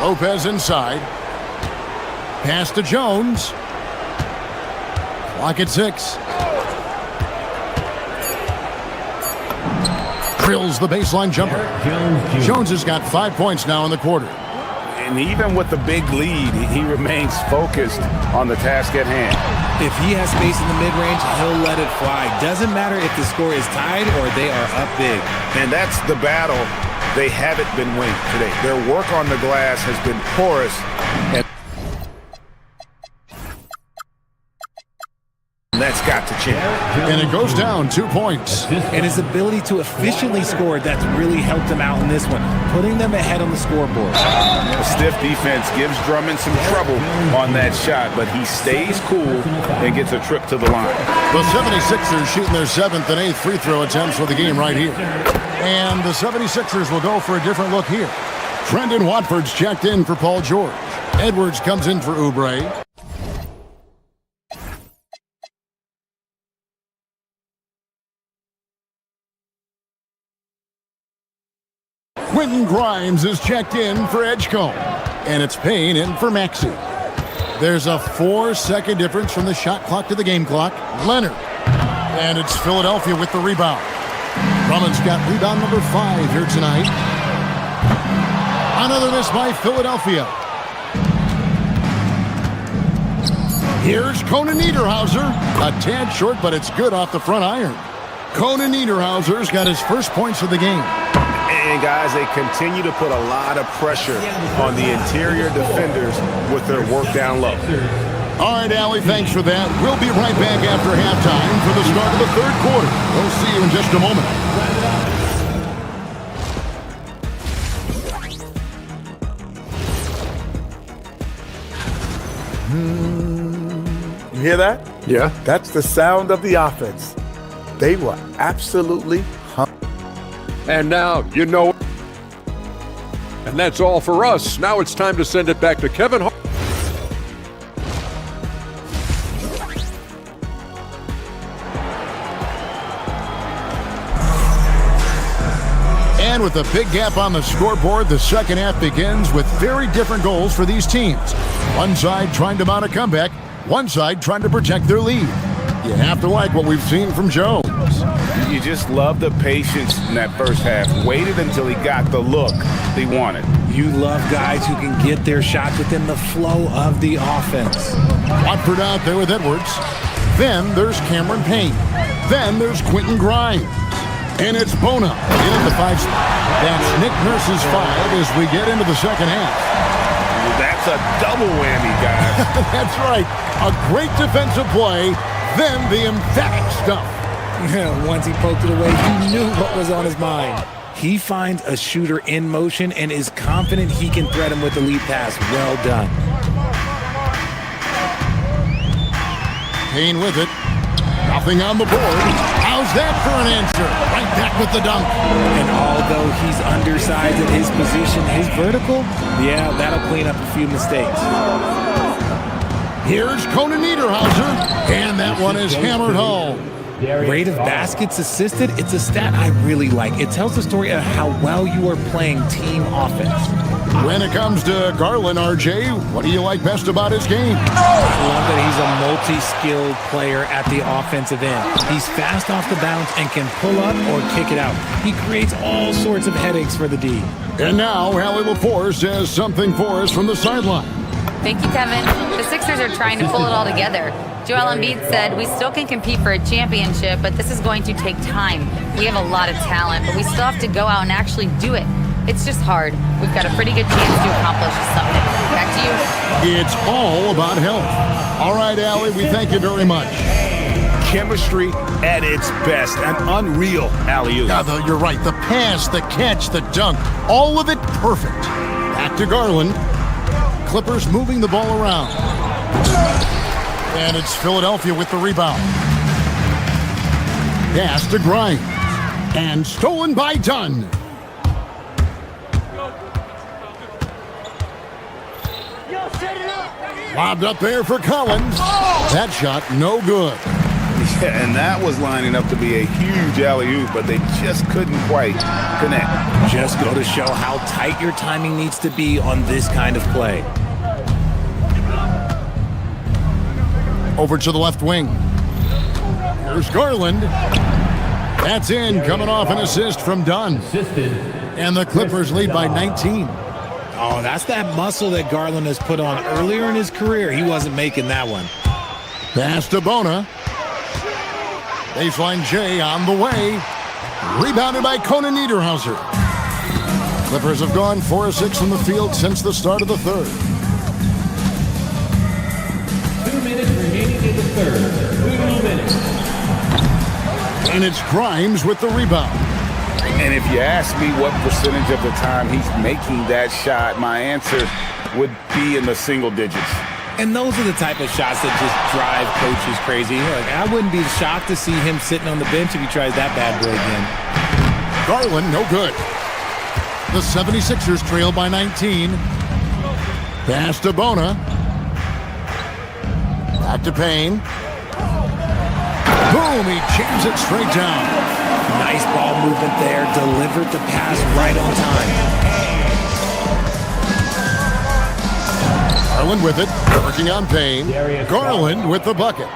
Lopez inside. Pass to Jones. Clock at 6. Drills the baseline jumper. Jones has got 5 points now in the quarter. And even with the big lead, he remains focused on the task at hand. If he has space in the mid-range, he'll let it fly. Doesn't matter if the score is tied or they are up big. And that's the battle they haven't been winning today. Their work on the glass has been porous. And that's got to change. And it goes down 2 points. And his ability to efficiently score, that's really helped him out in this one, putting them ahead on the scoreboard. A stiff defense gives Drummond some trouble on that shot, but he stays cool and gets a trip to the line. The 76ers shooting their 7th and 8th free throw attempts for the game right here. And the 76ers will go for a different look here. Trendon Watford's checked in for Paul George. Edwards comes in for Oubre. Quentin Grimes is checked in for Edgecombe. And it's Payne in for Maxey. There's a 4-second difference from the shot clock to the game clock. Leonard. And it's Philadelphia with the rebound. Drummond's got rebound number 5 here tonight. Another miss by Philadelphia. Here's Conan Niederhauser. A tad short, but it's good off the front iron. Conan Niederhauser's got his first points of the game. And guys, they continue to put a lot of pressure on the interior defenders with their work down low. All right, Allie, thanks for that. We'll be right back after halftime for the start of the third quarter. We'll see you in just a moment. You hear that? Yeah. That's the sound of the offense. They were absolutely hungry. And now, you know. And that's all for us. Now it's time to send it back to Kevin Hart. And with a big gap on the scoreboard, the second half begins with very different goals for these teams. One side trying to mount a comeback, one side trying to protect their lead. You have to like what we've seen from Jones. You just love the patience in that first half. Waited until he got the look he wanted. You love guys who can get their shots within the flow of the offense. Watford out there with Edwards. Then there's Cameron Payne. Then there's Quentin Grimes. And it's Bona in at the 5 spot. That's Nick Nurse's 5 as we get into the second half. That's a double whammy, guys. That's right. A great defensive play, then the emphatic stuff. Once he poked it away, he knew what was on his mind. He finds a shooter in motion and is confident he can thread him with the lead pass. Well done. Payne with it. Nothing on the board. How's that for an answer? Right back with the dunk. And although he's undersized at his position, his vertical, yeah, that'll clean up a few mistakes. Here's Conan Niederhauser, and that one is hammered home. Rate of baskets assisted, it's a stat I really like. It tells the story of how well you are playing team offense. When it comes to Garland, RJ, what do you like best about his game? I love that he's a multi-skilled player at the offensive end. He's fast off the bounce and can pull up or kick it out. He creates all sorts of headaches for the D. And now, Allie LaForce has something for us from the sideline. Thank you, Kevin. The Sixers are trying to pull it all together. Joel Embiid said, "We still can compete for a championship, but this is going to take time. We have a lot of talent, but we still have to go out and actually do it. It's just hard. We've got a pretty good chance to accomplish something." Back to you. It's all about health. All right, Allie, we thank you very much. Chemistry at its best. An unreal alley-oop. Yeah, you're right. The pass, the catch, the dunk, all of it perfect. Back to Garland. Clippers moving the ball around. And it's Philadelphia with the rebound. Pass to Grimes. And stolen by Dunn. Lobbed up there for Collins. That shot, no good. Yeah, and that was lining up to be a huge alley-oop, but they just couldn't quite connect. Just go to show how tight your timing needs to be on this kind of play. Over to the left wing. Here's Garland. That's in, coming off an assist from Dunn. And the Clippers lead by 19. Oh, that's that muscle that Garland has put on earlier in his career. He wasn't making that one. Pass to Bona. Baseline J on the way. Rebounded by Conan Niederhauser. Clippers have gone 4 of 6 from the field since the start of the third. 2 minutes remaining in the third. 2 minutes. And it's Grimes with the rebound. And if you ask me what percentage of the time he's making that shot, my answer would be in the single digits. And those are the type of shots that just drive coaches crazy. Like, I wouldn't be shocked to see him sitting on the bench if he tries that bad boy again. Garland, no good. The 76ers trail by 19. Pass to Bona. Back to Payne. Boom, he jams it straight down. Nice ball movement there. Delivered the pass right on time. Garland with it, working on Payne. Garland with the bucket.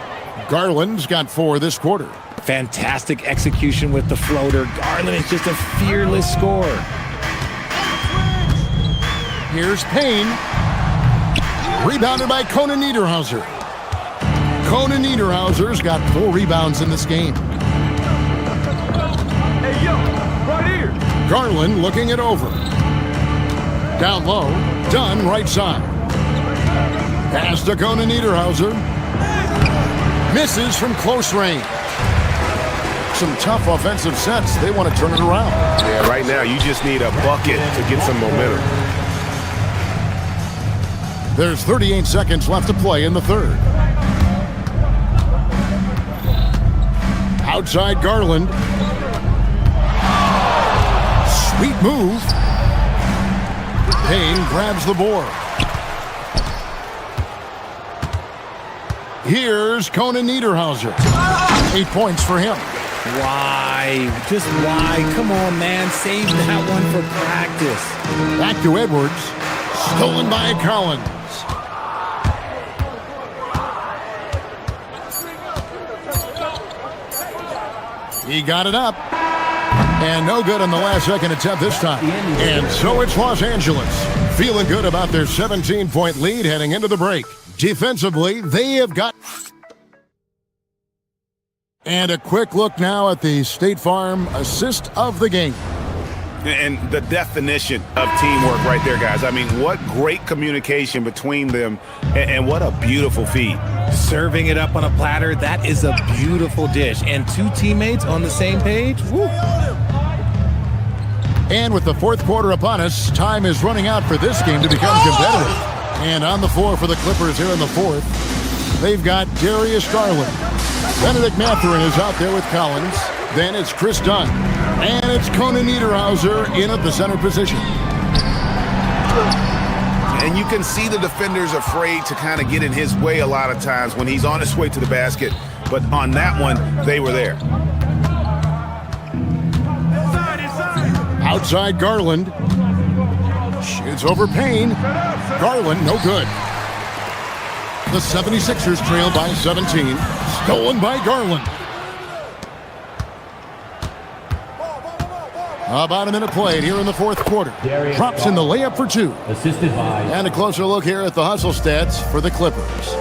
Garland's got 4 this quarter. Fantastic execution with the floater. Garland is just a fearless scorer. Here's Payne. Rebounded by Conan Niederhauser. Conan Niederhauser's got 4 rebounds in this game. Hey, yo, right here. Garland looking it over. Down low, Dunn right side. Pass to Conan Niederhauser. Misses from close range. Some tough offensive sets. They want to turn it around. Yeah, right now you just need a bucket to get some momentum. There's 38 seconds left to play in the third. Outside Garland. Sweet move. Payne grabs the board. Here's Conan Niederhauser. 8 points for him. Why? Just why? Come on, man. Save that one for practice. Back to Edwards. Stolen by Collins. He got it up. And no good on the last second attempt this time. And so it's Los Angeles. Feeling good about their 17-point lead heading into the break. Defensively, they have got... And a quick look now at the State Farm assist of the game. And the definition of teamwork right there, guys. I mean, what great communication between them, and what a beautiful feed. Serving it up on a platter, that is a beautiful dish. And 2 teammates on the same page, woo. And with the fourth quarter upon us, time is running out for this game to become competitive. And on the floor for the Clippers here in the fourth, they've got Darius Garland. Benedict Mathurin is out there with Collins. Then it's Chris Dunn. And it's Conan Niederhauser in at the center position. And you can see the defenders afraid to kind of get in his way a lot of times when he's on his way to the basket. But on that one, they were there. Outside Garland. Shoots over Payne. Garland, no good. The 76ers trail by 17. Stolen by Garland. About a minute played here in the fourth quarter. Drops in the layup for 2. Assisted by. And a closer look here at the hustle stats for the Clippers.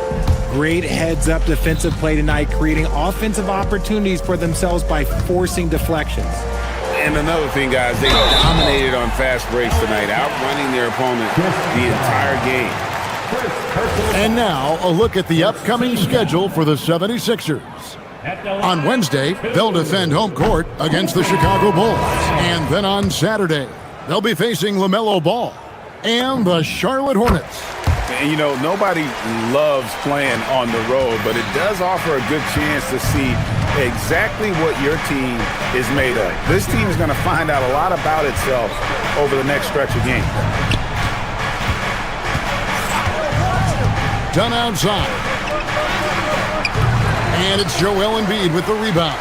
Great heads-up defensive play tonight, creating offensive opportunities for themselves by forcing deflections. And another thing, guys, they dominated on fast breaks tonight, outrunning their opponent the entire game. And now, a look at the upcoming schedule for the 76ers. On Wednesday, they'll defend home court against the Chicago Bulls. And then on Saturday, they'll be facing LaMelo Ball and the Charlotte Hornets. And, you know, nobody loves playing on the road, but it does offer a good chance to see exactly what your team is made of. This team is going to find out a lot about itself over the next stretch of games. Done outside. And it's Joel Embiid with the rebound.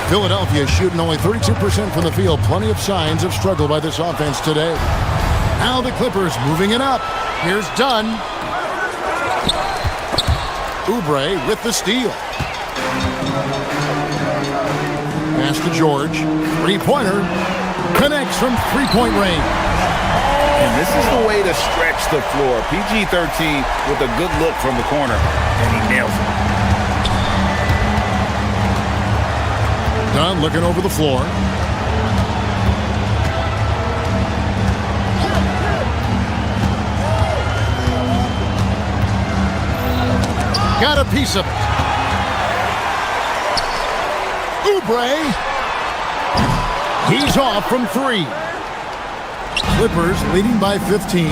Philadelphia shooting only 32% from the field. Plenty of signs of struggle by this offense today. Now the Clippers moving it up. Here's Dunn. Oubre with the steal. Pass to George. Three-pointer. Connects from three-point range. And this is the way to stretch the floor. PG-13 with a good look from the corner, and he nails it. Dunn looking over the floor. Got a piece of it. Oubre. He's off from three. Clippers leading by 15.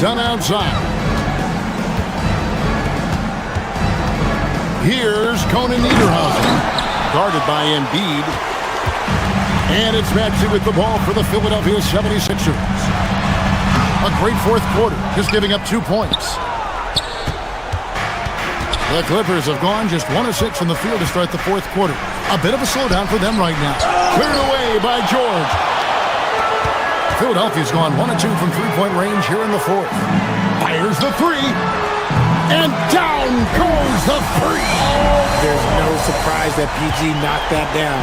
Dunn outside. Here's Conan Niederhausen, guarded by Embiid. And it's Maxey with the ball for the Philadelphia 76ers. A great fourth quarter, just giving up 2 points. The Clippers have gone just 1 of 6 from the field to start the fourth quarter. A bit of a slowdown for them right now. Cleared away by George. Philadelphia's gone 1 of 2 from three-point range here in the fourth. Fires the three. And down goes the three. There's no surprise that PG knocked that down.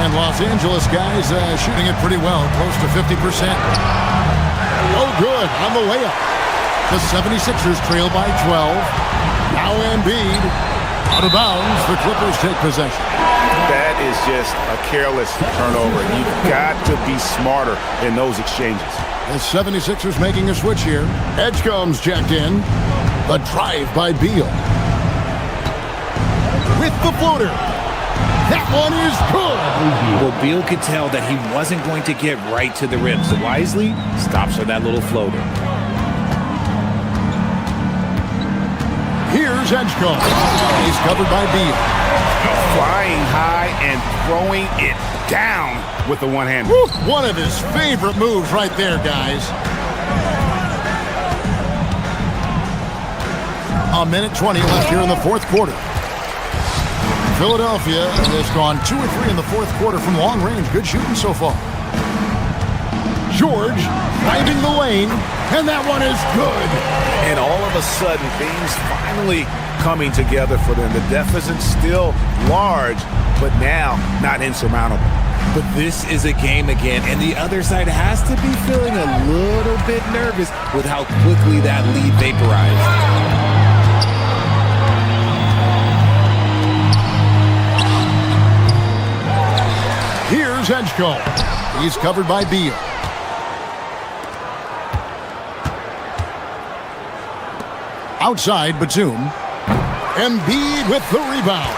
And Los Angeles guys shooting it pretty well, close to 50%. Oh, good on the layup. The 76ers trail by 12. Now Embiid out of bounds. The Clippers take possession. That is just a careless turnover. You've got to be smarter in those exchanges. The 76ers making a switch here. Edge comes jacked in. The drive by Beal. With the floater. That one is good. Well, Beal could tell that he wasn't going to get right to the rim, so wisely stops for that little floater. Here's Edgecombe. He's covered by Beal. Flying high and throwing it down with the one-hander. One of his favorite moves right there, guys. A minute 20 left here in the fourth quarter. Philadelphia has gone 2 or 3 in the fourth quarter from long range. Good shooting so far. George driving the lane, and that one is good. And all of a sudden, things finally coming together for them. The deficit still large, but now not insurmountable. But this is a game again, and the other side has to be feeling a little bit nervous with how quickly that lead vaporized. Here's Edgecombe. He's covered by Beal. Outside, Batum. Embiid with the rebound.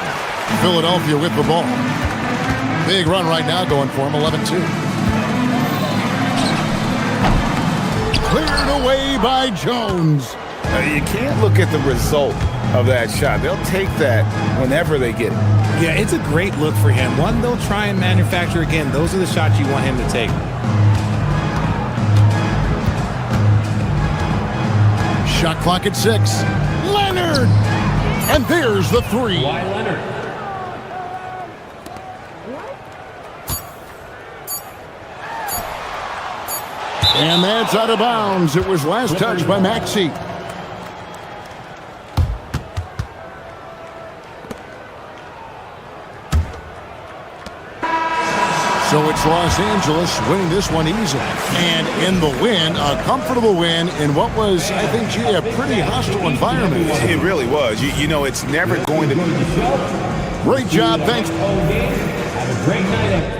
Philadelphia with the ball. Big run right now going for him, 11-2. Cleared away by Jones. You can't look at the result of that shot. They'll take that whenever they get it. Yeah, it's a great look for him. One they'll try and manufacture again. Those are the shots you want him to take. Shot clock at 6. Leonard! And there's the three. Kawhi Leonard. And that's out of bounds. It was last touched by Maxey. So it's Los Angeles winning this one easily. And in the win, a comfortable win in what was, I think, a pretty hostile environment. It really was. You know, it's never going to be. Great job. Thanks. Have a great night.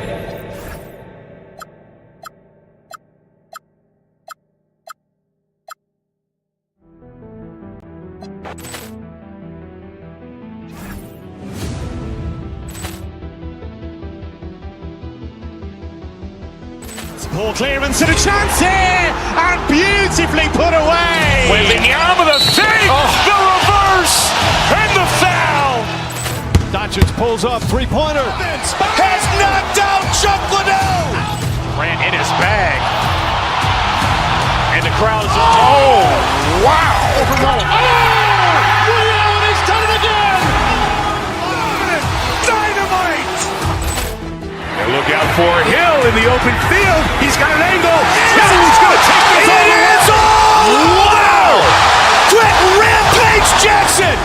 Poor clearance and a chance here, and beautifully put away. Wembanyama the fake, the reverse, and the foul. Doncic pulls up, three-pointer. Has knocked out Chuck Liddell. Ran in his bag. And the crowd is... Oh, wow. Ray Allen has done it again. Dynamite. And look out for Hill in the open field. He's got an angle. He's going to take this all the way. Wow! Quick Rampage Jackson!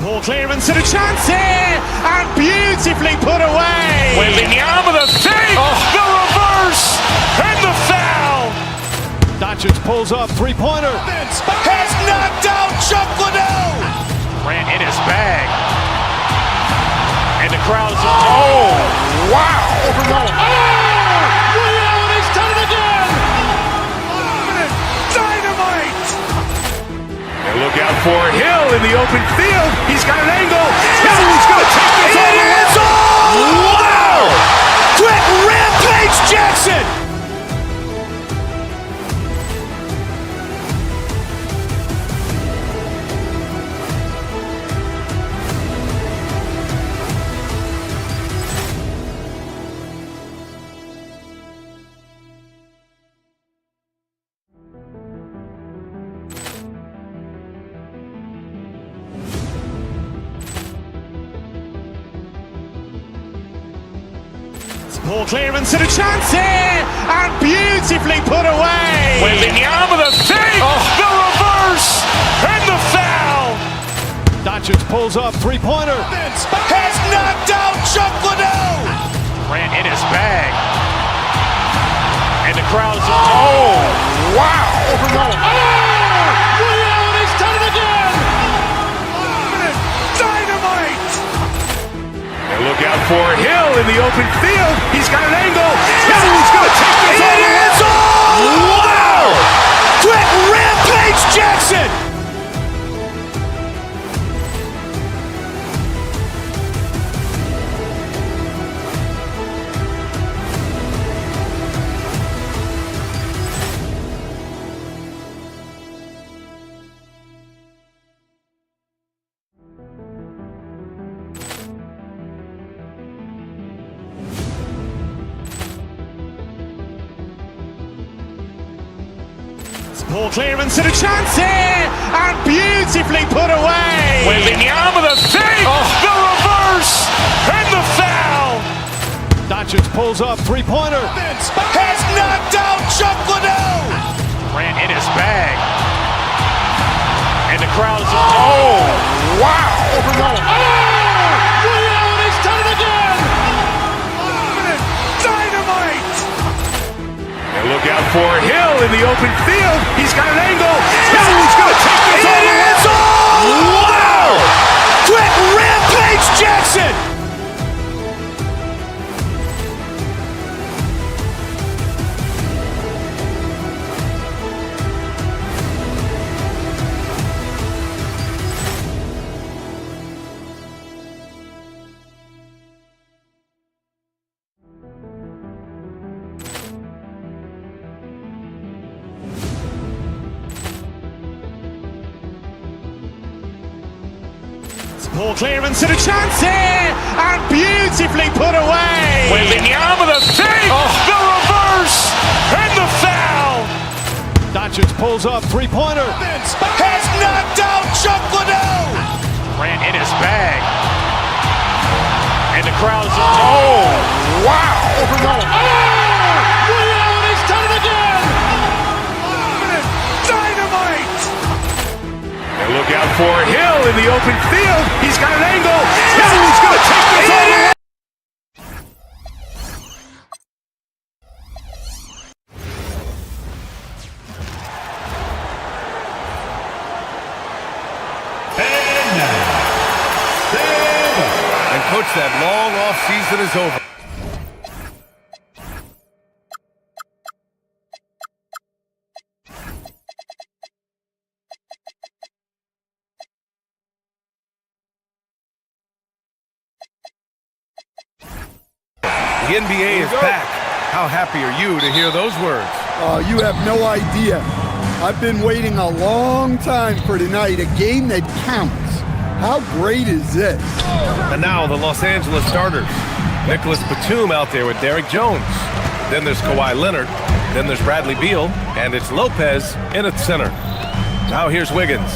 Ball clearance and a chance here, and beautifully put away. Wembanyama the fake, the reverse, and the foul. Doncic pulls up, three-pointer. Has knocked out Chuck Liddell. Grant in his bag. And the crowd's, oh, wow. Ray Allen has done it again. Dynamite. And look out for Hill in the open field. He's got an angle. Hill's going to take this all the way. Wow. Quick Rampage Jackson. Ball clearance and a chance here, and beautifully put away. Wembanyama the fake, the reverse, and the foul. Doncic pulls up, three-pointer. Has knocked out Chuck Liddell. Grant in his bag. And the crowd's, oh, wow. Ray Allen has done it again. Dynamite. And look out for Hill in the open field. He's got an angle. Hill's going to take this all the way. Wow. Quick Rampage Jackson. Ball clearance and a chance here, and beautifully put away. Wembanyama the fake, the reverse, and the foul. Doncic pulls up, three-pointer. Has knocked out Chuck Liddell. Grant in his bag. And the crowd's, oh, wow. Ray Allen has done it again. Dynamite. And look out for Hill in the open field. He's got an angle. Hill's going to take this all the way. Wow. Quick Rampage Jackson. Ball clearance and a chance here, and beautifully put away. Wembanyama the fake, the reverse, and the foul. Doncic pulls up, three-pointer. Has knocked out Chuck Liddell. Grant in his bag. And the crowd's, oh, wow. Ray Allen has done it again. Dynamite. And look out for Hill in the open field. He's got an angle. Hill's going to take this all the way. And coach, that long off season is over. The NBA is back. How happy are you to hear those words? You have no idea. I've been waiting a long time for tonight, a game that counts. How great is this? And now the Los Angeles starters. Nicholas Batum out there with Derek Jones. Then there's Kawhi Leonard. Then there's Bradley Beal. And it's Lopez in at center. Now here's Wiggins.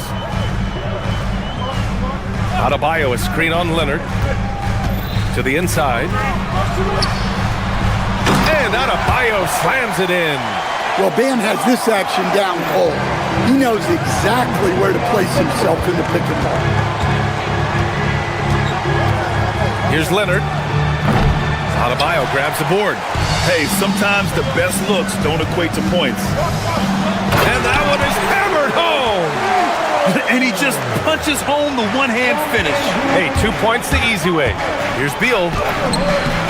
Adebayo, a screen on Leonard. To the inside. And Adebayo slams it in. Well, Bam has this action down cold. He knows exactly where to place himself in the pick and roll. Here's Leonard. Adebayo grabs the board. Hey, sometimes the best looks don't equate to points. And that one is hammered home. And he just punches home the one-hand finish. Hey, 2 points the easy way. Here's Beal.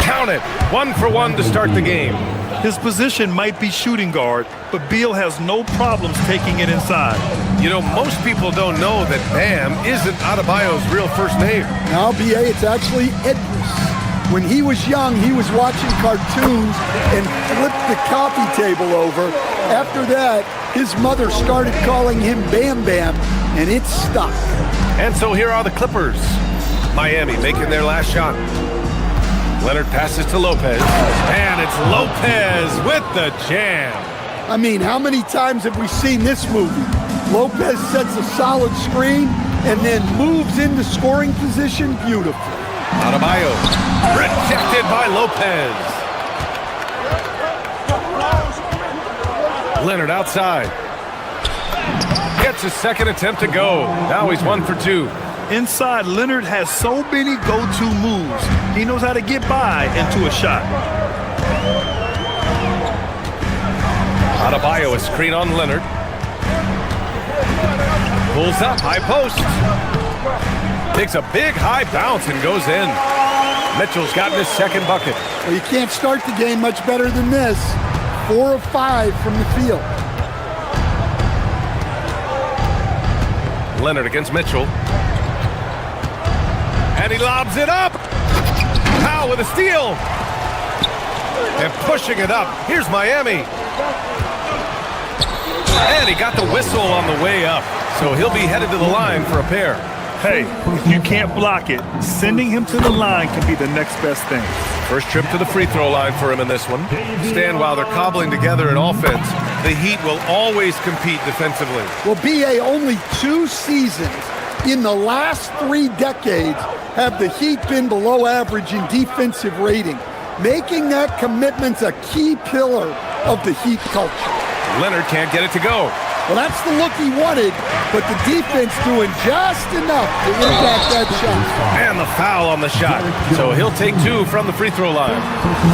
Count it. 1 for 1 to start the game. His position might be shooting guard, but Beal has no problems taking it inside. You know, most people don't know that Bam isn't Adebayo's real first name. Now, B.A., it's actually Idris. When he was young, he was watching cartoons and flipped the coffee table over. After that, his mother started calling him Bam Bam, and it stuck. And so here are the Clippers. Miami making their last shot. Leonard passes to Lopez, and it's Lopez with the jam. I mean, how many times have we seen this movie? Lopez sets a solid screen and then moves into scoring position beautifully. Adebayo, rejected by Lopez. Leonard outside. Gets his second attempt to go. Now he's 1 for 2. Inside, Leonard has so many go-to moves. He knows how to get by into a shot. Adebayo, a screen on Leonard. Pulls up, high post. Takes a big high bounce and goes in. Mitchell's gotten his second bucket. Well, you can't start the game much better than this. 4 of 5 from the field. Leonard against Mitchell. And he lobs it up. Powell with a steal. And pushing it up. Here's Miami. And he got the whistle on the way up. So he'll be headed to the line for a pair. Hey, if you can't block it, sending him to the line can be the next best thing. First trip to the free throw line for him in this one. Stan, while they're cobbling together in offense, the Heat will always compete defensively. Well, B.A., only 2 seasons in the last 3 decades have the Heat been below average in defensive rating, making that commitment a key pillar of the Heat culture. Leonard can't get it to go. Well, that's the look he wanted, but the defense doing just enough to impact that shot. And the foul on the shot. So he'll take 2 from the free throw line.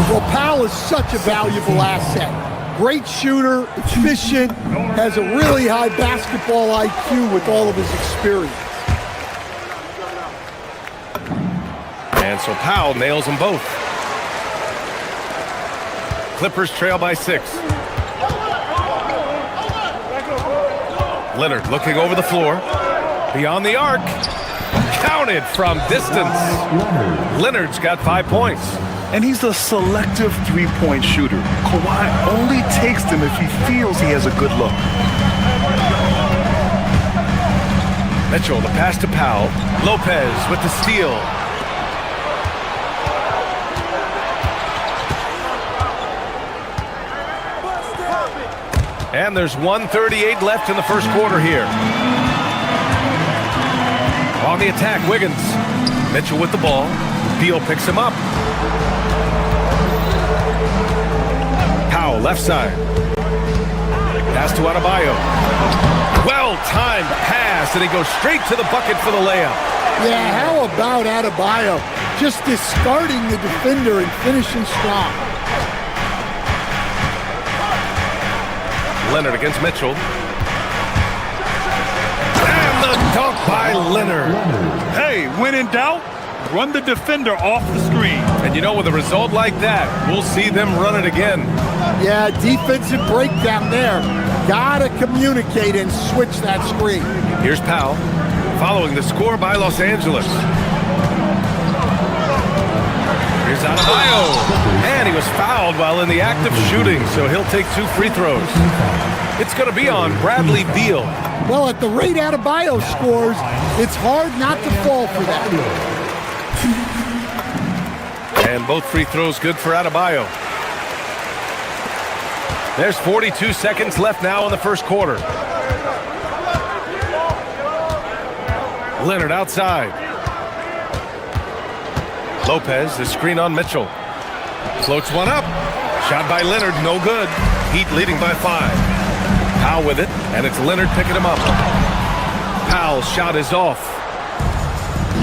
Well, Powell is such a valuable asset. Great shooter, efficient, has a really high basketball IQ with all of his experience. And so Powell nails them both. Clippers trail by 6. Leonard looking over the floor. Beyond the arc. Counted from distance. Leonard's got 5 points. And he's a selective three-point shooter. Kawhi only takes them if he feels he has a good look. Mitchell, the pass to Powell. Lopez with the steal. And there's 1:38 left in the first quarter here. On the attack, Wiggins. Mitchell with the ball. Beal picks him up. Powell, left side. Pass to Adebayo. Well-timed pass, and he goes straight to the bucket for the layup. Yeah, how about Adebayo just discarding the defender and finishing strong? Leonard against Mitchell. And the dunk by Leonard. Hey, when in doubt, run the defender off the screen. And you know, with a result like that, we'll see them run it again. Yeah, defensive breakdown there. Gotta communicate and switch that screen. Here's Powell, following the score by Los Angeles. Here's Adebayo. And he was fouled while in the act of shooting, so he'll take 2 free throws. It's going to be on Bradley Beal. Well, at the rate Adebayo scores, it's hard not to fall for that. And both free throws good for Adebayo. There's 42 seconds left now in the first quarter. Leonard outside. Lopez, the screen on Mitchell. Floats one up. Shot by Leonard, no good. Heat leading by 5. Powell with it, and it's Leonard picking him up. Powell's shot is off.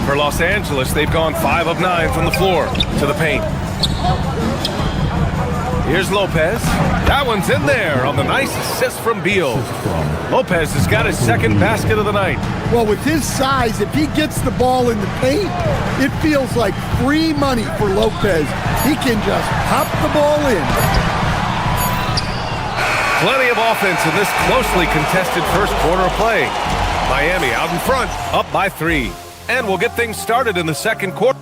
For Los Angeles, they've gone 5 of 9 from the floor to the paint. Here's Lopez. That one's in there on the nice assist from Beal. Lopez has got his second basket of the night. Well, with his size, if he gets the ball in the paint, it feels like free money for Lopez. He can just pop the ball in. Plenty of offense in this closely contested first quarter of play. Miami out in front, up by 3. And we'll get things started in the second quarter.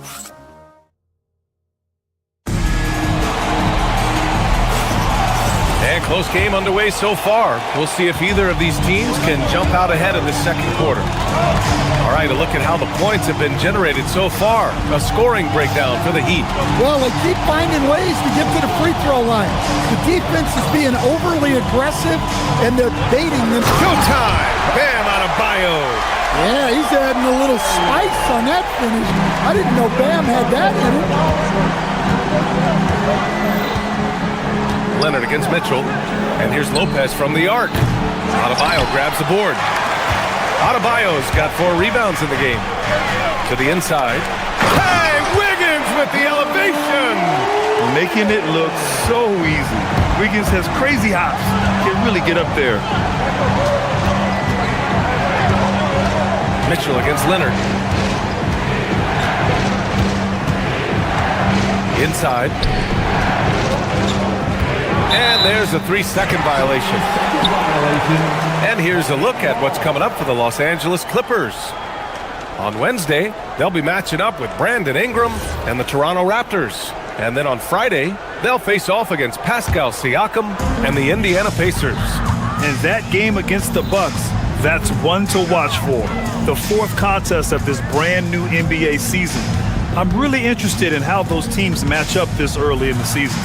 And close game underway so far. We'll see if either of these teams can jump out ahead in the second quarter. All right, a look at how the points have been generated so far. A scoring breakdown for the Heat. Well, they keep finding ways to get to the free throw line. The defense is being overly aggressive, and they're baiting them. Showtime! Bam Adebayo. Yeah, he's adding a little spice on that finish. I didn't know Bam had that in it. Leonard against Mitchell. And here's Lopez from the arc. Adebayo grabs the board. Adebayo's got 4 rebounds in the game. To the inside. Hey, Wiggins with the elevation! Making it look so easy. Wiggins has crazy hops. Can really get up there. Mitchell against Leonard. Inside. And there's a 3-second violation. And here's a look at what's coming up for the Los Angeles Clippers. On Wednesday, they'll be matching up with Brandon Ingram and the Toronto Raptors. And then on Friday, they'll face off against Pascal Siakam and the Indiana Pacers. And that game against the Bucks, that's one to watch for. The 4th contest of this brand new NBA season. I'm really interested in how those teams match up this early in the season.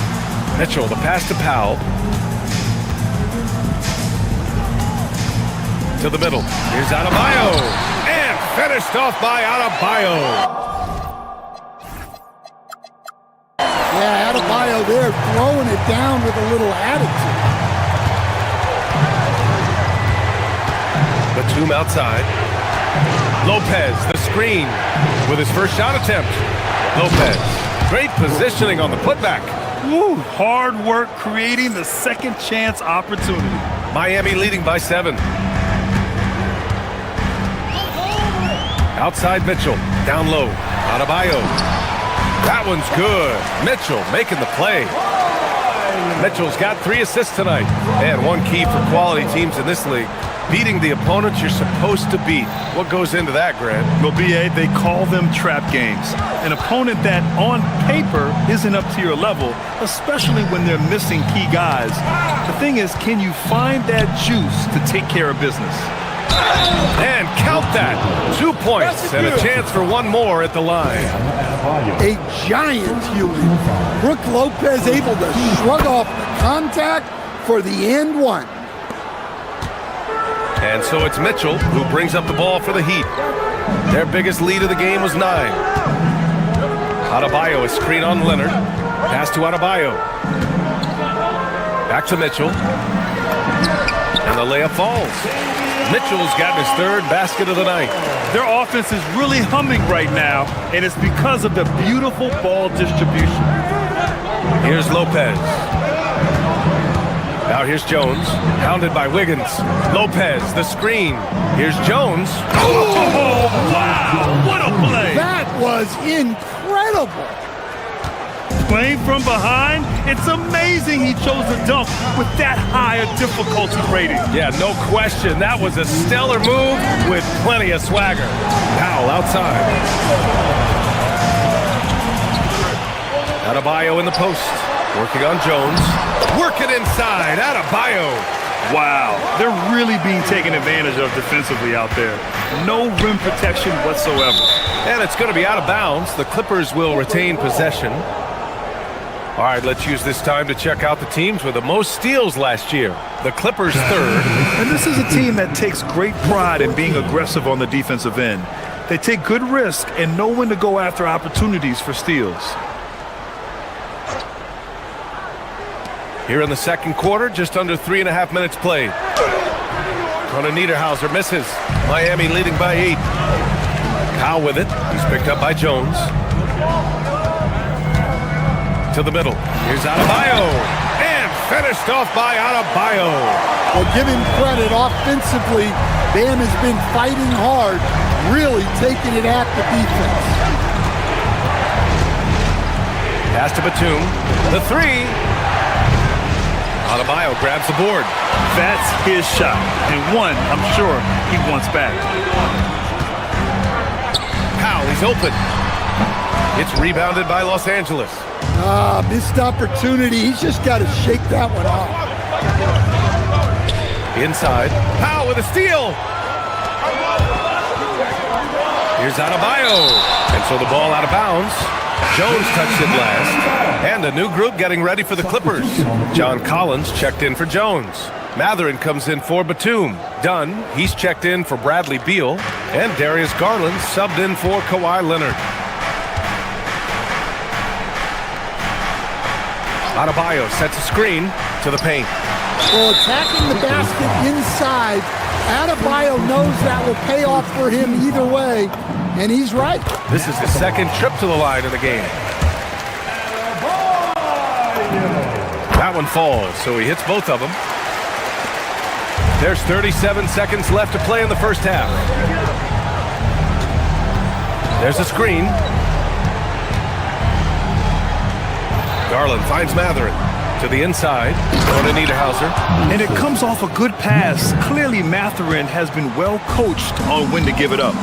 Mitchell, the pass to Powell. To the middle. Here's Adebayo. And finished off by Adebayo. Yeah, Adebayo there throwing it down with a little attitude. Batum outside. Lopez, the screen, with his first shot attempt. Lopez, great positioning on the putback. Woo, hard work creating the second chance opportunity. Miami leading by 7. Outside Mitchell, down low. Adebayo. That one's good. Mitchell making the play. Mitchell's got 3 assists tonight. And one key for quality teams in this league. Beating the opponents you're supposed to beat. What goes into that, Grant? Well, B.A., they call them trap games. An opponent that, on paper, isn't up to your level, especially when they're missing key guys. The thing is, can you find that juice to take care of business? And count that. 2 points and a chance for one more at the line. A giant human. Brook Lopez able to shrug off the contact for the and one. And so it's Mitchell who brings up the ball for the Heat. Their biggest lead of the game was 9. Adebayo, a screen on Leonard. Pass to Adebayo. Back to Mitchell. And the layup falls. Mitchell's gotten his 3rd basket of the night. Their offense is really humming right now, and it's because of the beautiful ball distribution. Here's Lopez. Now here's Jones, hounded by Wiggins. Lopez, the screen. Here's Jones. Oh, wow, what a play. That was incredible. Playing from behind, it's amazing he chose to dunk with that high a difficulty rating. Yeah, no question. That was a stellar move with plenty of swagger. Powell outside. Adebayo in the post. Working on Jones. Working inside. Adebayo. Wow, they're really being taken advantage of defensively out there. No rim protection whatsoever. And it's going to be out of bounds. The Clippers will retain possession. All right, let's use this time to check out the teams with the most steals last year. The Clippers third. And this is a team that takes great pride in being aggressive on the defensive end. They take good risk and know when to go after opportunities for steals. Here in the second quarter, just under 3.5 minutes played. Connor Niederhauser misses. Miami leading by 8. Powell with it. He's picked up by Jones. To the middle. Here's Adebayo. And finished off by Adebayo. Well, give him credit. Offensively, Bam has been fighting hard, really taking it at the defense. Pass to Batum. The three. Adebayo grabs the board. That's his shot, and one I'm sure he wants back. Powell, he's open. It's rebounded by Los Angeles. Missed opportunity. He's just got to shake that one off. Inside. Powell with a steal. Here's Adebayo. And so the ball out of bounds. Jones touched it last. And a new group getting ready for the Clippers. John Collins checked in for Jones. Mathurin comes in for Batum. Dunn, he's checked in for Bradley Beal. And Darius Garland subbed in for Kawhi Leonard. Adebayo sets a screen to the paint. Well, attacking the basket inside, Adebayo knows that will pay off for him either way, and he's right. This is his second trip to the line of the game. That one falls, so he hits both of them. There's 37 seconds left to play in the first half. There's a screen. Garland finds Mathurin to the inside. Going to Niederhauser. And it comes off a good pass. Clearly, Mathurin has been well coached on when to give it up.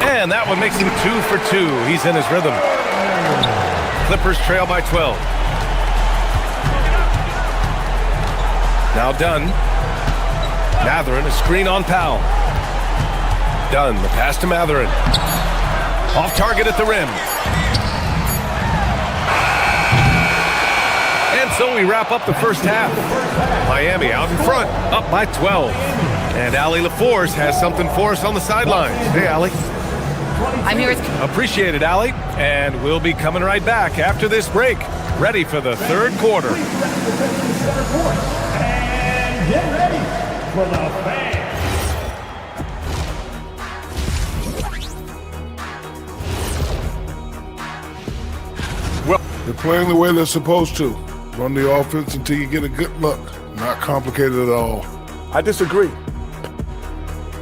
And that one makes him 2 for 2. He's in his rhythm. Clippers trail by 12. Now Dunn. Mathurin, a screen on Powell. Dunn, the pass to Mathurin. Off target at the rim. And so we wrap up the first half. Miami out in front, up by 12. And Allie LaForce has something for us on the sidelines. Hey, Allie. I'm here. Appreciate it, Allie. And we'll be coming right back after this break. Ready for the third quarter. And get ready for the fans. They're playing the way they're supposed to. Run the offense until you get a good look. Not complicated at all. I disagree.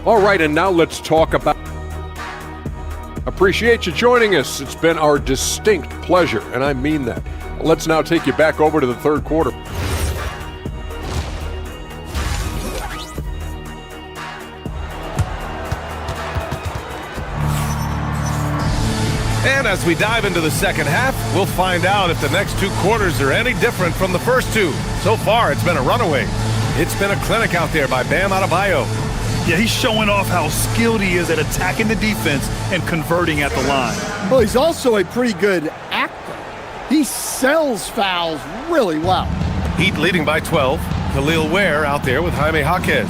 All right, and now let's talk about... Appreciate you joining us. It's been our distinct pleasure, and I mean that. Let's now take you back over to the third quarter. And as we dive into the second half, we'll find out if the next two quarters are any different from the first two. So far, it's been a runaway. It's been a clinic out there by Bam Adebayo. Yeah, he's showing off how skilled he is at attacking the defense and converting at the line. Well, he's also a pretty good actor. He sells fouls really well. Heat leading by 12. Khalil Ware out there with Jaime Jaquez.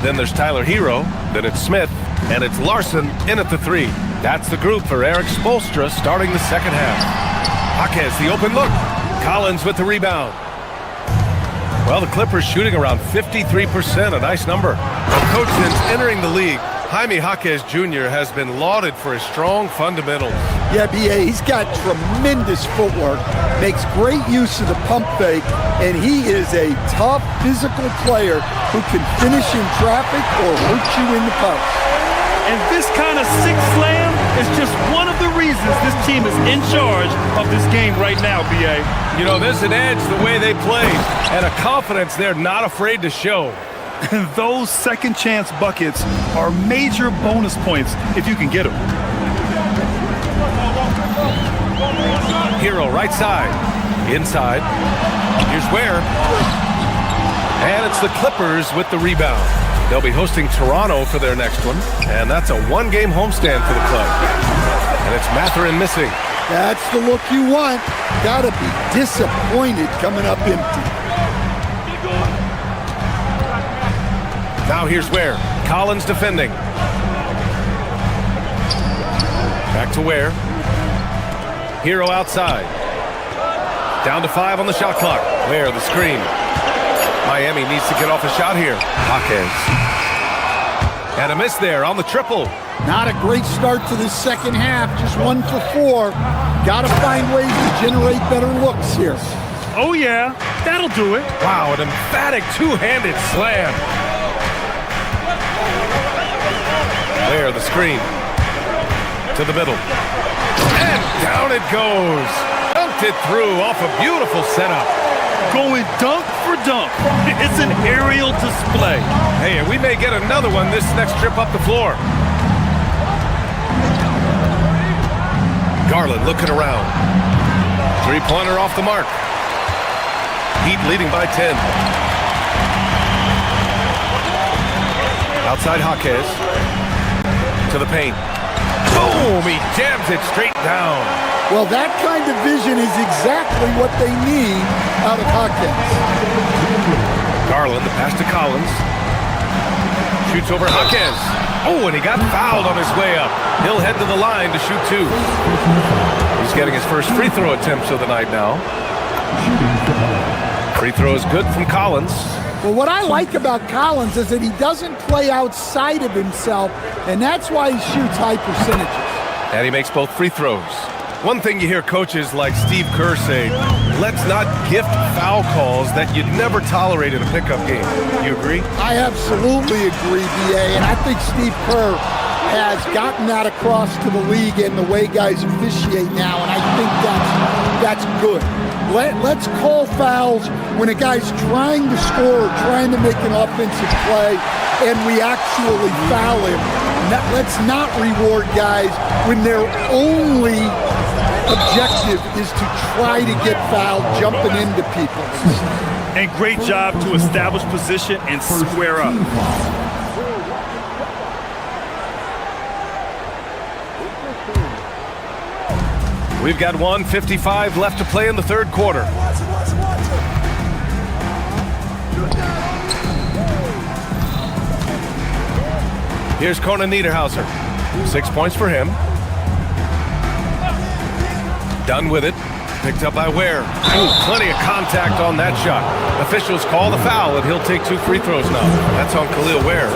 Then there's Tyler Hero. Then it's Smith. And it's Larson in at the 3. That's the group for Eric Spoelstra starting the second half. Jaquez, the open look. Collins with the rebound. Well, the Clippers shooting around 53%, a nice number. A coach since entering the league, Jaime Jaquez Jr. has been lauded for his strong fundamentals. Yeah, B.A., he's got tremendous footwork, makes great use of the pump fake, and he is a tough physical player who can finish in traffic or hurt you in the post. And this kind of sick slam is just one of the reasons this team is in charge of this game right now, B.A. You know, there's an edge the way they play and a confidence they're not afraid to show. And those second chance buckets are major bonus points if you can get them. Hero right side. Inside. Here's Ware. And it's the Clippers with the rebound. They'll be hosting Toronto for their next one. And that's a one-game homestand for the club. And it's Mathurin missing. That's the look you want. Gotta be disappointed coming up empty. Now here's Ware. Collins defending. Back to Ware. Hero outside. Down to 5 on the shot clock. Ware, the screen. Miami needs to get off a shot here. Jaquez. And a miss there on the triple. Not a great start to this second half. Just 1 for 4. Got to find ways to generate better looks here. Oh, yeah. That'll do it. Wow, an emphatic two-handed slam. Ware, the screen. To the middle. And down it goes. Dunked it through off a beautiful setup. Going dunk for dunk. It's an aerial display. Hey, we may get another one this next trip up the floor. Garland looking around. Three-pointer off the mark. Heat leading by 10. Outside Jaquez. To the paint. Boom! He jams it straight down. Well, that kind of vision is exactly what they need out of Hawkins. Garland, the pass to Collins. Shoots over Hawkins. Oh, and he got fouled on his way up. He'll head to the line to shoot 2. He's getting his first free throw attempts of the night now. Free throw is good from Collins. Well, what I like about Collins is that he doesn't play outside of himself, and that's why he shoots high percentages. And he makes both free throws. One thing you hear coaches like Steve Kerr say, let's not gift foul calls that you'd never tolerate in a pickup game. You agree? I absolutely agree, B.A., and I think Steve Kerr has gotten that across to the league and the way guys officiate now, and I think that's good. Let's call fouls when a guy's trying to score or trying to make an offensive play and we actually foul him. Let's not reward guys when their only objective is to try to get fouled jumping into people. And great job to establish position and square up. We've got 1:55 left to play in the third quarter. Here's Conan Niederhauser. 6 points for him. Done with it. Picked up by Ware. Ooh, plenty of contact on that shot. Officials call the foul, and he'll take 2 free throws now. That's on Khalil Ware.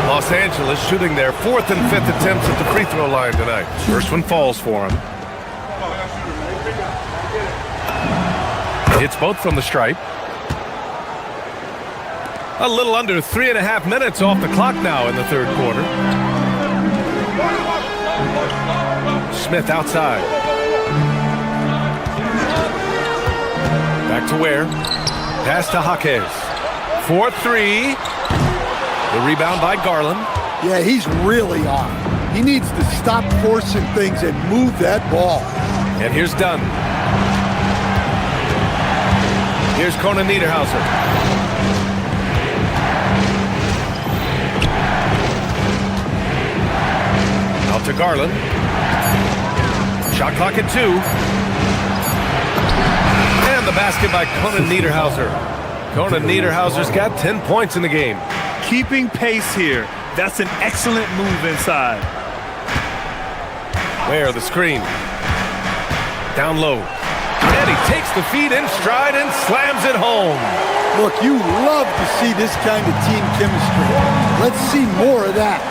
Los Angeles shooting their 4th and 5th attempts at the free throw line tonight. First one falls for him. Hits both from the stripe. A little under 3.5 minutes off the clock now in the third quarter. Smith outside. Back to Ware. Pass to Jaquez. 4-3. The rebound by Garland. Yeah, he's really off. He needs to stop forcing things and move that ball. And here's Dunn. Here's Conan Niederhauser. Out to Garland. Shot clock at 2. And the basket by Conan Niederhauser. Conan Niederhauser's got 10 points in the game. Keeping pace here. That's an excellent move inside. Ware, the screen. Down low. And he takes the feed in stride and slams it home. Look, you love to see this kind of team chemistry. Let's see more of that.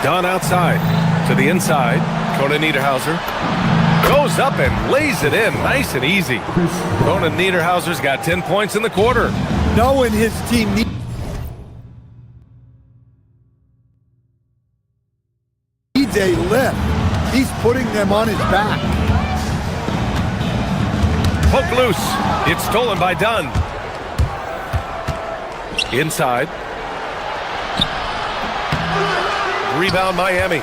Dunn outside to the inside. Conan Niederhauser goes up and lays it in nice and easy. Conan Niederhauser's got 10 points in the quarter. Knowing his team needs a lift, he's putting them on his back. Poke loose. It's stolen by Dunn. Inside. Rebound Miami.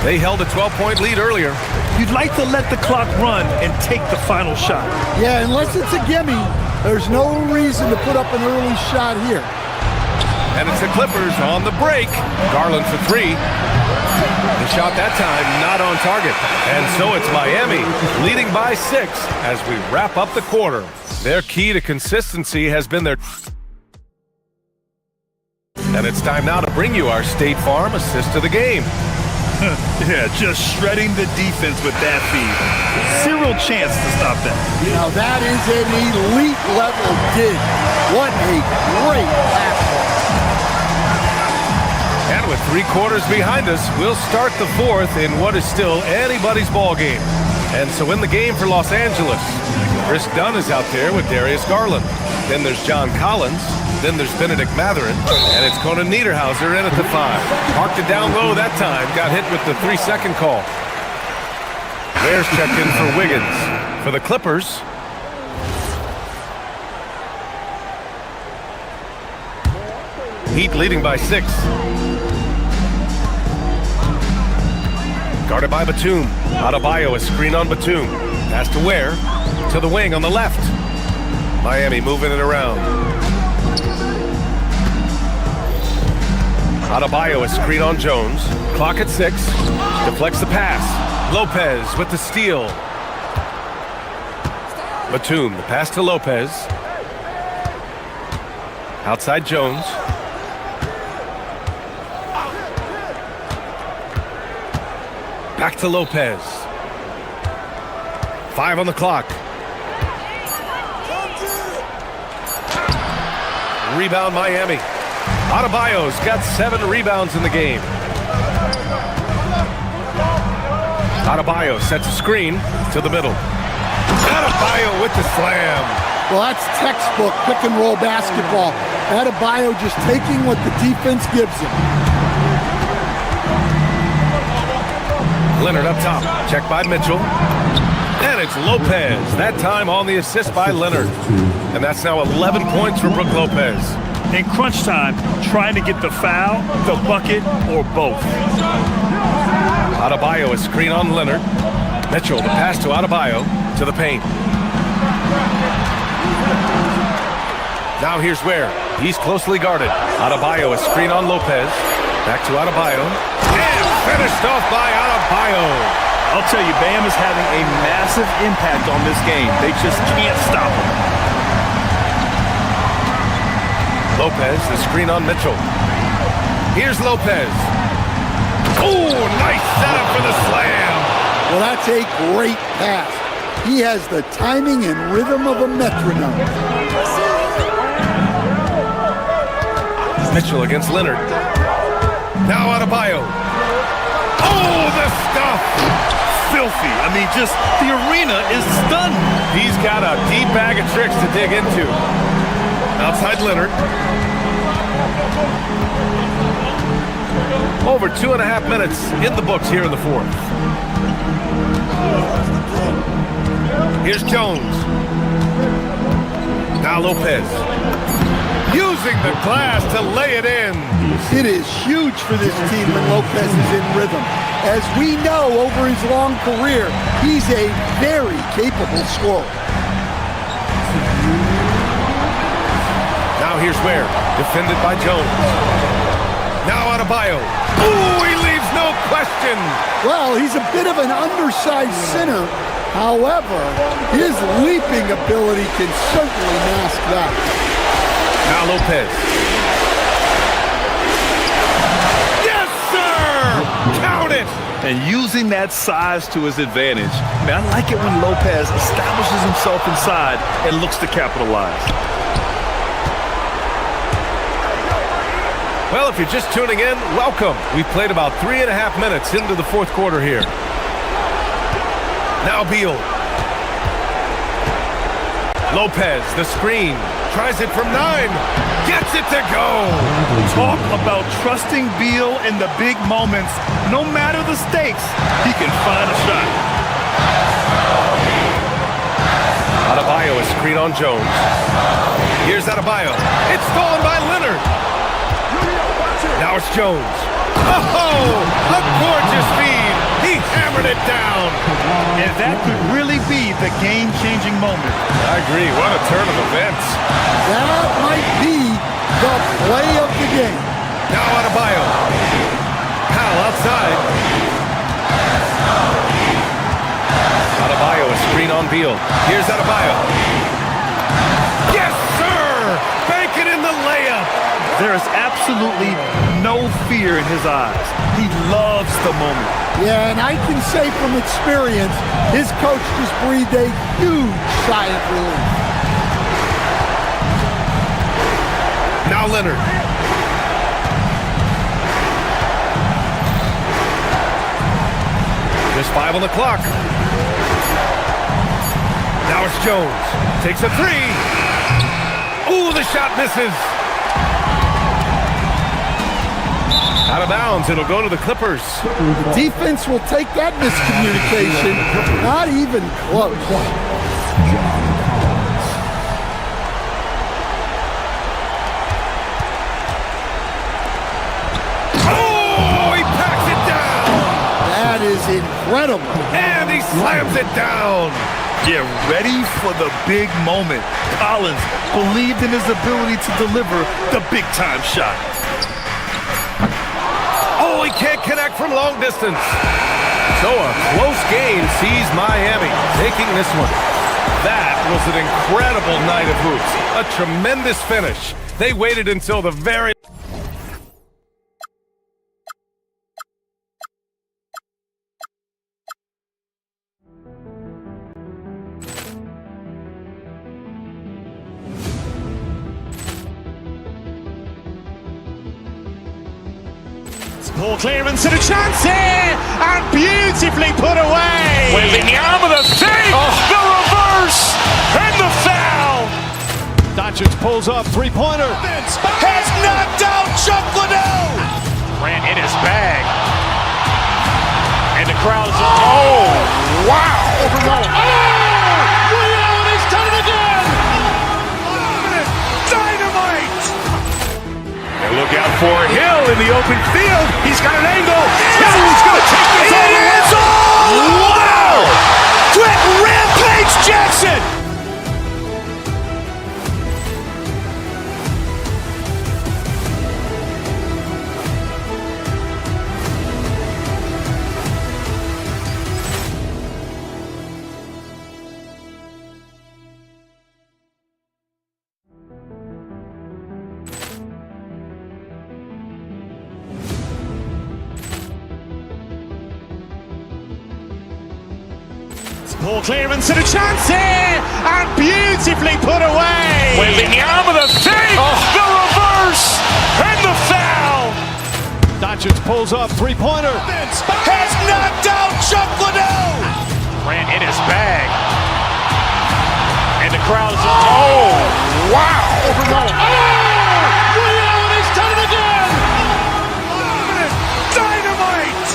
They held a 12-point lead earlier. You'd like to let the clock run and take the final shot. Yeah, unless it's a gimme, there's no reason to put up an early shot here. And it's the Clippers on the break. Garland for three. The shot that time not on target. And so it's Miami leading by 6 as we wrap up the quarter. Their key to consistency has been their... And it's time now to bring you our State Farm assist of the game. Yeah, just shredding the defense with that feed. Zero chance to stop that. Now that is an elite level dig. What a great pass. And with 3 quarters behind us, we'll start the 4th in what is still anybody's ball game. And so in the game for Los Angeles, Chris Dunn is out there with Darius Garland. Then there's John Collins. Then there's Benedict Mathurin. And it's Conan Niederhauser in at the 5. Marked it down low that time. Got hit with the 3-second call. Bears checked in for Wiggins. For the Clippers, Heat leading by 6. Guarded by Batum. Adebayo, a screen on Batum. Pass to Ware. To the wing on the left. Miami moving it around. Adebayo, a screen on Jones. Clock at 6. Deflects the pass. Lopez with the steal. Batum, the pass to Lopez. Outside Jones. Back to Lopez. 5 on the clock. Rebound Miami. Adebayo's got 7 rebounds in the game. Adebayo sets a screen to the middle. Adebayo with the slam. Well, that's textbook pick and roll basketball. Adebayo just taking what the defense gives him. Leonard up top. Check by Mitchell. And it's Lopez. That time on the assist by Leonard. And that's now 11 points for Brook Lopez. In crunch time, trying to get the foul, the bucket, or both. Adebayo, a screen on Leonard. Mitchell, the pass to Adebayo, to the paint. Now here's Ware. He's closely guarded. Adebayo, a screen on Lopez. Back to Adebayo. And finished off by Adebayo. I'll tell you, Bam is having a massive impact on this game. They just can't stop him. Lopez, the screen on Mitchell. Here's Lopez. Oh, nice setup for the slam. Well, that's a great pass. He has the timing and rhythm of a metronome. Mitchell against Leonard. Now Adebayo. Oh, the stuff. Filthy. I mean, just the arena is stunned. He's got a deep bag of tricks to dig into. Outside Leonard. Over 2.5 minutes in the books here in the 4th. Here's Jones. Now Lopez. Using the glass to lay it in. It is huge for this team when Lopez is in rhythm. As we know over his long career, he's a very capable scorer. Now here's Ware, defended by Jones. Now Adebayo. Ooh, he leaves no question. Well, he's a bit of an undersized center. However, his leaping ability can certainly mask that. Now Lopez. Yes, sir! Count it! And using that size to his advantage. Man, I like it when Lopez establishes himself inside and looks to capitalize. Well, if you're just tuning in, welcome. We've played about 3.5 minutes into the 4th quarter here. Now Beal. Lopez, the screen. Tries it from 9. Gets it to go. Talk about trusting Beal in the big moments. No matter the stakes, he can find a shot. Adebayo, a screen on Jones. Here's Adebayo. It's stolen by Leonard. Now it's Jones. Oh, a gorgeous feed. He hammered it down. And that could really be the game-changing moment. I agree. What a turn of events. That might be the play of the game. Now Adebayo. Powell outside. Adebayo, a screen on Beal. Here's Adebayo. Yes, sir! Bank it in the layup. There is absolutely no fear in his eyes. He loves the moment. Yeah, and I can say from experience, his coach just breathed a huge sigh of relief. Now Leonard. Just 5 on the clock. Now it's Jones. Takes a three. Ooh, the shot misses. Out of bounds. It'll go to the Clippers. Defense will take that miscommunication. Not even close. Oh, he packs it down. That is incredible. And he slams it down. Yeah, ready for the big moment. Collins believed in his ability to deliver the big-time shot. Oh, he can't connect from long distance. So a close game sees Miami taking this one. That was an incredible night of hoops. A tremendous finish. They waited until the very... Ball clearance and a chance here, and beautifully put away. Wembanyama the save, the reverse, and the foul. Doncic pulls up, three-pointer. Has knocked out Chuck Liddell. Ran in his bag. And the crowd is... Oh, wow. Ray Allen has done it again. Dynamite. And look out for Hill in the open field. He's got an angle. Hill's going to take this all the way. Wow! Quick Rampage Jackson. Ball clearance and a chance here, and beautifully put away. Wembanyama the save, the reverse, and the foul. Doncic pulls up, three-pointer. Has knocked out Chuck Liddell. Ran in his bag. And the crowd is... Oh, wow. Ray Allen has done it again. Dynamite.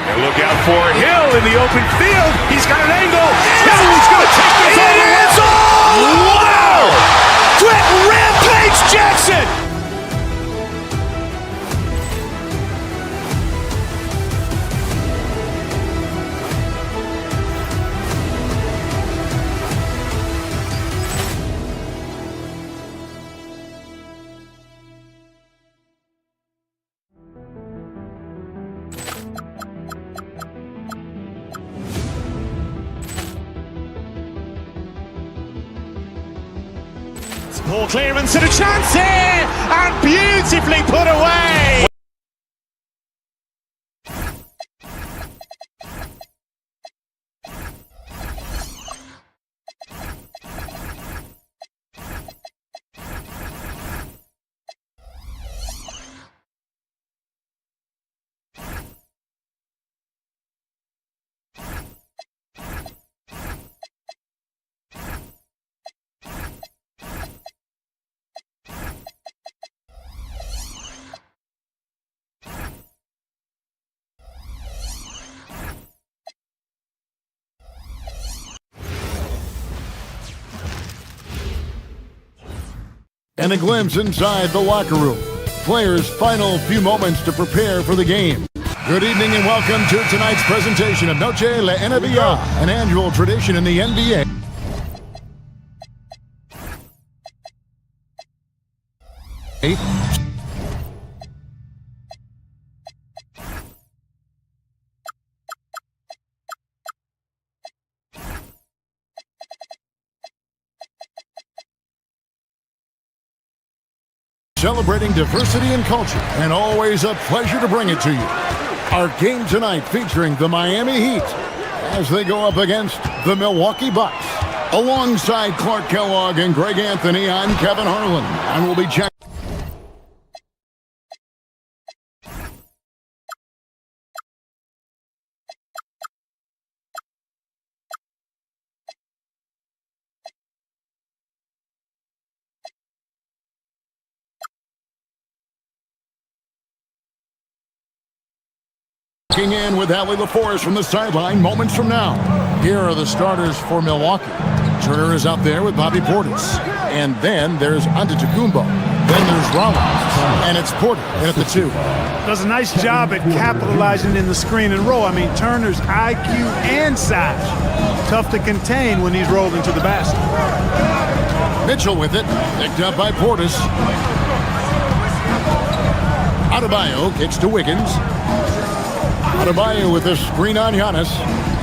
And look out for Hill in the open field. He's got an angle. Hill's going to take this all the way. Wow. Quick Rampage Jackson. Ball clearance and a chance here, and beautifully put away. And a glimpse inside the locker room. Players' final few moments to prepare for the game. Good evening and welcome to tonight's presentation of Noche La NBA, an annual tradition in the NBA. Celebrating diversity and culture, and always a pleasure to bring it to you. Our game tonight featuring the Miami Heat as they go up against the Milwaukee Bucks. Alongside Clark Kellogg and Greg Anthony, I'm Kevin Harlan, and we'll be checking in with Allie LaForest from the sideline moments from now. Here are the starters for Milwaukee. Turner is out there with Bobby Portis. And then there's Antetokounmpo. Then there's Rollins. And it's Porter in at the 2. Does a nice job at capitalizing in the screen and roll. I mean, Turner's IQ and size. Tough to contain when he's rolled into the basket. Mitchell with it. Picked up by Portis. Adebayo kicks to Wiggins. Adebayo with a screen on Giannis.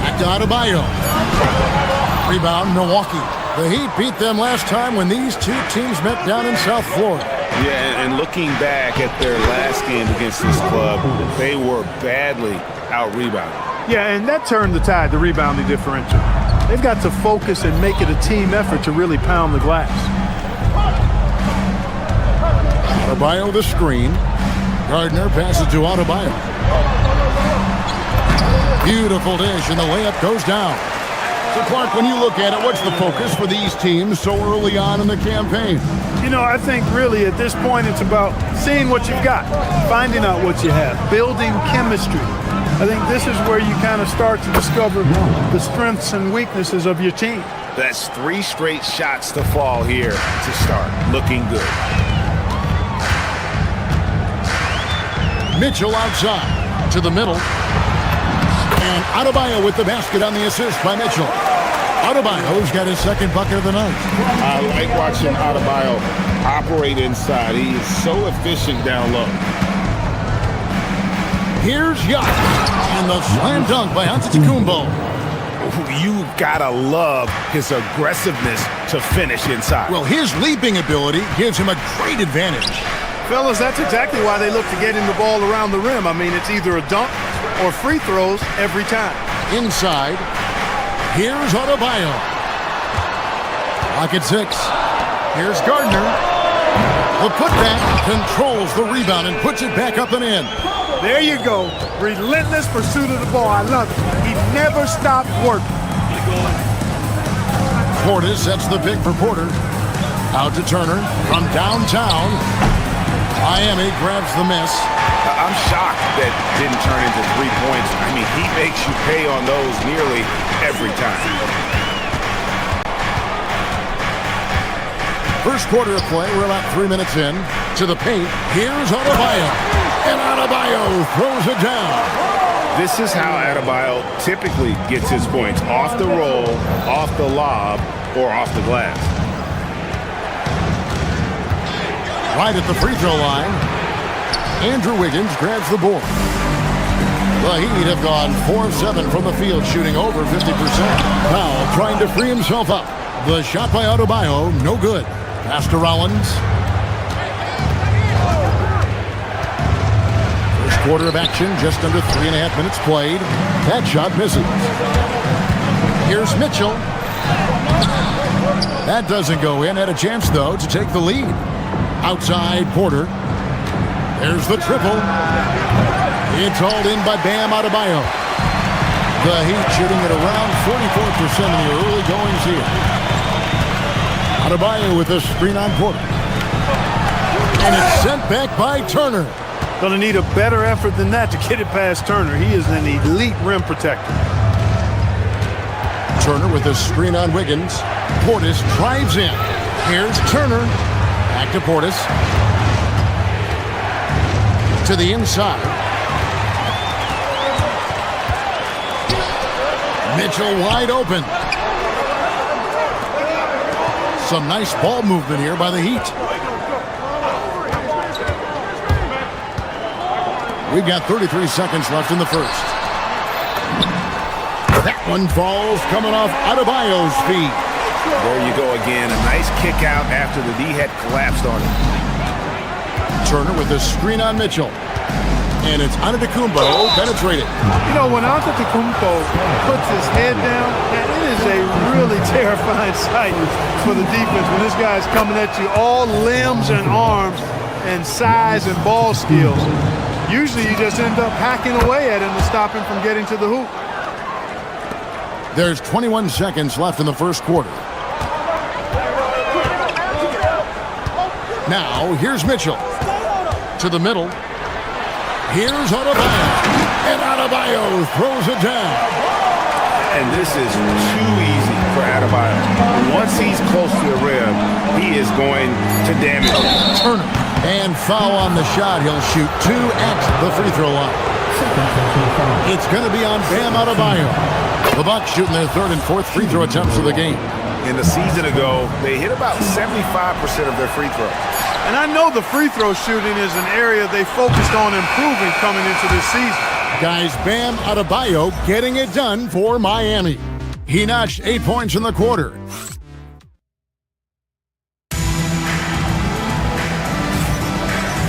Back to Adebayo. Rebound, Milwaukee. The Heat beat them last time when these two teams met down in South Florida. Yeah, and looking back at their last game against this club, they were badly out-rebounded. Yeah, and that turned the tide, the rebounding differential. They've got to focus and make it a team effort to really pound the glass. Adebayo the screen. Gardner passes to Adebayo. Beautiful dish, and the layup goes down. So, Clark, when you look at it, what's the focus for these teams so early on in the campaign? You know, I think really at this point it's about seeing what you've got, finding out what you have, building chemistry. I think this is where you kind of start to discover the strengths and weaknesses of your team. That's 3 straight shots to fall here to start. Looking good. Mitchell outside to the middle. And Adebayo with the basket on the assist by Mitchell. Adebayo's got his second bucket of the night. I like watching Adebayo operate inside. He is so efficient down low. Here's Giannis. And the slam dunk by Antetokounmpo. You gotta love his aggressiveness to finish inside. Well, his leaping ability gives him a great advantage. Fellas, that's exactly why they look to get him the ball around the rim. I mean, it's either a dunk or free throws every time. Inside, here's Adebayo. Lock at 6. Here's Gardner. The putback controls the rebound and puts it back up and in. There you go. Relentless pursuit of the ball. I love it. He never stopped working. Portis sets the pick for Porter. Out to Turner from downtown. Miami grabs the miss. I'm shocked that didn't turn into 3 points. I mean, he makes you pay on those nearly every time. First quarter of play, we're about 3 minutes in. To the paint, here's Adebayo. And Adebayo throws it down. This is how Adebayo typically gets his points. Off the roll, off the lob, or off the glass. Right at the free throw line, Andrew Wiggins grabs the board. The Heat have gone 4 of 7 from the field, shooting over 50%. Powell trying to free himself up. The shot by Adebayo, no good. Pass to Rollins. First quarter of action, just under 3.5 minutes played. That shot misses. Here's Mitchell. That doesn't go in. Had a chance, though, to take the lead. Outside Porter. There's the triple. It's hauled in by Bam Adebayo. The Heat shooting at around 44% in the early goings here. Adebayo with a screen on Porter. And it's sent back by Turner. Going to need a better effort than that to get it past Turner. He is an elite rim protector. Turner with a screen on Wiggins. Portis drives in. Here's Turner. Back to Portis. To the inside. Mitchell wide open. Some nice ball movement here by the Heat. We've got 33 seconds left in the first. That one falls coming off Adebayo's feet. There you go again. A nice kick out after the D had collapsed on him. Turner with a screen on Mitchell. And it's Antetokounmpo penetrated. You know, when Antetokounmpo puts his head down, man, it is a really terrifying sight for the defense when this guy's coming at you all limbs and arms and size and ball skills. Usually you just end up hacking away at him to stop him from getting to the hoop. There's 21 seconds left in the first quarter. Now, here's Mitchell. To the middle. Here's Adebayo. And Adebayo throws it down. And this is too easy for Adebayo. Once he's close to the rim, he is going to damage it. Turner. And foul on the shot. He'll shoot 2 at the free throw line. It's going to be on Bam Adebayo. The Bucks shooting their third and fourth free throw attempts of the game. In the season ago, they hit about 75% of their free throws. And I know the free throw shooting is an area they focused on improving coming into this season. Guys, Bam Adebayo getting it done for Miami. He notched 8 points in the quarter.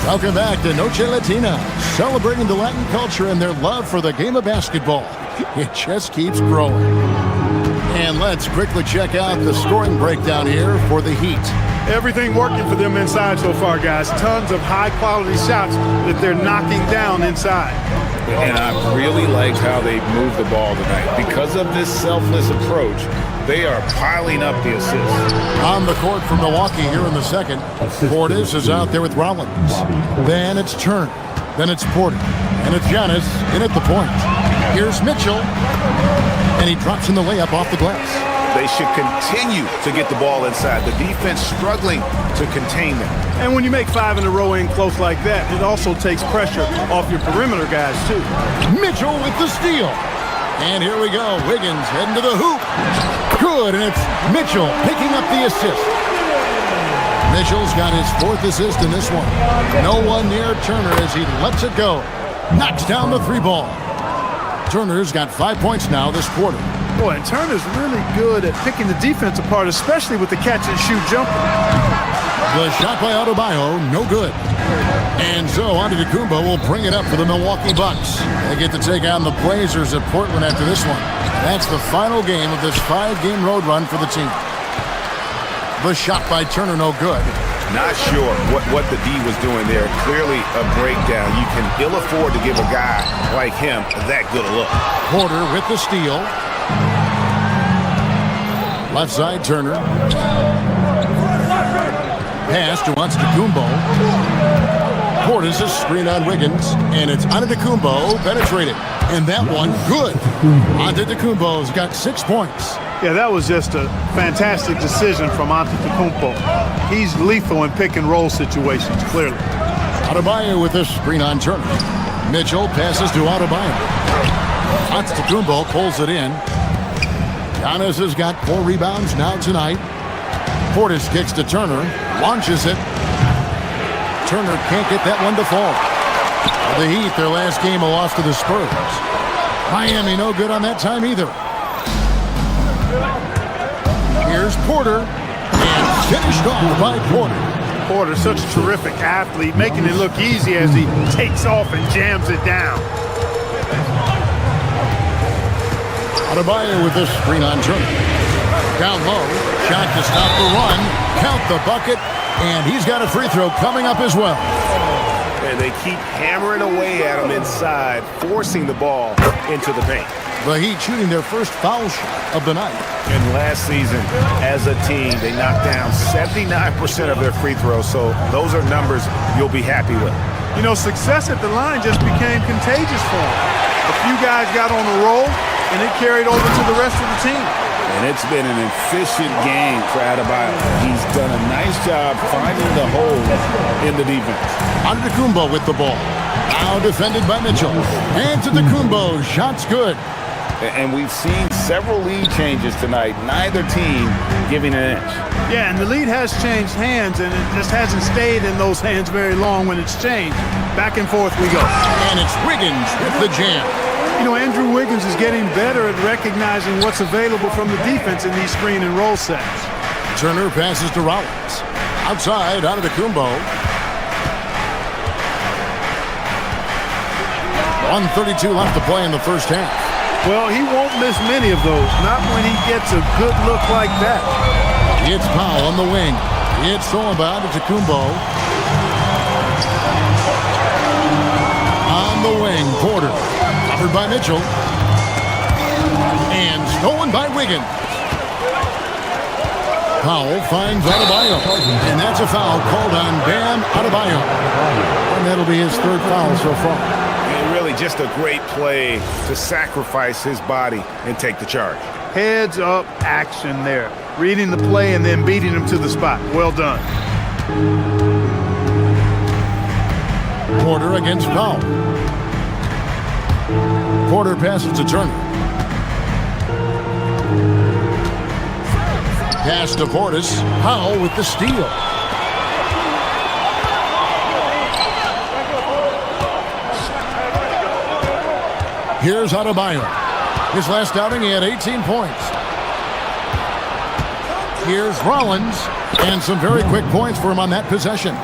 Welcome back to Noche Latina, celebrating the Latin culture and their love for the game of basketball. It just keeps growing. And let's quickly check out the scoring breakdown here for the Heat. Everything working for them inside so far, guys. Tons of high-quality shots that they're knocking down inside. And I really liked how they moved the ball tonight. Because of this selfless approach, they are piling up the assists. On the court for Milwaukee here in the second, Portis is out there with Rollins. Then it's Turner. Then it's Porter. And it's Giannis in at the point. Here's Mitchell. And he drops in the layup off the glass. They should continue to get the ball inside. The defense struggling to contain them. And when you make 5 in a row in close like that, it also takes pressure off your perimeter guys, too. Mitchell with the steal. And here we go. Wiggins heading to the hoop. Good, and it's Mitchell picking up the assist. Mitchell's got his 4th assist in this one. No one near Turner as he lets it go. Knocks down the 3 ball. Turner's got 5 points now this quarter. Boy, and Turner's really good at picking the defense apart, especially with the catch-and-shoot jumper. The shot by Adebayo, no good. And so Antetokounmpo will bring it up for the Milwaukee Bucks. They get to take on the Blazers at Portland after this one. That's the final game of this 5-game road run for the team. The shot by Turner, no good. Not sure what the D was doing there. Clearly a breakdown. You can ill afford to give a guy like him that good a look. Porter with the steal. Left side, Turner. Pass to Antetokounmpo. Portis is screen on Wiggins, and it's Antetokounmpo penetrated. And that one, good. Antetokounmpo's got 6 points. Yeah, that was just a fantastic decision from Antetokounmpo. He's lethal in pick-and-roll situations, clearly. Adebayo with this screen on Turner. Mitchell passes to Adebayo. Antetokounmpo pulls it in. Giannis has got 4 rebounds now tonight. Portis kicks to Turner, launches it. Turner can't get that one to fall. The Heat, their last game, a loss to the Spurs. Miami no good on that time either. Here's Porter, and finished off by Porter. Porter, such a terrific athlete, making it look easy as he takes off and jams it down. Adebayo with this screen on Turner. Down low, shot to stop the run, count the bucket, and he's got a free throw coming up as well. And they keep hammering away at him inside, forcing the ball into the paint. The Heat shooting their first foul shot of the night. And last season, as a team, they knocked down 79% of their free throws, so those are numbers you'll be happy with. You know, success at the line just became contagious for them. A few guys got on a roll, and it carried over to the rest of the team. And it's been an efficient game for Adebayo. He's done a nice job finding the hole in the defense. Antetokounmpo with the ball. Now defended by Mitchell. Antetokounmpo, shot's good. And we've seen several lead changes tonight, neither team giving an inch. Yeah, and the lead has changed hands, and it just hasn't stayed in those hands very long when it's changed. Back and forth we go. And it's Wiggins with the jam. You know, Andrew Wiggins is getting better at recognizing what's available from the defense in these screen and roll sets. Turner passes to Rollins. Outside, out of the Kumbo. 1:32 left to play in the first half. Well, he won't miss many of those, not when he gets a good look like that. It's Powell on the wing. It's Solomon to Kumbo. On the wing, Porter. Covered by Mitchell. And stolen by Wiggins. Powell finds Adebayo. And that's a foul called on Bam Adebayo. And that'll be his third foul so far. Really just a great play to sacrifice his body and take the charge. Heads up action there. Reading the play and then beating him to the spot. Well done. Porter against Powell. Porter passes to Turner. Pass to Portis. Powell with the steal. Here's Adebayo. His last outing, he had 18 points. Here's Rollins, and some very quick points for him on that possession.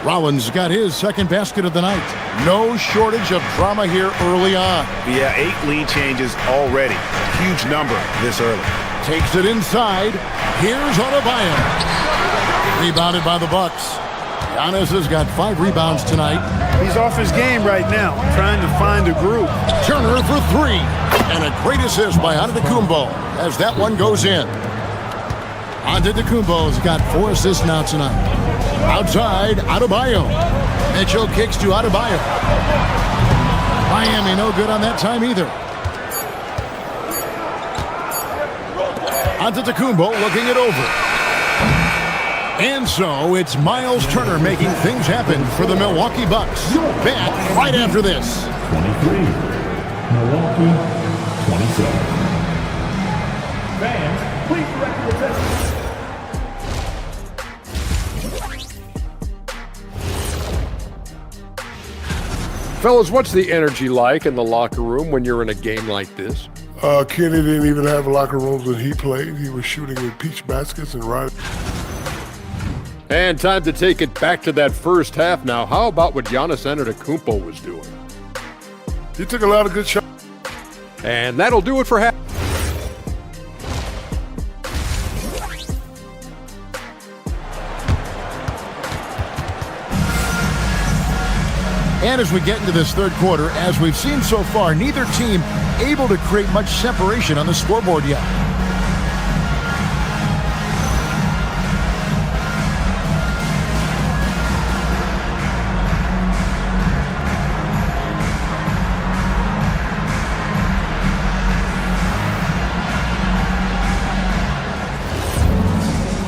Rollins got his second basket of the night. No shortage of drama here early on. Yeah, 8 lead changes already. Huge number this early. Takes it inside. Here's Adebayo. Rebounded by the Bucks. Giannis has got 5 rebounds tonight. He's off his game right now, trying to find a groove. Turner for 3. And a great assist by Antetokounmpo as that one goes in. Antetokounmpo's got 4 assists now tonight. Outside, Adebayo. Mitchell kicks to Adebayo. Miami no good on that time either. Antetokounmpo looking it over. And so it's Miles Turner making things happen for the Milwaukee Bucks. Back right after this. 23. Milwaukee, 27. Fans, please direct your attention. Fellas, what's the energy like in the locker room when you're in a game like this? Kenny didn't even have locker rooms when he played. He was shooting with peach baskets and riding. And time to take it back to that first half now. How about what Giannis Antetokounmpo was doing? He took a lot of good shots. And that'll do it for half. And as we get into this third quarter, as we've seen so far, neither team able to create much separation on the scoreboard yet.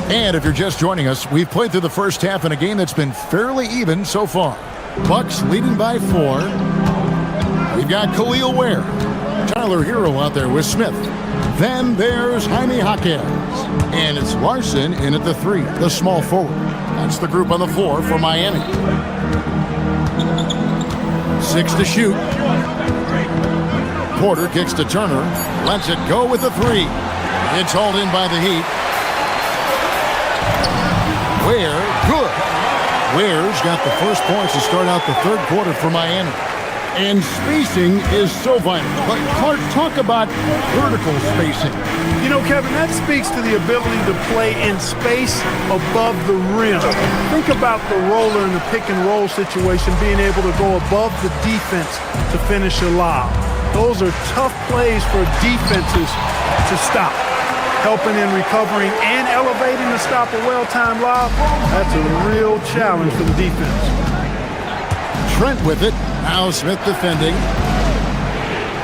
And if you're just joining us, we've played through the first half in a game that's been fairly even so far. Bucks leading by 4. We've got Khalil Ware. Tyler Hero out there with Smith. Then there's Jaime Jaquez. And it's Larson in at the 3, the small forward. That's the group on the floor for Miami. 6 to shoot. Porter kicks to Turner. Lets it go with the 3. It's hauled in by the Heat. Ware, good. Ware's got the first points to start out the third quarter for Miami. And spacing is so vital. But Clark, talk about vertical spacing. You know, Kevin, that speaks to the ability to play in space above the rim. Think about the roller in the pick and roll situation, being able to go above the defense to finish a lob. Those are tough plays for defenses to stop. Helping in recovering and elevating to stop a well-timed lob, that's a real challenge for the defense. Trent with it. Now Smith defending.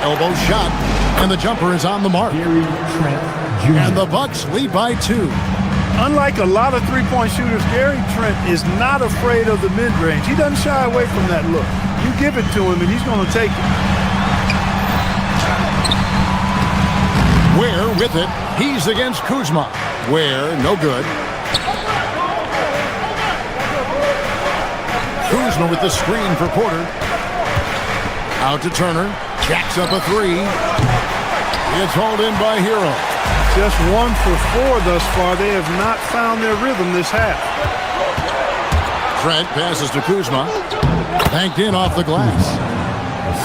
Elbow shot. And the jumper is on the mark. And the Bucks lead by 2. Unlike a lot of three-point shooters, Gary Trent is not afraid of the mid-range. He doesn't shy away from that look. You give it to him, and he's going to take it. Ware with it. He's against Kuzma. Ware, no good. Kuzma with the screen for Porter. Out to Turner. Jacks up a three. It's hauled in by Hero. Just 1 for 4 thus far. They have not found their rhythm this half. Trent passes to Kuzma. Banked in off the glass.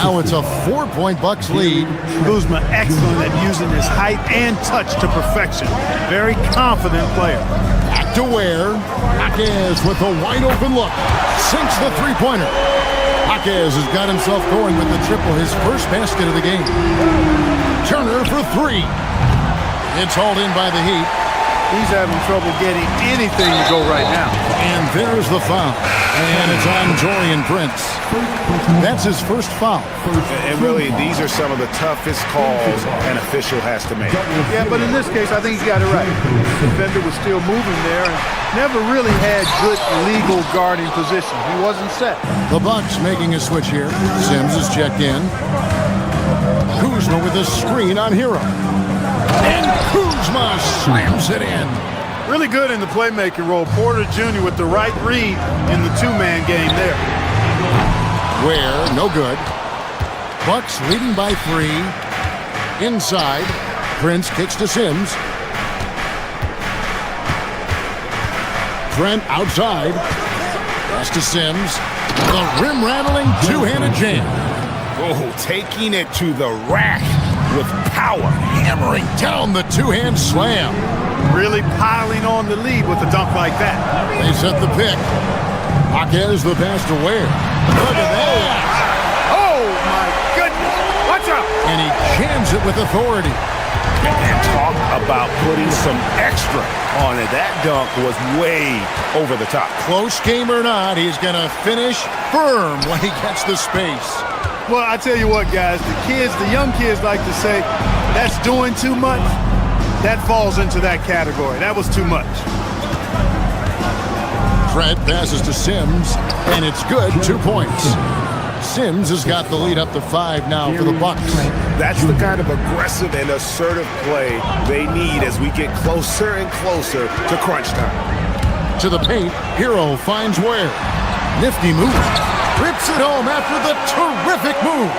Now it's a 4-point Bucks lead. Kuzma excellent at using his height and touch to perfection. Very confident player. Back to Ware. Jaquez with a wide open look. Sinks the three-pointer. Jaquez has got himself going with the triple, his first basket of the game. Turner for three. It's hauled in by the Heat. He's having trouble getting anything to go right now. And there's the foul. And it's on Taurean Prince. That's his first foul. And really, these are some of the toughest calls an official has to make. Yeah, but in this case, I think he got it right. The defender was still moving there and never really had good legal guarding position. He wasn't set. The Bucks making a switch here. Sims is checked in. Kuzma with a screen on Hero. And Kuzma slams it in. Really good in the playmaking role. Porter Jr. with the right read in the two-man game there. Ware, no good. Bucks leading by 3. Inside. Prince kicks to Sims. Trent outside. Pass to Sims. The rim-rattling two-handed jam. Oh, taking it to the rack with power. Hammering down the two-hand slam. Really piling on the lead with a dunk like that. They set the pick. Jaquez the pass to Ware. Look at that. Oh, my goodness. Watch out. And he jams it with authority. And talk about putting some extra on it. That dunk was way over the top. Close game or not, he's going to finish firm when he gets the space. Well, I tell you what, guys, the young kids like to say, that's doing too much. That falls into that category. That was too much. Trent passes to Sims, and it's good. 2 points. Sims has got the lead up to 5 now for the Bucks. That's the kind of aggressive and assertive play they need as we get closer and closer to crunch time. To the paint, Hero finds Ware. Nifty move. Rips it home after the terrific move.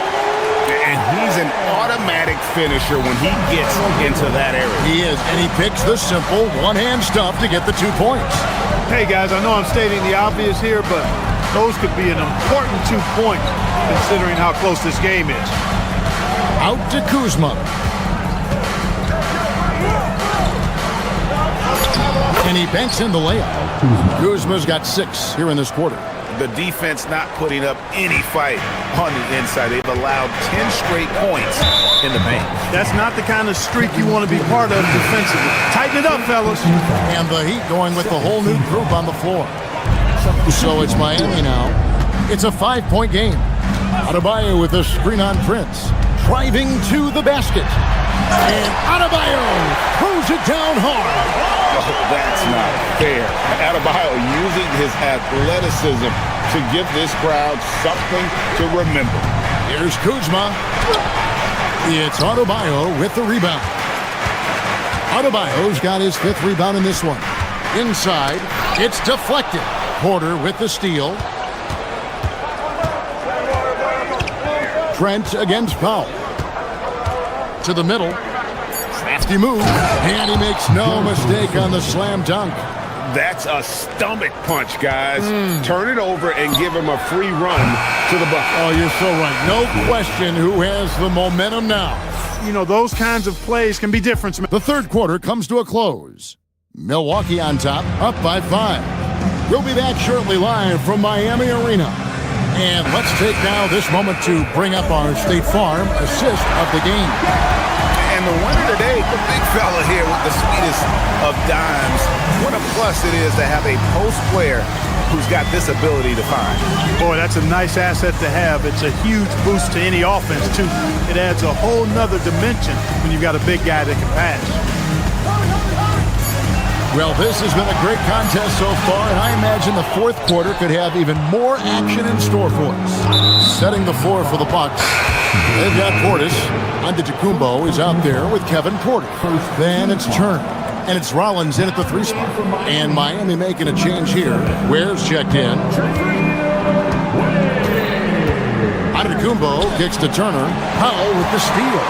And he's an automatic finisher when he gets into that area. He is, and he picks the simple one-hand stuff to get the 2 points. Hey, guys, I know I'm stating the obvious here, but those could be an important 2 points considering how close this game is. Out to Kuzma. And he banks in the layup. Kuzma's got 6 here in this quarter. The defense not putting up any fight on the inside. They've allowed 10 straight points in the paint. That's not the kind of streak you want to be part of defensively. Tighten it up, fellas. And the Heat going with the whole new group on the floor. So it's Miami now. It's a 5-point game. Adebayo with a screen on Prince. Driving to the basket. And Adebayo throws it down hard. Oh, that's not fair. Adebayo using his athleticism to give this crowd something to remember. Here's Kuzma. It's Adebayo with the rebound. Adebayo's got his 5th rebound in this one. Inside, it's deflected. Porter with the steal. Trent against Powell. To the middle. Crafty move. And he makes no mistake on the slam dunk. That's a stomach punch, guys. Turn it over and give him a free run to the bucket. Oh, you're so right. No question who has the momentum now. You know, those kinds of plays can be different. The third quarter comes to a close. Milwaukee on top, up by 5. We'll be back shortly live from Miami Arena. And let's take now this moment to bring up our State Farm assist of the game. And the winner today, the big fella here with the sweetest of dimes. What a plus it is to have a post player who's got this ability to find. Boy, that's a nice asset to have. It's a huge boost to any offense, too. It adds a whole nother dimension when you've got a big guy that can pass. Well, this has been a great contest so far, and I imagine the fourth quarter could have even more action in store for us. Setting the floor for the Bucks. They've got Portis. Antetokounmpo is out there with Kevin Porter. Then it's Turner. And it's Rollins in at the 3 spot. And Miami making a change here. Ware's checked in. Antetokounmpo kicks to Turner. Powell with the steal.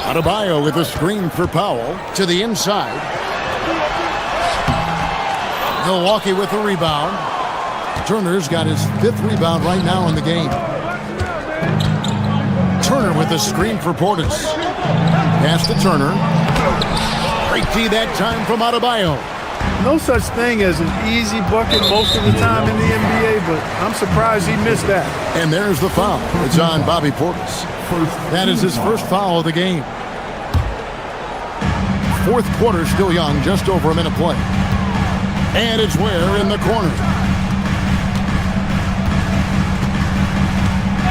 Adebayo with a screen for Powell to the inside. Milwaukee with the rebound. Turner's got his 5th rebound right now in the game. Turner with a screen for Portis. Pass to Turner. Great D that time from Adebayo. No such thing as an easy bucket most of the time in the NBA, but I'm surprised he missed that. And there's the foul. It's on Bobby Portis. That is his first foul of the game. Fourth quarter still young, just over a minute play. And it's Ware in the corner.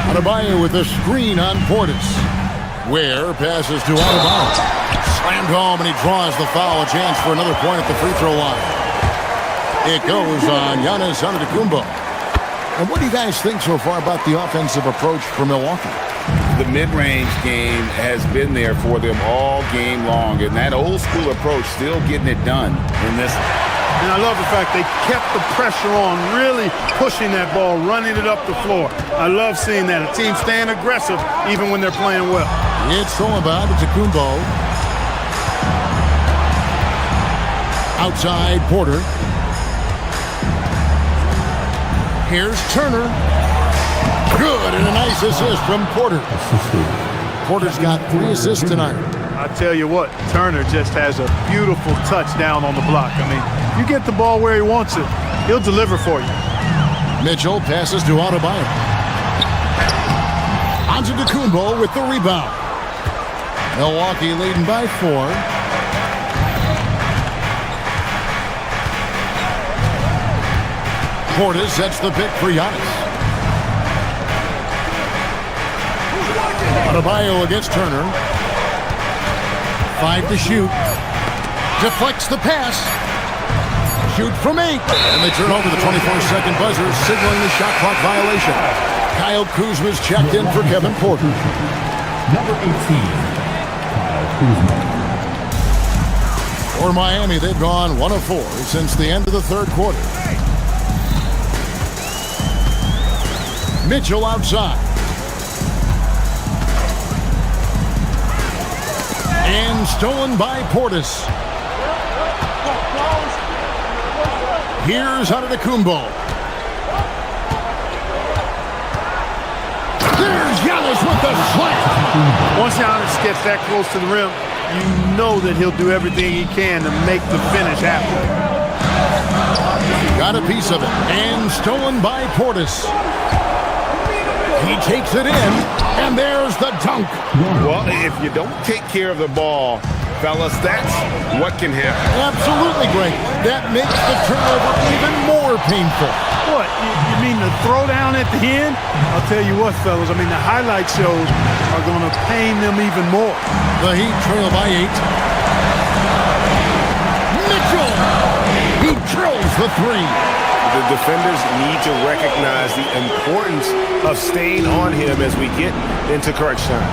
Adebayo with a screen on Portis. Ware passes to Adebayo. Slammed home, and he draws the foul. A chance for another point at the free throw line. It goes on Giannis Antetokounmpo. And what do you guys think so far about the offensive approach for Milwaukee? The mid-range game has been there for them all game long, and that old-school approach still getting it done in this. And I love the fact they kept the pressure on, really pushing that ball, running it up the floor. I love seeing that. A team staying aggressive even when they're playing well. It's thrown by Antetokounmpo. Outside Porter. Here's Turner. Good, and a nice assist from Porter. Porter's got 3 assists tonight. I tell you what, Turner just has a beautiful touch down on the block. I mean, you get the ball where he wants it, he'll deliver for you. Mitchell passes to Adebayo. Antetokounmpo with the rebound. Milwaukee leading by 4. Portis sets the pick for Giannis. Adebayo against Turner. 5 to shoot. Deflects the pass. Shoot from 8. And they turn over the 24-second buzzer, signaling the shot clock violation. Kyle Kuzma's checked in for Kevin Porter. Number 18, Kyle Kuzma. For Miami, they've gone 1 of 4 since the end of the third quarter. Mitchell outside. And stolen by Portis. Here's Antetokounmpo. There's Giannis with the slam. Once Giannis gets that close to the rim, you know that he'll do everything he can to make the finish happen. Got a piece of it. And stolen by Portis. He takes it in, and there's the dunk. Well, if you don't take care of the ball, fellas, that's what can happen. Absolutely great. That makes the turnover even more painful. What? You mean the throwdown at the end? I'll tell you what, fellas. I mean, the highlight shows are going to pain them even more. The Heat trail by 8. Mitchell! He drills the 3. The defenders need to recognize the importance of staying on him as we get into crunch time.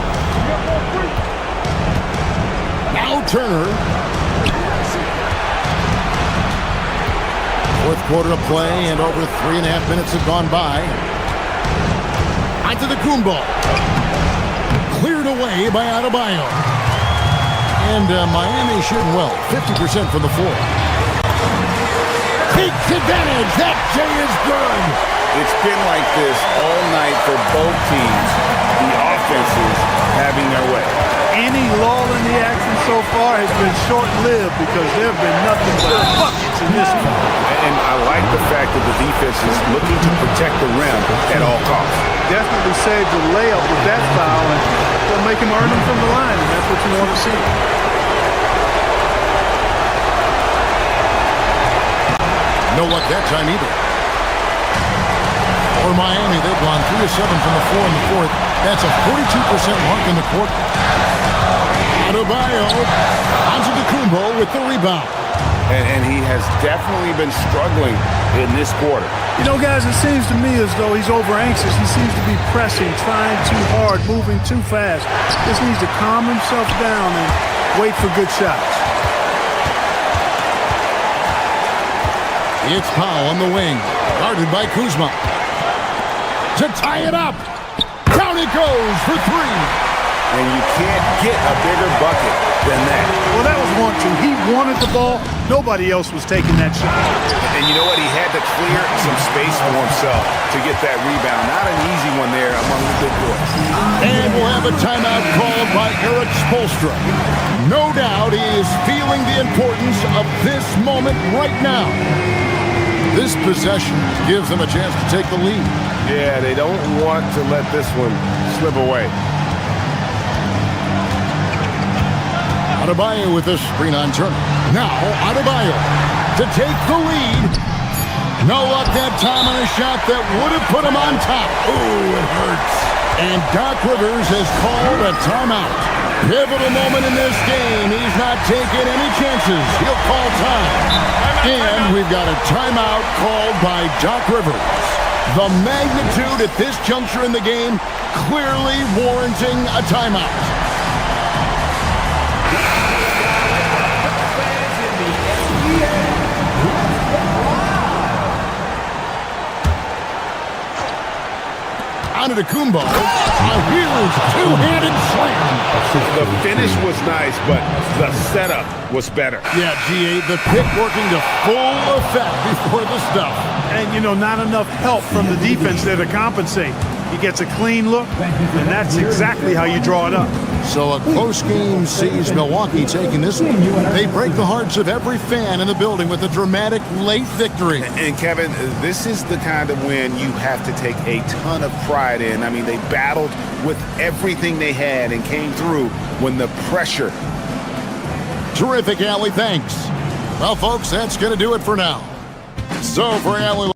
Now Turner. Fourth quarter of play, and over 3.5 minutes have gone by. Antetokounmpo. Cleared away by Adebayo. And Miami shooting well, 50% from the floor. Takes advantage. That J is good. It's been like this all night for both teams. The offenses having their way. Any lull in the action so far has been short-lived because there have been nothing but buckets in this one. And I like the fact that the defense is looking to protect the rim at all costs. Definitely saved the layup with that foul, and they'll make him earn them from the line, and that's what you want to see. No luck that time either. For Miami, they've gone 3 of 7 from the floor in the fourth, That's a 42% mark in the quarter. Adebayo onto Kumbo with the rebound. And he has definitely been struggling in this quarter. You know, guys, it seems to me as though he's over-anxious. He seems to be pressing, trying too hard, moving too fast. Just needs to calm himself down and wait for good shots. It's Powell on the wing, guarded by Kuzma. To tie it up. Down it goes for three. And you can't get a bigger bucket than that. Well, that was 1-2. He wanted the ball. Nobody else was taking that shot. And you know what? He had to clear some space for himself to get that rebound. Not an easy one there among the big boys. And we'll have a timeout called by Eric Spoelstra. No doubt he is feeling the importance of this moment right now. This possession gives them a chance to take the lead. Yeah, they don't want to let this one slip away. Adebayo with a screen on Turner. Now Adebayo to take the lead. No luck that time on a shot that would have put him on top. Ooh, it hurts. And Doc Rivers has called a timeout. Pivotal moment in this game. He's not taking any chances. He'll call time. And we've got a timeout called by Doc Rivers. The magnitude at this juncture in the game clearly warranting a timeout. Onto Kumbo. A huge two-handed slam. The finish was nice, but the setup was better. Yeah, G8, the pick working to full effect before the stuff. And, you know, not enough help from the defense there to compensate. He gets a clean look, and that's exactly how you draw it up. So a close game sees Milwaukee taking this one. They break the hearts of every fan in the building with a dramatic late victory. And Kevin, this is the kind of win you have to take a ton of pride in. I mean, they battled with everything they had and came through when the pressure. Terrific, Allie. Thanks. Well, folks, that's going to do it for now. So for Allie.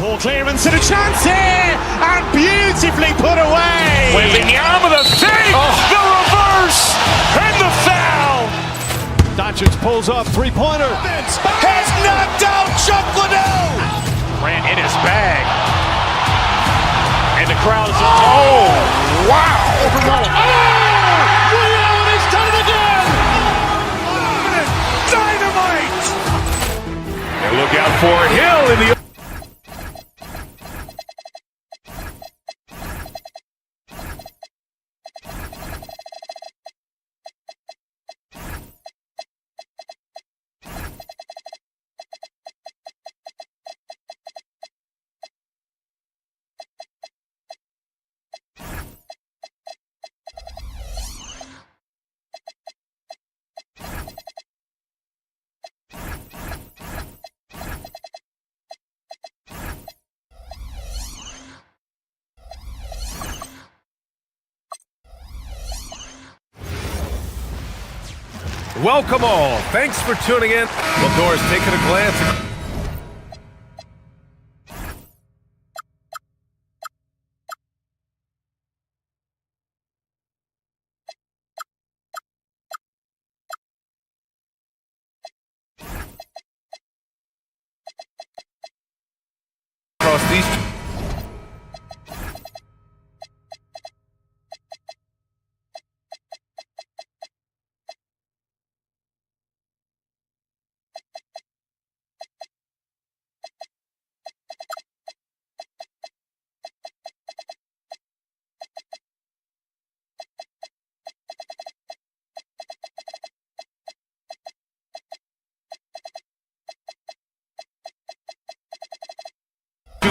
Poor clearance and a chance here, and beautifully put away. Wembanyama the save, the reverse, and the foul. Doncic pulls up, three-pointer. Has knocked out Chuck Liddell. Ran in his bag. And the crowd is... Oh, wow. Ray Allen has done it again. Dynamite. And look out for Hill in the... Welcome all. Thanks for tuning in. Lindor's taking a glance. Across these.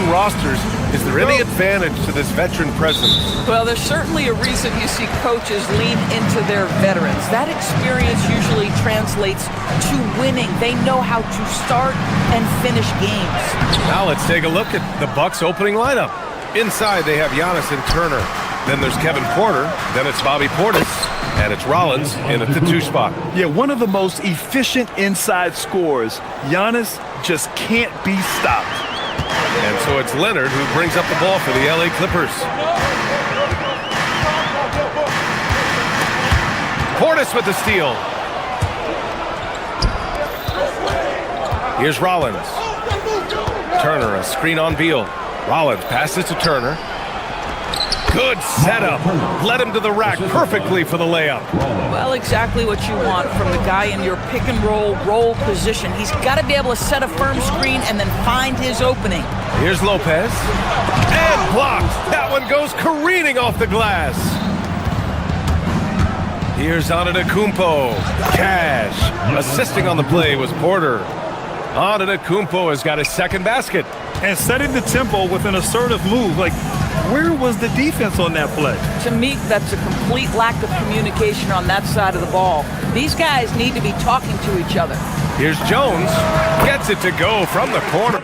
Rosters, is there any advantage to this veteran presence? Well, there's certainly a reason you see coaches lean into their veterans. That experience usually translates to winning. They know how to start and finish games. Now let's take a look at the Bucks' opening lineup. Inside, they have Giannis and Turner. Then there's Kevin Porter. Then it's Bobby Portis. And it's Rollins in at the 2 spot. Yeah, one of the most efficient inside scorers. Giannis just can't be stopped. And so it's Leonard who brings up the ball for the LA Clippers. Portis with the steal. Here's Rollins. Turner, a screen on Beal. Rollins passes to Turner. Good setup. Led him to the rack perfectly for the layup. Well, exactly what you want from the guy in your pick and roll position. He's got to be able to set a firm screen and then find his opening. Here's Lopez. And blocked. That one goes careening off the glass. Here's Antetokounmpo. Cash. Assisting on the play was Porter. Antetokounmpo has got his second basket. And setting the tempo with an assertive move. Like, where was the defense on that play? To me, that's a complete lack of communication on that side of the ball. These guys need to be talking to each other. Here's Jones. Gets it to go from the corner.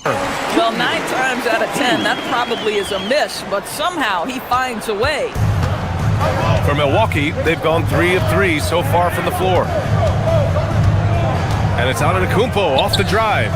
Well, 9 times out of 10, that probably is a miss, but somehow he finds a way. For Milwaukee, they've gone 3 of 3 so far from the floor. And it's Antetokounmpo off the drive.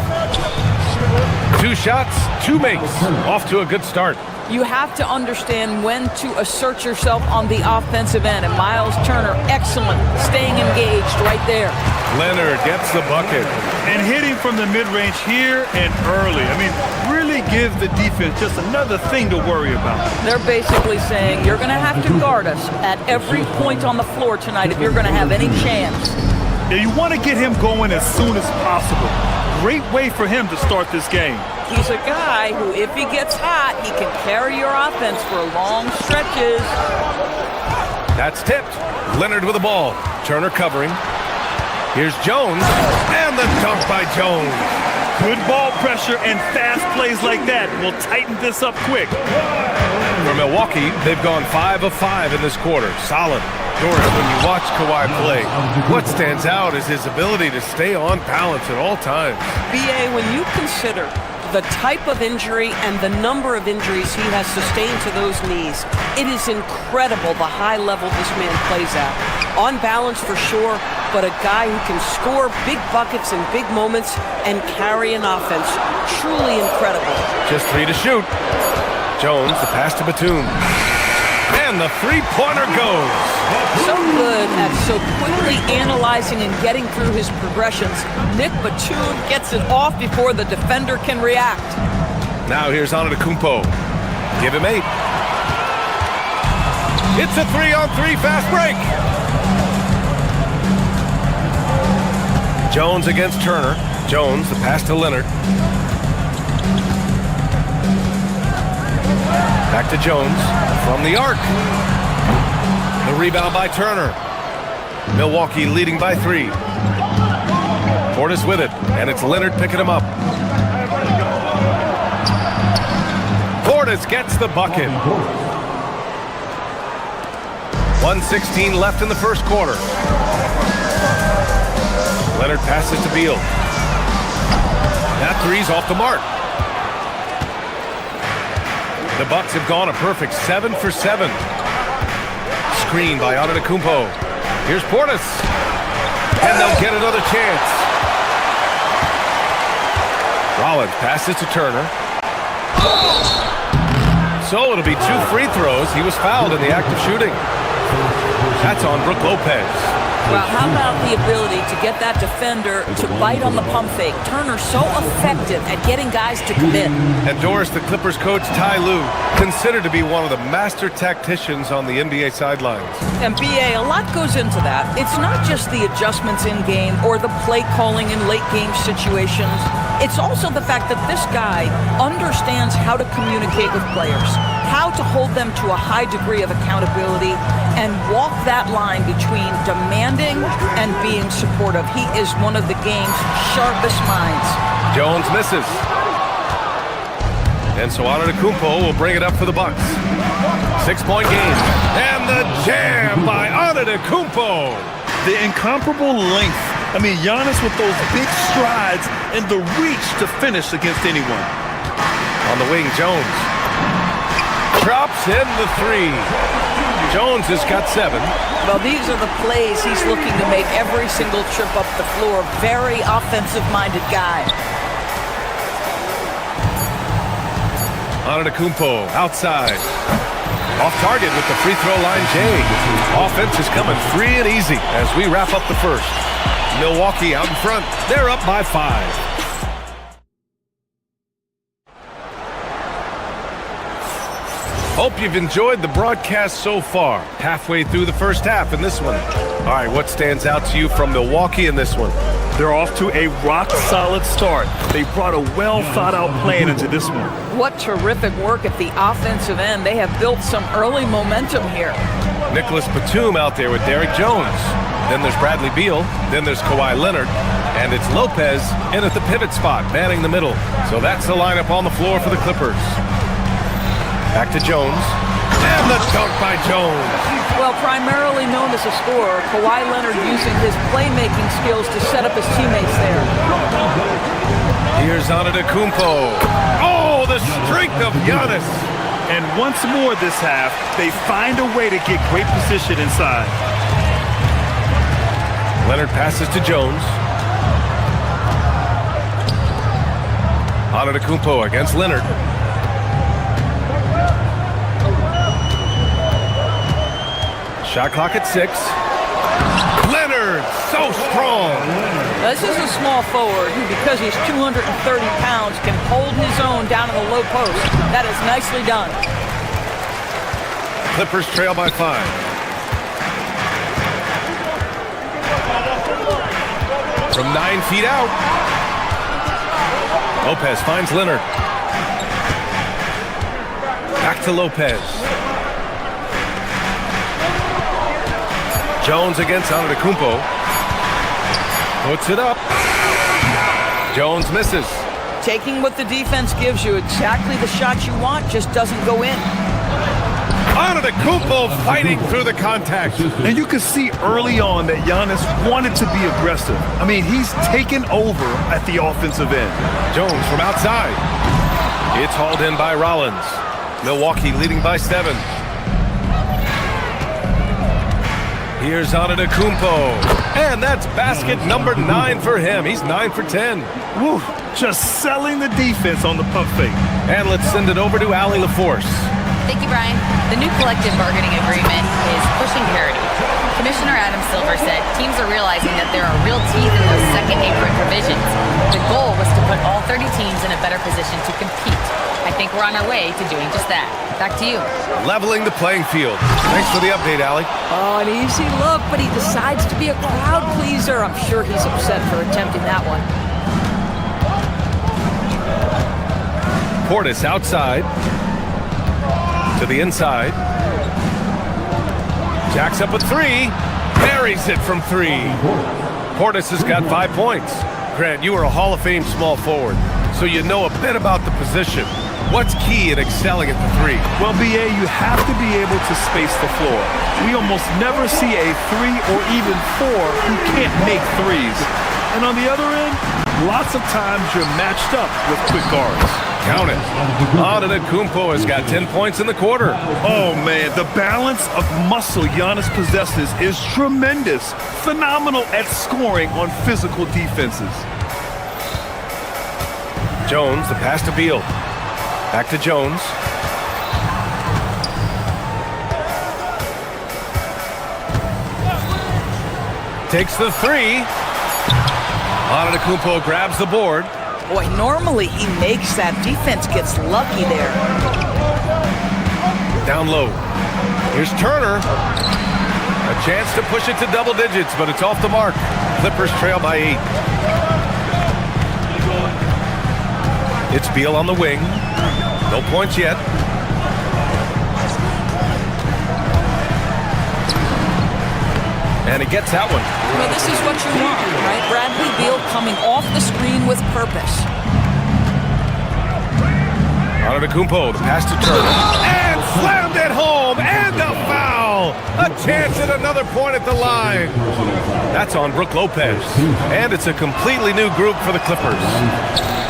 2 shots, 2 makes. Off to a good start. You have to understand when to assert yourself on the offensive end. And Miles Turner, excellent, staying engaged right there. Leonard gets the bucket. And hitting from the mid-range here and early. I mean, really give the defense just another thing to worry about. They're basically saying, you're going to have to guard us at every point on the floor tonight if you're going to have any chance. Yeah, you want to get him going as soon as possible. Great way for him to start this game. He's a guy who, if he gets hot, he can carry your offense for long stretches. That's tipped. Leonard with the ball. Turner covering. Here's Jones, and the dunk by Jones. Good ball pressure and fast plays like that will tighten this up quick. For Milwaukee, they've gone 5 of 5 in this quarter. Solid. Doris, when you watch Kawhi play, what stands out is his ability to stay on balance at all times. B.A., when you consider the type of injury and the number of injuries he has sustained to those knees, it is incredible the high level this man plays at. On balance for sure, but a guy who can score big buckets in big moments and carry an offense. Truly incredible. Just 3 to shoot. Jones, the pass to Batum. And the three-pointer goes. So good at so quickly analyzing and getting through his progressions. Nick Batum gets it off before the defender can react. Now here's Antetokounmpo. Give him 8. It's a 3-on-3 fast break. Jones against Turner. Jones, the pass to Leonard. Back to Jones from the arc. The rebound by Turner. Milwaukee leading by 3. Portis with it, and it's Leonard picking him up. Portis gets the bucket. 1:16 left in the first quarter. Leonard passes to Beal. That three's off the mark. The Bucks have gone a perfect 7 for 7. Screen by Antetokounmpo. Here's Portis. And they'll get another chance. Rollins passes to Turner. So it'll be 2 free throws. He was fouled in the act of shooting. That's on Brook Lopez. Well, how about the ability to get that defender to bite on the pump fake? Turner's so effective at getting guys to commit. And Doris, the Clippers coach Ty Lue, considered to be one of the master tacticians on the NBA sidelines. And BA, a lot goes into that. It's not just the adjustments in game or the play calling in late game situations. It's also the fact that this guy understands how to communicate with players, how to hold them to a high degree of accountability, and walk that line between demanding and being supportive. He is one of the game's sharpest minds. Jones misses. And so Antetokounmpo will bring it up for the Bucks. 6-point game. And the jam by Antetokounmpo. The incomparable length. I mean, Giannis with those big strides and the reach to finish against anyone. On the wing, Jones. Drops in the 3. Jones has got 7. Well, these are the plays he's looking to make every single trip up the floor. Very offensive-minded guy. Antetokounmpo outside. Off target with the free throw line, Jay. Offense is coming free and easy as we wrap up the first. Milwaukee out in front. They're up by 5. Hope you've enjoyed the broadcast so far. Halfway through the first half in this one. All right, what stands out to you from Milwaukee in this one? They're off to a rock-solid start. They brought a well-thought-out plan into this one. What terrific work at the offensive end. They have built some early momentum here. Nicholas Batum out there with Derek Jones. Then there's Bradley Beal. Then there's Kawhi Leonard. And it's Lopez in at the pivot spot, manning the middle. So that's the lineup on the floor for the Clippers. Back to Jones. And the dunk by Jones. Well, primarily known as a scorer, Kawhi Leonard using his playmaking skills to set up his teammates there. Here's Antetokounmpo. Oh, the strength of Giannis. And once more this half, they find a way to get great position inside. Leonard passes to Jones. Antetokounmpo against Leonard. Shot clock at 6. Leonard, so strong. This is a small forward who, because he's 230 pounds, can hold his own down in the low post. That is nicely done. Clippers trail by 5. From 9 feet out. Lopez finds Leonard. Back to Lopez. Jones against Antetokounmpo. Puts it up. Jones misses. Taking what the defense gives you, exactly the shot you want, just doesn't go in. Antetokounmpo fighting through the contact. And you could see early on that Giannis wanted to be aggressive. I mean, he's taken over at the offensive end. Jones from outside. It's hauled in by Rollins. Milwaukee leading by 7. Here's Antetokounmpo. And that's basket number 9 for him. He's 9 for 10. Woo, just selling the defense on the pump fake. And let's send it over to Allie LaForce. Thank you, Brian. The new collective bargaining agreement is pushing parity. Commissioner Adam Silver said teams are realizing that there are real teeth in those second apron provisions. The goal was to put all 30 teams in a better position to compete. I think we're on our way to doing just that. Back to you. Leveling the playing field. Thanks for the update, Allie. Oh, an easy look, but he decides to be a crowd pleaser. I'm sure he's upset for attempting that one. Portis outside. To the inside. Jacks up a 3. Buries it from 3. Portis has got 5 points. Grant, you are a Hall of Fame small forward, so you know a bit about the position. What's key in excelling at the 3? Well, BA, you have to be able to space the floor. We almost never see a 3 or even 4 who can't make threes. And on the other end, lots of times you're matched up with quick guards. Count it. Antetokounmpo has got 10 points in the quarter. Oh, man, the balance of muscle Giannis possesses is tremendous. Phenomenal at scoring on physical defenses. Jones, the pass to Beal. Back to Jones. Takes the 3. Antetokounmpo grabs the board. Boy, normally he makes that. Defense gets lucky there. Down low. Here's Turner. A chance to push it to double digits, but it's off the mark. Clippers trail by 8. It's Beal on the wing. No points yet. And he gets that one. Well, this is what you want, right? Bradley Beal coming off the screen with purpose. Antetokounmpo, the pass to Turner. And slammed it home, and a foul! A chance at another point at the line. That's on Brook Lopez. And it's a completely new group for the Clippers.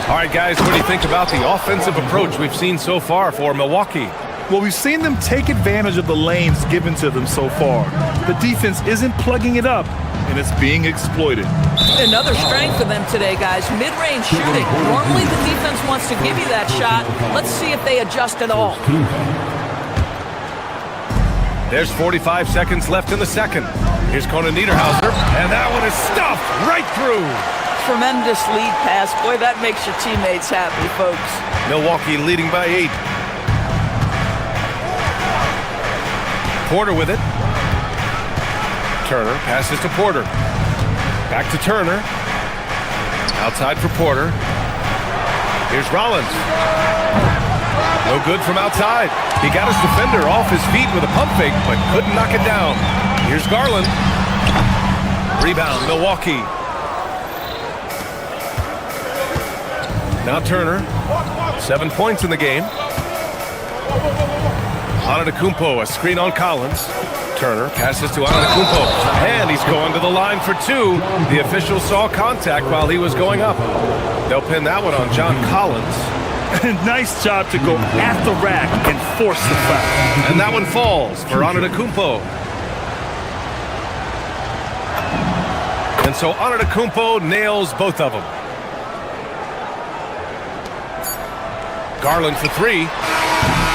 All right, guys, what do you think about the offensive approach we've seen so far for Milwaukee? Well, we've seen them take advantage of the lanes given to them so far. The defense isn't plugging it up, and it's being exploited. Another strength for them today, guys. Mid-range shooting. Normally the defense wants to give you that shot. Let's see if they adjust at all. There's 45 seconds left in the second. Here's Conan Niederhauser, and that one is stuffed right through. Tremendous lead pass. Boy, that makes your teammates happy, folks. Milwaukee leading by 8. Porter with it. Turner passes to Porter. Back to Turner. Outside for Porter. Here's Rollins. No good from outside. He got his defender off his feet with a pump fake, but couldn't knock it down. Here's Garland. Rebound, Milwaukee. Now Turner. 7 points in the game. Antetokounmpo, a screen on Collins. Turner passes to Antetokounmpo, and he's going to the line for 2. The official saw contact while he was going up. They'll pin that one on John Collins. Nice job to go at the rack and force the foul. And that one falls for Antetokounmpo. And so Antetokounmpo nails both of them. Garland for 3.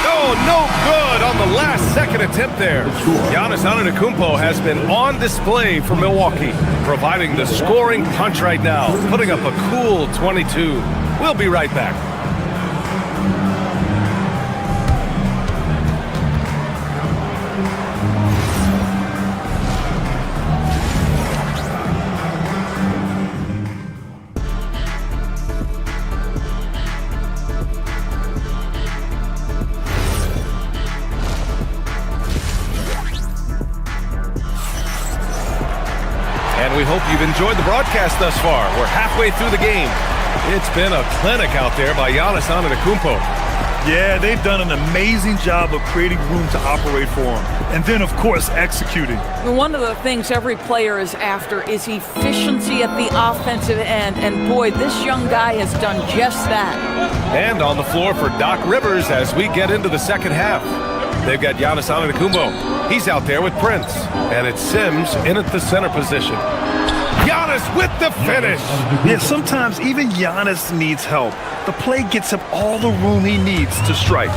Oh, no good on the last second attempt there. Giannis Antetokounmpo has been on display for Milwaukee, providing the scoring punch right now, putting up a cool 22. We'll be right back. We hope you've enjoyed the broadcast thus far. We're halfway through the game. It's been a clinic out there by Giannis Antetokounmpo. Yeah, they've done an amazing job of creating room to operate for him. And then, of course, executing. One of the things every player is after is efficiency at the offensive end. And boy, this young guy has done just that. And on the floor for Doc Rivers as we get into the second half. They've got Giannis Antetokounmpo. He's out there with Prince. And it's Sims in at the center position. Giannis with the finish. Yeah, sometimes even Giannis needs help. The play gets him all the room he needs to strike.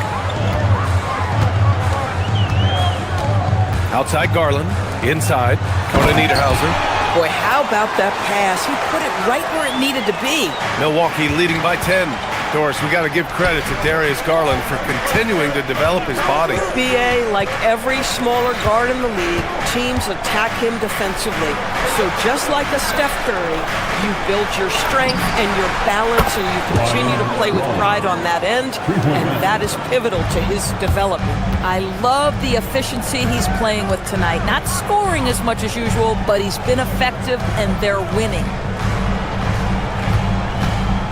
Outside Garland. Inside. Conan Niederhauser. Boy, how about that pass? He put it right where it needed to be. Milwaukee leading by 10. Doris, we got to give credit to Darius Garland for continuing to develop his body. BA, like every smaller guard in the league, teams attack him defensively. So just like a Steph Curry, you build your strength and your balance and you continue to play with pride on that end, and that is pivotal to his development. I love the efficiency he's playing with tonight. Not scoring as much as usual, but he's been effective and they're winning.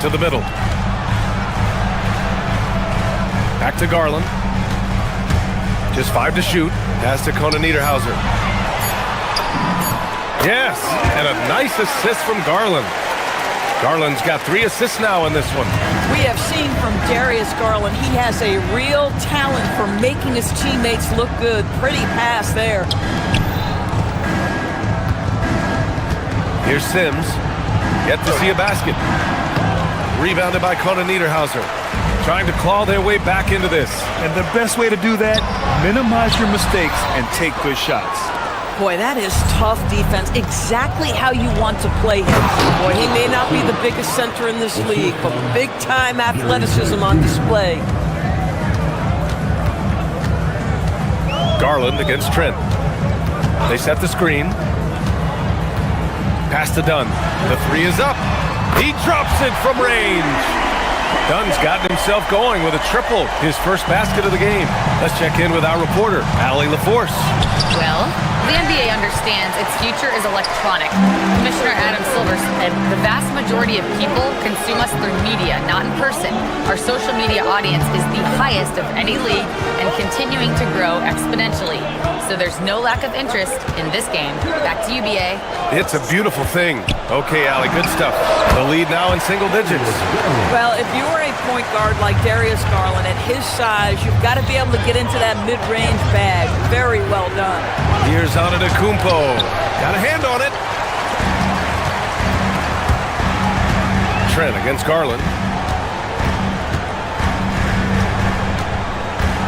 To the middle. Back to Garland. Just 5 to shoot. Pass to Conan Niederhauser. Yes, and a nice assist from Garland. Garland's got 3 assists now in this one. We have seen from Darius Garland, he has a real talent for making his teammates look good. Pretty pass there. Here's Sims. Yet to see a basket. Rebounded by Conan Niederhauser. Trying to claw their way back into this. And the best way to do that, minimize your mistakes and take good shots. Boy, that is tough defense. Exactly how you want to play him. Boy, he may not be the biggest center in this league, but big-time athleticism on display. Garland against Trent. They set the screen. Pass to Dunn. The 3 is up. He drops it from range. Dunn's gotten himself going with a triple, his first basket of the game. Let's check in with our reporter, Allie LaForce. Well, The NBA understands its future is electronic. Commissioner Adam Silver said the vast majority of people consume us through media, not in person. Our social media audience is the highest of any league and continuing to grow exponentially. So there's no lack of interest in this game. Back to you, BA. It's a beautiful thing. Okay, Allie, good stuff. The lead now in single digits. Well, if you're a point guard like Darius Garland, at his size, you've got to be able to get into that mid-range bag. Very well done. Here's Antetokounmpo. Got a hand on it. Trent against Garland.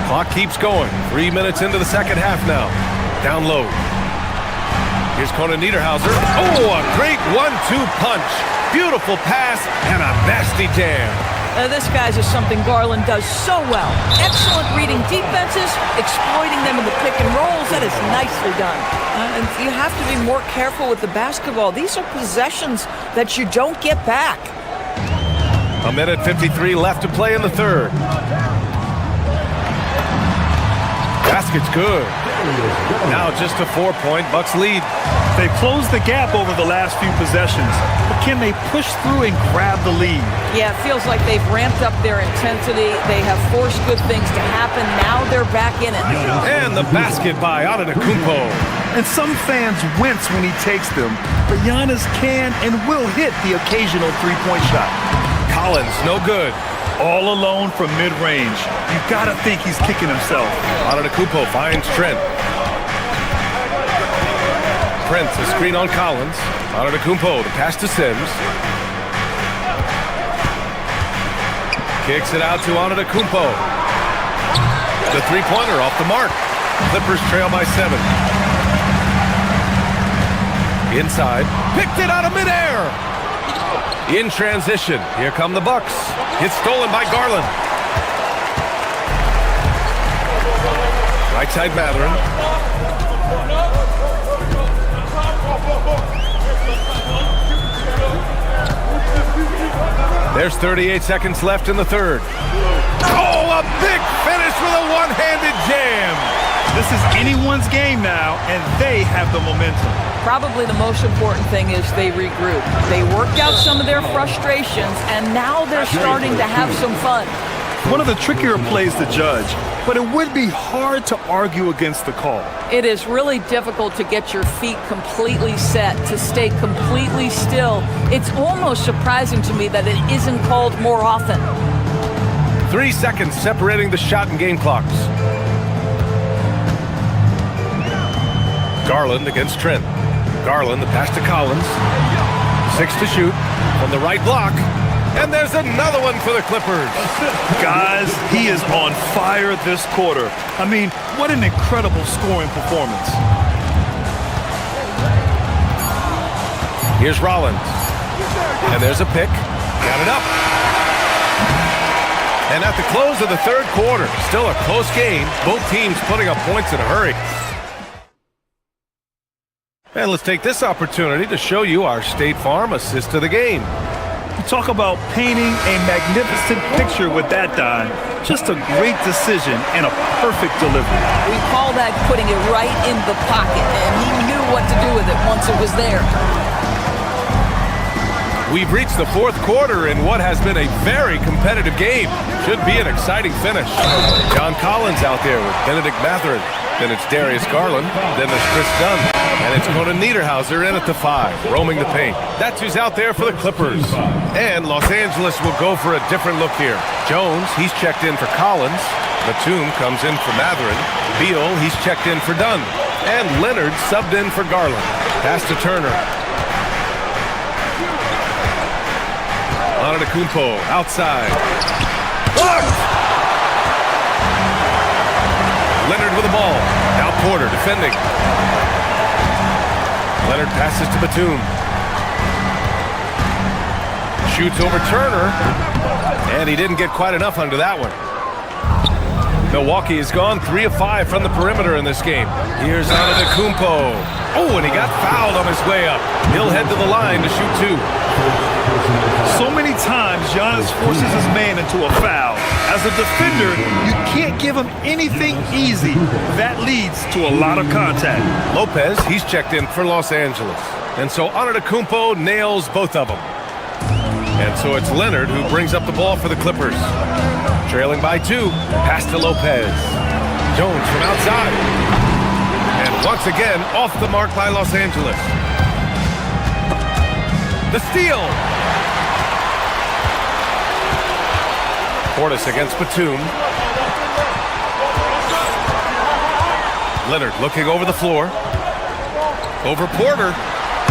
Clock keeps going. 3 minutes into the second half now. Down low. Here's Conan Niederhauser. Oh, a great 1-2 punch. Beautiful pass and a nasty jam. This, guys, is something Garland does so well. Excellent reading defenses, exploiting them in the pick and rolls. That is nicely done. And you have to be more careful with the basketball. These are possessions that you don't get back. A minute 53 left to play in the third. Basket's good. Now just a 4-point Bucks lead. They've closed the gap over the last few possessions, but can they push through and grab the lead? Yeah, it feels like they've ramped up their intensity. They have forced good things to happen. Now they're back in it. And the basket by Antetokounmpo. And some fans wince when he takes them, but Giannis can and will hit the occasional three-point shot. Collins, no good. All alone from mid-range. You gotta think he's kicking himself. Antetokounmpo finds Trent. Prince, a screen on Collins. Antetokounmpo, the pass to Sims. Kicks it out to Antetokounmpo. The three-pointer off the mark. Clippers trail by 7. Inside, picked it out of midair. In transition, here come the Bucks. It's stolen by Garland. Right side Mathurin. There's 38 seconds left in the third. Oh, a big finish with a one-handed jam. This is anyone's game now, and they have the momentum. Probably the most important thing is they regroup. They worked out some of their frustrations, and now they're starting to have some fun. One of the trickier plays to judge, but it would be hard to argue against the call. It is really difficult to get your feet completely set, to stay completely still. It's almost surprising to me that it isn't called more often. 3 seconds separating the shot and game clocks. Garland against Trent. Garland, the pass to Collins. 6 to shoot from the right block. And there's another one for the Clippers. Guys, he is on fire this quarter. I mean, what an incredible scoring performance. Here's Rollins. And there's a pick. Got it up. And at the close of the third quarter, still a close game. Both teams putting up points in a hurry. And let's take this opportunity to show you our State Farm assist to the game. You talk about painting a magnificent picture with that dive. Just a great decision and a perfect delivery. We call that putting it right in the pocket, and he knew what to do with it once it was there. We've reached the fourth quarter in what has been a very competitive game. Should be an exciting finish. John Collins out there with Benedict Mathurin. Then it's Darius Garland. Then it's Chris Dunn. And it's Conan Niederhauser in at the 5, roaming the paint. That's who's out there for the Clippers. And Los Angeles will go for a different look here. Jones, he's checked in for Collins. Batum comes in for Mathurin. Beal, he's checked in for Dunn. And Leonard subbed in for Garland. Pass to Turner. Antetokounmpo outside. Blocked! Leonard with the ball. Now Porter defending. Leonard passes to Batum. Shoots over Turner. And he didn't get quite enough under that one. Milwaukee has gone 3 of 5 from the perimeter in this game. Here's Antetokounmpo. Oh, and he got fouled on his way up. He'll head to the line to shoot 2. So many times, Giannis forces his man into a foul. As a defender, you can't give him anything easy. That leads to a lot of contact. Lopez, he's checked in for Los Angeles. And so Antetokounmpo nails both of them. And so it's Leonard who brings up the ball for the Clippers. Trailing by 2, pass to Lopez. Jones from outside. And once again, off the mark by Los Angeles. The steal. Portis against Batum. Leonard looking over the floor. Over Porter.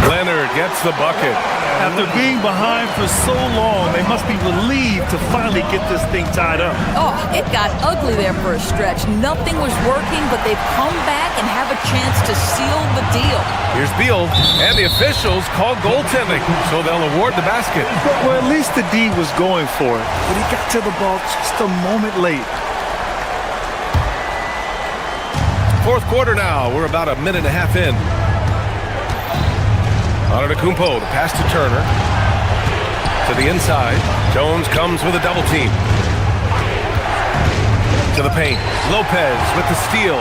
Leonard gets the bucket. After being behind for so long, they must be relieved to finally get this thing tied up. Oh, it got ugly there for a stretch. Nothing was working, but they've come back and have a chance to seal the deal. Here's Beal, and the officials call goaltending, so they'll award the basket. Well, at least the D was going for it, but he got to the ball just a moment late. Fourth quarter now. We're about a minute and a half in. Antetokounmpo, the pass to Turner. To the inside. Jones comes with a double team. To the paint. Lopez with the steal.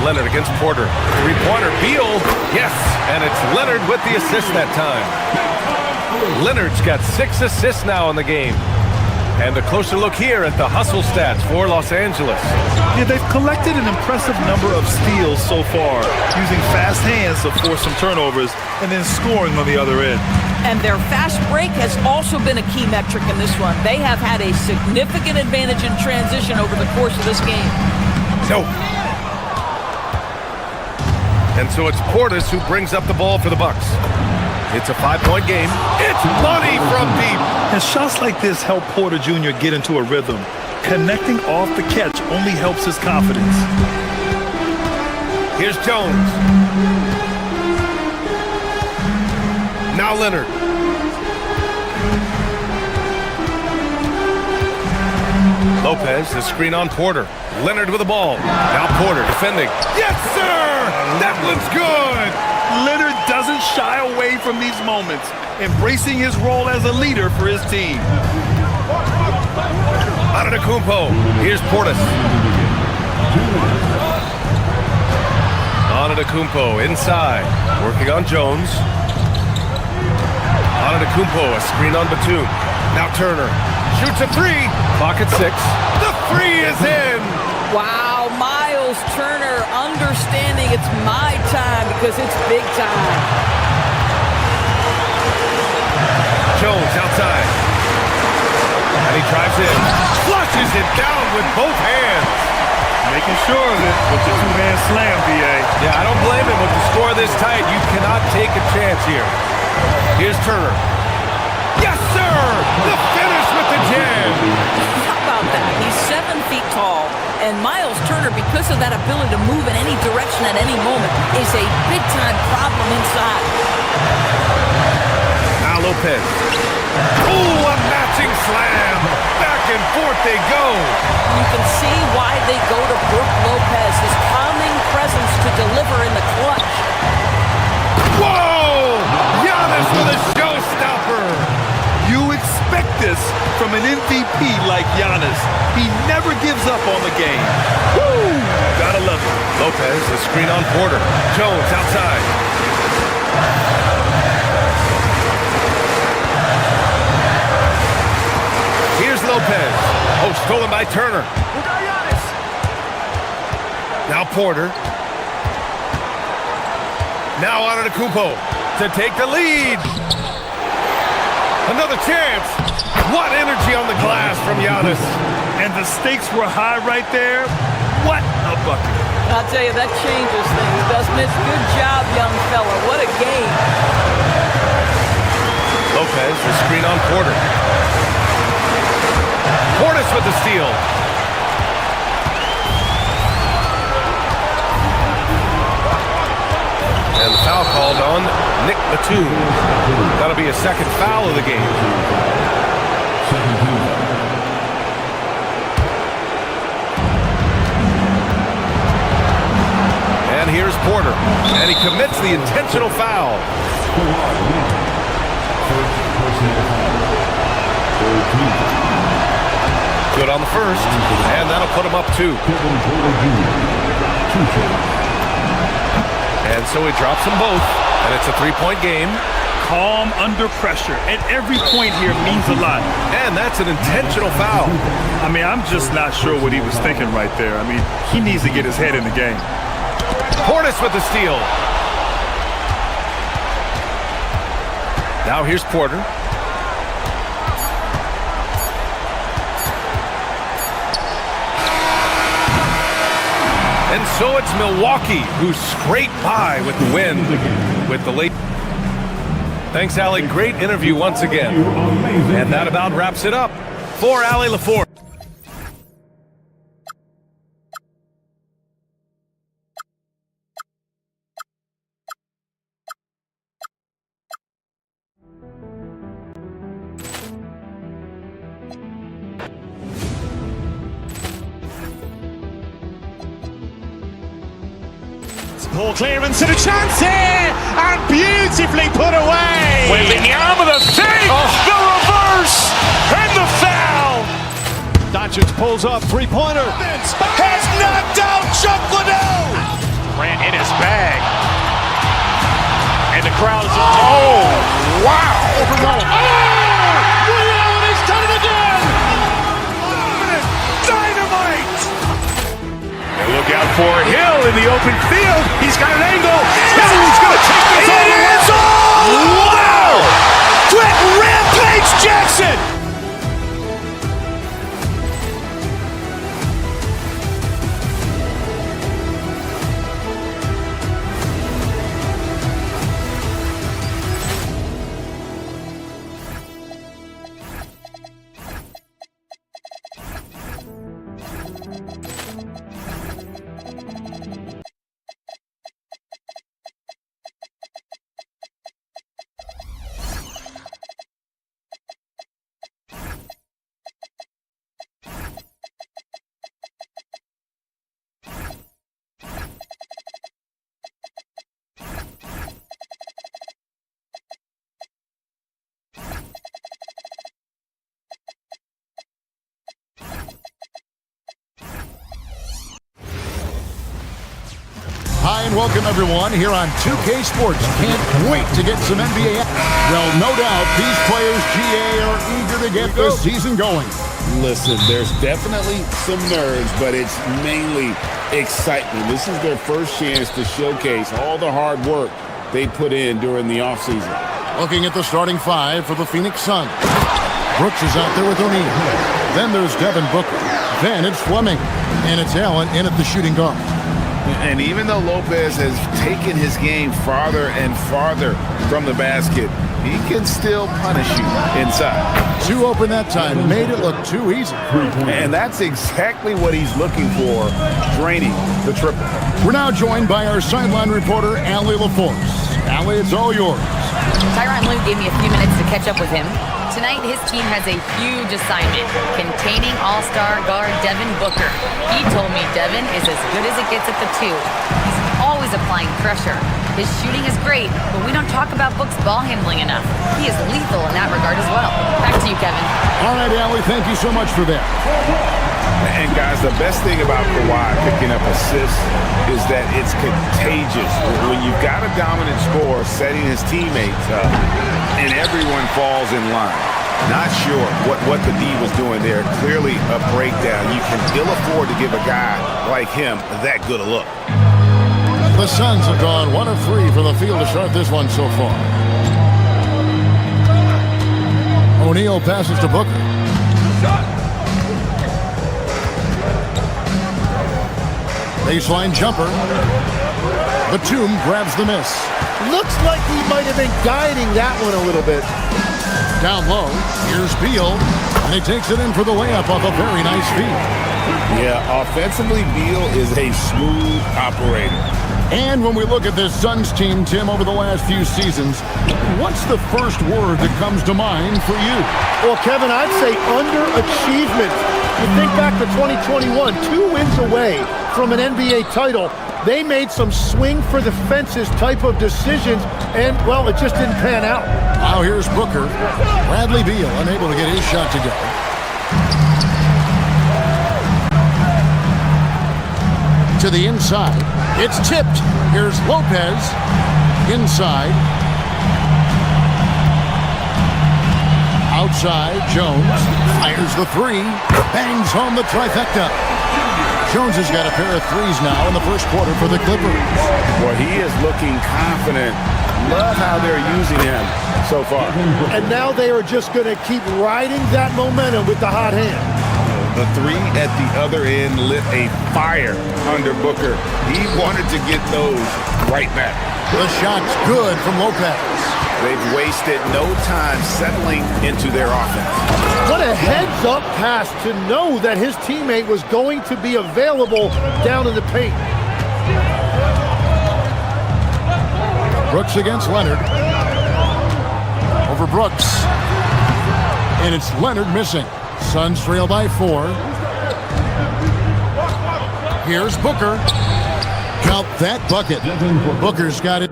Leonard against Porter. Three-pointer. Beal. Yes. And it's Leonard with the assist that time. Leonard's got 6 assists now in the game. And a closer look here at the hustle stats for Los Angeles. Yeah, they've collected an impressive number of steals so far, using fast hands to force some turnovers and then scoring on the other end. And their fast break has also been a key metric in this one. They have had a significant advantage in transition over the course of this game. No. And so it's Portis who brings up the ball for the Bucks. It's a 5-point game. It's money from deep. And shots like this help Porter Jr. get into a rhythm. Connecting off the catch only helps his confidence. Here's Jones. Now Leonard. Lopez, the screen on Porter. Leonard with the ball. Now Porter defending. Yes, sir! That one's good! Leonard doesn't shy away from these moments, embracing his role as a leader for his team. Antetokounmpo. Here's Portis. Antetokounmpo inside. Working on Jones. Antetokounmpo, a screen on Batum. Now Turner. Shoots a 3. Clock at 6. The 3 is in! Wow, Miles Turner understanding it's my time because it's big time. Jones outside. And he drives in. Flushes it down with both hands. Making sure of it with the two-hand slam, B.A. Yeah, I don't blame him. With the score this tight, you cannot take a chance here. Here's Turner. Yes, sir! The finish with the jam. How about that? He's 7 feet tall. And Miles Turner, because of that ability to move in any direction at any moment, is a big-time problem inside. Now Lopez. Oh, a matching slam. Back and forth they go. You can see why they go to Brook Lopez, his calming presence to deliver in the clutch. Whoa! Giannis with a showstopper. You expect this from an MVP like Giannis. He never gives up on the game. Woo! Gotta love it. Lopez, the screen on Porter. Jones outside. Here's Lopez. Oh, stolen by Turner. Now Porter. Now Antetokounmpo to take the lead. Another chance. What energy on the glass from Giannis. And the stakes were high right there. What a bucket. I'll tell you, that changes things, doesn't it? Good job, young fella. What a game. Lopez, the screen on Porter. Portis with the steal. And the foul called on Nick Batum. That'll be a second foul of the game. And here's Porter. And he commits the intentional foul. Good on the first, and that'll put him up 2. And so he drops them both, and it's a 3-point game. Calm under pressure, and every point here means a lot. And that's an intentional foul. I mean, I'm just not sure what he was thinking right there. I mean, he needs to get his head in the game. Portis with the steal. Now here's Porter. And so it's Milwaukee who scraped by with the win with the late. Thanks, Allie. Great interview once again. And that about wraps it up for Allie LaForce. Poor clearance and a chance here, and beautifully put away. Wembanyama the save, the reverse, and the foul. Doncic pulls up, 3-pointer. Has knocked out Chuck Liddell. Grant in his bag. And the crowd is... Oh, wow. He's done it again. Dynamite. And look out for Hill in the open field. He's got an angle. Hill's going to take this all the way. Wow! Brett Rampage Jackson. Hi and welcome everyone here on 2K Sports. Can't wait to get some NBA. Well, no doubt these players, GA, are eager to get this season going. Listen, there's definitely some nerves, but it's mainly excitement. This is their first chance to showcase all the hard work they put in during the offseason. Looking at the starting 5 for the Phoenix Suns. Brooks is out there with O'Neal. Then there's Devin Booker. Then it's Fleming. And it's Allen in at the shooting guard. And even though Lopez has taken his game farther and farther from the basket, he can still punish you inside. Too open that time, made it look too easy. And that's exactly what he's looking for, draining the triple. We're now joined by our sideline reporter, Allie LaForce. Allie, it's all yours. Tyronn Lue gave me a few minutes to catch up with him. Tonight, his team has a huge assignment, containing all-star guard Devin Booker. He told me Devin is as good as it gets at the 2. He's always applying pressure. His shooting is great, but we don't talk about Book's ball handling enough. He is lethal in that regard as well. Back to you, Kevin. All right, Allie, thank you so much for that. And guys, the best thing about Kawhi picking up assists is that it's contagious. When you've got a dominant scorer setting his teammates up, and everyone falls in line. Not sure what the D was doing there. Clearly a breakdown. You can ill afford to give a guy like him that good a look. The Suns have gone 1 of 3 from the field to start this one so far. O'Neal passes to Booker. Baseline jumper. Batum grabs the miss. Looks like he might have been guiding that one a little bit. Down low, here's Beal, and he takes it in for the layup off a very nice feed. Yeah, offensively, Beal is a smooth operator. And when we look at this Suns team, Tim, over the last few seasons, what's the first word that comes to mind for you? Well, Kevin, I'd say underachievement. You think back to 2021, 2 wins away from an NBA title. They made some swing for the fences type of decisions, and, well, it just didn't pan out. Now here's Booker. Bradley Beal unable to get his shot to go. To the inside. It's tipped. Here's Lopez. Inside. Outside, Jones fires the three. Bangs home the trifecta. Jones has got a pair of threes now in the first quarter for the Clippers. Well, he is looking confident. Love how they're using him so far. And now they are just going to keep riding that momentum with the hot hand. The three at the other end lit a fire under Booker. He wanted to get those right back. The shot's good from Lopez. They've wasted no time settling into their offense. What a heads-up pass to know that his teammate was going to be available down in the paint. Brooks against Leonard. Over Brooks. And it's Leonard missing. Suns trail by 4. Here's Booker. Count that bucket. Booker's got it.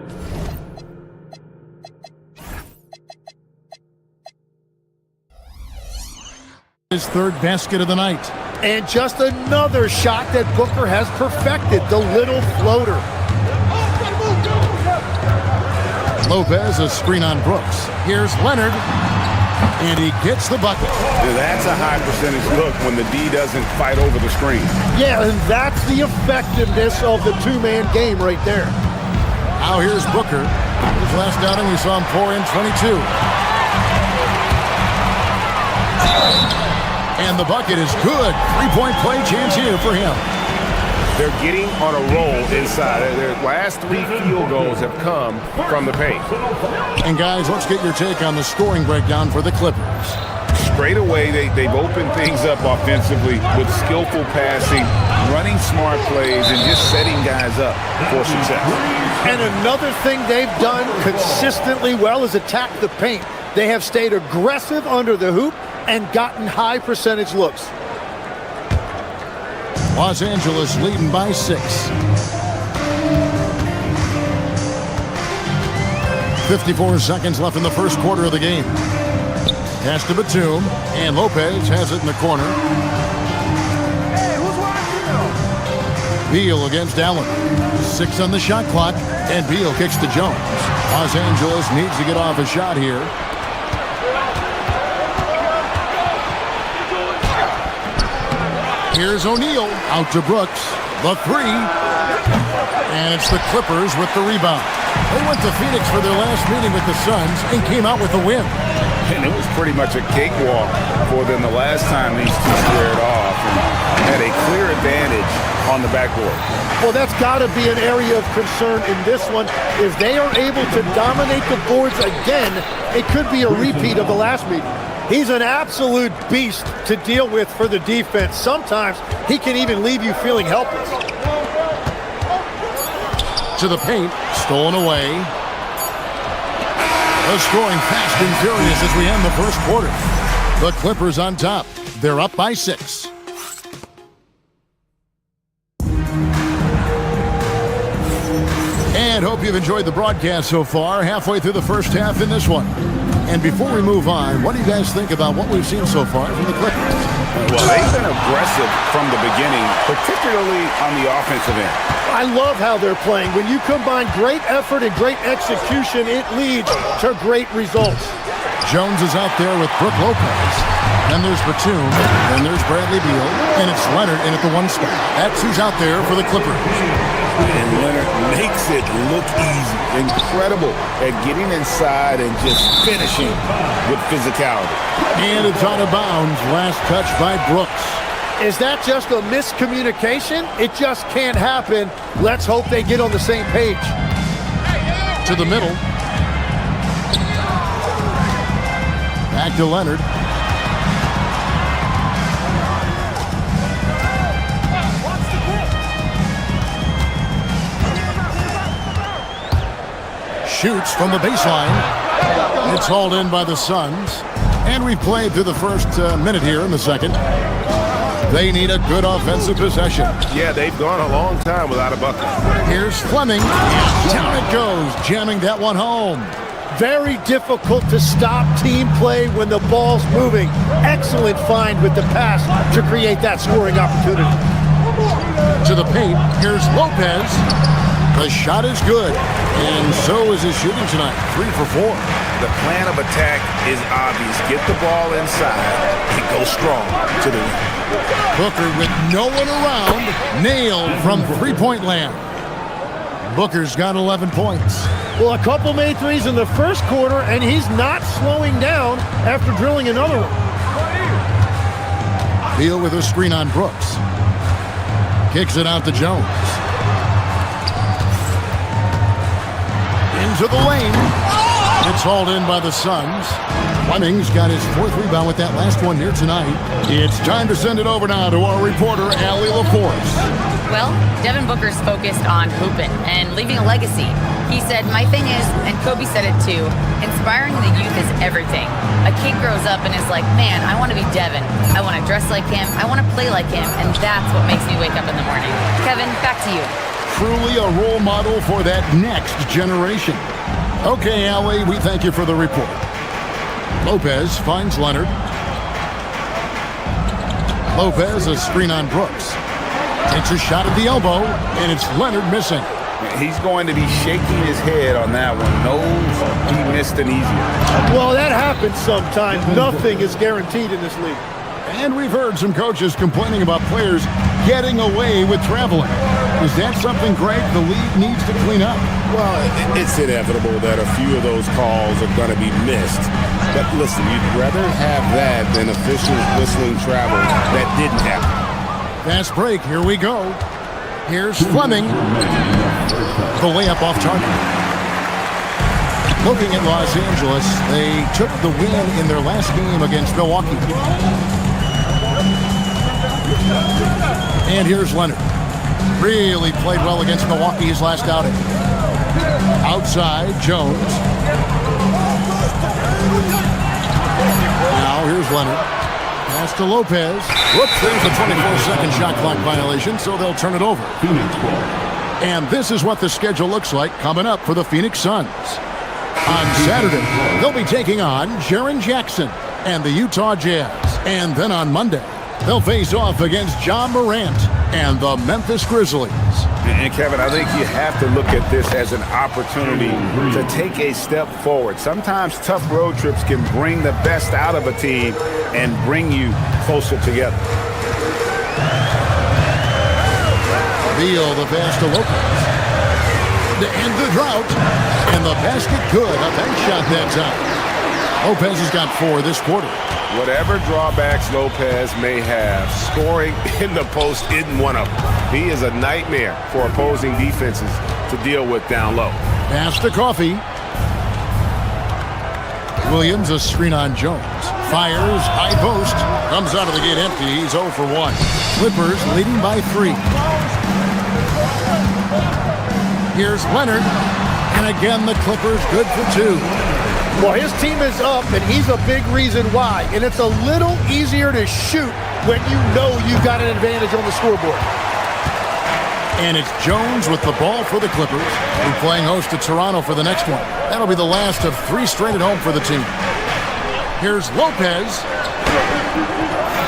His third basket of the night. And just another shot that Booker has perfected, the little floater. Lopez, a screen on Brooks. Here's Leonard. And he gets the bucket. That's a high percentage look when the D doesn't fight over the screen. Yeah, and that's the effectiveness of the two-man game right there. Now here's Booker. His last outing, we saw him pour in 22. And the bucket is good. Three-point play chance here for him. They're getting on a roll inside. Their last 3 field goals have come from the paint. And guys, let's get your take on the scoring breakdown for the Clippers. Straight away, they've opened things up offensively with skillful passing, running smart plays, and just setting guys up for success. And another thing they've done consistently well is attack the paint. They have stayed aggressive under the hoop and gotten high percentage looks. Los Angeles leading by 6. 54 seconds left in the first quarter of the game. Pass to Batum, and Lopez has it in the corner. Beal against Allen. 6 on the shot clock, and Beal kicks to Jones. Los Angeles needs to get off a shot here. Here's O'Neal out to Brooks. The three. And it's the Clippers with the rebound. They went to Phoenix for their last meeting with the Suns and came out with a win. And it was pretty much a cakewalk for them the last time these two squared off and had a clear advantage on the backboard. Well, that's got to be an area of concern in this one. If they are able to dominate the boards again, it could be a repeat of the last meeting. He's an absolute beast to deal with for the defense. Sometimes he can even leave you feeling helpless. To the paint, stolen away. The scoring fast and furious as we end the first quarter. The Clippers on top. They're up by 6. And hope you've enjoyed the broadcast so far. Halfway through the first half in this one. And before we move on, what do you guys think about what we've seen so far from the Clippers? Well, they've been aggressive from the beginning, particularly on the offensive end. I love how they're playing. When you combine great effort and great execution, it leads to great results. Jones is out there with Brook Lopez. Then there's Batum. Then there's Bradley Beal. And it's Leonard in at the 1 spot. That's who's out there for the Clippers. And Leonard makes it look easy. Incredible at getting inside and just finishing with physicality. And it's out of bounds. Last touch by Brooks. Is that just a miscommunication? It just can't happen. Let's hope they get on the same page. To the middle. Back to Leonard. Shoots from the baseline. It's hauled in by the Suns. And we've played through the first minute here in the second. They need a good offensive possession. Yeah, they've gone a long time without a bucket. Here's Fleming. Down it goes, jamming that one home. Very difficult to stop team play when the ball's moving. Excellent find with the pass to create that scoring opportunity. To the paint, here's Lopez. The shot is good, and so is his shooting tonight, 3 for 4. The plan of attack is obvious. Get the ball inside and go strong to the rim. Booker with no one around, nailed from three-point land. Booker's got 11 points. Well, a couple made threes in the first quarter, and he's not slowing down after drilling another one. Beal with a screen on Brooks. Kicks it out to Jones. Into the lane. It's hauled in by the Suns. Fleming's got his 4th rebound with that last one here tonight. It's time to send it over now to our reporter, Allie LaForce. Well, Devin Booker's focused on hooping and leaving a legacy. He said, my thing is, and Kobe said it too, inspiring the youth is everything. A kid grows up and is like, man, I want to be Devin. I want to dress like him. I want to play like him. And that's what makes me wake up in the morning. Kevin, back to you. Truly a role model for that next generation. Okay, Allie, we thank you for the report. Lopez finds Leonard. Lopez, a screen on Brooks. Takes a shot at the elbow, and it's Leonard missing. He's going to be shaking his head on that one. Knows he missed an easy one. Well, that happens sometimes. Nothing is guaranteed in this league. And we've heard some coaches complaining about players getting away with traveling. Is that something, Greg, the league needs to clean up? Well, it's inevitable that a few of those calls are going to be missed. But listen, you'd rather have that than officials whistling travel that didn't happen. Fast break, here we go. Here's Fleming. The layup off target. Looking at Los Angeles, they took the win in their last game against Milwaukee. And here's Leonard. Really played well against Milwaukee his last outing. Outside, Jones. Now here's Leonard. Pass to Lopez. Whoops, there's a 24-second shot clock violation, so they'll turn it over. And this is what the schedule looks like coming up for the Phoenix Suns. On Saturday, they'll be taking on Jaren Jackson and the Utah Jazz. And then on Monday, they'll face off against John Morant and the Memphis Grizzlies. And Kevin, I think you have to look at this as an opportunity to take a step forward. Sometimes tough road trips can bring the best out of a team and bring you closer together. Beal, the pass to Lopez. To end the drought. And the basket good. A bank shot that time. Lopez has got 4 this quarter. Whatever drawbacks Lopez may have, scoring in the post isn't one of them. He is a nightmare for opposing defenses to deal with down low. Pass to Coffey. Williams, a screen on Jones. Fires, high post. Comes out of the gate empty. He's 0 for 1. Clippers leading by 3. Here's Leonard. And again, the Clippers good for 2. Well, his team is up, and he's a big reason why. And it's a little easier to shoot when you know you've got an advantage on the scoreboard. And it's Jones with the ball for the Clippers, who are playing host to Toronto for the next one. That'll be the last of 3 straight at home for the team. Here's Lopez.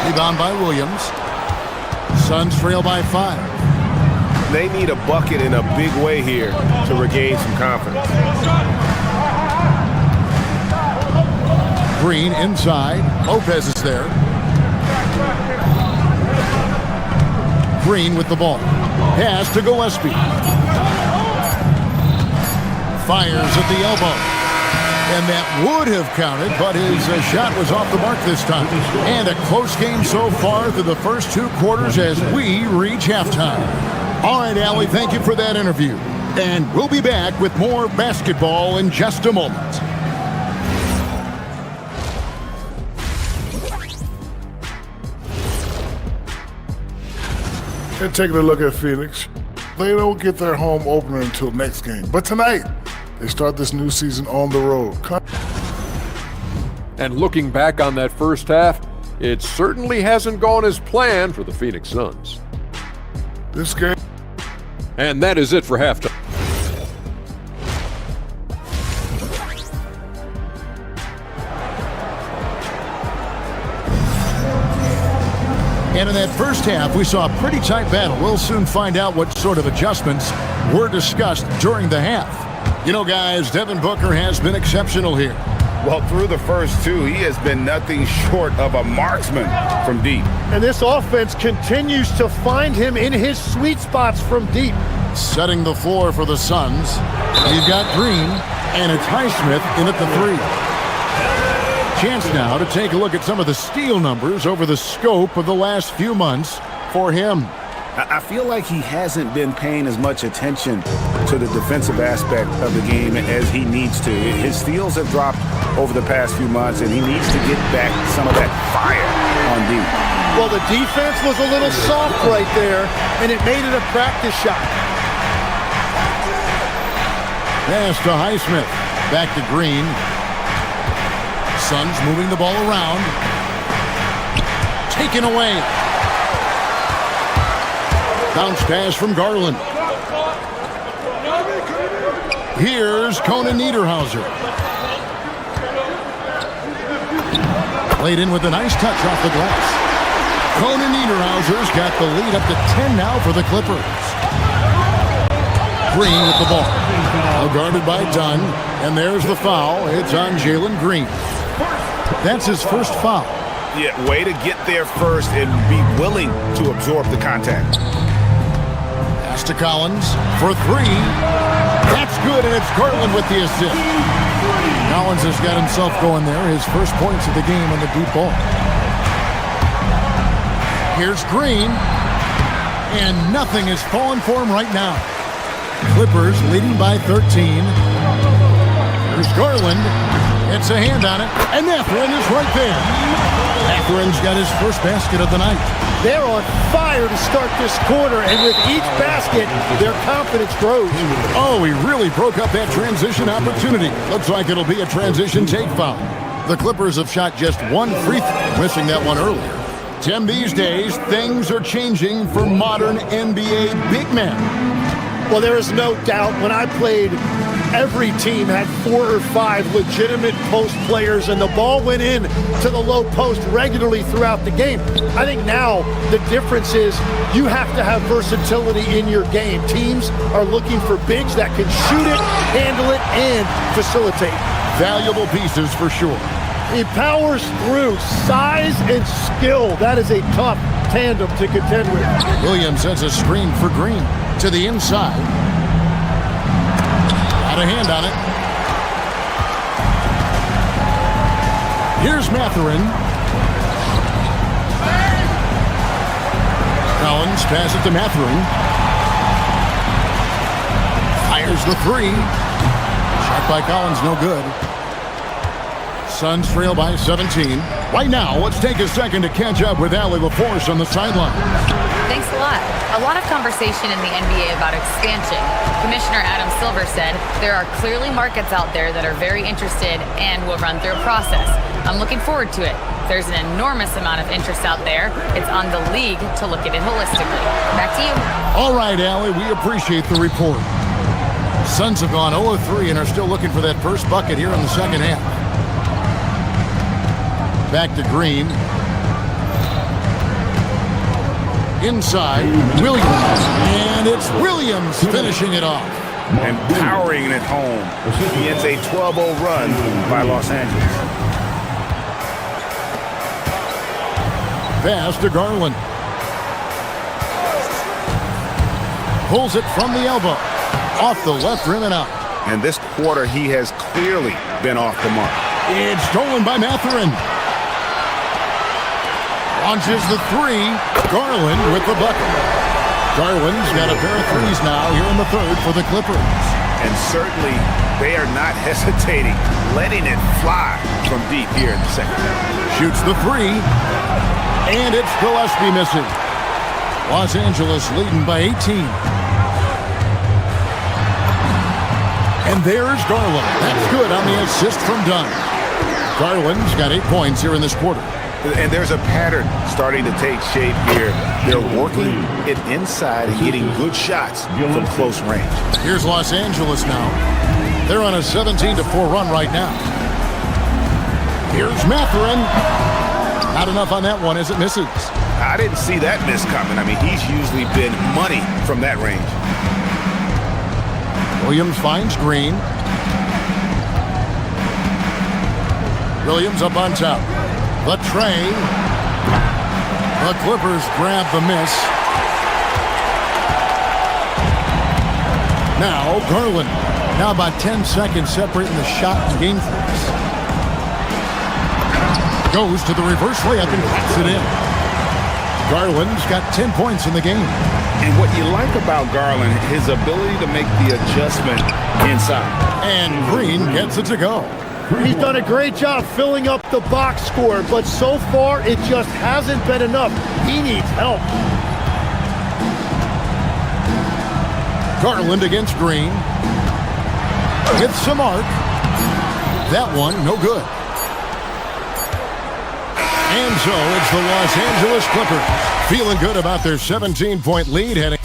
Rebound by Williams. Suns trail by 5. They need a bucket in a big way here to regain some confidence. Green inside. Lopez is there. Green with the ball. Pass to Gillespie. Fires at the elbow. And that would have counted, but his shot was off the mark this time. And a close game so far through the first 2 quarters as we reach halftime. All right, Allie, thank you for that interview. And we'll be back with more basketball in just a moment. And taking a look at Phoenix, they don't get their home opener until next game. But tonight, they start this new season on the road. And looking back on that first half, It certainly hasn't gone as planned for the Phoenix Suns. This game. And that is it for halftime. And in that first half, we saw a pretty tight battle. We'll soon find out what sort of adjustments were discussed during the half. You know, guys, Devin Booker has been exceptional here. Well, through the first two, he has been nothing short of a marksman from deep. And this offense continues to find him in his sweet spots from deep. Setting the floor for the Suns. We've got Green, and it's Highsmith in at the three. Chance now to take a look at some of the steal numbers over the scope of the last few months for him. I feel like he hasn't been paying as much attention to the defensive aspect of the game as he needs to. His steals have dropped over the past few months, and he needs to get back some of that fire on deep. Well, the defense was a little soft right there, and it made it a practice shot. Pass to Highsmith. Back to Green. Suns moving the ball around. Taken away. Bounce pass from Garland. Here's Conan Niederhauser. Played in with a nice touch off the glass. Conan Niederhauser's got the lead up to 10 now for the Clippers. Green with the ball. Well guarded by Dunn. And there's the foul. It's on Jalen Green. That's his first foul. Yeah, way to get there first and be willing to absorb the contact. Pass to Collins for three. That's good, and it's Garland with the assist. Collins has got himself going there. His first points of the game on the deep ball. Here's Green. And nothing is falling for him right now. Clippers leading by 13. Here's Garland. It's a hand on it, and Mathurin is right there. Mathurin's got his first basket of the night. They're on fire to start this quarter, and with each basket, their confidence grows. Oh, he really broke up that transition opportunity. Looks like it'll be a transition take foul. The Clippers have shot just one free throw, missing that one earlier. Tim, these days, things are changing for modern NBA big men. Well, there is no doubt when I played, every team had 4 or 5 legitimate post players, and the ball went in to the low post regularly throughout the game. I think now the difference is you have to have versatility in your game. Teams are looking for bigs that can shoot it, handle it, and facilitate. Valuable pieces for sure. He powers through size and skill. That is a tough tandem to contend with. Williams sends a screen for Green to the inside. Got a hand on it. Here's Mathurin. Collins pass it to Mathurin. Fires the three. Shot by Collins, no good. Suns trail by 17. Right now, let's take a second to catch up with Allie LaForce on the sideline. Thanks a lot. A lot of conversation in the NBA about expansion. Commissioner Adam Silver said there are clearly markets out there that are very interested and will run through a process. I'm looking forward to it. There's an enormous amount of interest out there. It's on the league to look at it holistically. Back to you. All right, Allie, we appreciate the report. Suns have gone 0-3 and are still looking for that first bucket here in the second half. Back to Green. Inside, Williams. And it's Williams finishing it off. And powering it home. He ends a 12-0 run by Los Angeles. Pass to Garland. Pulls it from the elbow. Off the left rim and out. And this quarter, he has clearly been off the mark. It's stolen by Mathurin. Launches the three. Garland with the bucket. Garland's got a pair of threes now here in the third for the Clippers. And certainly they are not hesitating, letting it fly from deep here in the second half. Shoots the three. And it's Gillespie missing. Los Angeles leading by 18. And there's Garland. That's good on the assist from Dunn. Garland's got 8 points here in this quarter. And there's a pattern starting to take shape here. They're working it inside and getting good shots from close range. Here's Los Angeles now. They're on a 17-4 run right now. Here's Mathurin. Not enough on that one as it misses. I didn't see that miss coming. I mean, he's usually been money from that range. Williams finds Green. Williams up on top. The tray. The Clippers grab the miss. Now Garland. Now about 10 seconds separating the shot and game threes. Goes to the reverse layup and puts it in. Garland's got 10 points in the game. And what you like about Garland, his ability to make the adjustment inside. And Green gets it to go. He's done a great job filling up the box score, but so far it just hasn't been enough. He needs help. Garland against Green. Hits some arc. That one, no good. And so it's the Los Angeles Clippers feeling good about their 17-point lead heading.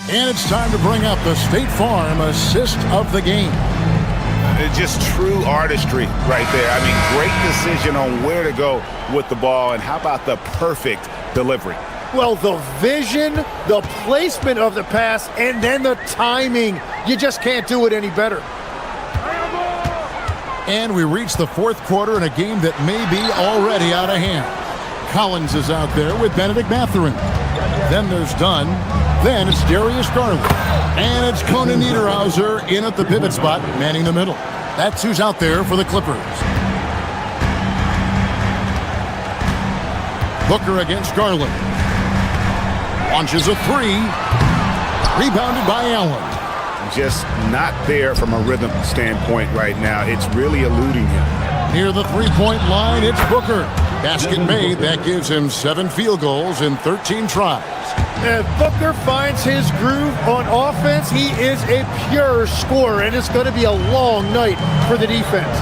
And it's time to bring up the State Farm assist of the game. It's just true artistry right there. I mean, great decision on where to go with the ball, and how about the perfect delivery? Well, the vision, the placement of the pass, and then the timing. You just can't do it any better. And we reach the fourth quarter in a game that may be already out of hand. Collins is out there with Benedict Mathurin. Then there's Dunn. Then it's Darius Garland. And it's Conan Niederhauser in at the pivot spot, manning the middle. That's who's out there for the Clippers. Booker against Garland. Launches a three. Rebounded by Allen. Just not there from a rhythm standpoint right now. It's really eluding him. Near the three-point line, it's Booker. Basket made. That gives him 7 field goals in 13 tries. If Booker finds his groove on offense, he is a pure scorer, and it's going to be a long night for the defense.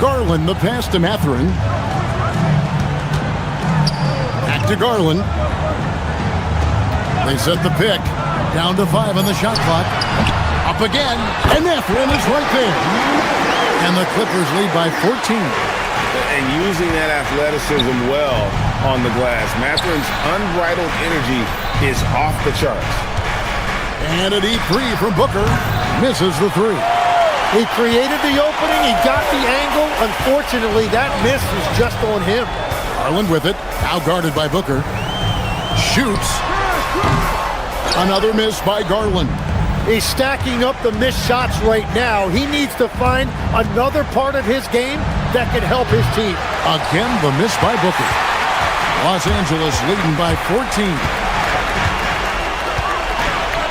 Garland, the pass to Mathurin. Back to Garland. They set the pick. Down to 5 on the shot clock. Up again, and Mathurin is right there. And the Clippers lead by 14. And using that athleticism well on the glass. Mathurin's unbridled energy is off the charts. And a deep three from Booker. Misses the three. He created the opening. He got the angle. Unfortunately, that miss is just on him. Garland with it. Now guarded by Booker. Shoots. Another miss by Garland. He's stacking up the missed shots right now. He needs to find another part of his game that can help his team. Again, the miss by Booker. Los Angeles leading by 14.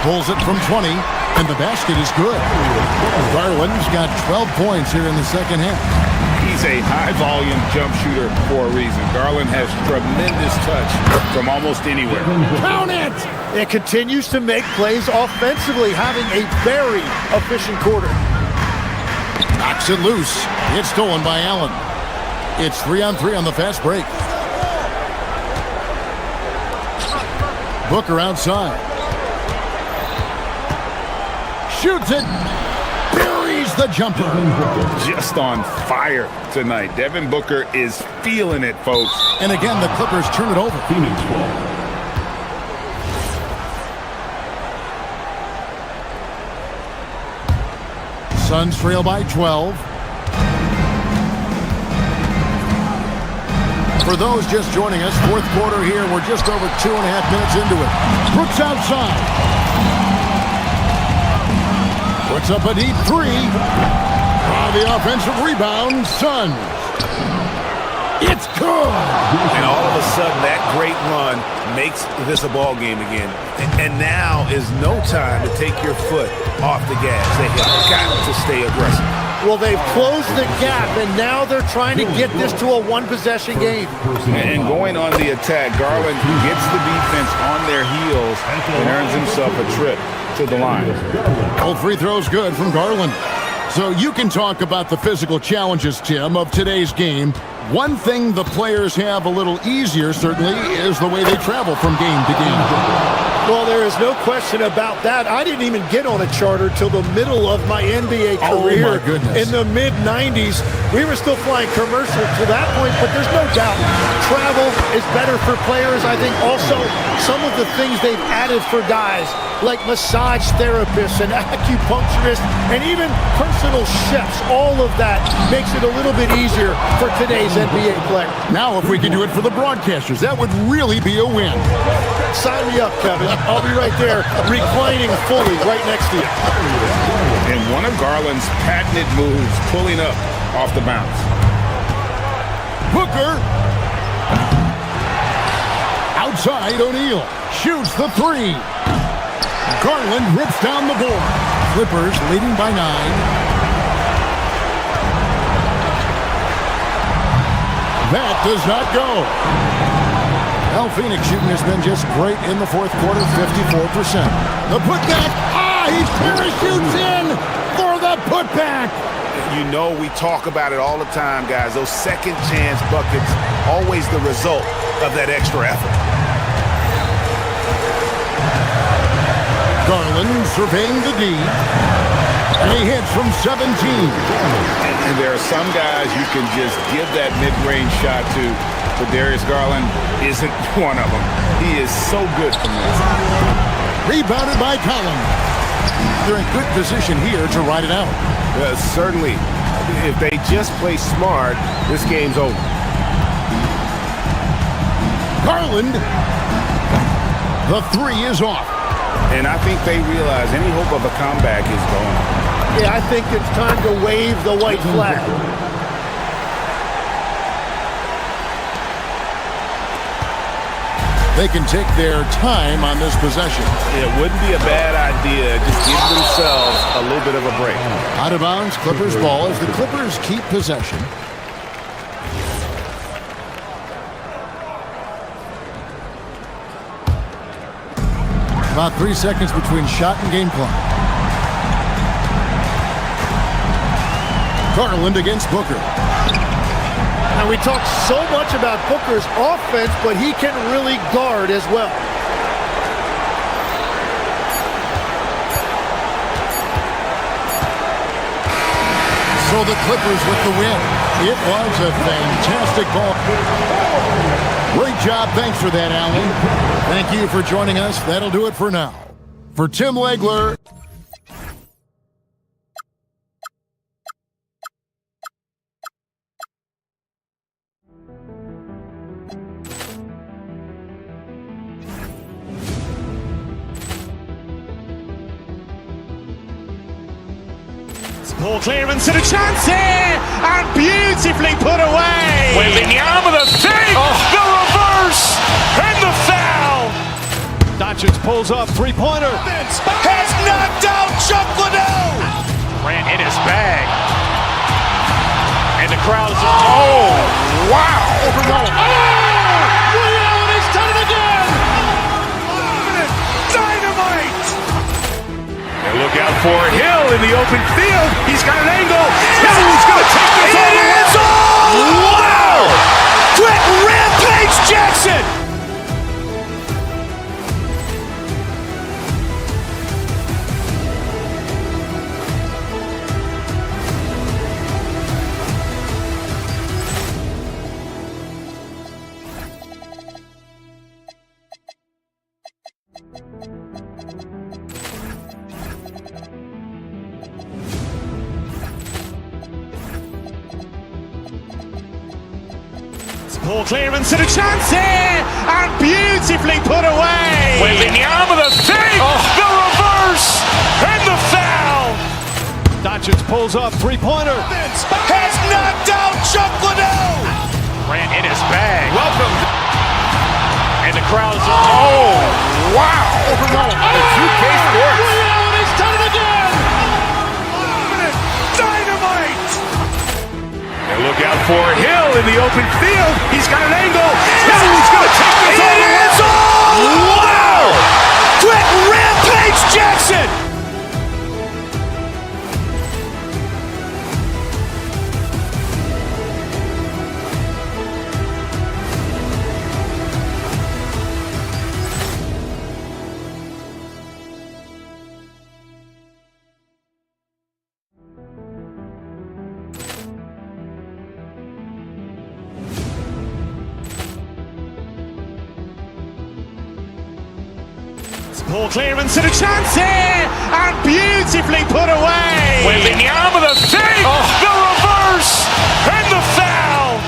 Pulls it from 20, and the basket is good. Garland's got 12 points here in the second half. He's a high-volume jump shooter for a reason. Garland has tremendous touch from almost anywhere. Count it! It continues to make plays offensively, having a very efficient quarter. Knocks it loose. It's stolen by Allen. It's 3-on-3 on the fast break. Booker outside. Shoots it. Buries the jumper. Just on fire tonight. Devin Booker is feeling it, folks. And again, the Clippers turn it over. Suns trail by 12. For those just joining us, fourth quarter here. We're just over 2.5 minutes into it. Brooks outside. Puts up a deep three. The offensive rebound, Suns. It's good. And all of a sudden, that great run makes this a ball game again. And now is no time to take your foot off the gas. They have got to stay aggressive. Well, they've closed the gap, and now they're trying to get this to a one-possession game. And going on the attack, Garland gets the defense on their heels and earns himself a trip to the line. Both free throws good from Garland. So you can talk about the physical challenges, Tim, of today's game. One thing the players have a little easier, certainly, is the way they travel from game to game. Well, there is no question about that. I didn't even get on a charter till the middle of my NBA career. Oh, my goodness. In the mid-90s. We were still flying commercial to that point, but there's no doubt travel is better for players. I think also some of the things they've added for guys, like massage therapists and acupuncturists and even personal chefs, all of that makes it a little bit easier for today's NBA player. Now, if we could do it for the broadcasters, that would really be a win. Sign me up, Kevin. I'll be right there, reclining fully right next to you. And one of Garland's patented moves, pulling up off the bounce. Booker. Outside, O'Neal shoots the three. Garland rips down the board. Clippers leading by 9. That does not go. Al Phoenix shooting has been just great in the fourth quarter, 54%. The putback. He parachutes in for the putback. You know we talk about it all the time, guys. Those second chance buckets, always the result of that extra effort. Garland surveying the D. And he hits from 17. And there are some guys you can just give that mid-range shot to, but Darius Garland isn't one of them. He is so good from this. Rebounded by Collins. They're in good position here to ride it out. Certainly. If they just play smart, this game's over. Garland. The three is off. And I think they realize any hope of a comeback is gone. Yeah, I think it's time to wave the white flag. They can take their time on this possession. It wouldn't be a bad idea. Just give themselves a little bit of a break. Out of bounds, Clippers ball as the Clippers keep possession. About 3 seconds between shot and game clock. Garland against Booker. And we talk so much about Booker's offense, but he can really guard as well. So the Clippers with the win. It was a fantastic ball. Great job. Thanks for that, Allen. Thank you for joining us. That'll do it for now. For Tim Legler. Ball clearance and a chance here, and beautifully put away. Wembanyama the save, the reverse, and the foul. Doncic pulls up, three-pointer. Has knocked out Chuck Liddell. Ran in his bag. And the crowd is, oh, wow. Ray Allen has done it again. Dynamite. And look out for Hill in the open field. He's got an angle. Hill's going to take this all the way. Wow! Quick Rampage Jackson. Ball clearance and a chance here, and beautifully put away. Wembanyama the save, the reverse, and the foul. Doncic pulls up, three-pointer. Has knocked out Chuck Liddell. Ran in his bag. Welcome. And the crowd is, oh, wow. Ray Allen has done it again. Dynamite. And look out for Hill in the open field. He's got an angle. Hill's going to take this all the way. Wow! Quick Rampage Jackson. Poor clearance and a chance here, and beautifully put away. Wembanyama the save, the reverse, and the foul.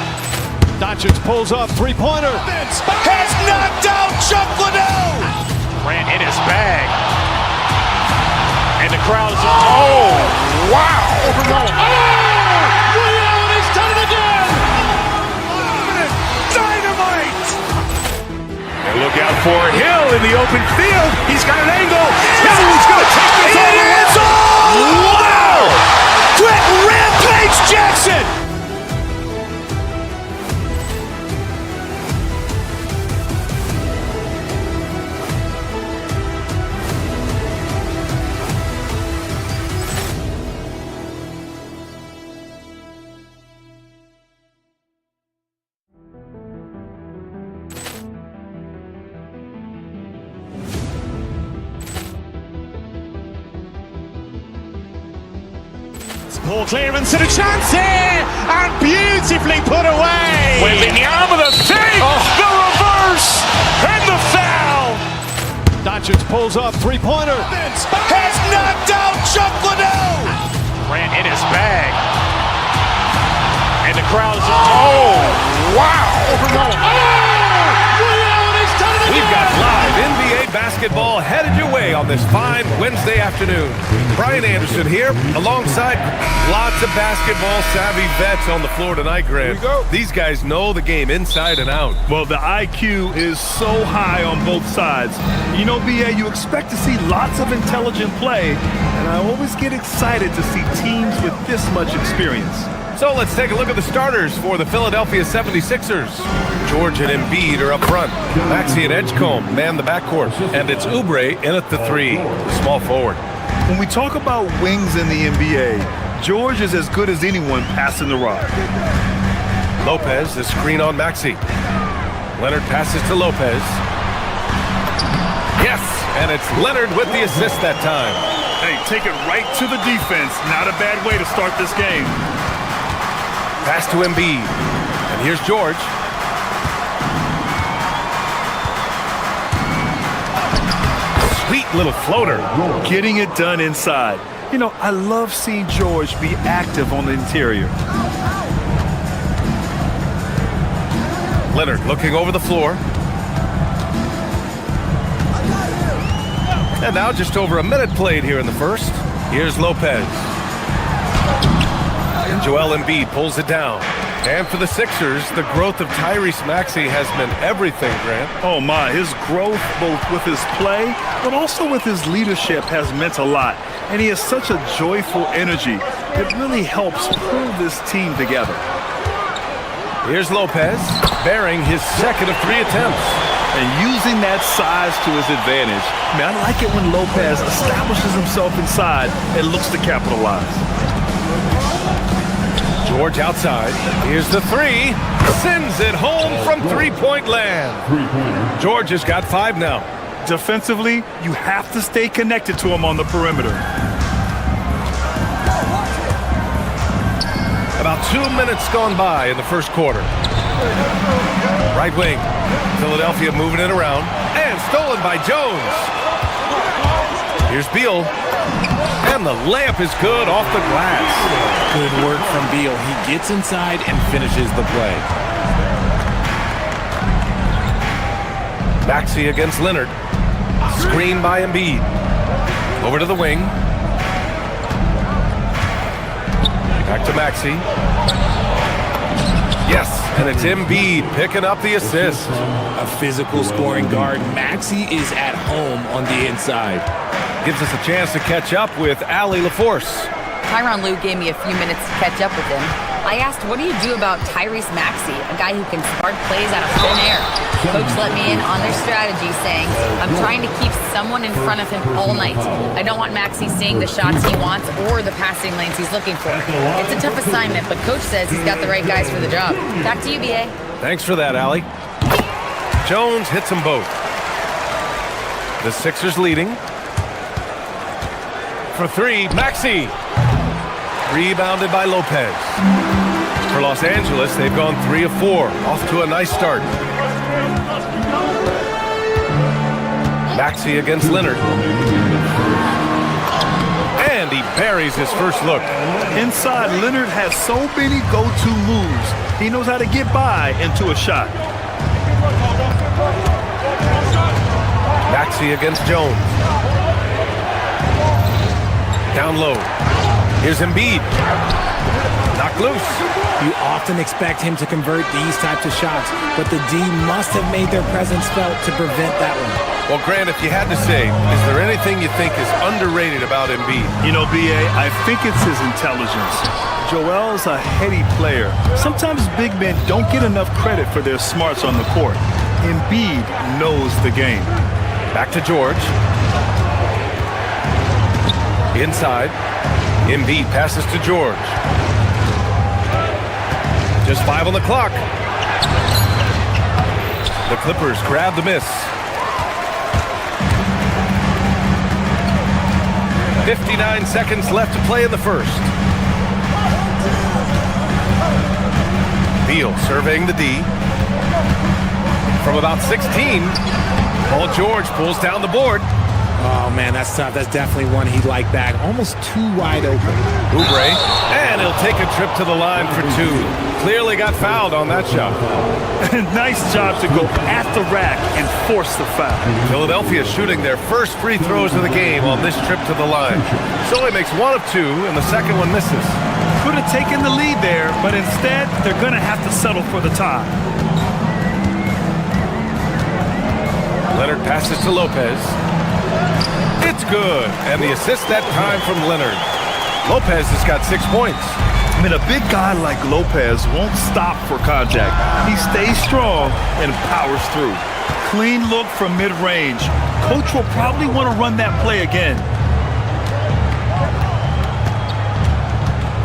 Doncic pulls up, three-pointer. Has knocked out Chuck Liddell. Grant in his bag. And the crowd is, oh, wow. Ray Allen has done it again. Dynamite. And look out for Hill in the open field. He's got an angle. Hill's going to take this all the way. Wow. Brett Rampage Jackson. Poor clearance and a chance here, and beautifully put away. Wembanyama the save, the reverse, and the foul. Doncic pulls up, three-pointer. Has knocked out Chuck Liddell. Grant in his bag. And the crowd is, oh, wow. Ray Allen has done it again. We've got live NBA basketball headed your way on this fine Wednesday afternoon. Brian Anderson here, alongside lots of basketball-savvy vets on the floor tonight, Grant. These guys know the game inside and out. Well, the IQ is so high on both sides. You know, BA, you expect to see lots of intelligent play, and I always get excited to see teams with this much experience. So let's take a look at the starters for the Philadelphia 76ers. George and Embiid are up front. Maxey and Edgecombe man the backcourt. And it's Oubre in at the three, the small forward. When we talk about wings in the NBA, George is as good as anyone passing the rock. Lopez, the screen on Maxey. Leonard passes to Lopez. Yes, and it's Leonard with the assist that time. Hey, take it right to the defense. Not a bad way to start this game. Pass to Embiid. And here's George. Sweet little floater. Getting it done inside. You know, I love seeing George be active on the interior. Leonard looking over the floor. And now just over a minute played here in the first. Here's Lopez. And Joel Embiid pulls it down. And for the Sixers, the growth of Tyrese Maxey has been everything, Grant. Oh my, his growth both with his play, but also with his leadership has meant a lot. And he has such a joyful energy. It really helps pull this team together. Here's Lopez, bearing his second of 3 attempts. And using that size to his advantage. I mean, I like it when Lopez establishes himself inside and looks to capitalize. George outside. Here's the three. Sends it home from three-point land. George has got 5 now. Defensively, you have to stay connected to him on the perimeter. About 2 minutes gone by in the first quarter. Right wing. Philadelphia moving it around. And stolen by Jones. Here's Beal. And the layup is good off the glass. Good work from Beal. He gets inside and finishes the play. Maxey against Leonard. Screen by Embiid. Over to the wing. Back to Maxey. Yes, and it's Embiid picking up the assist. A physical scoring guard. Maxey is at home on the inside. Gives us a chance to catch up with Allie LaForce. Tyronn Lue gave me a few minutes to catch up with him. I asked, what do you do about Tyrese Maxey, a guy who can spark plays out of thin air? Coach let me in on their strategy, saying, I'm trying to keep someone in front of him all night. I don't want Maxey seeing the shots he wants or the passing lanes he's looking for. It's a tough assignment, but Coach says he's got the right guys for the job. Back to you, BA. Thanks for that, Allie. Jones hits them both. The Sixers leading. For 3, Maxey. Rebounded by Lopez. For Los Angeles, they've gone 3 of 4. Off to a nice start. Maxey against Leonard. And he buries his first look. Inside, Leonard has so many go-to moves. He knows how to get by into a shot. Maxey against Jones. Down low. Here's Embiid. Knocked loose. You often expect him to convert these types of shots, but the D must have made their presence felt to prevent that one. Well, Grant, if you had to say, is there anything you think is underrated about Embiid? You know, B.A., I think it's his intelligence. Joel's a heady player. Sometimes big men don't get enough credit for their smarts on the court. Embiid knows the game. Back to George. Inside. Embiid passes to George. Just 5 on the clock. The Clippers grab the miss. 59 seconds left to play in the first. Beal surveying the D. From about 16, Paul George pulls down the board. Oh, man, that's tough. That's definitely one he'd like back. Almost too wide open. Oubre, and he'll take a trip to the line for 2. Clearly got fouled on that shot. Nice job to go at the rack and force the foul. Philadelphia shooting their first free throws of the game on this trip to the line. So he makes 1 of 2, and the second one misses. Could have taken the lead there, but instead, they're going to have to settle for the tie. Leonard passes to Lopez. It's good, and the assist that time from Leonard. Lopez has got 6 points. I mean, a big guy like Lopez won't stop for contact. He stays strong and powers through. Clean look from mid-range. Coach will probably want to run that play again.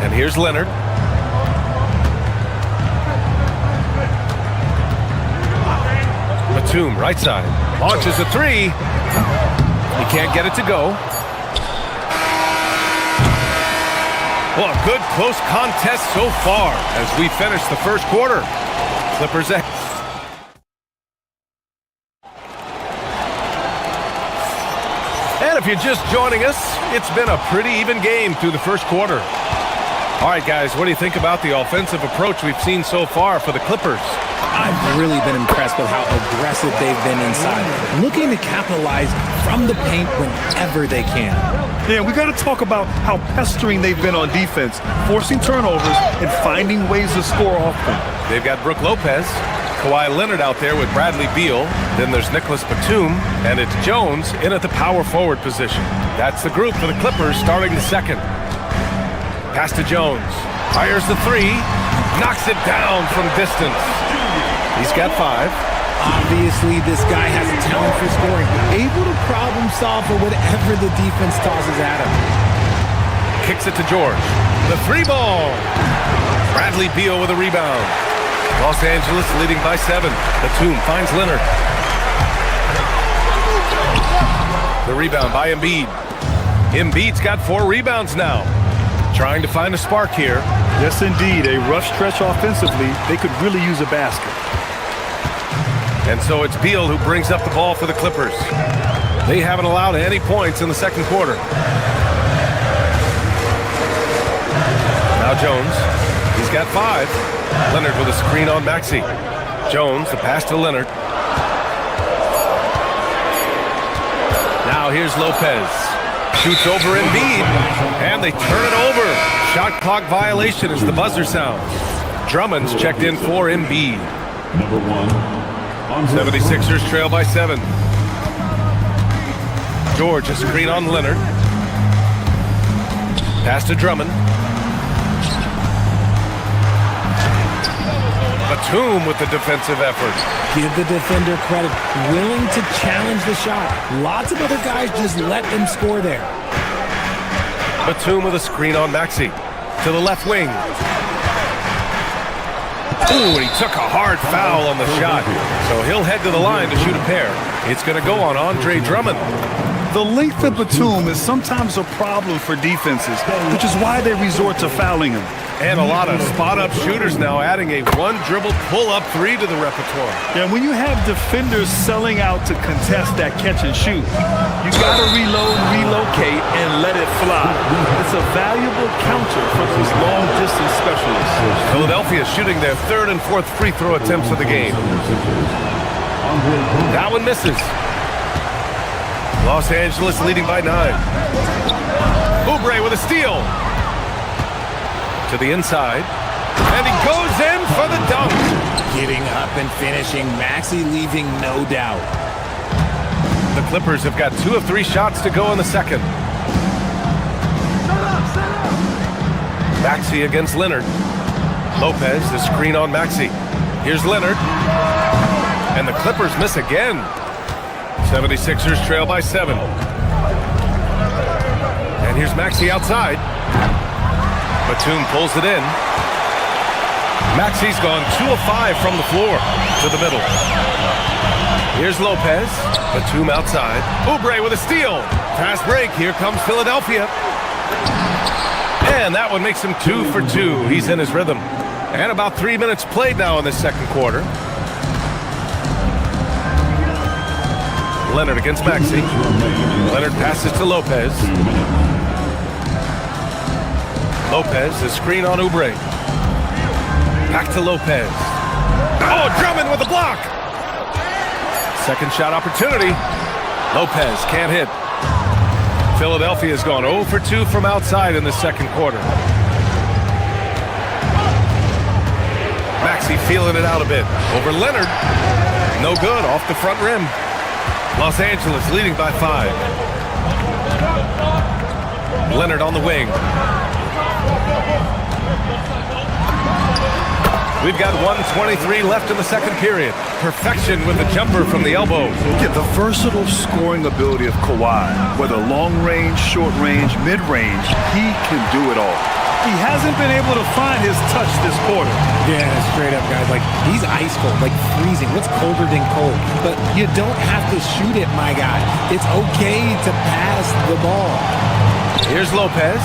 And here's Leonard. Batum, right side. Launches a 3. He can't get it to go. Well, a good close contest so far as we finish the first quarter. Clippers ahead. And if you're just joining us, it's been a pretty even game through the first quarter. All right, guys, what do you think about the offensive approach we've seen so far for the Clippers? I've really been impressed with how aggressive they've been inside, looking to capitalize from the paint whenever they can. Yeah, we got to talk about how pestering they've been on defense, forcing turnovers and finding ways to score often. They've got Brook Lopez, Kawhi Leonard out there with Bradley Beal. Then there's Nicholas Batum, and it's Jones in at the power forward position. That's the group for the Clippers starting the second. Pass to Jones. Fires the 3. Knocks it down from distance. He's got 5. Obviously, this guy has a talent for scoring. Able to problem solve for whatever the defense tosses at him. Kicks it to George. The 3 ball. Bradley Beal with a rebound. Los Angeles leading by 7. Batum finds Leonard. The rebound by Embiid. Embiid's got 4 rebounds now. Trying to find a spark here. Yes, indeed. A rough stretch offensively. They could really use a basket. And so it's Beal who brings up the ball for the Clippers. They haven't allowed any points in the second quarter. Now Jones. He's got 5. Leonard with a screen on Maxey. Jones, the pass to Leonard. Now here's Lopez. Shoots over Embiid, and they turn it over. Shot clock violation as the buzzer sounds. Drummond's checked in for Embiid. Number 1. 76ers trail by 7. George, a screen on Leonard. Pass to Drummond. Batum with the defensive effort. Give the defender credit. Willing to challenge the shot. Lots of other guys just let them score there. Batum with a screen on Maxey. To the left wing. Ooh, and he took a hard foul on the shot. So he'll head to the line to shoot a pair. It's going to go on Andre Drummond. The length of Batum is sometimes a problem for defenses, which is why they resort to fouling him. And a lot of spot-up shooters now, adding a one-dribble pull-up three to the repertoire. Yeah, when you have defenders selling out to contest that catch and shoot, you got to reload, relocate, and let it fly. It's a valuable counter for these long-distance specialists. Philadelphia shooting their third and fourth free throw attempts of the game. That one misses. Los Angeles leading by 9. Oubre with a steal. To the inside, and he goes in for the dunk. Getting up and finishing, Maxey leaving no doubt. The Clippers have got 2 of 3 shots to go in the second. Maxey against Leonard. Lopez, the screen on Maxey. Here's Leonard, and the Clippers miss again. 76ers trail by 7. And here's Maxey outside. Batum pulls it in. Maxey's gone 2 of 5 from the floor to the middle. Here's Lopez. Batum outside. Oubre with a steal. Fast break. Here comes Philadelphia. And that one makes him 2 for 2. He's in his rhythm. And about 3 minutes played now in the second quarter. Leonard against Maxey. Leonard passes to Lopez. Lopez, the screen on Oubre. Back to Lopez. Oh, Drummond with the block. Second shot opportunity. Lopez can't hit. Philadelphia's gone 0 for 2 from outside in the second quarter. Maxey feeling it out a bit. Over Leonard. No good, off the front rim. Los Angeles leading by 5. Leonard on the wing. We've got 1:23 left in the second period. Perfection with the jumper from the elbow. Yeah, the versatile scoring ability of Kawhi, whether long range, short range, mid range, he can do it all. He hasn't been able to find his touch this quarter. Yeah, straight up, guys. Like, he's ice cold, like freezing. What's colder than cold? But you don't have to shoot it, my guy. It's okay to pass the ball. Here's Lopez.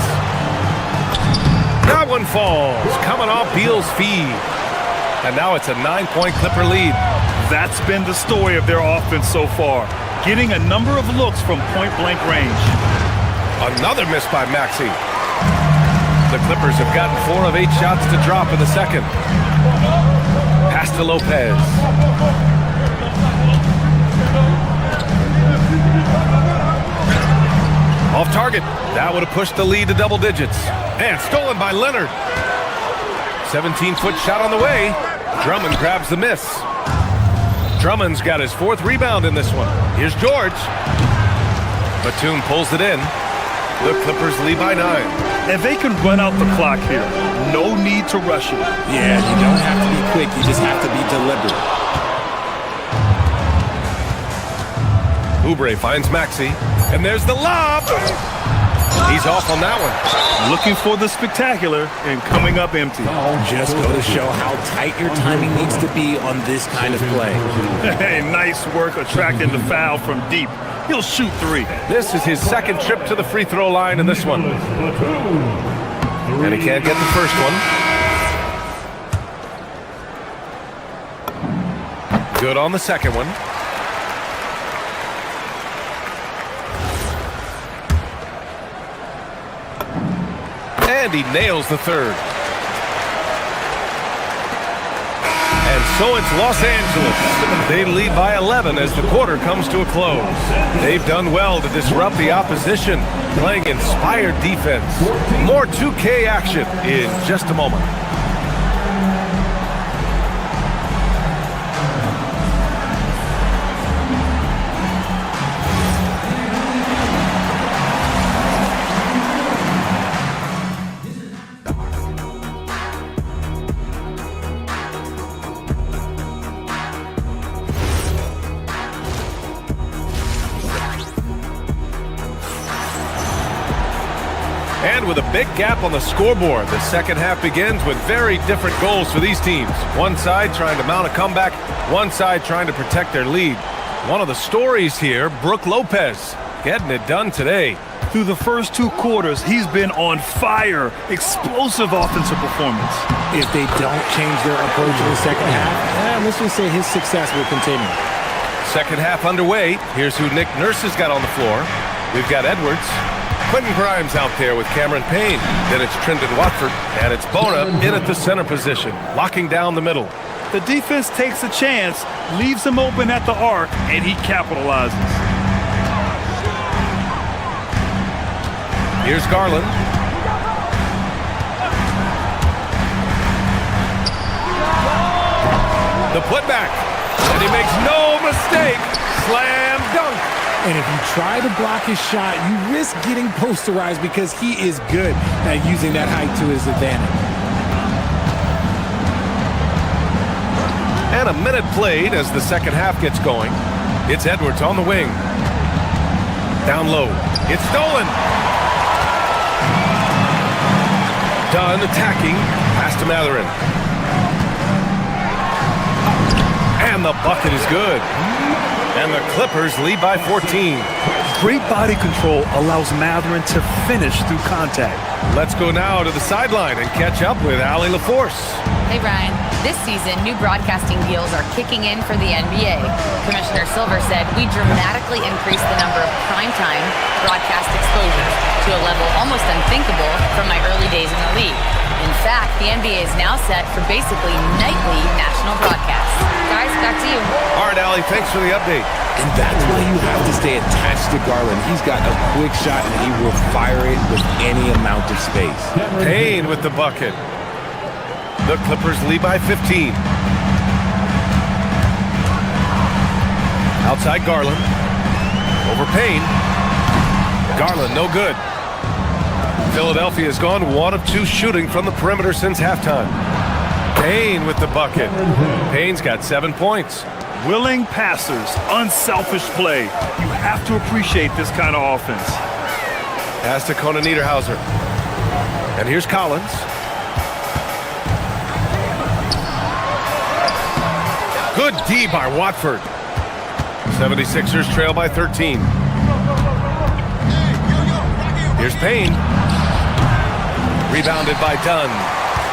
That one falls, coming off Beal's feed. And now it's a 9-point Clipper lead. That's been the story of their offense so far, getting a number of looks from point-blank range. Another miss by Maxey. The Clippers have gotten 4 of 8 shots to drop in the second. Pass to Lopez. Off target. That would have pushed the lead to double digits. And stolen by Leonard. 17-foot shot on the way. Drummond grabs the miss. Drummond's got his 4th rebound in this one. Here's George. Batum pulls it in. The Clippers lead by 9. And they can run out the clock here. No need to rush it. Yeah, you don't have to be quick. You just have to be deliberate. Oubre finds Maxey. And there's the lob. He's off on that one. Looking for the spectacular and coming up empty. Just go to show how tight your timing needs to be on this kind of play. Hey, nice work attracting the foul from deep. He'll shoot 3. This is his second trip to the free throw line in this one. And he can't get the first one. Good on the second one. And he nails the third. And so it's Los Angeles. They lead by 11 as the quarter comes to a close. They've done well to disrupt the opposition, playing inspired defense. More 2K action in just a moment. And with a big gap on the scoreboard, the second half begins with very different goals for these teams. One side trying to mount a comeback, one side trying to protect their lead. One of the stories here, Brook Lopez. Getting it done today. Through the first 2 quarters, he's been on fire. Explosive offensive performance. If they don't change their approach in the second half, let's just say his success will continue. Second half underway. Here's who Nick Nurse has got on the floor. We've got Edwards. Quentin Grimes out there with Cameron Payne. Then it's Trendon Watford, and it's Bona in at the center position, locking down the middle. The defense takes a chance, leaves him open at the arc, and he capitalizes. Here's Garland. The putback, and he makes no mistake. Slam dunk. And if you try to block his shot, you risk getting posterized because he is good at using that height to his advantage. And a minute played as the second half gets going. It's Edwards on the wing. Down low. It's stolen. Dunn attacking. Pass to Matherin. And the bucket is good. And the Clippers lead by 14. Great body control allows Matherin to finish through contact. Let's go now to the sideline and catch up with Allie LaForce. Hey, Ryan. This season, new broadcasting deals are kicking in for the NBA. Commissioner Silver said we dramatically increased the number of primetime broadcast exposures to a level almost unthinkable from my early days in the league. In fact, the NBA is now set for basically nightly national broadcasts. Guys, back to you. All right, Allie, thanks for the update. And that's why you have to stay attached to Garland. He's got a quick shot, and he will fire it with any amount of space. Payne with the bucket. The Clippers lead by 15. Outside Garland. Over Payne. Garland, no good. Philadelphia has gone 1 of 2 shooting from the perimeter since halftime. Payne with the bucket. Payne's got 7 points. Willing passers, unselfish play. You have to appreciate this kind of offense. Pass to Conan Niederhauser. And here's Collins. Good D by Watford. 76ers trail by 13. Here's Payne. Rebounded by Dunn.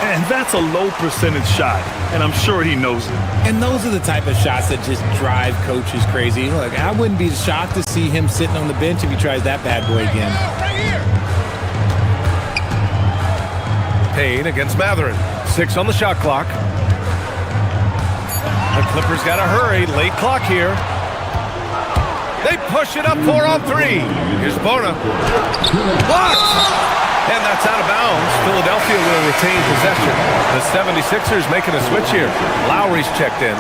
And that's a low percentage shot, and I'm sure he knows it. And those are the type of shots that just drive coaches crazy. Look, I wouldn't be shocked to see him sitting on the bench if he tries that bad boy again. Payne against Matherin. 6 on the shot clock. The Clippers got to hurry. Late clock here. They push it up 4 on 3. Here's Bona. Blocked! And that's out of bounds. Philadelphia will retain possession. The 76ers making a switch here. Lowry's checked in.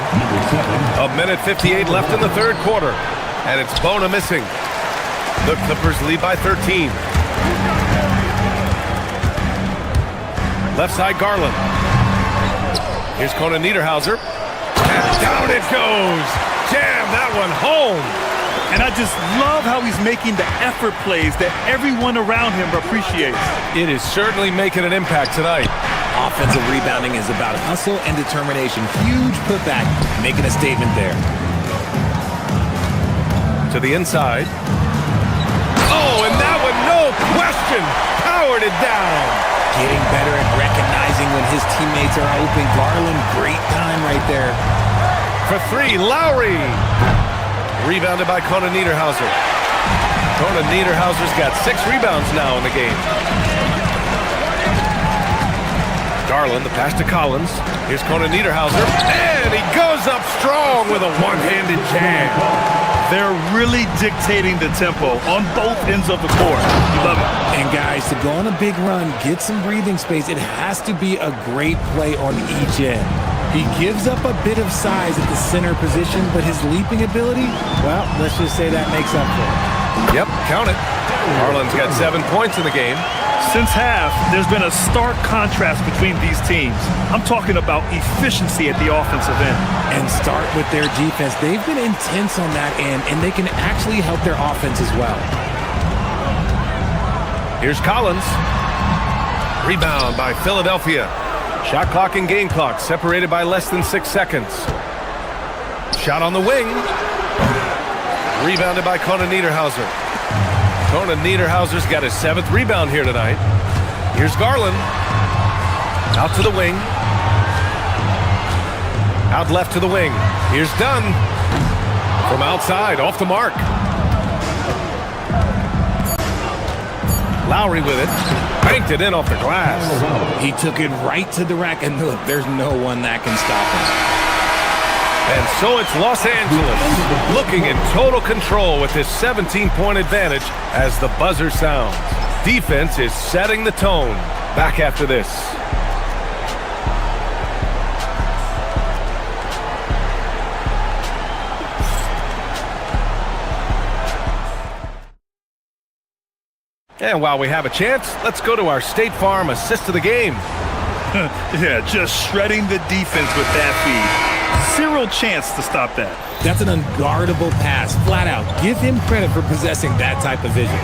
1:58 left in the third quarter. And it's Bona missing. The Clippers lead by 13. Left side Garland. Here's Conan Niederhauser. And down it goes. Jam that one home. And I just love how he's making the effort plays that everyone around him appreciates. It is certainly making an impact tonight. Offensive rebounding is about hustle and determination. Huge putback, making a statement there. To the inside. Oh, and that one, no question, powered it down. Getting better at recognizing when his teammates are open. Garland, great time right there. For 3, Lowry. Rebounded by Conan Niederhauser. Conan Niederhauser's got 6 rebounds now in the game. Garland, the pass to Collins. Here's Conan Niederhauser. And he goes up strong with a one-handed jam. They're really dictating the tempo on both ends of the court. Love it. And guys, to go on a big run, get some breathing space, it has to be a great play on each end. He gives up a bit of size at the center position, but his leaping ability, well, let's just say that makes up for it. Yep, count it. Garland's got 7 points in the game. Since half, there's been a stark contrast between these teams. I'm talking about efficiency at the offensive end. And start with their defense. They've been intense on that end, and they can actually help their offense as well. Here's Collins. Rebound by Philadelphia. Shot clock and game clock separated by less than 6 seconds. Shot on the wing. Rebounded by Conan Niederhauser. Conan Niederhauser's got his 7th rebound here tonight. Here's Garland. Out to the wing. Out left to the wing. Here's Dunn. From outside, off the mark. Lowry with it. Banked it in off the glass. He took it right to the rack, and look, there's no one that can stop him. And so it's Los Angeles looking in total control with this 17-point advantage as the buzzer sounds. Defense is setting the tone. Back after this. And while we have a chance, let's go to our State Farm assist of the game. Yeah, just shredding the defense with that feed. Zero chance to stop that. That's an unguardable pass, flat out. Give him credit for possessing that type of vision.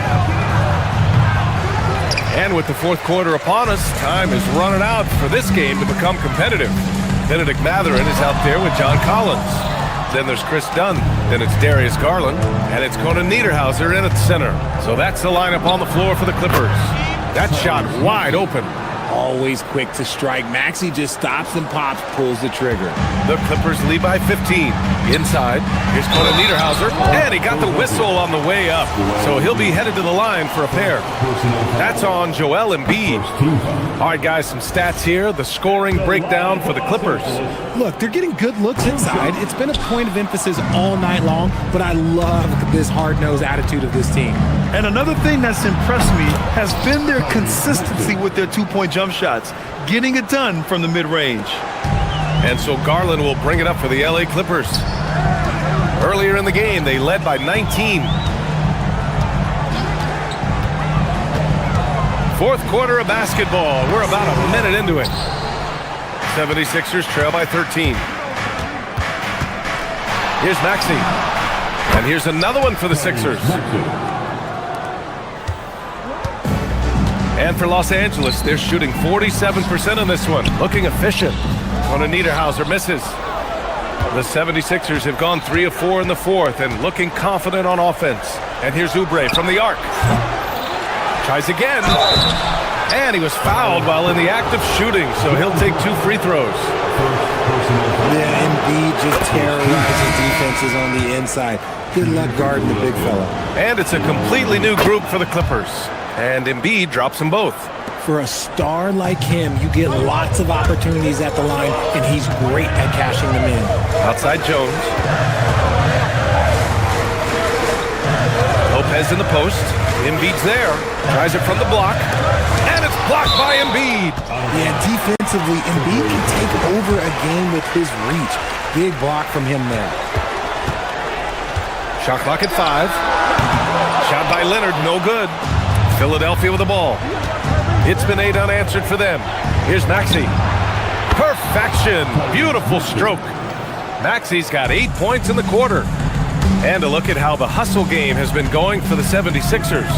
And with the 4th quarter upon us, time is running out for this game to become competitive. Benedict Matherin is out there with John Collins. Then there's Chris Dunn. Then it's Darius Garland. And it's Conan Niederhauser in at center. So that's the lineup on the floor for the Clippers. That shot wide open. Always quick to strike. Maxey just stops and pops, pulls the trigger. The Clippers lead by 15. Inside, here's Conan Niederhauser. And he got the whistle on the way up. So he'll be headed to the line for a pair. That's on Joel Embiid. All right, guys, some stats here. The scoring breakdown for the Clippers. Look, they're getting good looks inside. It's been a point of emphasis all night long, but I love this hard-nosed attitude of this team. And another thing that's impressed me has been their consistency with their two-point jump shots, getting it done from the mid-range. And so Garland will bring it up for the LA Clippers. Earlier in the game, they led by 19. 4th quarter of basketball. We're about a minute into it. 76ers trail by 13. Here's Maxey. And here's another one for the Sixers. And for Los Angeles, they're shooting 47% on this one. Looking efficient. Conan Niederhauser misses. The 76ers have gone 3 of 4 in the 4th and looking confident on offense. And here's Oubre from the arc. Tries again. And he was fouled while in the act of shooting, so he'll take 2 free throws. Yeah, Embiid just terrorizing defenses on the inside. Good luck guarding the big fella. And it's a completely new group for the Clippers. And Embiid drops them both. For a star like him, you get lots of opportunities at the line, and he's great at cashing them in. Outside Jones. Lopez in the post. Embiid's there. Tries it from the block. And it's blocked by Embiid. Yeah, defensively, Embiid can take over a game with his reach. Big block from him there. Shot clock at 5. Shot by Leonard, no good. Philadelphia with the ball. It's been 8 unanswered for them. Here's Maxey. Perfection. Beautiful stroke. Maxey's got 8 points in the quarter. And a look at how the hustle game has been going for the 76ers.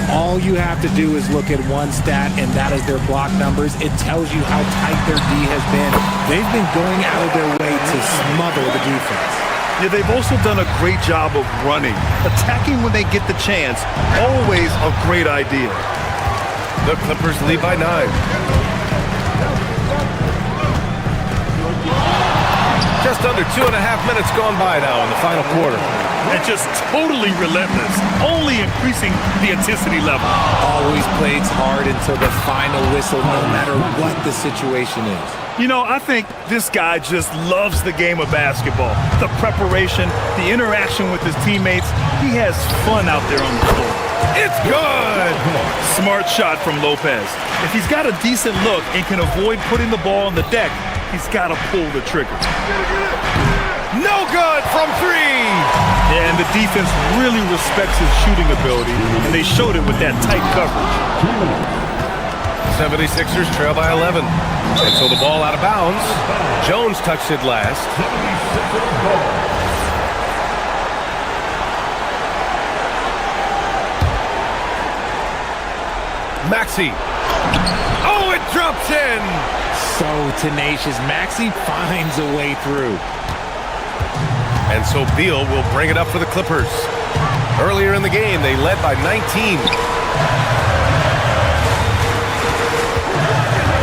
All you have to do is look at one stat, and that is their block numbers. It tells you how tight their D has been. They've been going out of their way to smother the defense. Yeah, they've also done a great job of running. Attacking when they get the chance, always a great idea. The Clippers lead by 9. Just under 2.5 minutes gone by now in the final quarter. And just totally relentless, only increasing the intensity level. Always plays hard until the final whistle, no matter what the situation is. You know, I think this guy just loves the game of basketball. The preparation, the interaction with his teammates. He has fun out there on the floor. It's good! Smart shot from Lopez. If he's got a decent look and can avoid putting the ball on the deck, he's got to pull the trigger. No good from 3! Yeah, and the defense really respects his shooting ability, and they showed it with that tight coverage. 76ers trail by 11. And so the ball out of bounds. Jones touched it last. Maxey. Oh, it drops in! So tenacious. Maxey finds a way through. And so Beal will bring it up for the Clippers. Earlier in the game, they led by 19.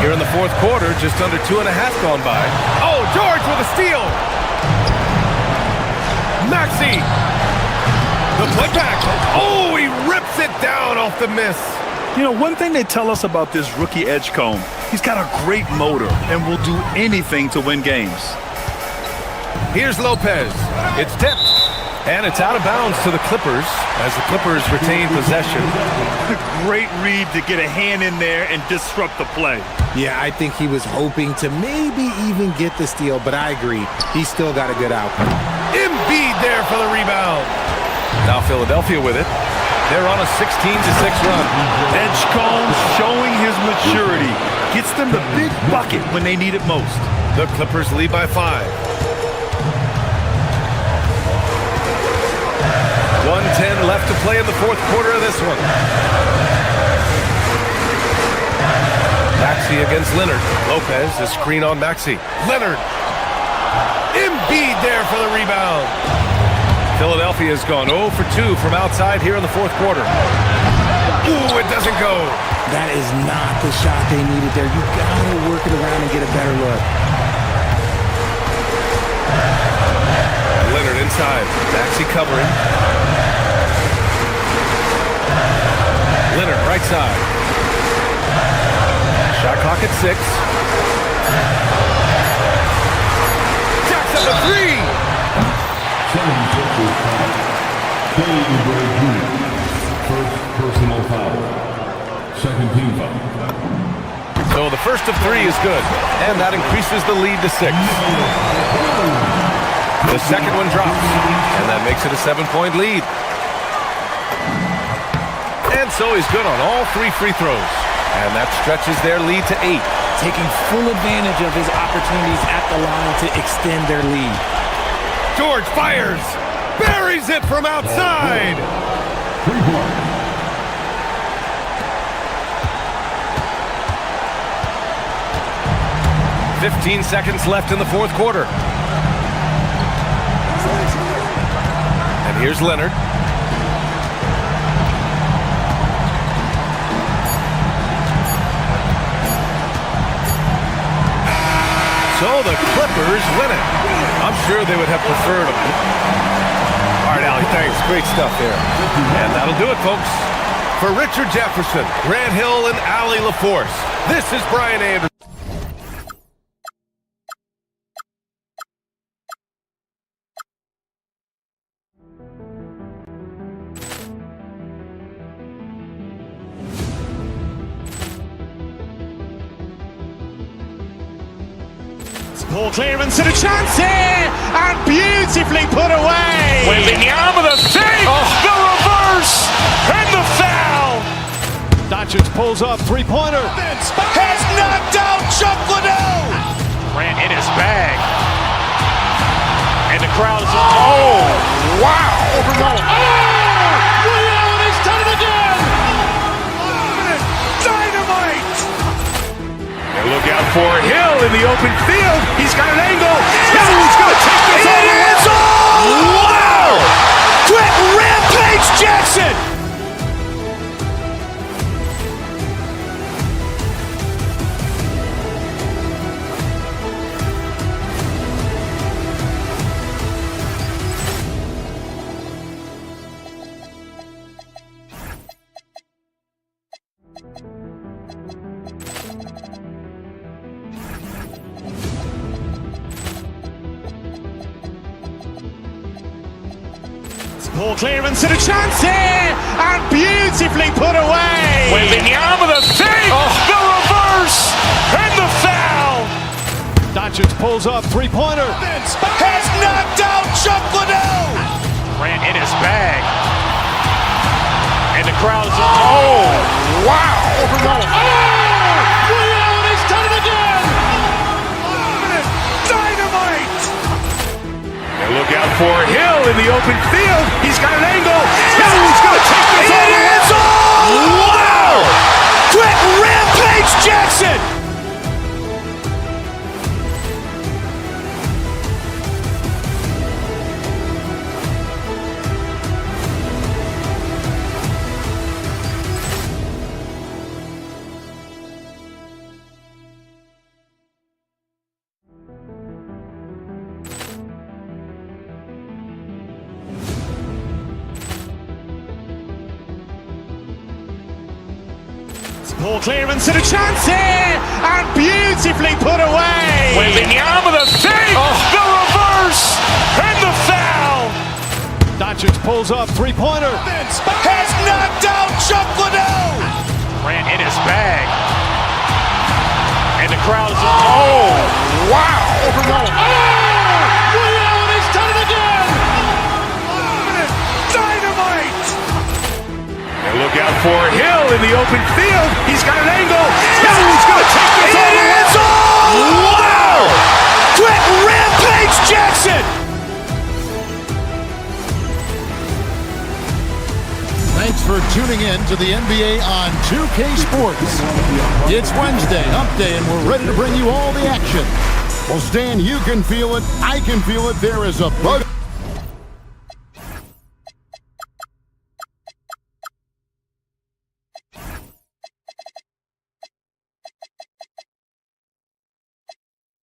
Here in the fourth quarter, just under 2.5 gone by. Oh, George with a steal. Maxey. The putback. Oh, he rips it down off the miss. You know, one thing they tell us about this rookie Edgecombe, he's got a great motor and will do anything to win games. Here's Lopez. It's tipped. And it's out of bounds to the Clippers as the Clippers retain possession. Great read to get a hand in there and disrupt the play. Yeah, I think he was hoping to maybe even get the steal, but I agree. He's still got a good outcome. Embiid there for the rebound. Now Philadelphia with it. They're on a 16-6 run. Edgecombe showing his maturity. Gets them the big bucket when they need it most. The Clippers lead by 5. 1:10 left to play in the fourth quarter of this one. Maxey against Leonard. Lopez, a screen on Maxey. Leonard. Embiid there for the rebound. Philadelphia has gone 0 for 2 from outside here in the fourth quarter. Ooh, it doesn't go. That is not the shot they needed there. You gotta work it around and get a better look. Leonard inside. Maxey covering. Leonard right side. Shot clock at 6. Jackson the 3. First personal foul. Second team foul. So the first of 3 is good, and that increases the lead to 6. The second one drops, and that makes it a 7-point lead. And so he's good on all 3 free throws, and that stretches their lead to 8. Taking full advantage of his opportunities at the line to extend their lead. George fires, buries it from outside. 15 seconds left in the fourth quarter. And here's Leonard. So the Clippers win it. I'm sure they would have preferred them. All right, Allie, thanks. Great stuff there. And that'll do it, folks. For Richard Jefferson, Grant Hill, and Allie LaForce, this is Brian Anderson. Ball clearance and a chance here, and beautifully put away. Wembanyama the save, the reverse, and the foul. Doncic pulls up, three-pointer. Has knocked out Chuck Liddell. Grant in his bag. And the crowd is, oh, wow. Ray Allen has done it again. Dynamite. And look out for Hill in the open field. He's got an angle. Hill's going to take this all the way. Wow! Quick rampage Jackson. Ball clearance and a chance here, and beautifully put away. Wembanyama the save, the reverse, and the foul. Doncic pulls up, three-pointer. Has knocked out Chuck Liddell. Grant in his bag. And the crowd is, oh, wow. Ray Allen has done it again. Dynamite. And look out for Hill in the open field. He's got an angle. Hill's going to take this all the way. Wow! Quick rampage Jackson. Poor clearance and a chance here, and beautifully put away. Wembanyama the save, the reverse, and the foul. Doncic pulls up, three-pointer. Has knocked out Chuck Liddell. Ran in his bag. And the crowd is, oh, wow. Lee Allen has done it again. Dynamite. And look out for Hill in the open field. He's got an angle. He's going to take this all the way. Wow. Quick Rampage Jackson. Thanks for tuning in to the NBA on 2K Sports. It's Wednesday, Hump Day, and we're ready to bring you all the action. Well, Stan, you can feel it. I can feel it. There is a bug.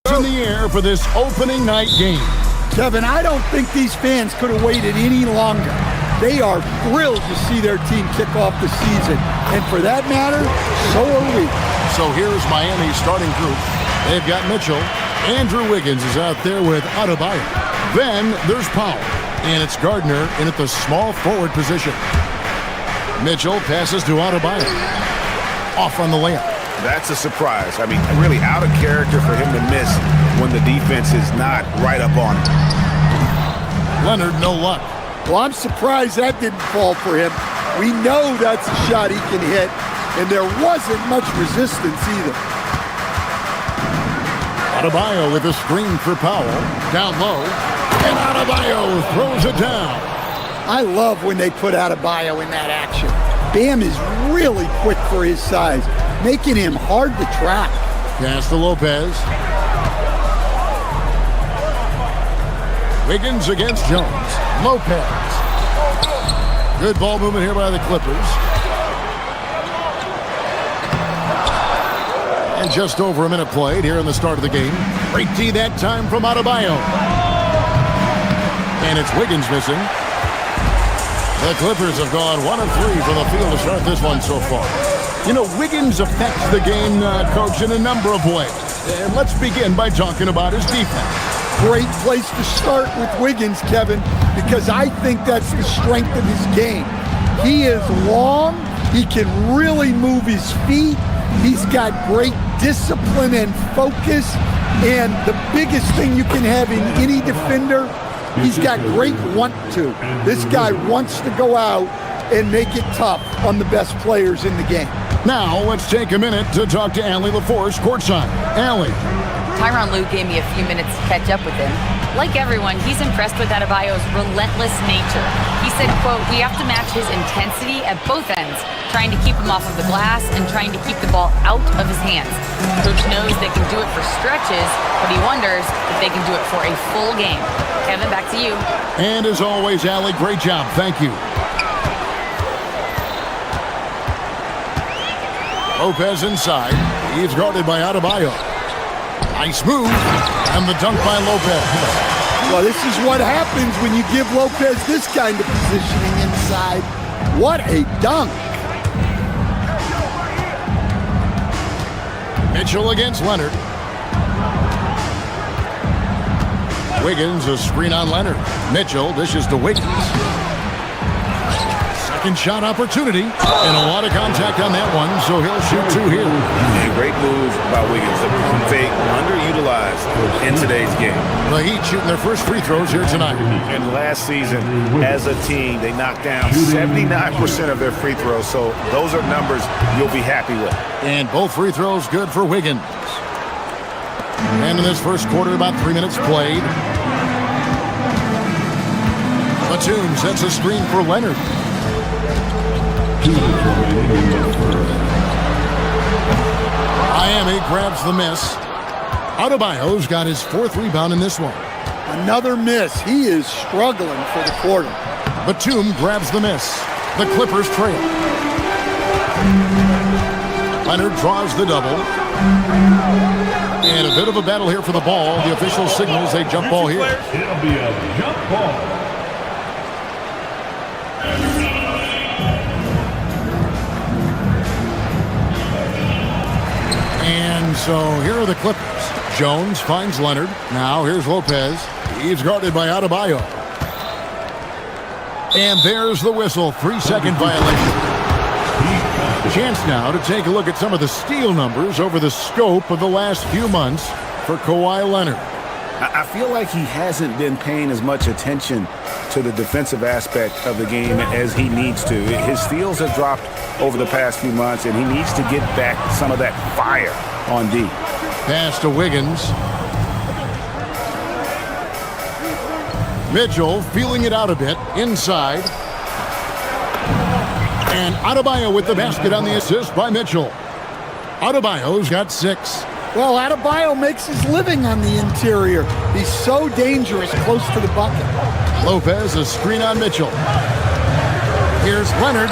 In the air for this opening night game. Kevin, I don't think these fans could have waited any longer. They are thrilled to see their team kick off the season. And for that matter, so are we. So here's Miami's starting group. They've got Mitchell. Andrew Wiggins is out there with Adebayo. Then there's Powell. And it's Gardner in at the small forward position. Mitchell passes to Adebayo. Off on the layup. That's a surprise. I mean, really out of character for him to miss when the defense is not right up on him. Leonard, no luck. Well, I'm surprised that didn't fall for him. We know that's a shot he can hit, and there wasn't much resistance either. Adebayo with a screen for Powell. Down low, and Adebayo throws it down. I love when they put Adebayo in that action. Bam is really quick for his size, making him hard to track. Pass to Lopez. Wiggins against Jones. Lopez. Good ball movement here by the Clippers. And just over a minute played here in the start of the game. Great D that time from Adebayo. And it's Wiggins missing. The Clippers have gone 1 of 3 from the field to start this one so far. You know, Wiggins affects the game, Coach, in a number of ways. And let's begin by talking about his defense. Great place to start with Wiggins, Kevin, because I think that's the strength of his game. He is long. He can really move his feet. He's got great discipline and focus. And the biggest thing you can have in any defender, he's got great want to. This guy wants to go out and make it tough on the best players in the game. Now, let's take a minute to talk to Allie LaForce courtside. Allie. Tyronn Lue gave me a few minutes to catch up with him. Like everyone, he's impressed with Adebayo's relentless nature. He said, quote, "We have to match his intensity at both ends, trying to keep him off of the glass and trying to keep the ball out of his hands. Coach knows they can do it for stretches, but he wonders if they can do it for a full game." Kevin, back to you. And as always, Allie, great job. Thank you. Lopez inside. He's guarded by Adebayo. Nice move. And the dunk by Lopez. Well, this is what happens when you give Lopez this kind of positioning inside. What a dunk. Mitchell against Leonard. Wiggins, a screen on Leonard. Mitchell dishes to Wiggins. Second shot opportunity. And a lot of contact on that one, so he'll shoot 2 here. And great move by Wiggins. A fake underutilized in today's game. The Heat shooting their first free throws here tonight. And last season, as a team, they knocked down 79% of their free throws, so those are numbers you'll be happy with. And both free throws good for Wiggins. And in this first quarter, about 3 minutes played. Batum sets a screen for Leonard. Miami grabs the miss. Adebayo's got his 4th rebound in this one. Another miss. He is struggling for the quarter. Batum grabs the miss. The Clippers trail. Leonard draws the double. And a bit of a battle here for the ball. The official signals a jump ball here. It'll be a jump ball. And so here are the Clippers. Jones finds Leonard. Now here's Lopez. He's guarded by Adebayo. And there's the whistle. 3-second violation. Chance now to take a look at some of the steal numbers over the scope of the last few months for Kawhi Leonard. I feel like he hasn't been paying as much attention to the defensive aspect of the game as he needs to. His steals have dropped over the past few months, and he needs to get back some of that fire on D. Pass to Wiggins. Mitchell feeling it out a bit inside. And Adebayo with the basket on the assist by Mitchell. Adebayo's got 6. Well, Adebayo makes his living on the interior. He's so dangerous close to the bucket. Lopez, a screen on Mitchell. Here's Leonard.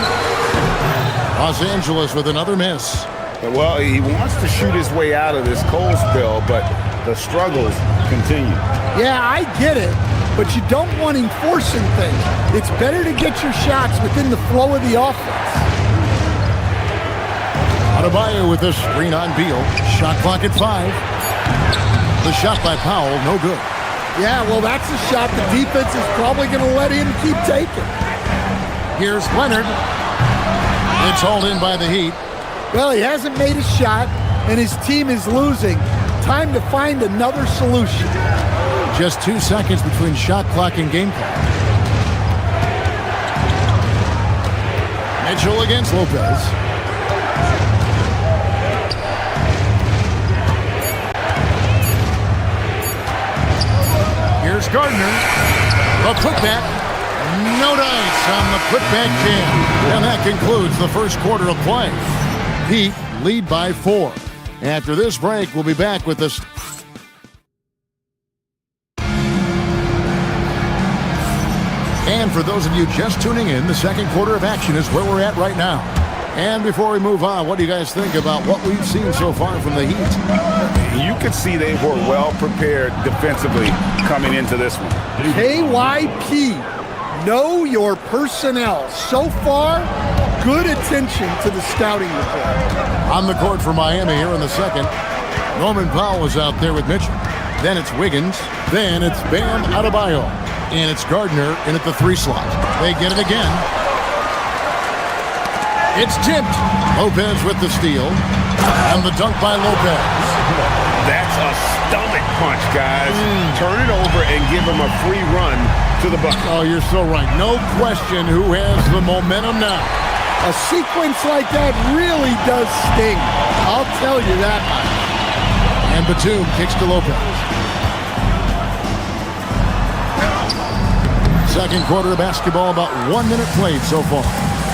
Los Angeles with another miss. Well, he wants to shoot his way out of this cold spell, but the struggles continue. Yeah, I get it, but you don't want him forcing things. It's better to get your shots within the flow of the offense. Adebayo with a screen on Beal. Shot clock at 5. The shot by Powell, no good. Yeah, well, that's a shot the defense is probably going to let him keep taking. Here's Leonard. It's hauled in by the Heat. Well, he hasn't made a shot, and his team is losing. Time to find another solution. Just 2 seconds between shot clock and game clock. Mitchell against Lopez. Here's Gardner. A putback. No dice on the putback jam. And that concludes the first quarter of play. Heat lead by 4. After this break, we'll be back with this. And for those of you just tuning in, the second quarter of action is where we're at right now. And before we move on, what do you guys think about what we've seen so far from the Heat? You could see they were well prepared defensively coming into this one. KYP, know your personnel. So far, good attention to the scouting report. On the court for Miami here in the second. Norman Powell is out there with Mitchell. Then it's Wiggins. Then it's Bam Adebayo. And it's Gardner in at the 3 slot. They get it again. It's tipped. Lopez with the steal. And the dunk by Lopez. That's a stomach punch, guys. Turn it over and give him a free run to the bucket. Oh, you're so right. No question who has the momentum now. A sequence like that really does sting. I'll tell you that much. And Batum kicks to Lopez. Second quarter of basketball, about 1 minute played so far.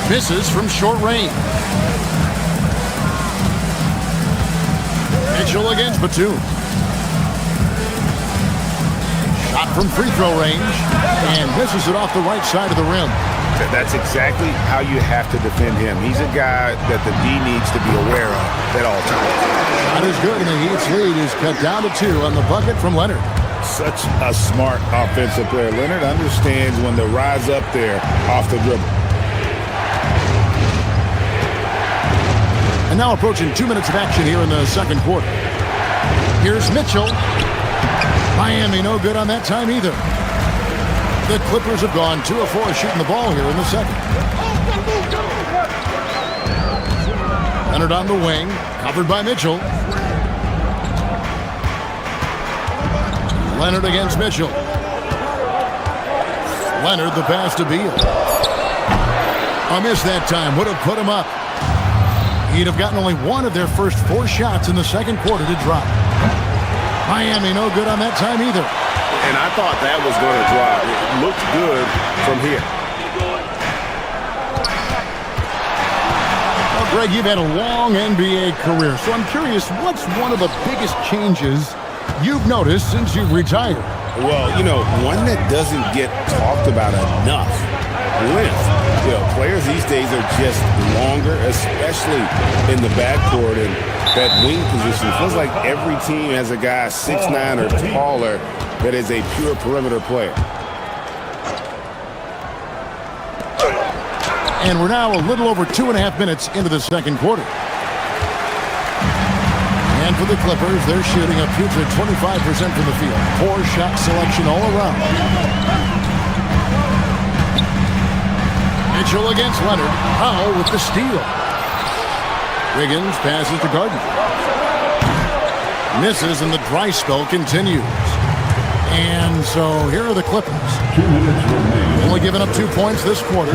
Misses from short range. Mitchell against Batum. Shot from free throw range. And misses it off the right side of the rim. That's exactly how you have to defend him. He's a guy that the D needs to be aware of at all times. Shot is good, and the Heat's lead is cut down to 2 on the bucket from Leonard. Such a smart offensive player. Leonard understands when to rise up there off the dribble. And now approaching 2 minutes of action here in the second quarter. Here's Mitchell. Miami no good on that time either. The Clippers have gone 2 of 4 shooting the ball here in the second. Leonard on the wing, covered by Mitchell. Leonard against Mitchell. Leonard the pass to Beal. A miss that time, would have put him up. He'd have gotten only 1 of their first 4 shots in the second quarter to drop. Miami no good on that time either. And I thought that was going to drop. It looked good from here. Well, Greg, you've had a long NBA career, so I'm curious, what's one of the biggest changes you've noticed since you've retired? Well, you know, one that doesn't get talked about enough, length. You know, players these days are just longer, especially in the backcourt, and that wing position. It feels like every team has a guy 6'9" or taller that is a pure perimeter player. And we're now a little over 2.5 minutes into the second quarter. And for the Clippers, they're shooting a putrid 25% from the field. Poor shot selection all around. Mitchell against Leonard. Powell with the steal. Wiggins passes to Gardner. Misses, and the dry spell continues. And so here are the Clippers. 2 minutes remaining. Only giving up 2 points this quarter.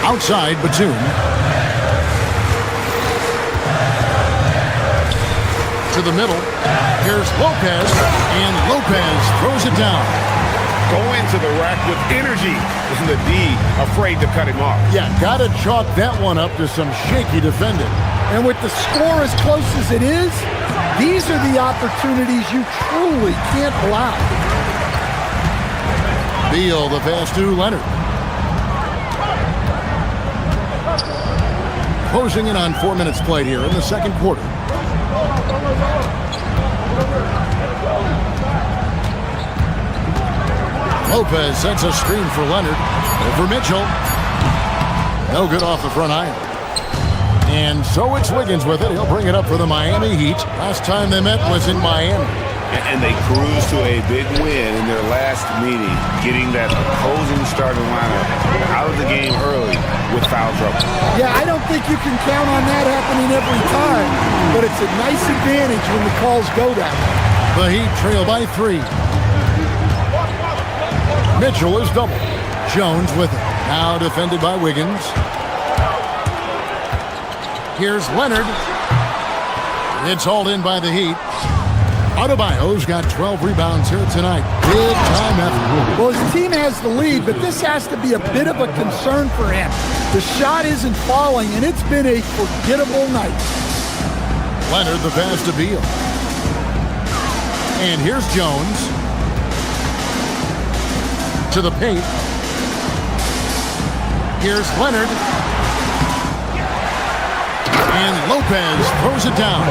Outside, Batum. To the middle. Here's Lopez, and Lopez throws it down. Go into the rack with energy. And the D afraid to cut him off. Yeah, gotta chalk that one up to some shaky defending. And with the score as close as it is, these are the opportunities you truly can't allow. Beal, the pass to Leonard. Closing in on 4 minutes played here in the second quarter. Lopez sets a screen for Leonard. Over Mitchell. No good off the front iron. And so it's Wiggins with it. He'll bring it up for the Miami Heat. Last time they met was in Miami. And they cruised to a big win in their last meeting, getting that opposing starting lineup out of the game early with foul trouble. Yeah, I don't think you can count on that happening every time, but it's a nice advantage when the calls go that way. The Heat trail by 3. Mitchell is double. Jones with it. Now defended by Wiggins. Here's Leonard. It's hauled in by the Heat. Adebayo's got 12 rebounds here tonight. Big time effort. Well, his team has the lead, but this has to be a bit of a concern for him. The shot isn't falling, and it's been a forgettable night. Leonard, the pass to Beal. And here's Jones. To the paint. Here's Leonard. And Lopez throws it down.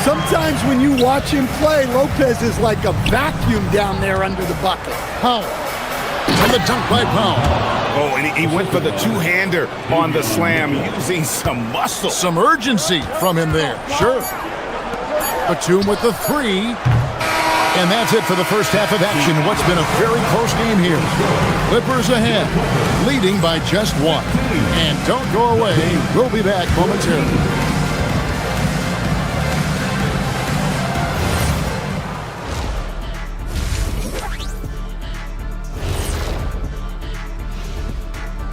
Sometimes when you watch him play, Lopez is like a vacuum down there under the bucket. Powell. And the dunk by Powell. Oh, and he went for the two-hander on the slam, using some muscle. Some urgency from him there. Sure. Batum with the 3. And that's it for the first half of action. What's been a very close game here. Clippers ahead, leading by just 1. And don't go away. We'll be back momentarily.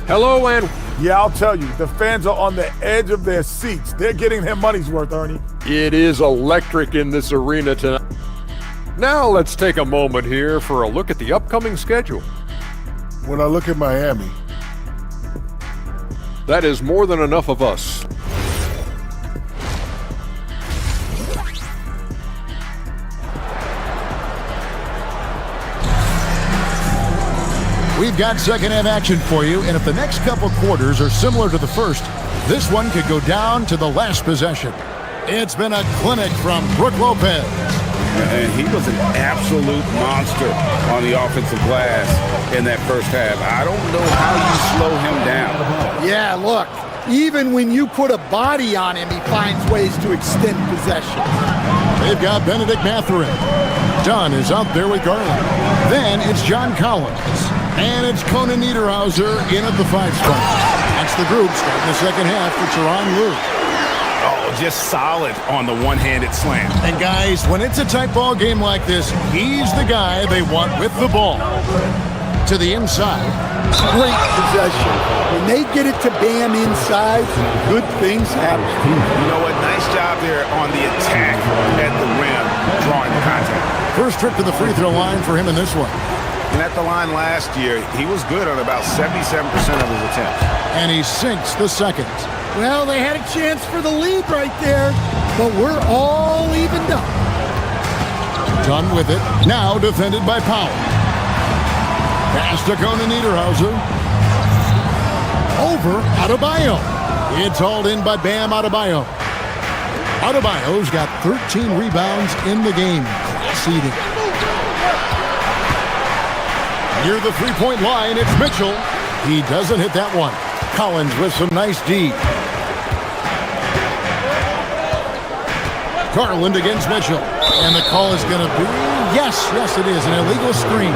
Hello, and yeah, I'll tell you, the fans are on the edge of their seats. They're getting their money's worth, Ernie. it is electric in this arena tonight. Now let's take a moment here for a look at the upcoming schedule. When I look at Miami, that is more than enough of us. We've got second half action for you, and if the next couple quarters are similar to the first, this one could go down to the last possession. It's been a clinic from Brook Lopez. And he was an absolute monster on the offensive glass in that first half. I don't know how you slow him down. Yeah, look, even when you put a body on him, he finds ways to extend possession. They've got Benedict Mathurin. Dunn is out there with Garland. Then it's John Collins. And it's Conan Niederhauser in at the 5 spot. That's the group starting the second half for Tyronn Lue. Oh, just solid on the one-handed slam. And guys, when it's a tight ball game like this, he's the guy they want with the ball. To the inside. Great possession. When they get it to Bam inside, good things happen. You know what? Nice job there on the attack at the rim, drawing the contact. First trip to the free throw line for him in this one. And at the line last year, he was good on about 77% of his attempts. And he sinks the second. Well, they had a chance for the lead right there, but we're all evened up. Done with it. Now defended by Powell. Pass to Conan Niederhauser. Over Adebayo. It's hauled in by Bam Adebayo. Adebayo's got 13 rebounds in the game. Class eating. Near the three-point line, it's Mitchell. He doesn't hit that one. Collins with some nice D. Garland against Mitchell. And the call is going to be, yes, it is, an illegal screen.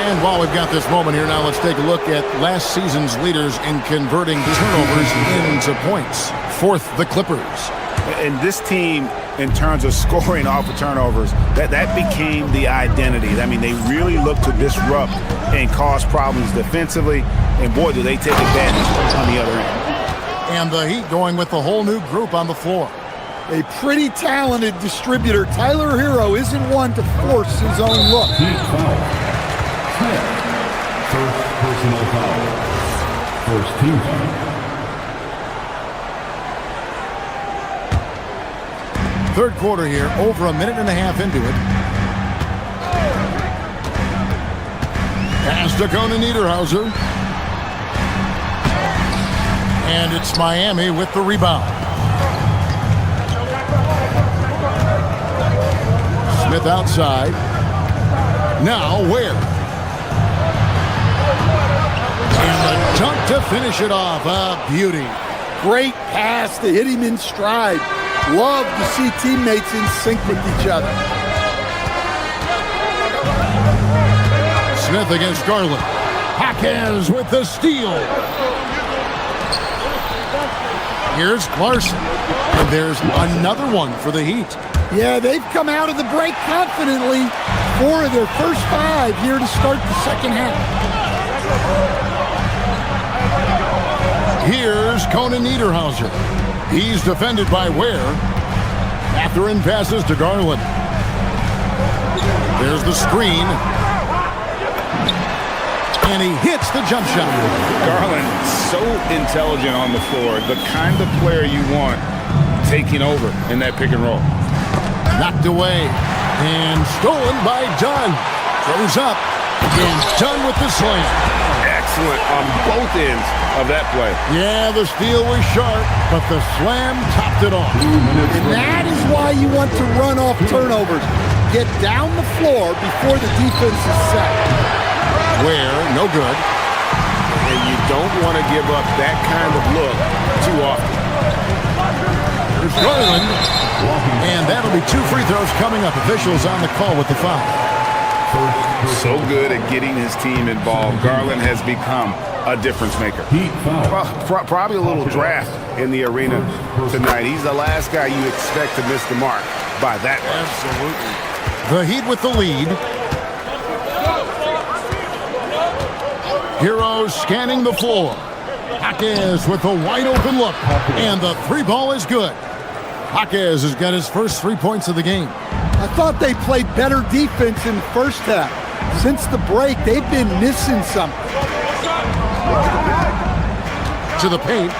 And while we've got this moment here now, let's take a look at last season's leaders in converting turnovers into points. Fourth, the Clippers. And this team, in terms of scoring off of turnovers, that became the identity. I mean, they really look to disrupt and cause problems defensively, and boy, do they take advantage on the other end. And the Heat going with the whole new group on the floor. A pretty talented distributor. Tyler Hero isn't one to force his own look. Heat foul. First personal foul. First team foul. Third quarter here, over a minute and a half into it. Pass to Conan Niederhauser. And it's Miami with the rebound. Smith outside. Now Ware. And the dunk to finish it off. A beauty. Great pass to hit him in stride. Love to see teammates in sync with each other. Smith against Garland. Jaquez with the steal. Here's Larson. And there's another one for the Heat. Yeah, they've come out of the break confidently. 4 of their first 5 here to start the second half. Here's Conan Niederhauser. He's defended by Ware. Mathurin passes to Garland. There's the screen. And he hits the jump shot. Garland, so intelligent on the floor. The kind of player you want taking over in that pick and roll. Knocked away. And stolen by Dunn. Throws up. And Dunn with the slam. Excellent on both ends of that play. Yeah, the steal was sharp, but the slam topped it off. And that is why you want to run off turnovers. Get down the floor before the defense is set. Ware, no good. And you don't want to give up that kind of look too often. There's Garland. And that'll be 2 free throws coming up. Officials on the call with the foul. So good at getting his team involved. Garland has become a difference maker. Probably a little draft in the arena tonight. He's the last guy you expect to miss the mark by that much. Absolutely. The Heat with the lead. Hero scanning the floor. Jaquez with a wide open look. And the 3 ball is good. Jaquez has got his first 3 points of the game. I thought they played better defense in the first half. Since the break, they've been missing something. To the paint.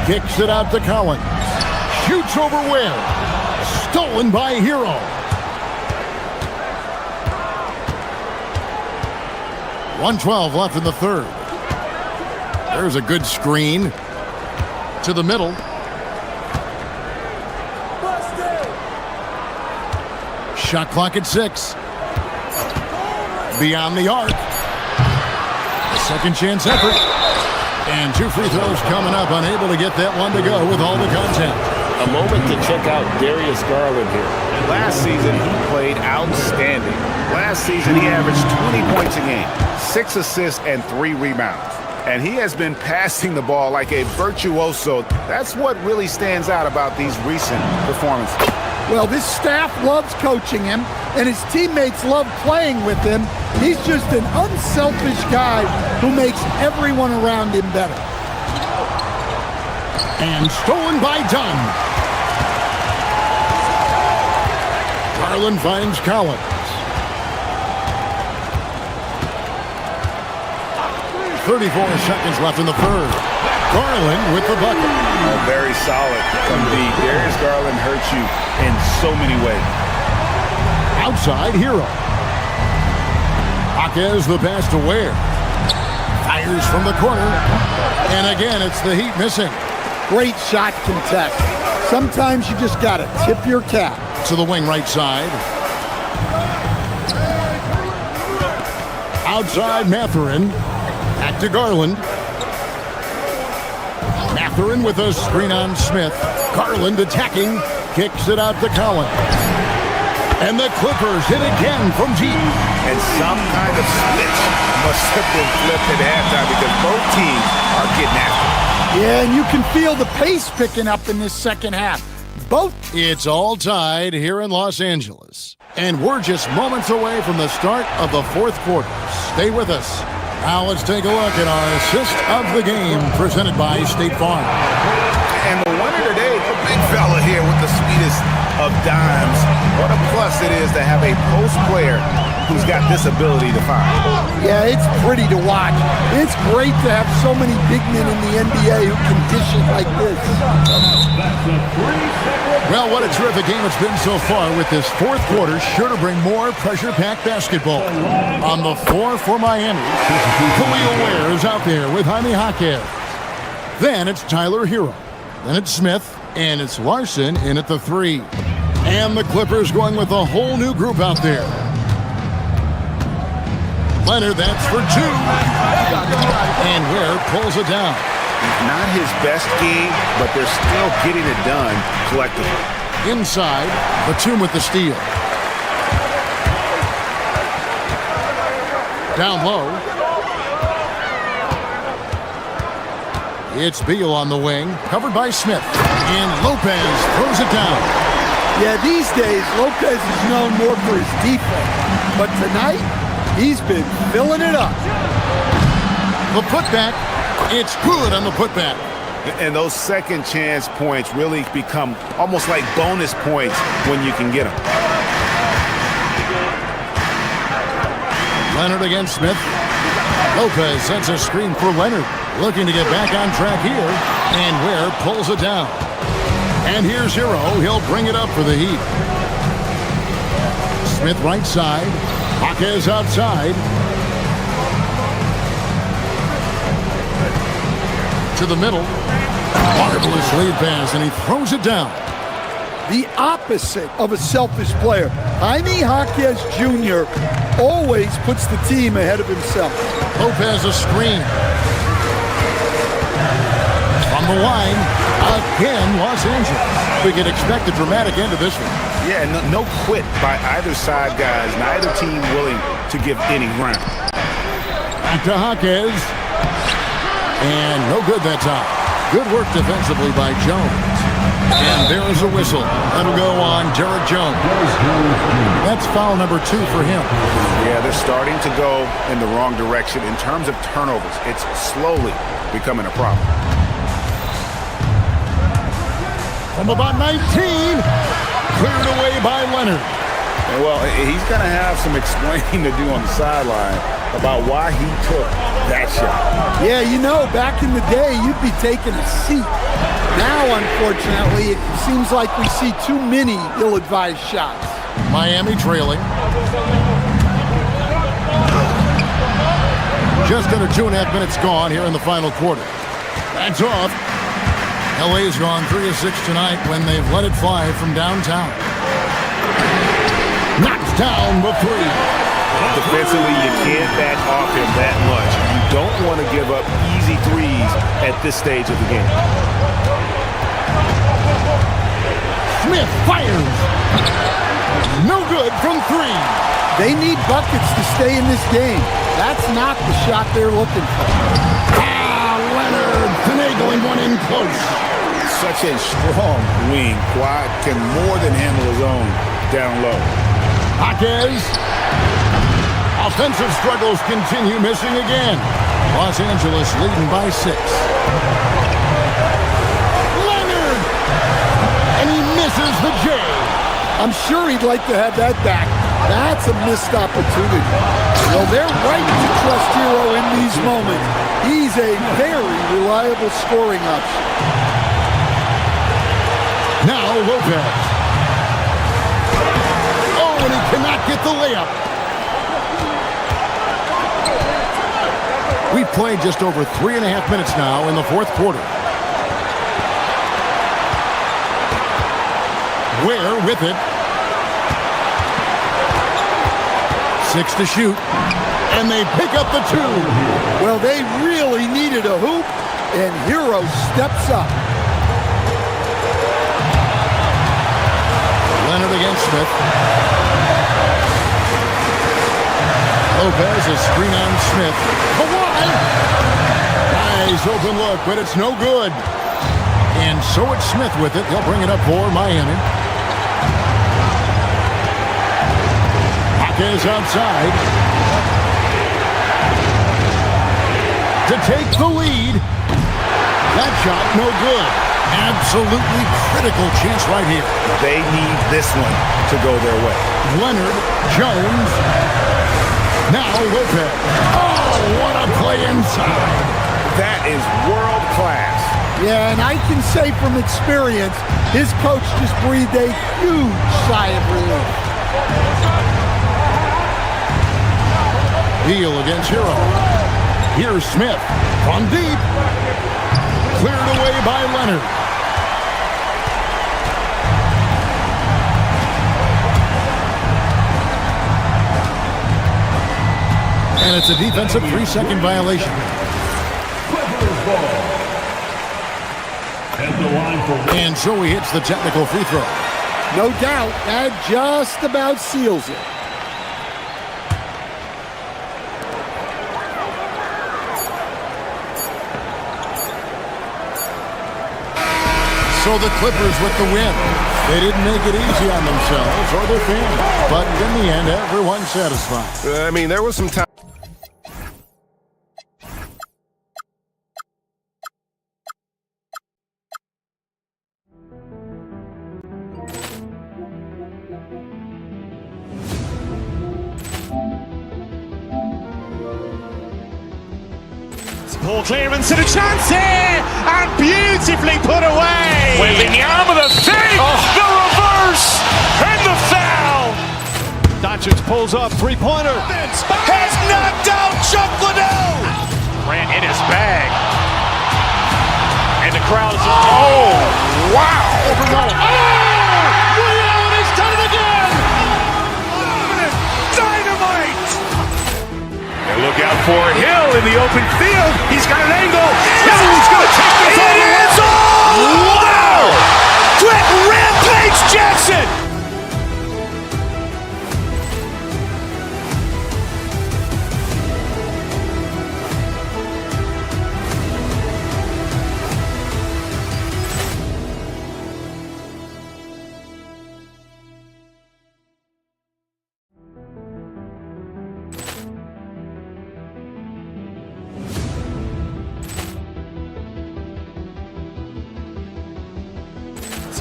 Kicks it out to Collins. Shoots over Ware. Stolen by Hero. .112 left in the third. There's a good screen. To the middle. Shot clock at 6. Beyond the arc. Second chance effort. And 2 free throws coming up. Unable to get that one to go with all the content. A moment to check out Darius Garland here. Last season, he played outstanding. Last season, he averaged 20 points a game, 6 assists, and 3 rebounds. And he has been passing the ball like a virtuoso. That's what really stands out about these recent performances. Well, this staff loves coaching him, and his teammates love playing with him. He's just an unselfish guy who makes everyone around him better. And stolen by Dunn. Garland finds Collins. 34 seconds left in the third. Garland with the bucket. Oh, very solid from D. Darius Garland hurts you in so many ways. Outside Hero. Jaquez the pass to Ware. Fires from the corner. And again, it's the Heat missing. Great shot contest. Sometimes you just got to tip your cap. To the wing right side. Outside Mathurin. Back to Garland. Mathurin with a screen on Smith. Garland attacking. Kicks it out to Collins. And the Clippers hit again from deep. And some kind of switch must have been flipped at halftime because both teams are getting after it. Yeah, and you can feel the pace picking up in this second half. Both. It's all tied here in Los Angeles. And we're just moments away from the start of the fourth quarter. Stay with us. Now let's take a look at our assist of the game presented by State Farm. And the winner today, the big fella here with the sweetest of dimes. What a plus it is to have a post player who's got this ability to find. Yeah, it's pretty to watch. It's great to have so many big men in the NBA who can dish it like this. Well, what a terrific game it's been so far with this fourth quarter. Sure to bring more pressure-packed basketball. On the floor for Miami, Khalil Ware is out there with Jaime Jaquez. Then it's Tyler Hero. Then it's Smith, and it's Larson in at the 3. And the Clippers going with a whole new group out there. Leonard, that's for 2. And Ware pulls it down. Not his best game, but they're still getting it done collectively. Inside, Batum with the steal. Down low. It's Beal on the wing, covered by Smith. And Lopez throws it down. Yeah, these days, Lopez is known more for his defense. But tonight, he's been filling it up. The putback, it's good on the putback. And those second chance points really become almost like bonus points when you can get them. Leonard against Smith. Lopez sends a screen for Leonard. Looking to get back on track here. And Ware pulls it down. And here's Hero. He'll bring it up for the Heat. Smith right side. Jaquez outside. To the middle. Marvelous lead pass, and he throws it down. The opposite of a selfish player. Jaime Jaquez Jr. always puts the team ahead of himself. Lopez a screen. From the line, again, Los Angeles. We can expect a dramatic end to this one. Yeah, no quit by either side, guys. Neither team willing to give any ground. Back to Jaquez. And no good that time. Good work defensively by Jones. And there is a whistle. That'll go on Derek Jones. That's foul number 2 for him. Yeah, they're starting to go in the wrong direction in terms of turnovers. It's slowly becoming a problem. From about 19, cleared away by Leonard. And well, he's going to have some explaining to do on the sideline about why he took that shot. Yeah, you know, back in the day, you'd be taking a seat. Now, unfortunately, it seems like we see too many ill-advised shots. Miami trailing. Just under 2.5 minutes gone here in the final quarter. That's off. LA's gone 3 of 6 tonight when they've let it fly from downtown. Knocks down the 3. Defensively, you can't back off him that much. You don't want to give up easy threes at this stage of the game. Smith fires. No good from 3. They need buckets to stay in this game. That's not the shot they're looking for. Leonard finagling one in close. Such a strong wing. Kawhi can more than handle his own down low. Jaquez. Offensive struggles continue, missing again. Los Angeles leading by 6. Leonard! And he misses the J. I'm sure he'd like to have that back. That's a missed opportunity. Well, they're right to trust Hero in these moments. He's a very reliable scoring option. Now Lopez. Oh, and he cannot get the layup. We've played just over 3.5 minutes now in the fourth quarter. Ware with it. 6 to shoot. And they pick up the 2. Well, they really needed a hoop, and Hero steps up. Leonard against Smith. Lopez, a screen on Smith. Kawhi! Nice open look, but it's no good. And so it's Smith with it. They'll bring it up for Miami. Is outside to take the lead. That shot no good. Absolutely critical chance right here. They need this one to go their way. Leonard, Jones, now Lopez. Oh, what a play inside. That is world class. Yeah, and I can say from experience, his coach just breathed a huge sigh of relief. Heel against Hero. Here's Smith from deep. Cleared away by Leonard. And it's a defensive 3-second violation. And so he hits the technical free throw. No doubt, that just about seals it. So the Clippers with the win. They didn't make it easy on themselves or their fans, but in the end, everyone's satisfied. I mean, there was some time. Ball clearance and a chance here, and beautifully put away. Wembanyama the fake, the reverse, and the foul. Doncic pulls up, three-pointer. Has knocked out Chuck Liddell. Ran in his bag. And the crowd is, oh, wow. Ray Allen has done it again. Dynamite. And look out for Hill in the open field. He's got an angle. He's going to take this all the way. Wow. Quick Rampage Jackson.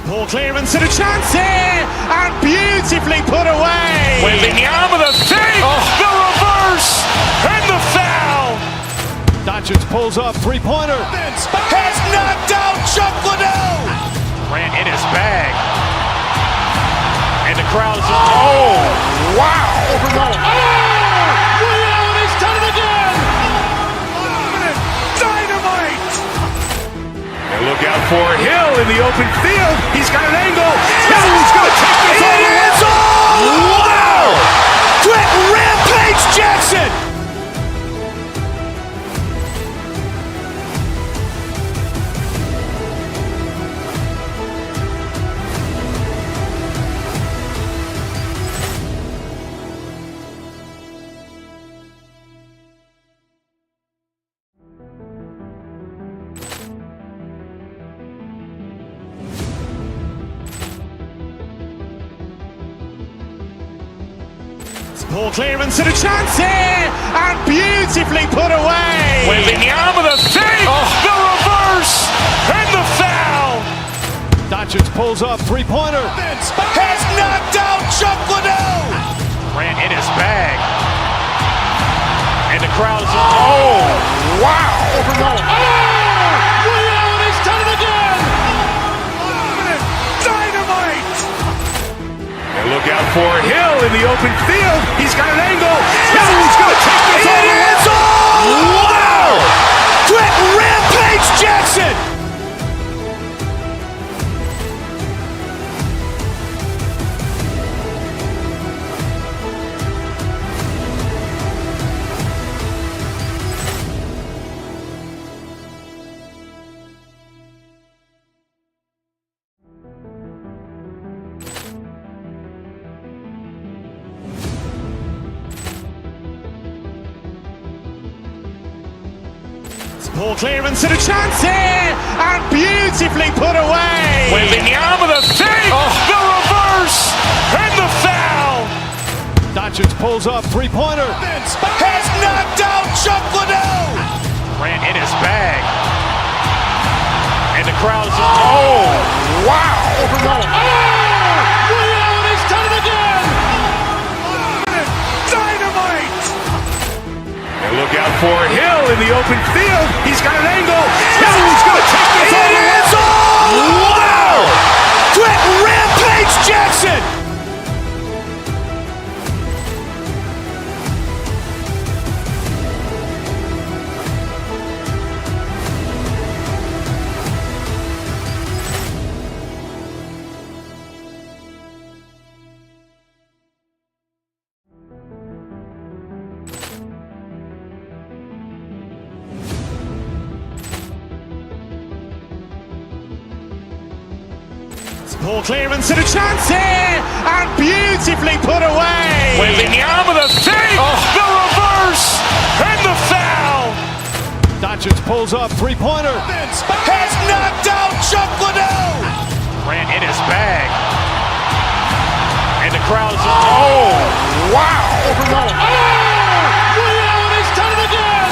Ball clearance and a chance here, and beautifully put away. Wembanyama the fake, the reverse, and the foul. Doncic pulls up, three-pointer. Has knocked out Chuck Liddell. Ran in his bag. And the crowd is, oh, wow. Ray Allen has done it again. Dynamite. And look out for Hill in the open field. He's got an angle. He's going to take this all the way. Wow. Quick Rampage Jackson. Ball clearance and a chance here, and beautifully put away. Wembanyama the fake, the reverse, and the foul. Doncic pulls up, three-pointer. Has knocked out Chuck Liddell. Ran in his bag. And the crowd is, oh, wow. Ray Allen has done it again. Dynamite. And look out for Hill in the open field. He's got an angle. He's going to take this all the way. Wow. Quick Rampage Jackson. Poor clearance and a chance here, and beautifully put away. Wembanyama the save, the reverse, and the foul. Doncic pulls up, three-pointer. Has knocked out Chuck Liddell. Grant in his bag. And the crowd's wow. Williams has done it again. Dynamite. And look out for Hill in the open field. He's got an angle. Hill's going to take this all the way. Wow! Quit Rampage Jackson. Poor clearance and a chance here, and beautifully put away. Wembanyama the save, the reverse, and the foul. Doncic pulls up, three-pointer. Has knocked out Chuck Liddell. Grant in his bag. And the crowd's wow. Williams has done it again.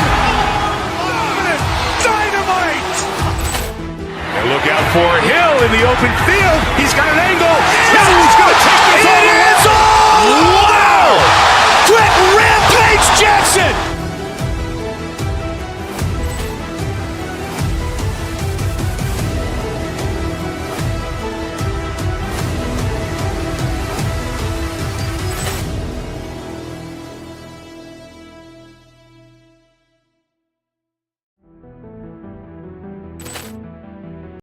Dynamite. And look out for Hill in the open field. He's got an angle.